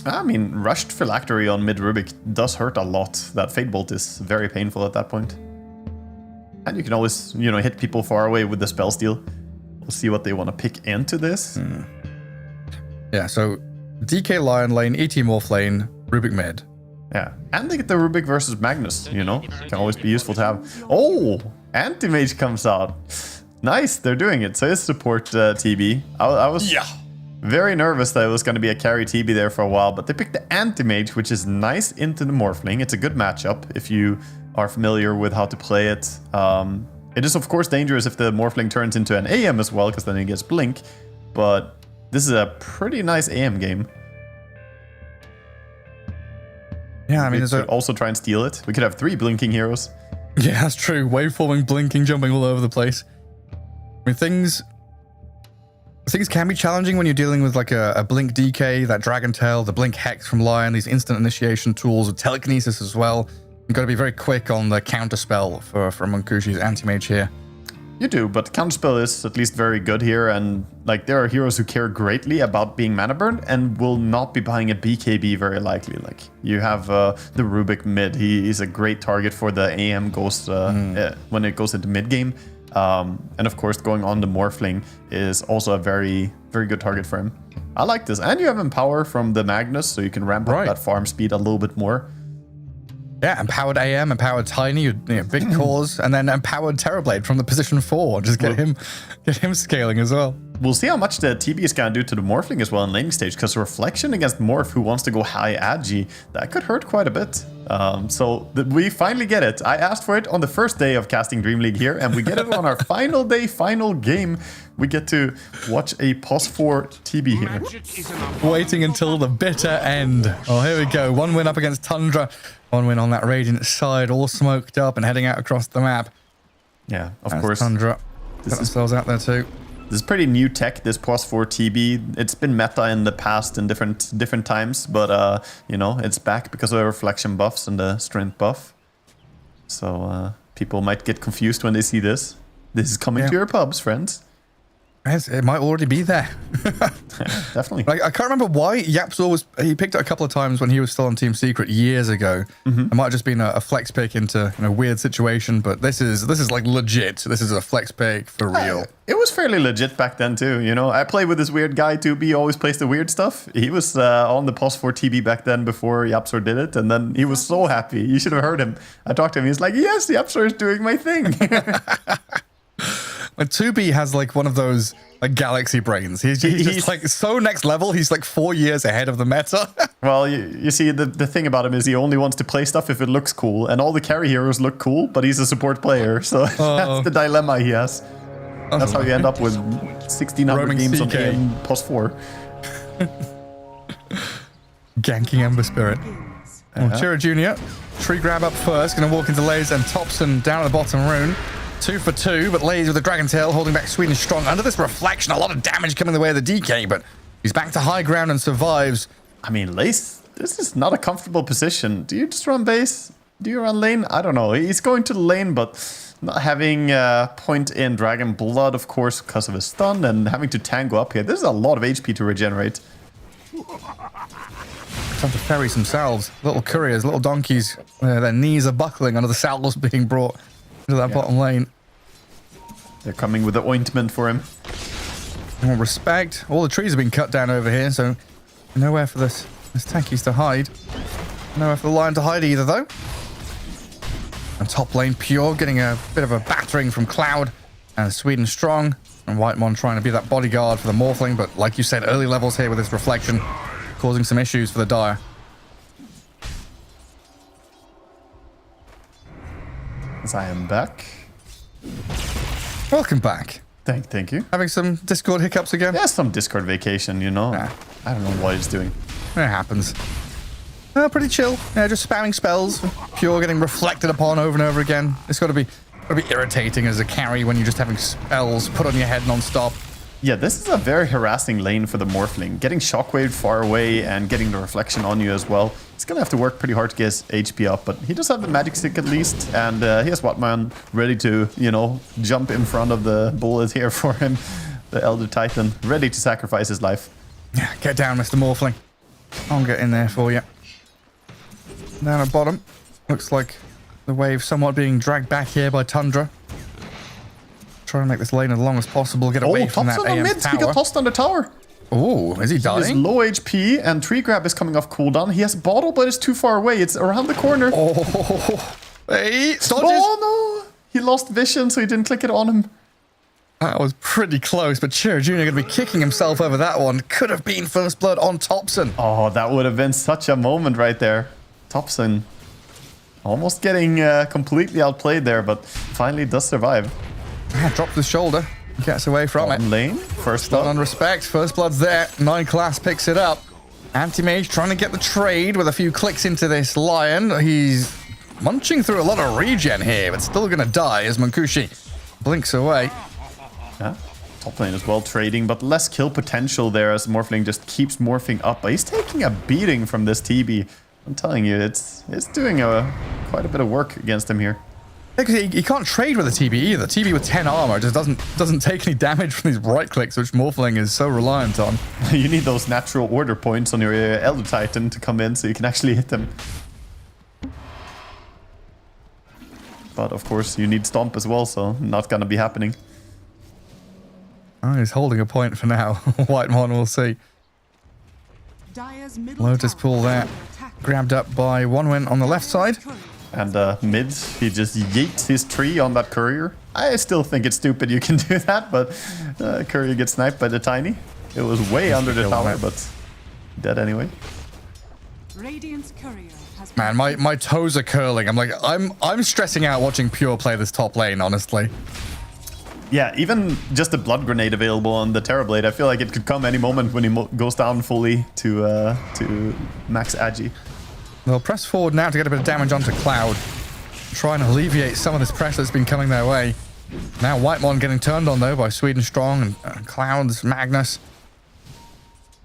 I mean, rushed Phylactery on mid Rubik does hurt a lot. That Fate Bolt is very painful at that point. And you can always, hit people far away with the spell steal. We'll see what they want to pick into this. Yeah, so DK Lion lane, ET Morph lane, Rubik mid. Yeah, and they get the Rubik versus Magnus, Can always be useful to have. Oh, Anti-Mage comes out. Nice, they're doing it. So it's support TB. I was very nervous that it was going to be a carry TB there for a while, but they picked the Anti-Mage, which is nice into the Morphling. It's a good matchup if you are familiar with how to play it. It is, of course, dangerous if the Morphling turns into an AM as well, because then it gets Blink. But this is a pretty nice AM game. Yeah, I mean, we could also try and steal it. We could have 3 blinking heroes. Yeah, that's true. Waveforming, blinking, jumping all over the place. I mean, things can be challenging when you're dealing with like a Blink DK, that Dragon Tail, the Blink Hex from Lion, these instant initiation tools with telekinesis as well. You've got to be very quick on the counterspell for Munkushi's Anti-Mage here. You do, but counterspell is at least very good here, and like there are heroes who care greatly about being mana burned and will not be buying a BKB very likely. Like you have the Rubik mid, he is a great target for the AM Ghost when it goes into mid game, and of course going on the Morphling is also a very, very good target for him. I like this, and you have Empower from the Magnus, so you can ramp up that farm speed a little bit more. Yeah, empowered AM, empowered Tiny, big cause, and then empowered Terrorblade from the position 4. Just get him scaling as well. We'll see how much the TB is going to do to the Morphling as well in laning stage, because Reflection against Morph, who wants to go high agi, that could hurt quite a bit. We finally get it. I asked for it on the first day of casting Dream League here, and we get it on our final day, final game. We get to watch a +4 TB here. Waiting until the bitter end. Oh, here we go. 1 win up against Tundra. 1 win on that Radiant side, all smoked up and heading out across the map. Yeah, of course. Tundra. Put themselves out there too. This is pretty new tech, this +4 TB. It's been meta in the past in different times, but it's back because of the reflection buffs and the strength buff. So people might get confused when they see this. This is coming to your pubs, friends. It might already be there. Definitely. Like, I can't remember why Yapzor he picked it a couple of times when he was still on Team Secret years ago. It might have just been a flex pick into a weird situation, but this is like legit. This is a flex pick for real. It was fairly legit back then too, you know. I played with this weird guy, 2B, always plays the weird stuff. He was on the POS 4 TB back then before Yapzor did it, and then he was so happy. You should have heard him. I talked to him, he's like, yes, Yapzor is doing my thing. When 2B has like one of those like galaxy brains. He's just like so next level. He's like 4 years ahead of the meta. Well, you see, the thing about him is he only wants to play stuff if it looks cool, and all the carry heroes look cool, but he's a support player, so that's the dilemma he has. That's how you end up with 1,600 games on AM POS 4. Ganking Ember Spirit. Chira Jr. Tree grab up first, gonna walk into Lays and Thompson down at the bottom rune. 2 for 2, but Lays with the Dragon Tail holding back Sweden strong. Under this reflection, a lot of damage coming the way of the DK, but he's back to high ground and survives. I mean, Lays, this is not a comfortable position. Do you just run base? Do you run lane? I don't know. He's going to the lane, but not having point in Dragon Blood, of course, because of his stun, and having to tango up here. This is a lot of HP to regenerate. Time to ferries themselves. Little couriers, little donkeys. Their knees are buckling under the salvos being brought into that bottom lane. They're coming with the ointment for him. More respect. All the trees have been cut down over here, so nowhere for this tankies to hide. Nowhere for the lion to hide either, though. And top lane Pure getting a bit of a battering from Cloud and Sweden strong. And Whitemon trying to be that bodyguard for the Morphling, but like you said, early levels here with this reflection causing some issues for the Dire. As I am back. Welcome back. Thank you. Having some Discord hiccups again? Yeah, some Discord vacation, you know. Nah. I don't know what he's doing. It happens. Pretty chill. Yeah, just spamming spells. Pure getting reflected upon over and over again. It's got to be irritating as a carry when you're just having spells put on your head non-stop. Yeah, this is a very harassing lane for the Morphling. Getting Shockwave far away and getting the reflection on you as well. He's going to have to work pretty hard to get his HP up, but he does have the Magic Stick at least, and he has Whitemon ready to, you know, jump in front of the bullet here for him. The Elder Titan, ready to sacrifice his life. Yeah, get down, Mr. Morphling. I'll get in there for you. Down at bottom. Looks like the wave somewhat being dragged back here by Tundra. Try to make this lane as long as possible. Get away from that AM mid. tower. He got tossed on the tower. Oh, is he dying? He's low HP and Tree Grab is coming off cooldown. He has bottle, but it's too far away. It's around the corner. Oh, hey, dodges. Oh no! He lost vision, so he didn't click it on him. That was pretty close, but Chira Jr. going to be kicking himself over that one. Could have been first blood on Thompson. Oh, that would have been such a moment right there. Thompson almost getting completely outplayed there, but finally does survive. Drops his shoulder. Gets away from it. Lane. First blood blood. on respect. First blood's there. 9 class picks it up. Anti-Mage trying to get the trade with a few clicks into this Lion. He's munching through a lot of regen here, but still going to die as Mankushi blinks away. Yeah. Top lane as well trading, but less kill potential there as Morphling just keeps morphing up. But he's taking a beating from this TB. I'm telling you, it's doing quite a bit of work against him here. Yeah, because he can't trade with a TB either. TB with 10 armor just doesn't take any damage from these right clicks, which Morphling is so reliant on. You need those natural order points on your Elder Titan to come in so you can actually hit them. But of course, you need Stomp as well, so not gonna be happening. Oh, he's holding a point for now. Whitemon, we'll see. Lotus Pool there. Grabbed up by OneWin on the left side. And mid, he just yeets his tree on that courier. I still think it's stupid you can do that, but courier gets sniped by the Tiny. It was way under the tower, but dead anyway. Man, my toes are curling. I'm like, I'm stressing out watching Pure play this top lane, honestly. Yeah, even just the blood grenade available on the Terrorblade, I feel like it could come any moment when he goes down fully to max Agi. They'll press forward now to get a bit of damage onto Cloud. Trying to alleviate some of this pressure that's been coming their way. Now Whitemon getting turned on though by Sweden Strong and Cloud's Magnus.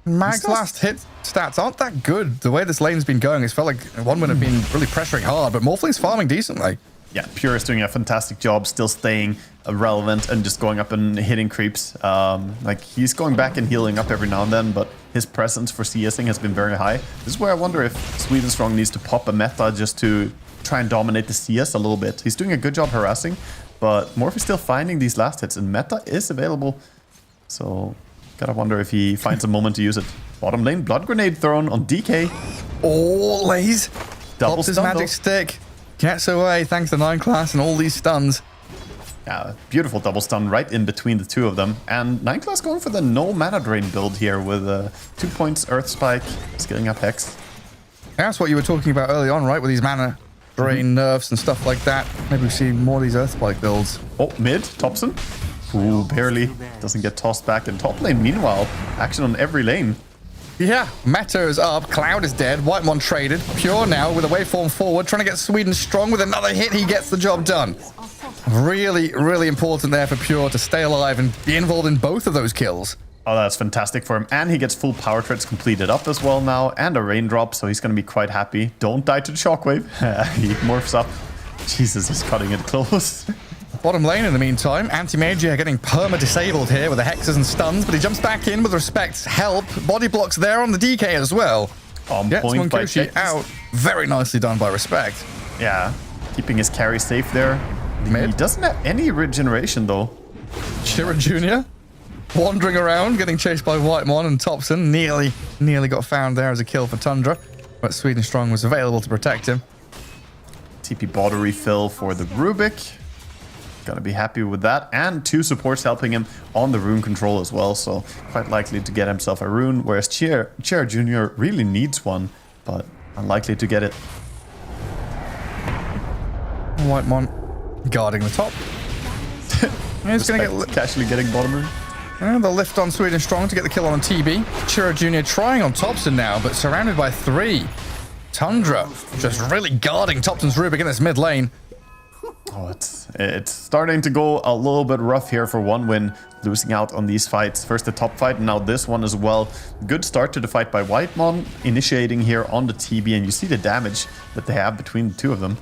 Mag's last hit stats aren't that good. The way this lane's been going, it's felt like OneWin have been really pressuring hard, but Morphling's farming decently. Yeah, Pure is doing a fantastic job, still staying relevant and just going up and hitting creeps. Like he's going back and healing up every now and then, but his presence for CSing has been very high. This is where I wonder if Sweden Strong needs to pop a meta just to try and dominate the CS a little bit. He's doing a good job harassing, but Morphe's still finding these last hits, and meta is available. So gotta wonder if he finds a moment to use it. Bottom lane, blood grenade thrown on DK. Oh, Lays. Double Pops his stun, magic though. stick. Gets away thanks to 9 class and all these stuns. Yeah, beautiful double stun right in between the two of them. And 9 class going for the no mana drain build here with 2 points Earth Spike, scaling up Hex. That's what you were talking about early on, right? With these mana drain nerfs and stuff like that. Maybe we see more of these Earth Spike builds. Oh, mid, Thompson. Ooh, barely. Doesn't get tossed back in top lane. Meanwhile, action on every lane. Yeah, meta is up, Cloud is dead, Whitemon traded, Pure now with a waveform forward, trying to get Sweden Strong with another hit, he gets the job done. Really, really important there for Pure to stay alive and be involved in both of those kills. Oh, that's fantastic for him. And he gets full power treads completed up as well now, and a raindrop, so he's going to be quite happy. Don't die to the shockwave. He morphs up. Jesus, he's cutting it close. Bottom lane in the meantime, Anti-Mage getting perma-disabled here with the hexes and stuns, but he jumps back in with respect. Help, body blocks there on the DK as well. On Gets point by Munkushi Tex. out. Very nicely done by respect. Yeah, keeping his carry safe there. Mid. He doesn't have any regeneration though. Shira Jr. wandering around, getting chased by Whitemon and Thompson. Nearly got found there as a kill for Tundra, but Sweden Strong was available to protect him. TP bottle refill for the Rubik. Gonna be happy with that. And 2 supports helping him on the rune control as well, so quite likely to get himself a rune, whereas Chair Jr. really needs one, but unlikely to get it. Whitemon guarding the top. He's gonna get casually getting bottom rune. And the lift on Sweden Strong to get the kill on TB. Chira Jr. trying on Thompson now, but surrounded by 3. Tundra just really guarding Thompson's Rubik in this mid lane. Oh, it's starting to go a little bit rough here for One Win, losing out on these fights. First the top fight, and now this one as well. Good start to the fight by Whitemon, initiating here on the TB, and you see the damage that they have between the two of them.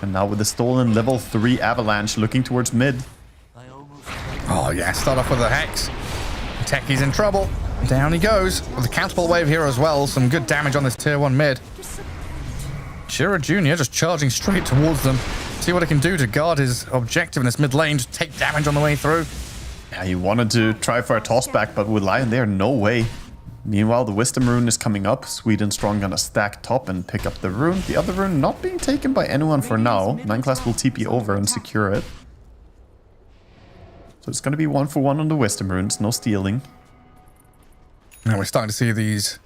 And now with the stolen level 3 Avalanche looking towards mid. Oh yeah, start off with a Hex. Techie's in trouble. Down he goes with a counterpole wave here as well. Some good damage on this tier 1 mid. Shira Jr. just charging straight towards them. See what he can do to guard his objective in this mid lane. Just take damage on the way through. Yeah, he wanted to try for a toss back, but with Lion there, no way. Meanwhile, the Wisdom rune is coming up. Sweden Strong gonna stack top and pick up the rune. The other rune not being taken by anyone for now. 9 class will TP over and secure it. So it's gonna be 1-for-1 on the Wisdom runes, no stealing. Now we're starting to see these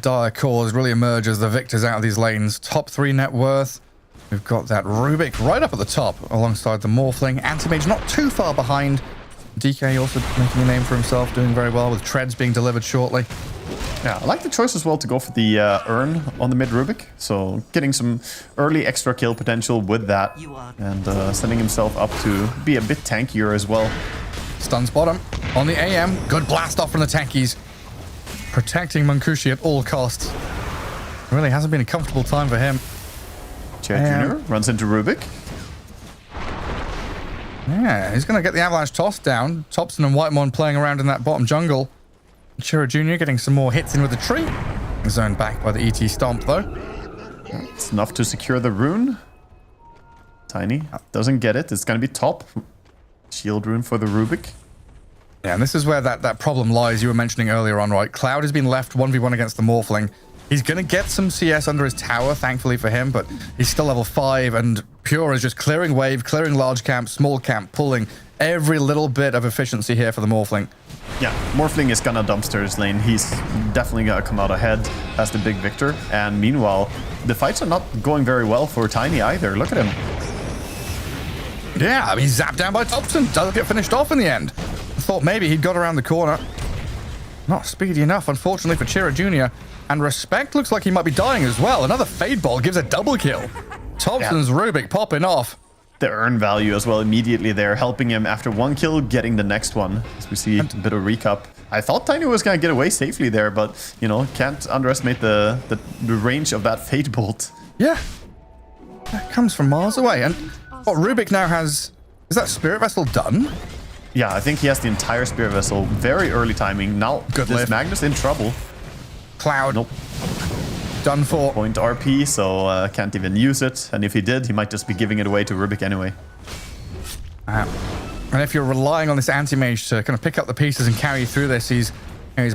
dire cores really emerge as the victors out of these lanes. Top 3 net worth. We've got that Rubik right up at the top alongside the Morphling. Anti-Mage not too far behind. DK also making a name for himself, doing very well with treads being delivered shortly. Yeah, I like the choice as well to go for the Urn on the mid Rubik. So getting some early extra kill potential with that. And sending himself up to be a bit tankier as well. Stuns bottom on the AM. Good blast off from the tankies. Protecting Munkushi at all costs. Really hasn't been a comfortable time for him. Chair Jr. runs into Rubik. Yeah, he's going to get the Avalanche toss down. Thompson and Whitemon playing around in that bottom jungle. Chira Jr. getting some more hits in with the tree. Zoned back by the ET Stomp, though. It's enough to secure the rune. Tiny doesn't get it. It's going to be top. Shield rune for the Rubik. Yeah, and this is where that problem lies you were mentioning earlier on, right? Cloud has been left 1v1 against the Morphling. He's going to get some CS under his tower, thankfully for him, but he's still level 5, and Pure is just clearing wave, clearing large camp, small camp, pulling every little bit of efficiency here for the Morphling. Yeah, Morphling is gonna dumpster his lane. He's definitely gonna come out ahead as the big victor. And meanwhile, the fights are not going very well for Tiny either. Look at him. Yeah, I mean, he's zapped down by Thompson. Doesn't get finished off in the end. I thought maybe he'd got around the corner. Not speedy enough, unfortunately, for Chira Jr. And Respect looks like he might be dying as well. Another Fade Ball gives a double kill. Thompson's Rubik popping off. The earn value as well immediately there, helping him after one kill, getting the next one. As we see a bit of recap. I thought Tiny was going to get away safely there, but, you know, can't underestimate the range of that Fade Bolt. Yeah. That comes from miles away. And Oh, Rubik now has... Is that Spirit Vessel done? Yeah, I think he has the entire Spirit Vessel. Very early timing. Now, Good this lift. Magnus in trouble. Cloud. Nope. Done for. Point RP, so can't even use it. And if he did, he might just be giving it away to Rubik anyway. And if you're relying on this anti-mage to kind of pick up the pieces and carry you through this, he's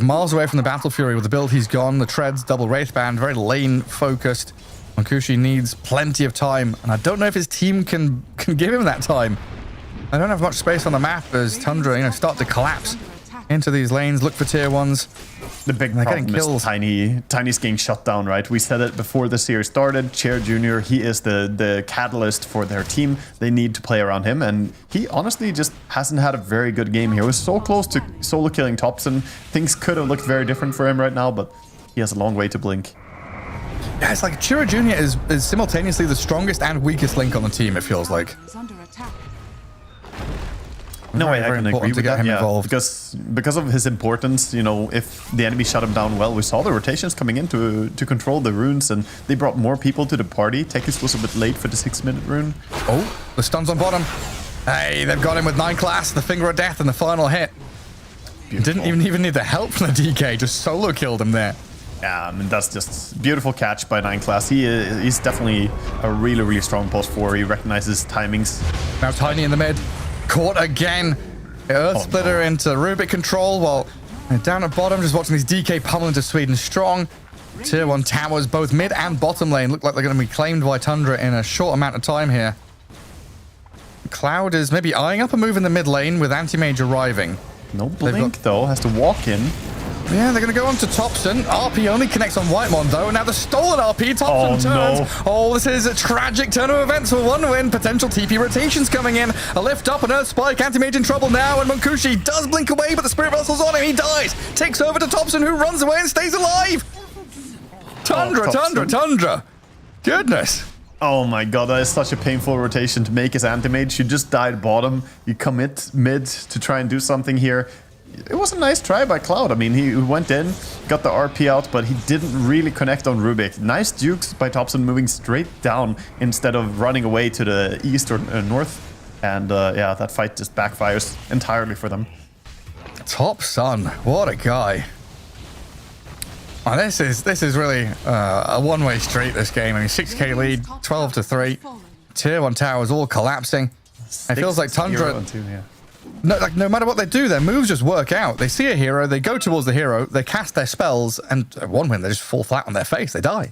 miles away from the Battle Fury with the build he's gone, the treads, double Wraithband, very lane focused. Monkushi needs plenty of time, and I don't know if his team can give him that time. I don't have much space on the map as Tundra, start to collapse into these lanes, look for tier ones. The big problem is Tiny's getting shut down, right? We said it before the series started. Chair Jr., he is the catalyst for their team. They need to play around him, and he honestly just hasn't had a very good game here. He was so close to solo killing Topson. Things could have looked very different for him right now, but he has a long way to blink. Yeah, it's like Chira Jr. is simultaneously the strongest and weakest link on the team, it feels like. No, I can agree with that, yeah, because of his importance, if the enemy shut him down well, we saw the rotations coming in to control the runes, and they brought more people to the party. Tekis was a bit late for the 6-minute rune. Oh, the stuns on bottom. Hey, they've got him with 9 class, the Finger of Death, and the final hit. Beautiful. Didn't even need the help from the DK, just solo killed him there. Yeah, I mean, that's just beautiful catch by 9 class. He's definitely a really, really strong post 4. He recognizes timings. Now Tiny in the mid. Caught again. Earth Splitter into Rubik control while down at bottom, just watching these DK pummel into Sweden strong. Tier 1 towers, both mid and bottom lane, look like they're going to be claimed by Tundra in a short amount of time here. Cloud is maybe eyeing up a move in the mid lane with Anti-Mage arriving. No blink, though. Has to walk in. Yeah, they're going to go on to Topson. RP only connects on Whitemon, though. Now the stolen RP, Topson turns. No. Oh, this is a tragic turn of events for 1win. Potential TP rotations coming in. A lift up, an Earth Spike. Anti-Mage in trouble now, and Monkushi does blink away, but the Spirit Vessel's on him. He dies. Takes over to Topson, who runs away and stays alive. Tundra. Goodness. Oh my god, that is such a painful rotation to make as Anti-Mage. You just died bottom. You commit mid to try and do something here. It was a nice try by Cloud. I mean, he went in, got the RP out, but he didn't really connect on Rubik. Nice dukes by Topson moving straight down instead of running away to the east or north. And yeah, that fight just backfires entirely for them. Topson, what a guy. Oh, this is really a one-way street, this game. I mean, 6k lead, 12-3. Tier 1 towers all collapsing. It feels like Tundra... No matter what they do, their moves just work out. They see a hero, they go towards the hero, they cast their spells, and 1win, they just fall flat on their face. They die.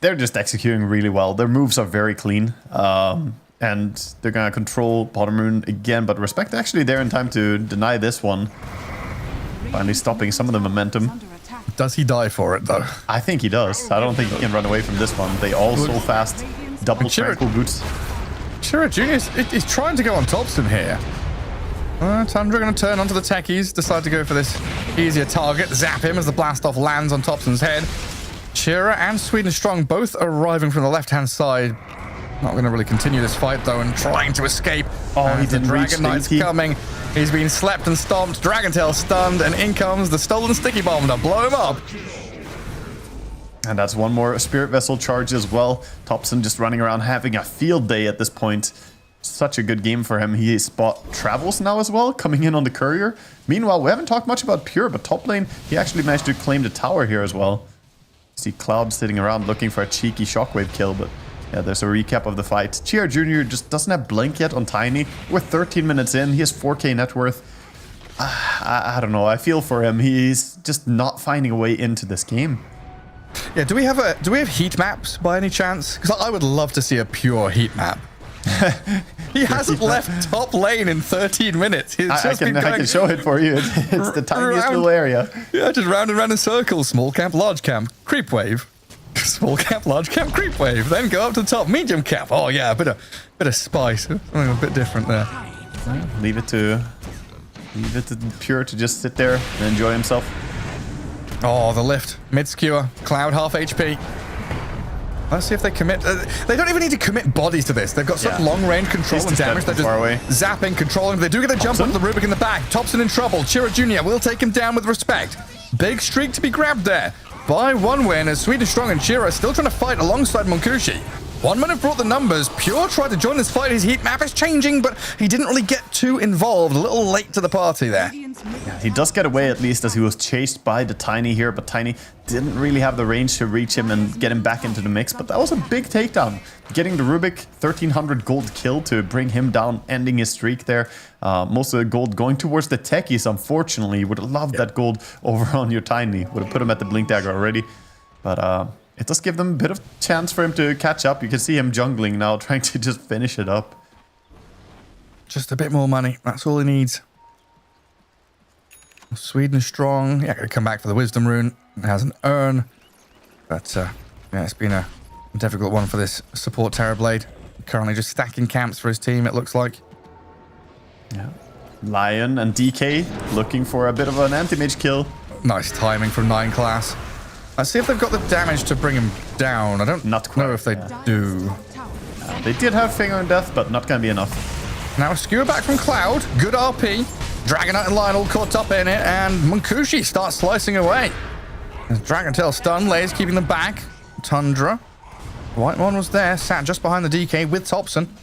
They're just executing really well. Their moves are very clean. And they're going to control bottom rune again, but Respect actually there in time to deny this one. Finally stopping some of the momentum. Does he die for it, though? I think he does. I don't think he can run away from this one. They all so fast. Double tranquil boots. Chira Jr. is trying to go on Topson here. Tundra going to turn onto the techies, decide to go for this easier target, zap him as the blast off lands on Topson's head. Chira and Sweden Strong both arriving from the left-hand side. Not going to really continue this fight, though, and trying to escape. Oh, he didn't reach Dragon Knight's coming. He's been slept and stomped, Dragontail stunned, and in comes the stolen sticky bomb to blow him up. And that's one more Spirit Vessel charge as well. Topson just running around having a field day at this point. Such a good game for him. He spot travels now as well, coming in on the courier. Meanwhile, we haven't talked much about Pure, but top lane, he actually managed to claim the tower here as well. See Cloud sitting around looking for a cheeky shockwave kill, but yeah, there's a recap of the fight. Chiar Jr. just doesn't have Blink yet on Tiny. We're 13 minutes in. He has 4k net worth. I don't know. I feel for him. He's just not finding a way into this game. Yeah, do we have heat maps by any chance? Because I would love to see a Pure heat map. He hasn't left top lane in 13 minutes. I can show it for you. It's the tiniest little area. Yeah, just round and round in circles. Small camp, large camp, creep wave. Small camp, large camp, creep wave. Then go up to the top, medium camp. Oh yeah, a bit of spice. Something a bit different there. Leave it to Pure to just sit there and enjoy himself. Oh, the lift. Mid skewer. Cloud half HP. Let's see if they commit. They don't even need to commit bodies to this. They've got such long range control and damage. They're just zapping, controlling. They do get a jump onto the Rubik in the back. Topson in trouble. Chira Jr. will take him down with respect. Big streak to be grabbed there by 1win as Swedish Strong and Chira are still trying to fight alongside Monkushi. One minute brought the numbers. Pure tried to join this fight. His heat map is changing, but he didn't really get too involved. A little late to the party there. Yeah, he does get away at least as he was chased by the Tiny here, but Tiny didn't really have the range to reach him and get him back into the mix. But that was a big takedown. Getting the Rubik 1300 gold kill to bring him down, ending his streak there. Most of the gold going towards the techies, unfortunately. Would have loved that gold over on your Tiny. Would have put him at the Blink Dagger already. But it does give them a bit of chance for him to catch up. You can see him jungling now, trying to just finish it up. Just a bit more money. That's all he needs. Sweden is strong. Yeah, gonna come back for the Wisdom Rune. It has an urn. But yeah, it's been a difficult one for this support Terrorblade. Currently just stacking camps for his team, it looks like. Yeah. Lion and DK looking for a bit of an anti-mage kill. Nice timing from 9 class. Let's see if they've got the damage to bring him down. I don't know if they do. They did have Finger and Death, but not going to be enough. Now a skewer back from Cloud. Good RP. Dragonite and Lion all caught up in it, and Munkushi starts slicing away. As Dragon Tail stun, Lay's keeping them back. Tundra. Whitemon was there, sat just behind the DK with Thompson.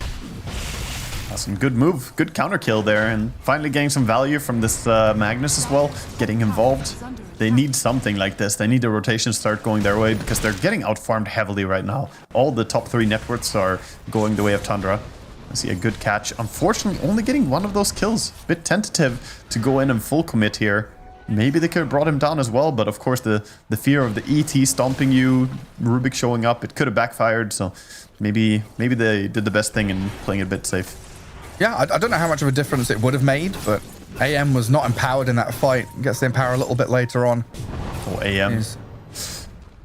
That's some good move, good counter kill there, and finally getting some value from this Magnus as well, getting involved. They need something like this. They need the rotation to start going their way because they're getting outfarmed heavily right now. All the top 3 networks are going the way of Tundra. I see a good catch. Unfortunately, only getting one of those kills. A bit tentative to go in and full commit here. Maybe they could have brought him down as well, but of course the fear of the ET stomping you, Rubik showing up, it could have backfired. So maybe they did the best thing in playing it a bit safe. Yeah, I don't know how much of a difference it would have made, but AM was not empowered in that fight. Gets the empower a little bit later on. Oh, AM.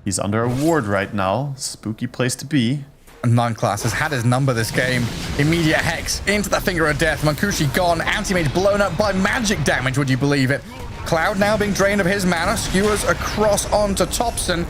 He's under a ward right now. Spooky place to be. And 9 class has had his number this game. Immediate Hex into the Finger of Death. Munkushi gone. Anti-mage blown up by magic damage, would you believe it? Cloud now being drained of his mana. Skewers across onto Thompson.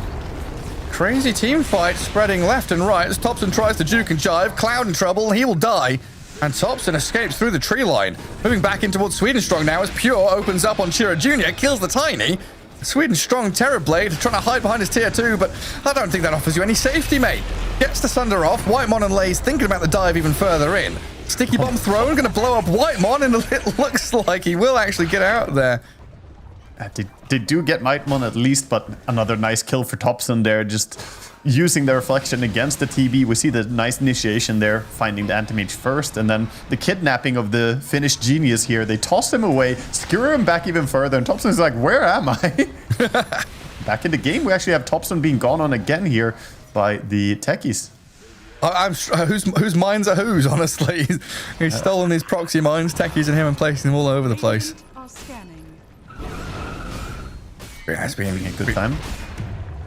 Crazy team fight spreading left and right as Thompson tries to juke and jive. Cloud in trouble. He will die. And Thompson escapes through the tree line. Moving back in towards Sweden Strong now as Pure opens up on Chira Jr. Kills the Tiny. Sweden Strong Terrorblade trying to hide behind his tier 2, but I don't think that offers you any safety, mate. Gets the Sunder off. Whitemon and Lay's thinking about the dive even further in. Sticky Bomb thrown, going to blow up Whitemon, and it looks like he will actually get out there. They do get Whitemon at least, but another nice kill for Thompson there, just using the reflection against the TB. We see the nice initiation there, finding the anti-mage first, and then the kidnapping of the Finnish genius here. They toss him away, skewer him back even further, and Thompson's like, where am I? Back in the game, we actually have Thompson being gone on again here by the techies. Whose mines are whose, honestly? He's stolen these proxy mines, techies, and him, and placing them all over the place. Yeah, it's been a good time.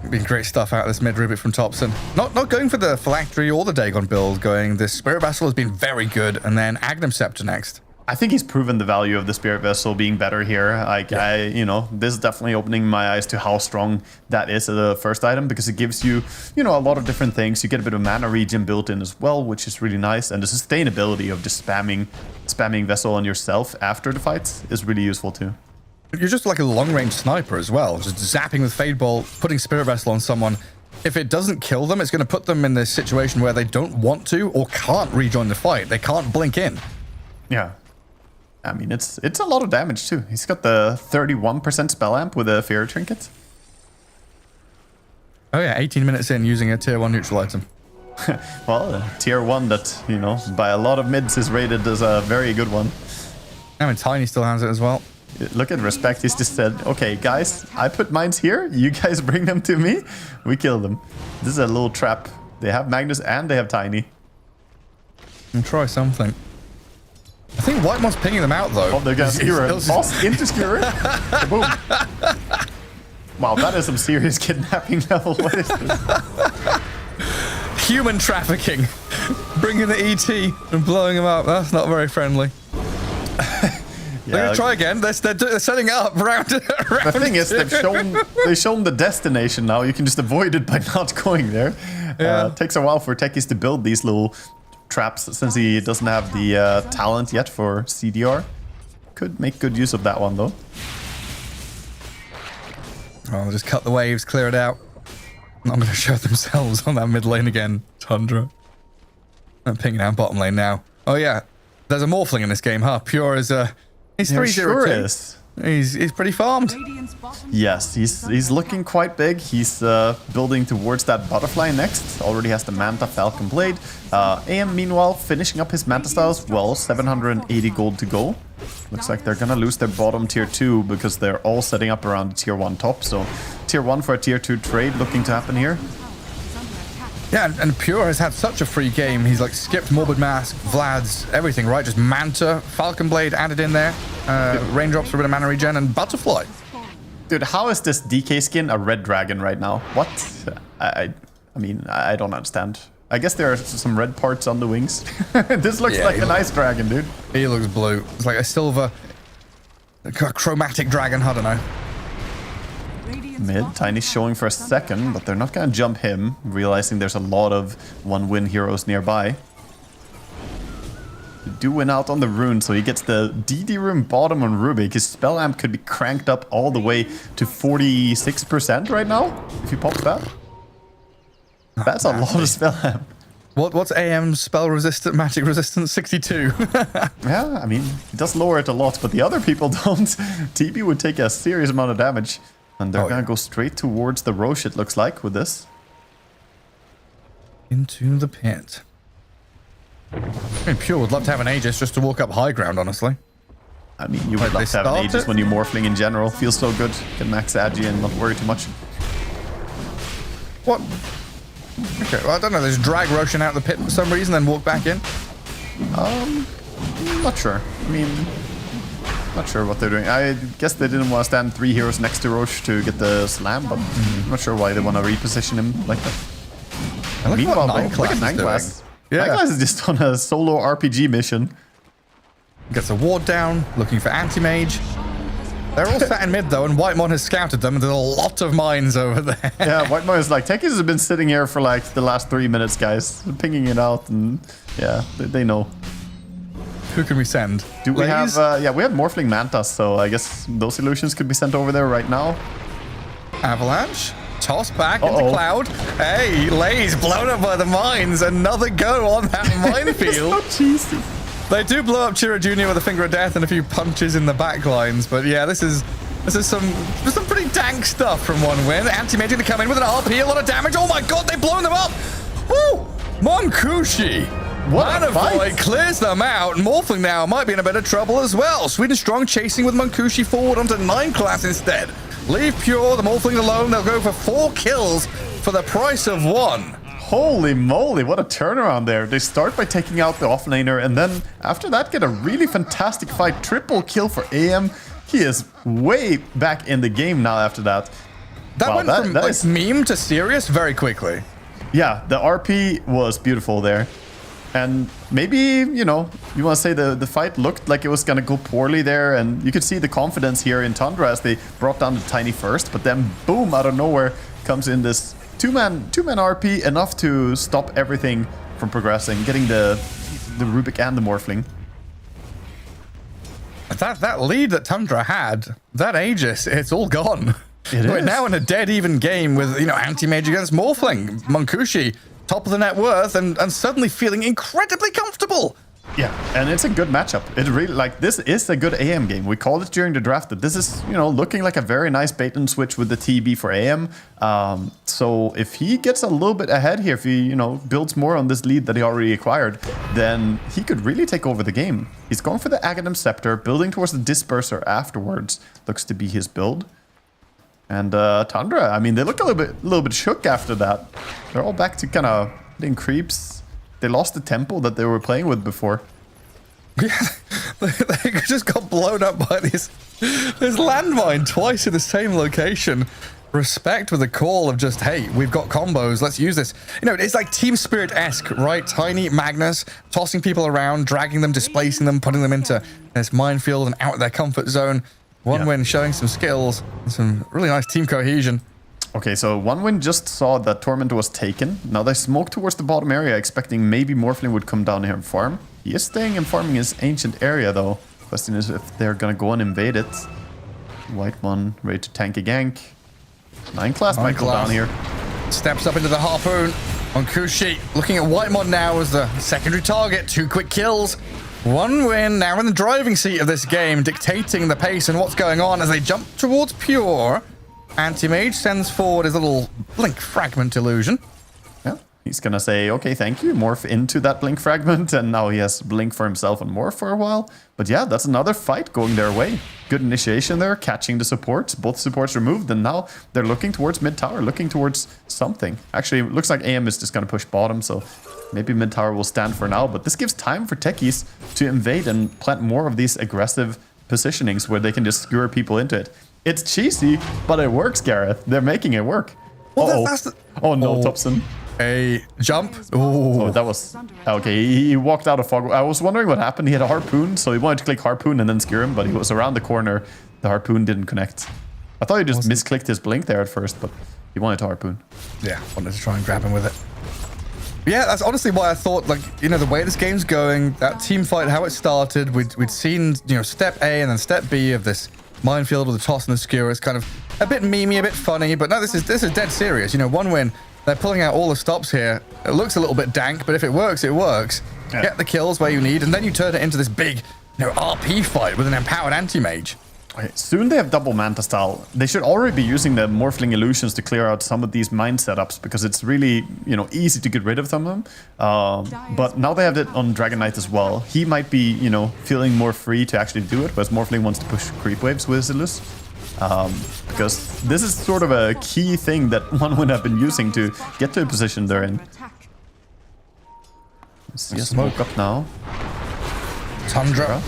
Been great stuff out of this mid Rubik from Thompson. Not going for the Phylactery or the Dagon build, going this Spirit Vessel has been very good, and then Agnum Scepter next. I think he's proven the value of the Spirit Vessel being better here. This is definitely opening my eyes to how strong that is as a first item, because it gives you, a lot of different things. You get a bit of mana regen built in as well, which is really nice, and the sustainability of just spamming Vessel on yourself after the fights is really useful too. You're just like a long-range sniper as well, just zapping with Fade Bolt, putting Spirit Vessel on someone. If it doesn't kill them, it's going to put them in this situation where they don't want to or can't rejoin the fight. They can't blink in. Yeah. I mean, it's a lot of damage too. He's got the 31% spell amp with a Fear Trinket. Oh yeah, 18 minutes in using a tier 1 neutral item. Well, tier 1 that, by a lot of mids is rated as a very good one. I mean, Tiny still has it as well. Look at Respect. He's just said, okay, guys, I put mines here. You guys bring them to me. We kill them. This is a little trap. They have Magnus and they have Tiny. And try something. I think Whitemon's pinging them out, though. Oh, they're going to skewer him. Boss into skewer. Boom. Wow, that is some serious kidnapping level. What is this? Human trafficking. Bringing the ET and blowing him up. That's not very friendly. They're gonna try again. They're setting up round. The thing is, they've shown the destination now. You can just avoid it by not going there. Yeah. It takes a while for techies to build these little traps since he doesn't have the talent yet for CDR. Could make good use of that one though. I'll just cut the waves, clear it out. Not going to show themselves on that mid lane again. Tundra. I'm pinging down bottom lane now. Oh yeah, there's a Morphling in this game, huh? Pure is he's 3-0-2. Sure is. He's pretty farmed. Yes, he's looking quite big. He's building towards that butterfly next. Already has the Manta Falcon Blade. AM meanwhile finishing up his Manta styles. Well, 780 gold to go. Looks like they're gonna lose their bottom tier 2 because they're all setting up around the tier 1 top. So tier 1 for a tier 2 trade looking to happen here. Yeah, and Pure has had such a free game. He's like skipped Morbid Mask, Vlad's, everything, right? Just Manta, Falcon Blade added in there. Raindrops for a bit of mana regen and Butterfly. Dude, how is this DK skin a red dragon right now? What? I mean, I don't understand. I guess there are some red parts on the wings. This looks like a nice dragon, dude. He looks blue. It's like a silver, a chromatic dragon. I don't know. Mid, Tiny showing for a second, but they're not gonna jump him, realizing there's a lot of 1-win heroes nearby. They do win out on the rune, so he gets the DD rune bottom on Rubik. His spell amp could be cranked up all the way to 46% right now, if he pops that. That's a lot of spell amp. What's AM spell resistant, magic resistance? 62. Yeah, I mean, he does lower it a lot, but the other people don't. TB would take a serious amount of damage. And they're gonna go straight towards the Roche, it looks like, with this. Into the pit. I mean, Pure would love to have an Aegis just to walk up high ground, honestly. I mean, you would love to have an Aegis when you're Morphling in general. Feels so good. Can max Agi and not worry too much. What? Okay, well, I don't know. There's drag Roshan out the pit for some reason, then walk back in. Not sure. I mean, not sure what they're doing. I guess they didn't want to stand 3 heroes next to Roche to get the slam, but I'm not sure why they want to reposition him like that. And meanwhile, look at 9 class. Yeah. 9 class is just on a solo RPG mission. Gets a ward down, looking for anti-mage. They're all sat in mid though, and Whitemon has scouted them, and there's a lot of mines over there. Yeah, Whitemon is like, Techies has been sitting here for like the last 3 minutes, guys. Pinging it out, and yeah, they know. Who can we send? Do we have, yeah, we have Morphling Mantas, so I guess those illusions could be sent over there right now. Avalanche, toss back into Cloud. Hey, Lay's blown up by the mines. Another go on that minefield. So cheesy. They do blow up Chira Jr. with a finger of death and a few punches in the back lines, but yeah, this is some pretty dank stuff from 1-win. Anti-Mage to come in with an RP, a lot of damage. Oh my god, they've blown them up! Woo! Monkushi! What a fight! Boy clears them out. Morphling now might be in a bit of trouble as well. Sweden Strong chasing with Monkushi forward onto 9 class instead. Leave Pure, the Morphling alone. They'll go for 4 kills for the price of 1. Holy moly, what a turnaround there. They start by taking out the offlaner, and then after that get a really fantastic fight. Triple kill for AM. He is way back in the game now after that. That went from like meme to serious very quickly. Yeah, the RP was beautiful there. And maybe, you know, you want to say the fight looked like it was going to go poorly there, and you could see the confidence here in Tundra as they brought down the Tiny first, but then boom, out of nowhere comes in this two-man RP, enough to stop everything from progressing, getting the Rubik and the Morphling. That lead that Tundra had, that Aegis, it's all gone. We're now in a dead even game with, you know, anti-mage against Morphling. Monkushi, top of the net worth, and suddenly feeling incredibly comfortable. Yeah, and it's a good matchup. It really, like, this is a good AM game. We called it during the draft that this is, you know, looking like a very nice bait and switch with the TB for AM. So if he gets a little bit ahead here, if he, you know, builds more on this lead that he already acquired, then he could really take over the game. He's going for the Aghanim Scepter, building towards the Disperser afterwards. Looks to be his build. And Tundra, I mean, they look a little bit shook after that. They're all back to kind of hitting creeps. They lost the tempo that they were playing with before. Yeah, they just got blown up by this landmine twice in the same location. Respect with the call of just, hey, we've got combos, let's use this. You know, it's like Team Spirit-esque, right? Tiny Magnus, tossing people around, dragging them, displacing them, putting them into this minefield and out of their comfort zone. 1-win showing some skills and some really nice team cohesion. Okay, so 1-win just saw that Torment was taken. Now they smoke towards the bottom area, expecting maybe Morphling would come down here and farm. He is staying and farming his ancient area, though. Question is if they're gonna go and invade it. Whitemon ready to tank a gank. 9 class might go down here. Steps up into the harpoon. Monkushi looking at Whitemon now as the secondary target. 2 quick kills. 1 win now in the driving seat of this game, dictating the pace and what's going on as they jump towards Pure. Anti-Mage sends forward his little Blink Fragment illusion. Yeah, he's gonna say, okay, thank you, morph into that Blink Fragment, and now he has Blink for himself and morph for a while. But yeah, that's another fight going their way. Good initiation there, catching the supports. Both supports removed, and now they're looking towards mid tower, looking towards something. Actually, it looks like AM is just gonna push bottom, so maybe mid tower will stand for now. But this gives time for techies to invade and plant more of these aggressive positionings where they can just skewer people into it. It's cheesy, but it works, Gareth. They're making it work. Well, Oh no, Thompson. A jump. Oh, that was... Okay, he walked out of fog. I was wondering what happened. He had a harpoon, so he wanted to click harpoon and then skewer him, but he was around the corner. The harpoon didn't connect. I thought he just misclicked his blink there at first, but he wanted to harpoon. Yeah, wanted to try and grab him with it. Yeah, that's honestly why I thought, like, you know, the way this game's going, that team fight, how it started, we'd seen, you know, step A and then step B of this minefield with the toss and the skewer. It's kind of a bit memey, a bit funny, but no, this is dead serious. You know, 1 win. They're pulling out all the stops here. It looks a little bit dank, but if it works, it works. Yeah. Get the kills where you need, and then you turn it into this big, you know, RP fight with an empowered anti-mage. Okay, soon they have double Manta style. They should already be using the Morphling illusions to clear out some of these mine setups because it's really, you know, easy to get rid of some of them. But now they have it on Dragon Knight as well. He might be, you know, feeling more free to actually do it, whereas Morphling wants to push creep waves with his illus. Because this is sort of a key thing that one would have been using to get to a position they're in. See a smoke up now. Tundra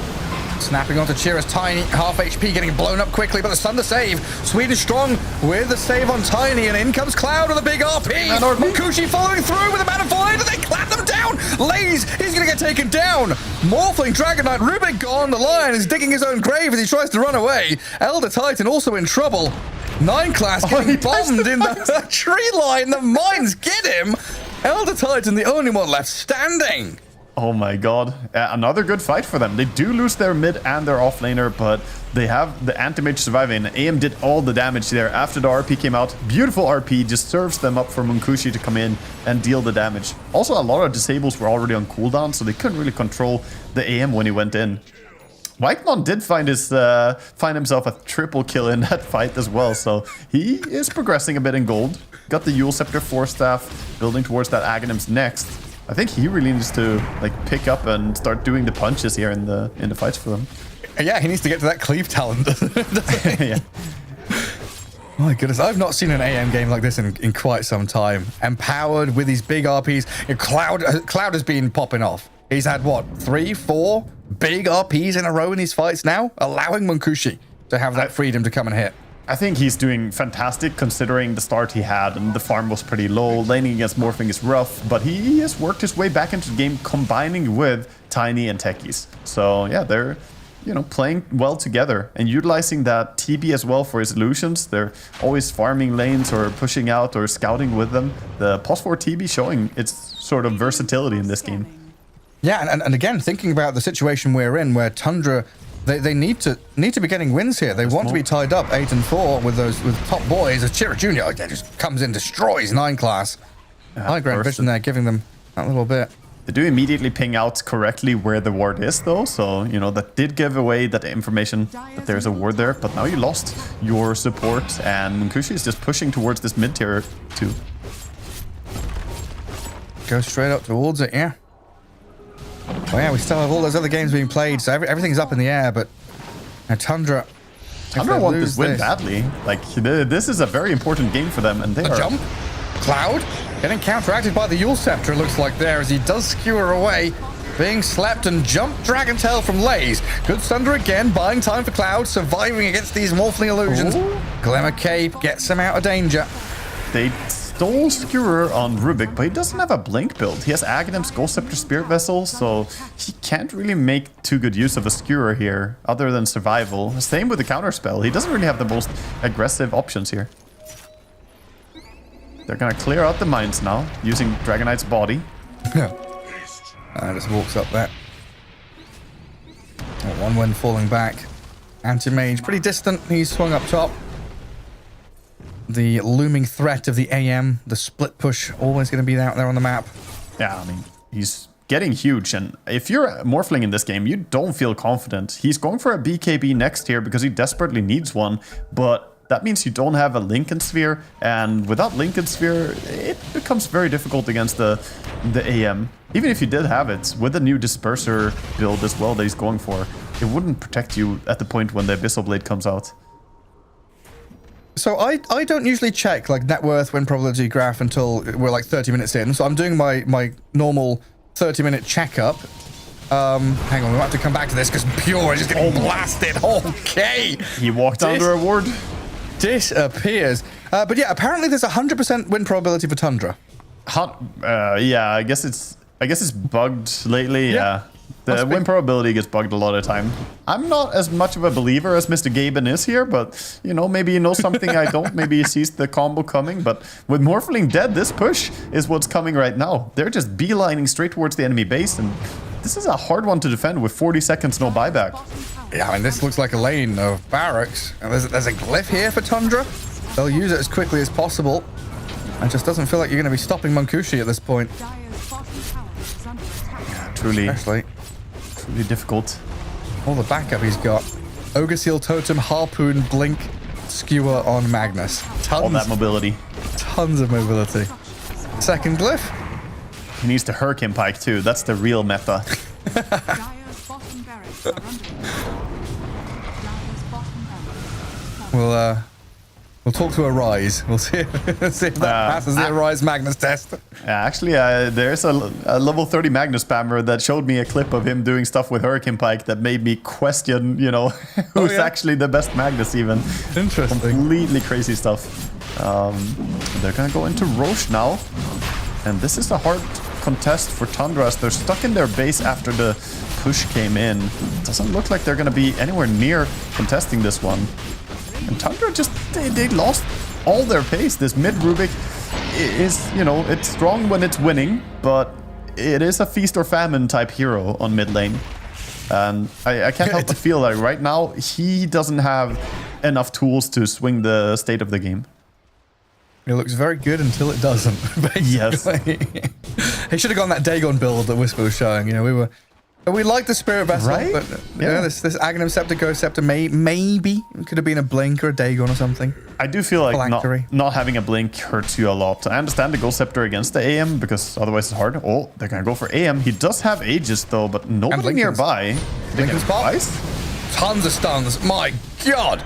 snapping onto Chira's Tiny, half HP getting blown up quickly, but the Thunder save. Sweden strong with the save on Tiny, and in comes Cloud with a big RP. Monkushi following through with a Manifold, and they clap them down. Lays, he's gonna get taken down. Morphling Dragon Knight, Rubik gone. The Lion is digging his own grave as he tries to run away. Elder Titan also in trouble. 9 class getting bombed in the tree line. The mines get him. Elder Titan, the only one left standing. Oh my god. Another good fight for them. They do lose their mid and their offlaner, but they have the anti-mage surviving. AM did all the damage there after the RP came out. Beautiful RP, just serves them up for Monkushi to come in and deal the damage. Also, a lot of disables were already on cooldown, so they couldn't really control the AM when he went in. Whitemon did find himself a triple kill in that fight as well, so he is progressing a bit in gold. Got the Yule Scepter 4 staff, building towards that Aghanim's next. I think he really needs to like pick up and start doing the punches here in the fights for them. Yeah, he needs to get to that cleave talent. Yeah. My goodness, I've not seen an AM game like this in quite some time. Empowered with these big RPs. Cloud has been popping off. He's had what, 3, 4 big RPs in a row in these fights now, allowing Monkushi to have that freedom to come and hit. I think he's doing fantastic considering the start he had, and the farm was pretty low. Laning against Morphing is rough, but he has worked his way back into the game, combining with Tiny and Techies. So yeah, they're, you know, playing well together and utilizing that TB as well for his illusions. They're always farming lanes or pushing out or scouting with them. The +4 TB showing its sort of versatility in this game. Yeah, and again, thinking about the situation we're in, where Tundra, they need to be getting wins here. They want to be tied up 8-4 with top boys. As Chira Jr. just comes in, destroys 9 class. High ground vision there, giving them that little bit. They do immediately ping out correctly where the ward is, though. So, you know, that did give away that information that there's a ward there. But now you lost your support, and Monkushi is just pushing towards this mid-tier too. Go straight up towards it, yeah. Oh yeah, we still have all those other games being played, so everything's up in the air, but Tundra want this win badly. Like, this is a very important game for them, and they are... Jump? Cloud? Getting counteracted by the Yule Scepter, looks like there, as he does skewer away. Being slapped and jumped Dragon Tail from Lays. Good Thunder again, buying time for Cloud, surviving against these Morphling illusions. Ooh. Glimmer Cape gets him out of danger. They stole Skewer on Rubik, but he doesn't have a Blink build. He has Aghanim's Ghost Scepter Spirit Vessel, so he can't really make too good use of a Skewer here, other than survival. Same with the counterspell. He doesn't really have the most aggressive options here. They're gonna clear out the mines now, using Dragon Knight's body. Just walks up there. One win falling back. Anti-Mage pretty distant. He's swung up top. the looming threat of the AM, the split push, always going to be out there on the map. Yeah, I mean, he's getting huge, and if you're a Morphling in this game, you don't feel confident. He's going for a BKB next here because he desperately needs one, but that means you don't have a Lincoln Sphere, and without Lincoln Sphere, it becomes very difficult against the AM. Even if you did have it, with the new Disperser build as well that he's going for, it wouldn't protect you at the point when the Abyssal Blade comes out. So I don't usually check like net worth win probability graph until we're like 30 minutes in. So I'm doing my normal 30-minute checkup. Hang on, we have to come back to this because Pure is just getting blasted. Okay. He walked under a ward. Disappears. But yeah, apparently there's 100% win probability for Tundra. Yeah, I guess it's bugged lately. Yeah. The win probability gets bugged a lot of the time. I'm not as much of a believer as Mr. Gaben is here, but, you know, maybe he knows something I don't. Maybe he sees the combo coming. But with Morphling dead, this push is what's coming right now. They're just beelining straight towards the enemy base, and this is a hard one to defend with 40 seconds no buyback. Yeah, I mean, this looks like a lane of barracks. And there's a glyph here for Tundra. They'll use it as quickly as possible. It just doesn't feel like you're going to be stopping Munkushi at this point. Yeah, truly difficult. All the backup he's got. Ogre Seal Totem, Harpoon, Blink, Skewer on Magnus. All that mobility. Tons of mobility. Second glyph. He needs the Hurricane Pike too. That's the real meta. We'll talk to Arise. We'll see if that passes the Arise Magnus test. Actually, there's a level 30 Magnus spammer that showed me a clip of him doing stuff with Hurricane Pike that made me question, you know, who's actually the best Magnus even. Interesting. Completely crazy stuff. They're gonna go into Roche now. And this is a hard contest for Tundra as they're stuck in their base after the push came in. Doesn't look like they're gonna be anywhere near contesting this one. And Tundra just, they lost all their pace. This mid Rubik is, you know, it's strong when it's winning, but it is a feast or famine type hero on mid lane. And I can't help but feel like right now he doesn't have enough tools to swing the state of the game. It looks very good until it doesn't. Yes. He should have gone that Dagon build that Whisper was showing. You know, we like the Spirit Vessel, right? But yeah, this Aghanim Scepter, Ghost Scepter, maybe it could have been a Blink or a Dagon or something. I do feel like not having a Blink hurts you a lot. I understand the Ghost Scepter against the AM because otherwise it's hard. Oh, they're gonna go for AM. He does have Aegis though, but nobody nearby. Lincoln's pop. Tons of stuns. My God.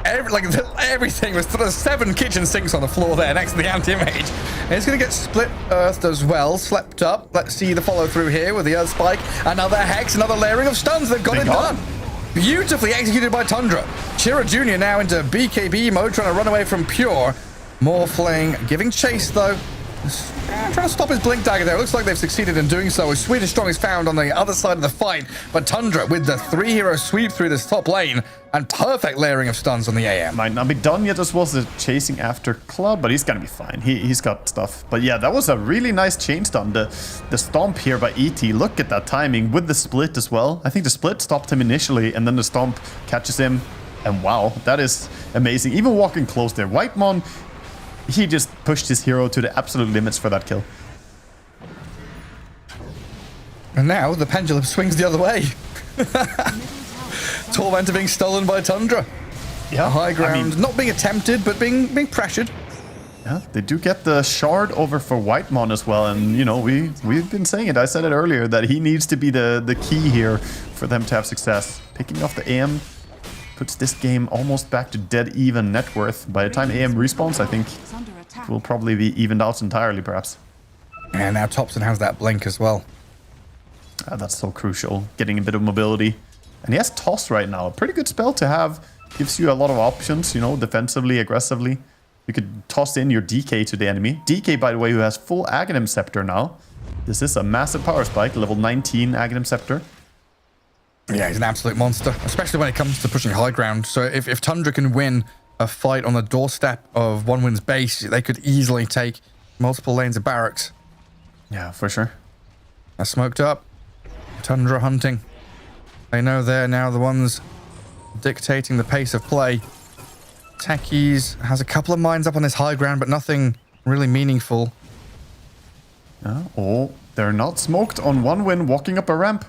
Everything was 7 kitchen sinks on the floor there next to the anti-mage. And it's going to get split earthed as well, slept up. Let's see the follow through here with the Earth Spike. Another Hex, another layering of stuns. They've got it done. Beautifully executed by Tundra. Chira Jr. now into BKB mode, trying to run away from Pure. Morphling giving chase though. Trying to stop his Blink Dagger there. It looks like they've succeeded in doing so. Swedish Strong is found on the other side of the fight, but Tundra with the 3-hero sweep through this top lane and perfect layering of stuns on the AM. Might not be done yet as well as the chasing after Cloud, but he's gonna be fine. He's got stuff. But yeah, that was a really nice chain stun. The stomp here by ET. Look at that timing with the split as well. I think the split stopped him initially, and then the stomp catches him. And wow, that is amazing. Even walking close there. Whitemon, he just pushed his hero to the absolute limits for that kill. And now the pendulum swings the other way. Tormentor being stolen by Tundra. Yeah, high ground, not being attempted, but being pressured. Yeah, they do get the shard over for Whitemon as well, and you know we've been saying it. I said it earlier that he needs to be the key here for them to have success. Picking off the AM puts this game almost back to dead even net worth. By the time AM respawns, I think it will probably be evened out entirely, perhaps. And now Thompson has that blink as well. That's so crucial, getting a bit of mobility. And he has Toss right now, a pretty good spell to have. Gives you a lot of options, you know, defensively, aggressively. You could toss in your DK to the enemy. DK, by the way, who has full Aghanim Scepter now. This is a massive power spike, level 19 Aghanim Scepter. Yeah, he's an absolute monster, especially when it comes to pushing high ground. So if Tundra can win a fight on the doorstep of One Win's base, they could easily take multiple lanes of barracks. Yeah, for sure. They're smoked up. Tundra hunting. They know they're now the ones dictating the pace of play. Techies has a couple of mines up on this high ground, but nothing really meaningful. Oh, they're not smoked on one win walking up a ramp.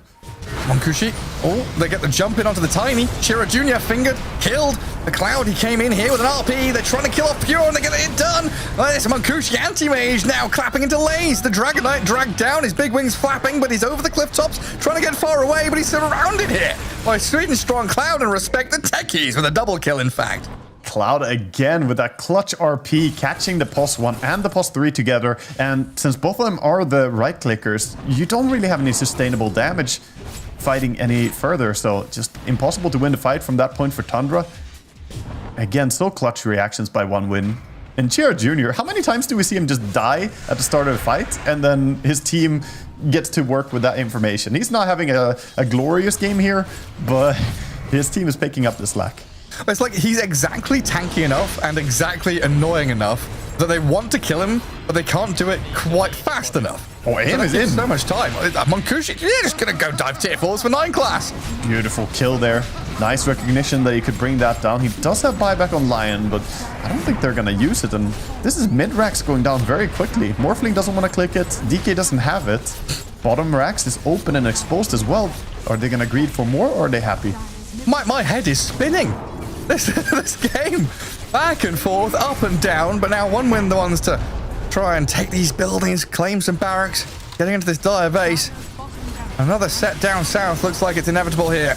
Monkushi. Oh, they get the jump in onto the Tiny. Chiro Jr. fingered, killed. The Cloud, he came in here with an RP. They're trying to kill off Pure and they're getting it done. It's Monkushi anti-mage now clapping into lanes. The Dragon Knight dragged down, his big wings flapping, but he's over the cliff tops, trying to get far away, but he's surrounded here by sweet and strong Cloud and respect the Techies with a double kill, in fact. Cloud again with that clutch RP, catching the POS 1 and the POS 3 together. And since both of them are the right clickers, you don't really have any sustainable damage fighting any further. So just impossible to win the fight from that point for Tundra. Again, so clutch reactions by one win. And Chiro Jr., how many times do we see him just die at the start of a fight and then his team gets to work with that information? He's not having a glorious game here, but his team is picking up the slack. It's like he's exactly tanky enough and exactly annoying enough that they want to kill him, but they can't do it quite fast enough. Oh, aim is in. So much time. Monkushi, you're just going to go dive tier 4s for 9 class. Beautiful kill there. Nice recognition that he could bring that down. He does have buyback on Lion, but I don't think they're going to use it. And this is mid-Rax going down very quickly. Morphling doesn't want to click it. DK doesn't have it. Bottom Rax is open and exposed as well. Are they going to greed for more or are they happy? My head is spinning. This game, back and forth, up and down, but now one win the ones to try and take these buildings, claim some barracks, getting into this dire base. Another set down south looks like it's inevitable here.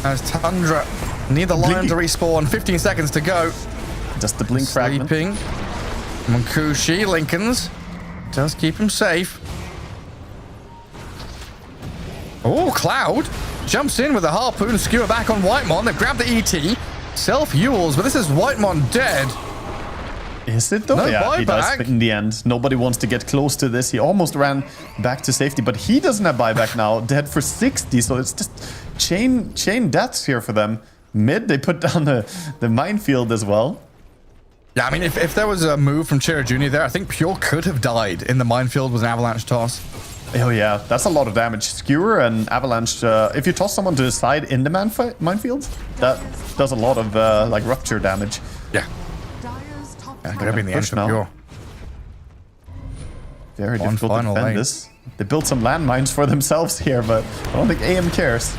As Tundra need the Lion to respawn, 15 seconds to go. Just the blink fragment. Sleeping. Monkushi, Lincolns, does keep him safe. Oh, Cloud jumps in with a harpoon, skewer back on Whitemon. They've grabbed the ET. Self-Yules, but this is Whitemon dead. Is it though? No yeah, buyback. He does in the end. Nobody wants to get close to this. He almost ran back to safety, but he doesn't have buyback now. Dead for 60, so it's just chain deaths here for them. Mid, they put down the minefield as well. Yeah, I mean, if there was a move from Chiro Jr. there, I think Pure could have died in the minefield with an avalanche toss. Oh yeah, that's a lot of damage. Skewer and avalanche. If you toss someone to the side in the minefield, that does a lot of like rupture damage. Yeah. Grabbing the end for Pure. Very difficult to defend this. They built some landmines for themselves here, but I don't think AM cares.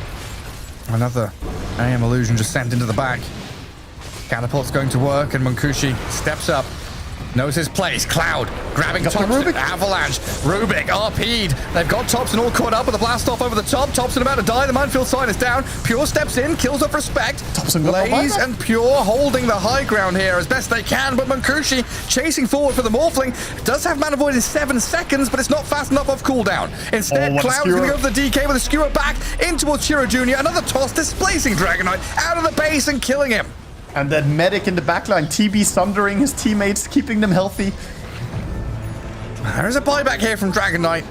Another AM illusion just sent into the back. Catapult's going to work, and Monkushi steps up. Knows his place. Cloud grabbing Tops. Avalanche. Rubik RP'd. They've got Thompson all caught up with a blast off over the top. Thompson about to die. The minefield sign is down. Pure steps in. Kills off respect. Thompson Blaze and Pure holding the high ground here as best they can. But Monkushi chasing forward for the Morphling. Does have Mana Void in 7 seconds, but it's not fast enough off cooldown. Instead, Cloud is going to go for the DK with a skewer back in towards Chiro Jr. Another toss displacing Dragon Knight out of the base and killing him. And that medic in the backline, TB sundering his teammates, keeping them healthy. There's a buyback here from Dragon Knight.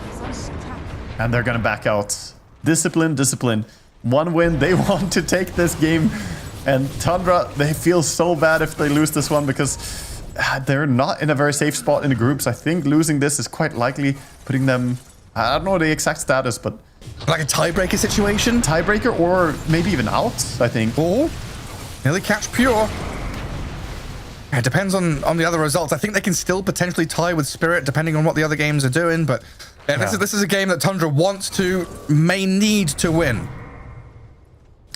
And they're gonna back out. Discipline, discipline. One win, they want to take this game. And Tundra, they feel so bad if they lose this one because they're not in a very safe spot in the groups. I think losing this is quite likely putting them, I don't know the exact status, but... like a tiebreaker situation? Tiebreaker or maybe even out, I think. Oh. Nearly catch Pure. It depends on the other results. I think they can still potentially tie with Spirit depending on what the other games are doing, but this is a game that Tundra may need to win.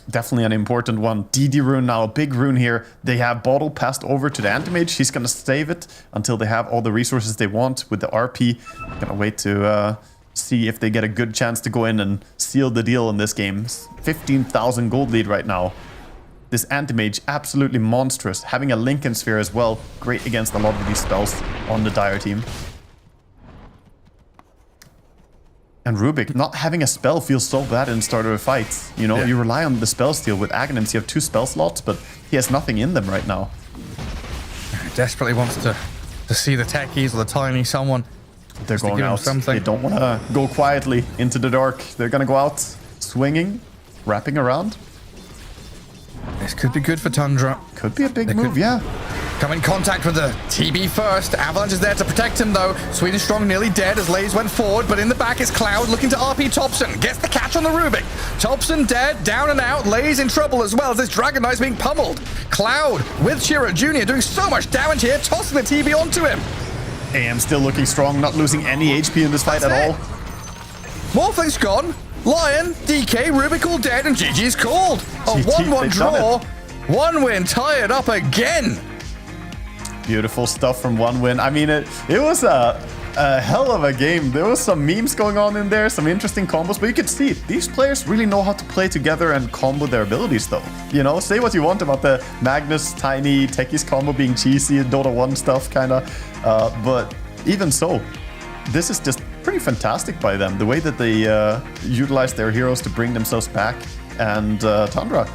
Definitely an important one. DD rune now, a big rune here. They have Bottle passed over to the Anti-Mage. He's gonna save it until they have all the resources they want with the RP. Gonna wait to see if they get a good chance to go in and seal the deal in this game. 15,000 gold lead right now. This Anti-Mage, absolutely monstrous. Having a Lincoln Sphere as well, great against a lot of these spells on the Dire team. And Rubik, not having a spell feels so bad in the start of a fight. You know, you rely on the spell steal with Aghanims. You have 2 spell slots, but he has nothing in them right now. Desperately wants to see the techies or the tiny someone. They're going out. They don't want to go quietly into the dark. They're going to go out swinging, wrapping around. This could be good for Tundra. Could be a big move, yeah. come in contact with the TB first. Avalanche is there to protect him, though. Sweden Strong nearly dead as Lays went forward, but in the back is Cloud looking to RP Thompson. Gets the catch on the Rubik. Thompson dead, down and out. Lays in trouble as well as this Dragon Knight's being pummeled. Cloud with Chira Jr. doing so much damage here, tossing the TB onto him. AM still looking strong, not losing any HP in this fight at all. Morphling's gone. Lion, DK, Rubik all dead, and GG's called. A 1-1 draw. 1 win tied up again. Beautiful stuff from 1win. I mean, it was a hell of a game. There was some memes going on in there, some interesting combos, but you could see these players really know how to play together and combo their abilities, though. You know, say what you want about the Magnus, Tiny, Techies combo being cheesy and Dota 1 stuff, kind of. But even so, this is just pretty fantastic by them. The way that they utilize their heroes to bring themselves back. And Tundra,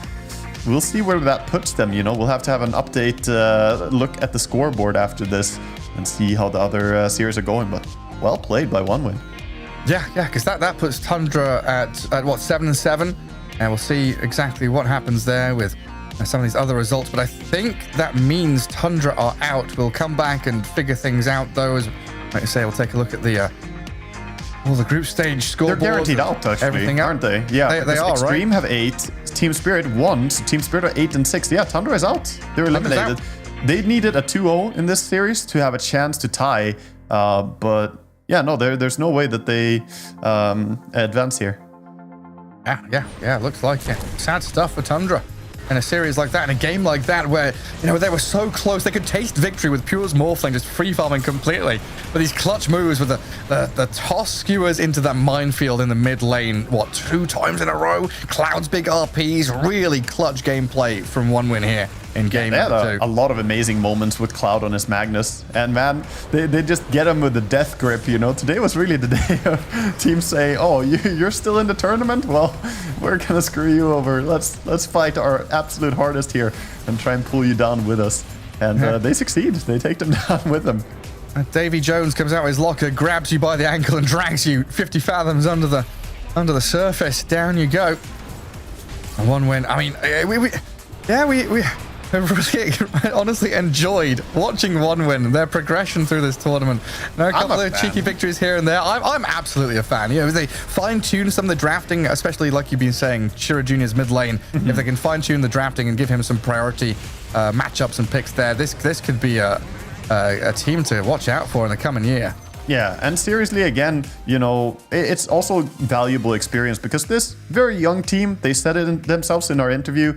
we'll see where that puts them. You know, we'll have to have an update look at the scoreboard after this and see how the other series are going. But well played by 1win. Yeah, because that puts Tundra at what, 7-7, and we'll see exactly what happens there with some of these other results. But I think that means Tundra are out. We'll come back and figure things out, though. As like I say, we'll take a look at the group stage scoreboard. They're guaranteed out, actually, everything aren't they? Yeah, they are, Extreme right? have 8, Team Spirit 1, so Team Spirit are 8 and 6. Yeah, Tundra is out. They're eliminated. They needed a 2-0 in this series to have a chance to tie, but yeah, no, there's no way that they advance here. Yeah, looks like it. Sad stuff for Tundra. In a series like that, in a game like that, where, you know, they were so close, they could taste victory with Pure's Morphling just free farming completely. But these clutch moves with the toss skewers into that minefield in the mid lane, what, 2 times in a row? Cloud's big RPs, really clutch gameplay from 1win here in game they had number 2. a lot of amazing moments with Cloud on his Magnus. And man, they just get him with the death grip, you know. Today was really the day of teams saying, oh, you're still in the tournament? Well, we're gonna screw you over. Let's fight our absolute hardest here and try and pull you down with us. And they succeed. They take them down with them. Davy Jones comes out of his locker, grabs you by the ankle and drags you 50 fathoms under the surface. Down you go. And 1win. I mean, we really honestly enjoyed watching 1win, their progression through this tournament. A couple of cheeky victories here and there. I'm absolutely a fan. You know, if they fine-tune some of the drafting, especially like you've been saying, Chira Jr.'s mid lane, if they can fine-tune the drafting and give him some priority matchups and picks there, this could be a team to watch out for in the coming year. Yeah, and seriously, again, you know, it's also valuable experience because this very young team, they said it themselves in our interview,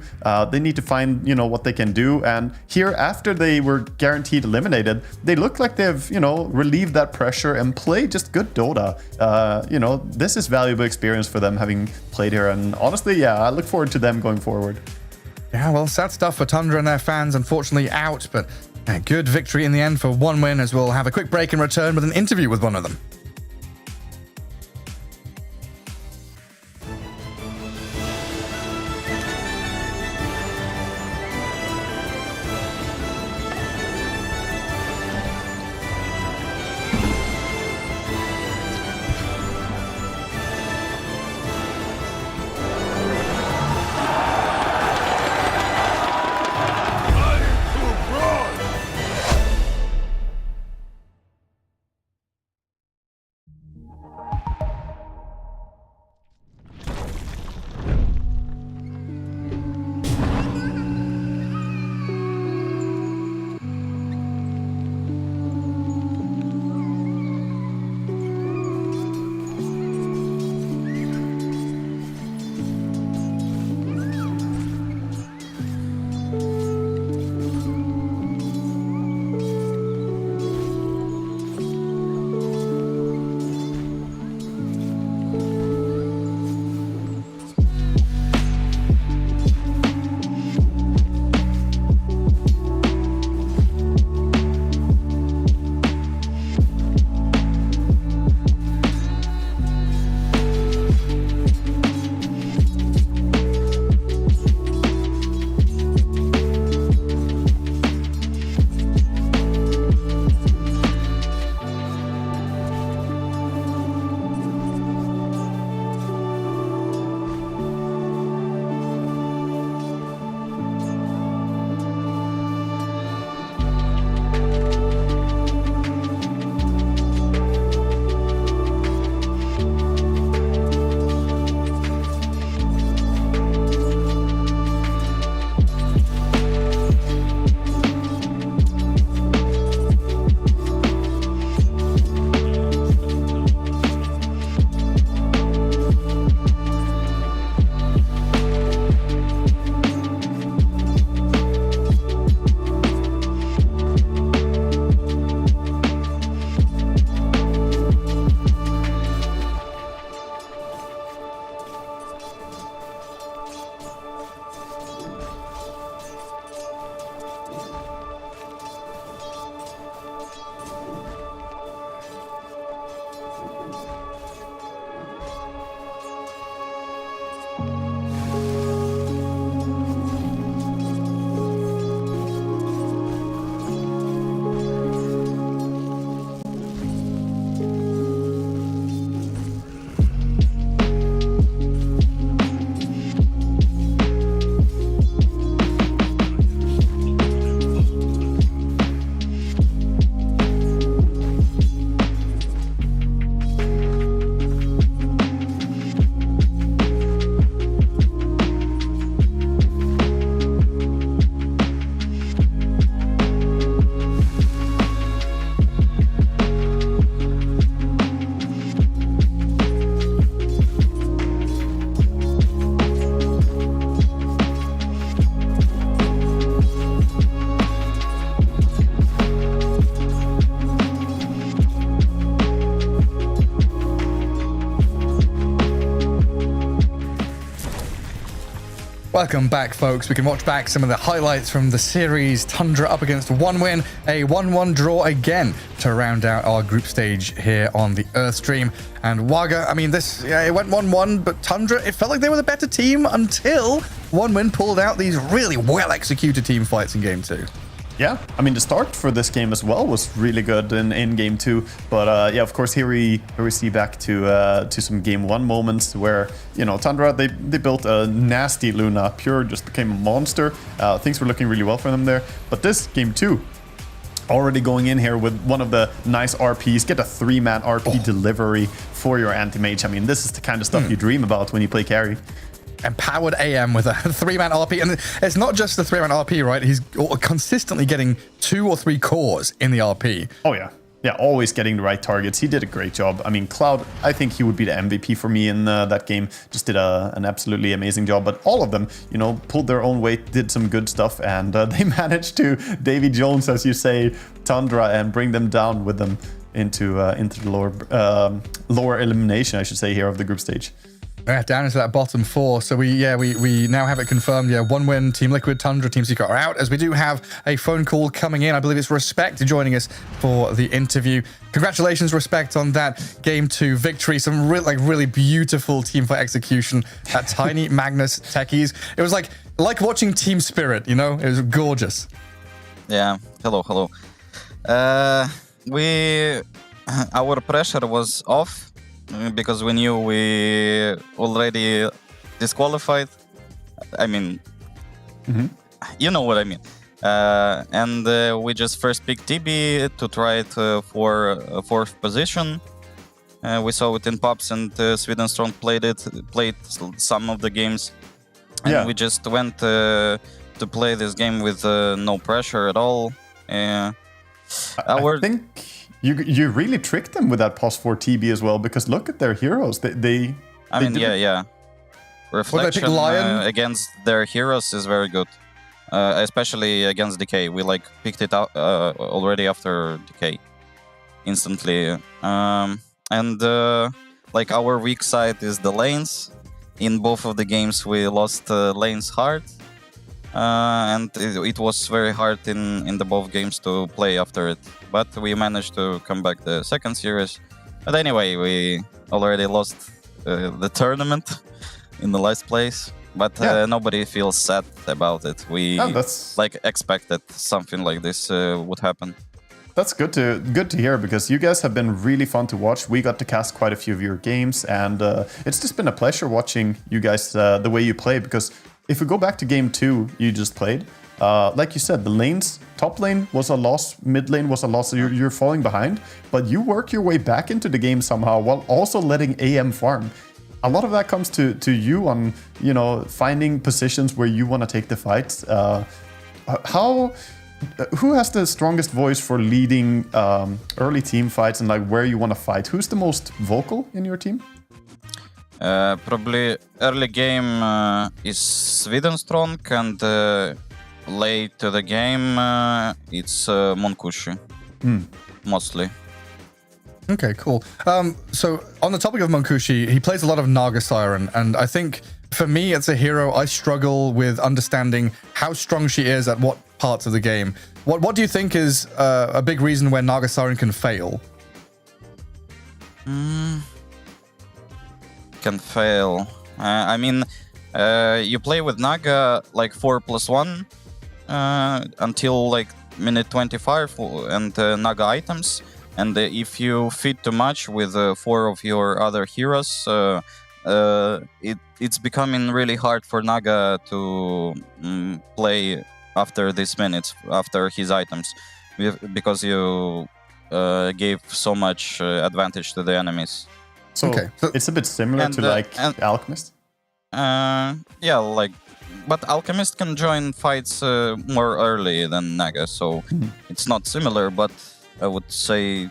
they need to find, you know, what they can do. And here, after they were guaranteed eliminated, they look like they've, you know, relieved that pressure and play just good Dota. You know, this is valuable experience for them having played here. And honestly, yeah, I look forward to them going forward. Yeah, well, sad stuff for Tundra and their fans, unfortunately out, but a good victory in the end for 1win, as we'll have a quick break and return with an interview with one of them. Welcome back, folks. We can watch back some of the highlights from the series. Tundra up against OneWin, a 1-1 draw again to round out our group stage here on the Earth stream. And Waga, I mean, it went 1-1, but Tundra, it felt like they were the better team until OneWin pulled out these really well-executed team fights in Game 2. Yeah, I mean, the start for this game as well was really good in Game 2. But yeah, of course, here we see back to some Game 1 moments where, you know, Tundra, they built a nasty Luna. Pure just became a monster. Things were looking really well for them there. But this Game 2, already going in here with one of the nice RPs, get a 3-man RP delivery for your anti-mage. I mean, this is the kind of stuff you dream about when you play carry. Empowered AM with a 3-man RP, and it's not just the 3-man RP, right? He's consistently getting 2 or 3 cores in the RP. Oh yeah, always getting the right targets. He did a great job. I mean, Cloud, I think he would be the MVP for me in that game. Just did an absolutely amazing job. But all of them, you know, pulled their own weight, did some good stuff, and they managed to Davy Jones, as you say, Tundra, and bring them down with them into the lower elimination, I should say, here of the group stage. Yeah, down into that bottom 4. So we now have it confirmed. Yeah, OneWin, Team Liquid, Tundra, Team Secret are out. As we do have a phone call coming in. I believe it's Respect joining us for the interview. Congratulations, Respect, on that Game 2 victory. Some really beautiful teamfight execution at Tiny Magnus Techies. It was like watching Team Spirit. You know, it was gorgeous. Yeah. Hello. Our pressure was off. Because we knew we already disqualified. I mean, you know what I mean. And we just first picked TB to try it for 4th position. We saw it in Pops, and Sweden Strong played some of the games. And we just went to play this game with no pressure at all. I think you really tricked them with that +4 TB as well, because look at their heroes. Yeah. Reflection against their heroes is very good, especially against Decay. We picked it out already after Decay, instantly. And our weak side is the lanes. In both of the games, we lost lanes hard. And it was very hard in the both games to play after it. But we managed to come back the second series. But anyway, we already lost the tournament in the last place. But nobody feels sad about it. We expected something like this would happen. That's good to hear, because you guys have been really fun to watch. We got to cast quite a few of your games, and it's just been a pleasure watching you guys the way you play, because if we go back to Game 2 you just played, like you said, the lanes, top lane was a loss, mid lane was a loss, so you're falling behind, but you work your way back into the game somehow while also letting AM farm. A lot of that comes to you on, you know, finding positions where you want to take the fights. Who has the strongest voice for leading early team fights and where you want to fight? Who's the most vocal in your team? Probably early game is Sweden Strong, and late to the game it's Monkushi, mostly. Okay, cool. So on the topic of Monkushi, he plays a lot of Naga Siren, and I think for me as a hero, I struggle with understanding how strong she is at what parts of the game. What do you think is a big reason where Naga Siren can fail? Can fail. I mean, you play with Naga 4+1 until minute 25 and Naga items, and if you feed too much with 4 of your other heroes, it's becoming really hard for Naga to play after these minutes, after his items, because you gave so much advantage to the enemies. So it's a bit similar to Alchemist? But Alchemist can join fights more early than Naga, so it's not similar, but I would say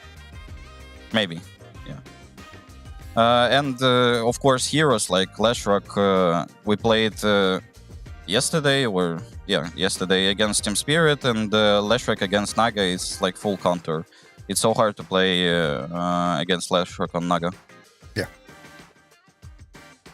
maybe, and of course heroes like Lashrock, we played yesterday against Team Spirit, and Lashrock against Naga is full counter. It's so hard to play against Lashrock on Naga.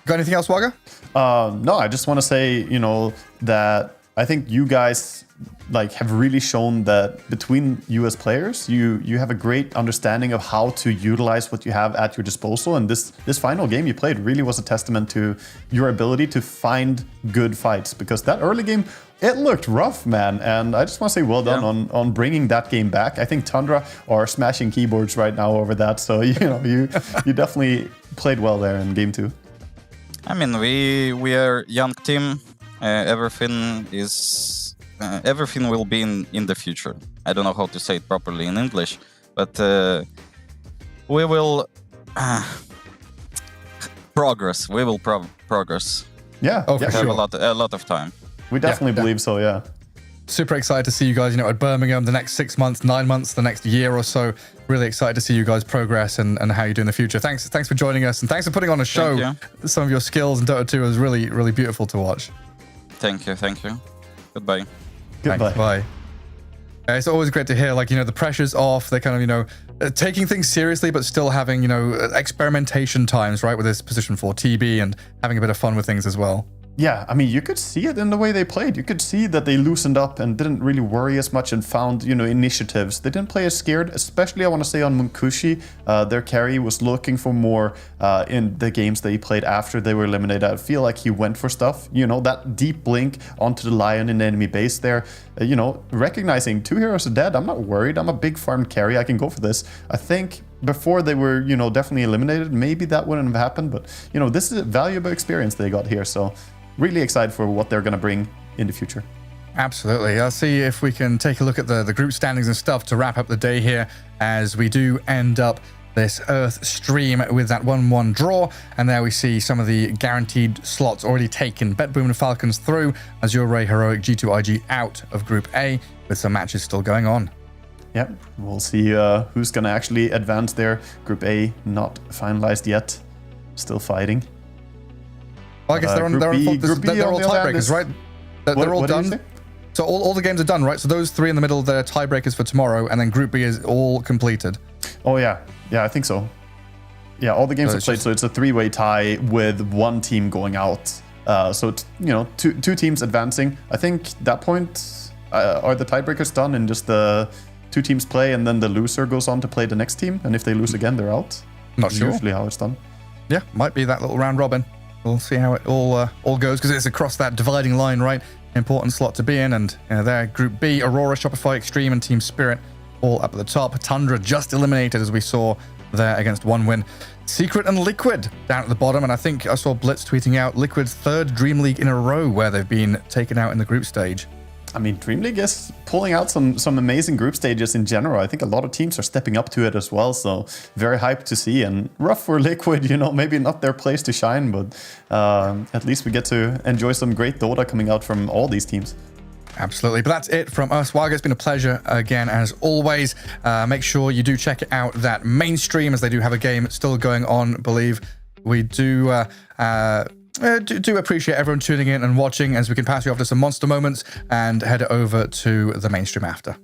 Got anything else, Wagga? No, I just want to say, you know, that I think you guys like have really shown that between you as players, you have a great understanding of how to utilize what you have at your disposal. And this final game you played really was a testament to your ability to find good fights, because that early game, it looked rough, man. And I just want to say well done on bringing that game back. I think Tundra are smashing keyboards right now over that. So, you know, you definitely played well there in game 2. I mean, we are young team. Everything will be in the future. I don't know how to say it properly in English, but we will progress. We will progress. Yeah, for have sure. a lot of time. We definitely believe so. Yeah. Super excited to see you guys, you know, at Birmingham the next 6 months, 9 months, the next year or so. Really excited to see you guys progress and how you do in the future. Thanks for joining us, and thanks for putting on a show. Some of your skills in Dota 2 was really, really beautiful to watch. Thank you. Goodbye. Goodbye. Bye. It's always great to hear, like, you know, the pressure's off. They're kind of, you know, taking things seriously, but still having, you know, experimentation times, right, with this position 4 TB and having a bit of fun with things as well. Yeah, I mean, you could see it in the way they played. You could see that they loosened up and didn't really worry as much and found, you know, initiatives. They didn't play as scared, especially I want to say on Munkushi. Their carry was looking for more in the games that he played after they were eliminated. I feel like he went for stuff, you know, that deep blink onto the Lion in the enemy base there. You know, recognizing 2 heroes are dead. I'm not worried. I'm a big farmed carry. I can go for this. I think before they were, you know, definitely eliminated, maybe that wouldn't have happened. But, you know, this is a valuable experience they got here. So really excited for what they're going to bring in the future. Absolutely. I'll see if we can take a look at the group standings and stuff to wrap up the day here, as we do end up this Earth stream with that 1-1 draw. And there we see some of the guaranteed slots already taken. BetBoom and Falcons through, Azure Ray, Heroic, G2IG out of Group A, with some matches still going on. Yep, we'll see who's going to actually advance there. Group A not finalized yet. Still fighting. Well, I guess they're all tiebreakers, right? They're all done. So all the games are done, right? So those 3 in the middle, they're tiebreakers for tomorrow, and then Group B is all completed. Oh, yeah. Yeah, I think so. Yeah, all the games are played, so it's a 3-way tie with 1 team going out. So it's, you know, two teams advancing. I think that point, are the tiebreakers done and just the 2 teams play, and then the loser goes on to play the next team, and if they lose again, they're out? Not sure. Usually how it's done. Yeah, might be that little round robin. We'll see how it all goes, because it's across that dividing line, right? Important slot to be in. And there, Group B, Aurora, Shopify, Extreme, and Team Spirit all up at the top. Tundra just eliminated, as we saw there, against 1win. Secret and Liquid down at the bottom, and I think I saw Blitz tweeting out Liquid's 3rd Dream League in a row where they've been taken out in the group stage. I mean, Dream League is pulling out some amazing group stages in general. I think a lot of teams are stepping up to it as well, so very hyped to see. And rough for Liquid, you know, maybe not their place to shine, but at least we get to enjoy some great Dota coming out from all these teams. Absolutely. But that's it from us. Wagga, it's been a pleasure again, as always. Make sure you do check out that main stream, as they do have a game still going on, believe. We do appreciate everyone tuning in and watching, as we can pass you off to some monster moments and head over to the mainstream after.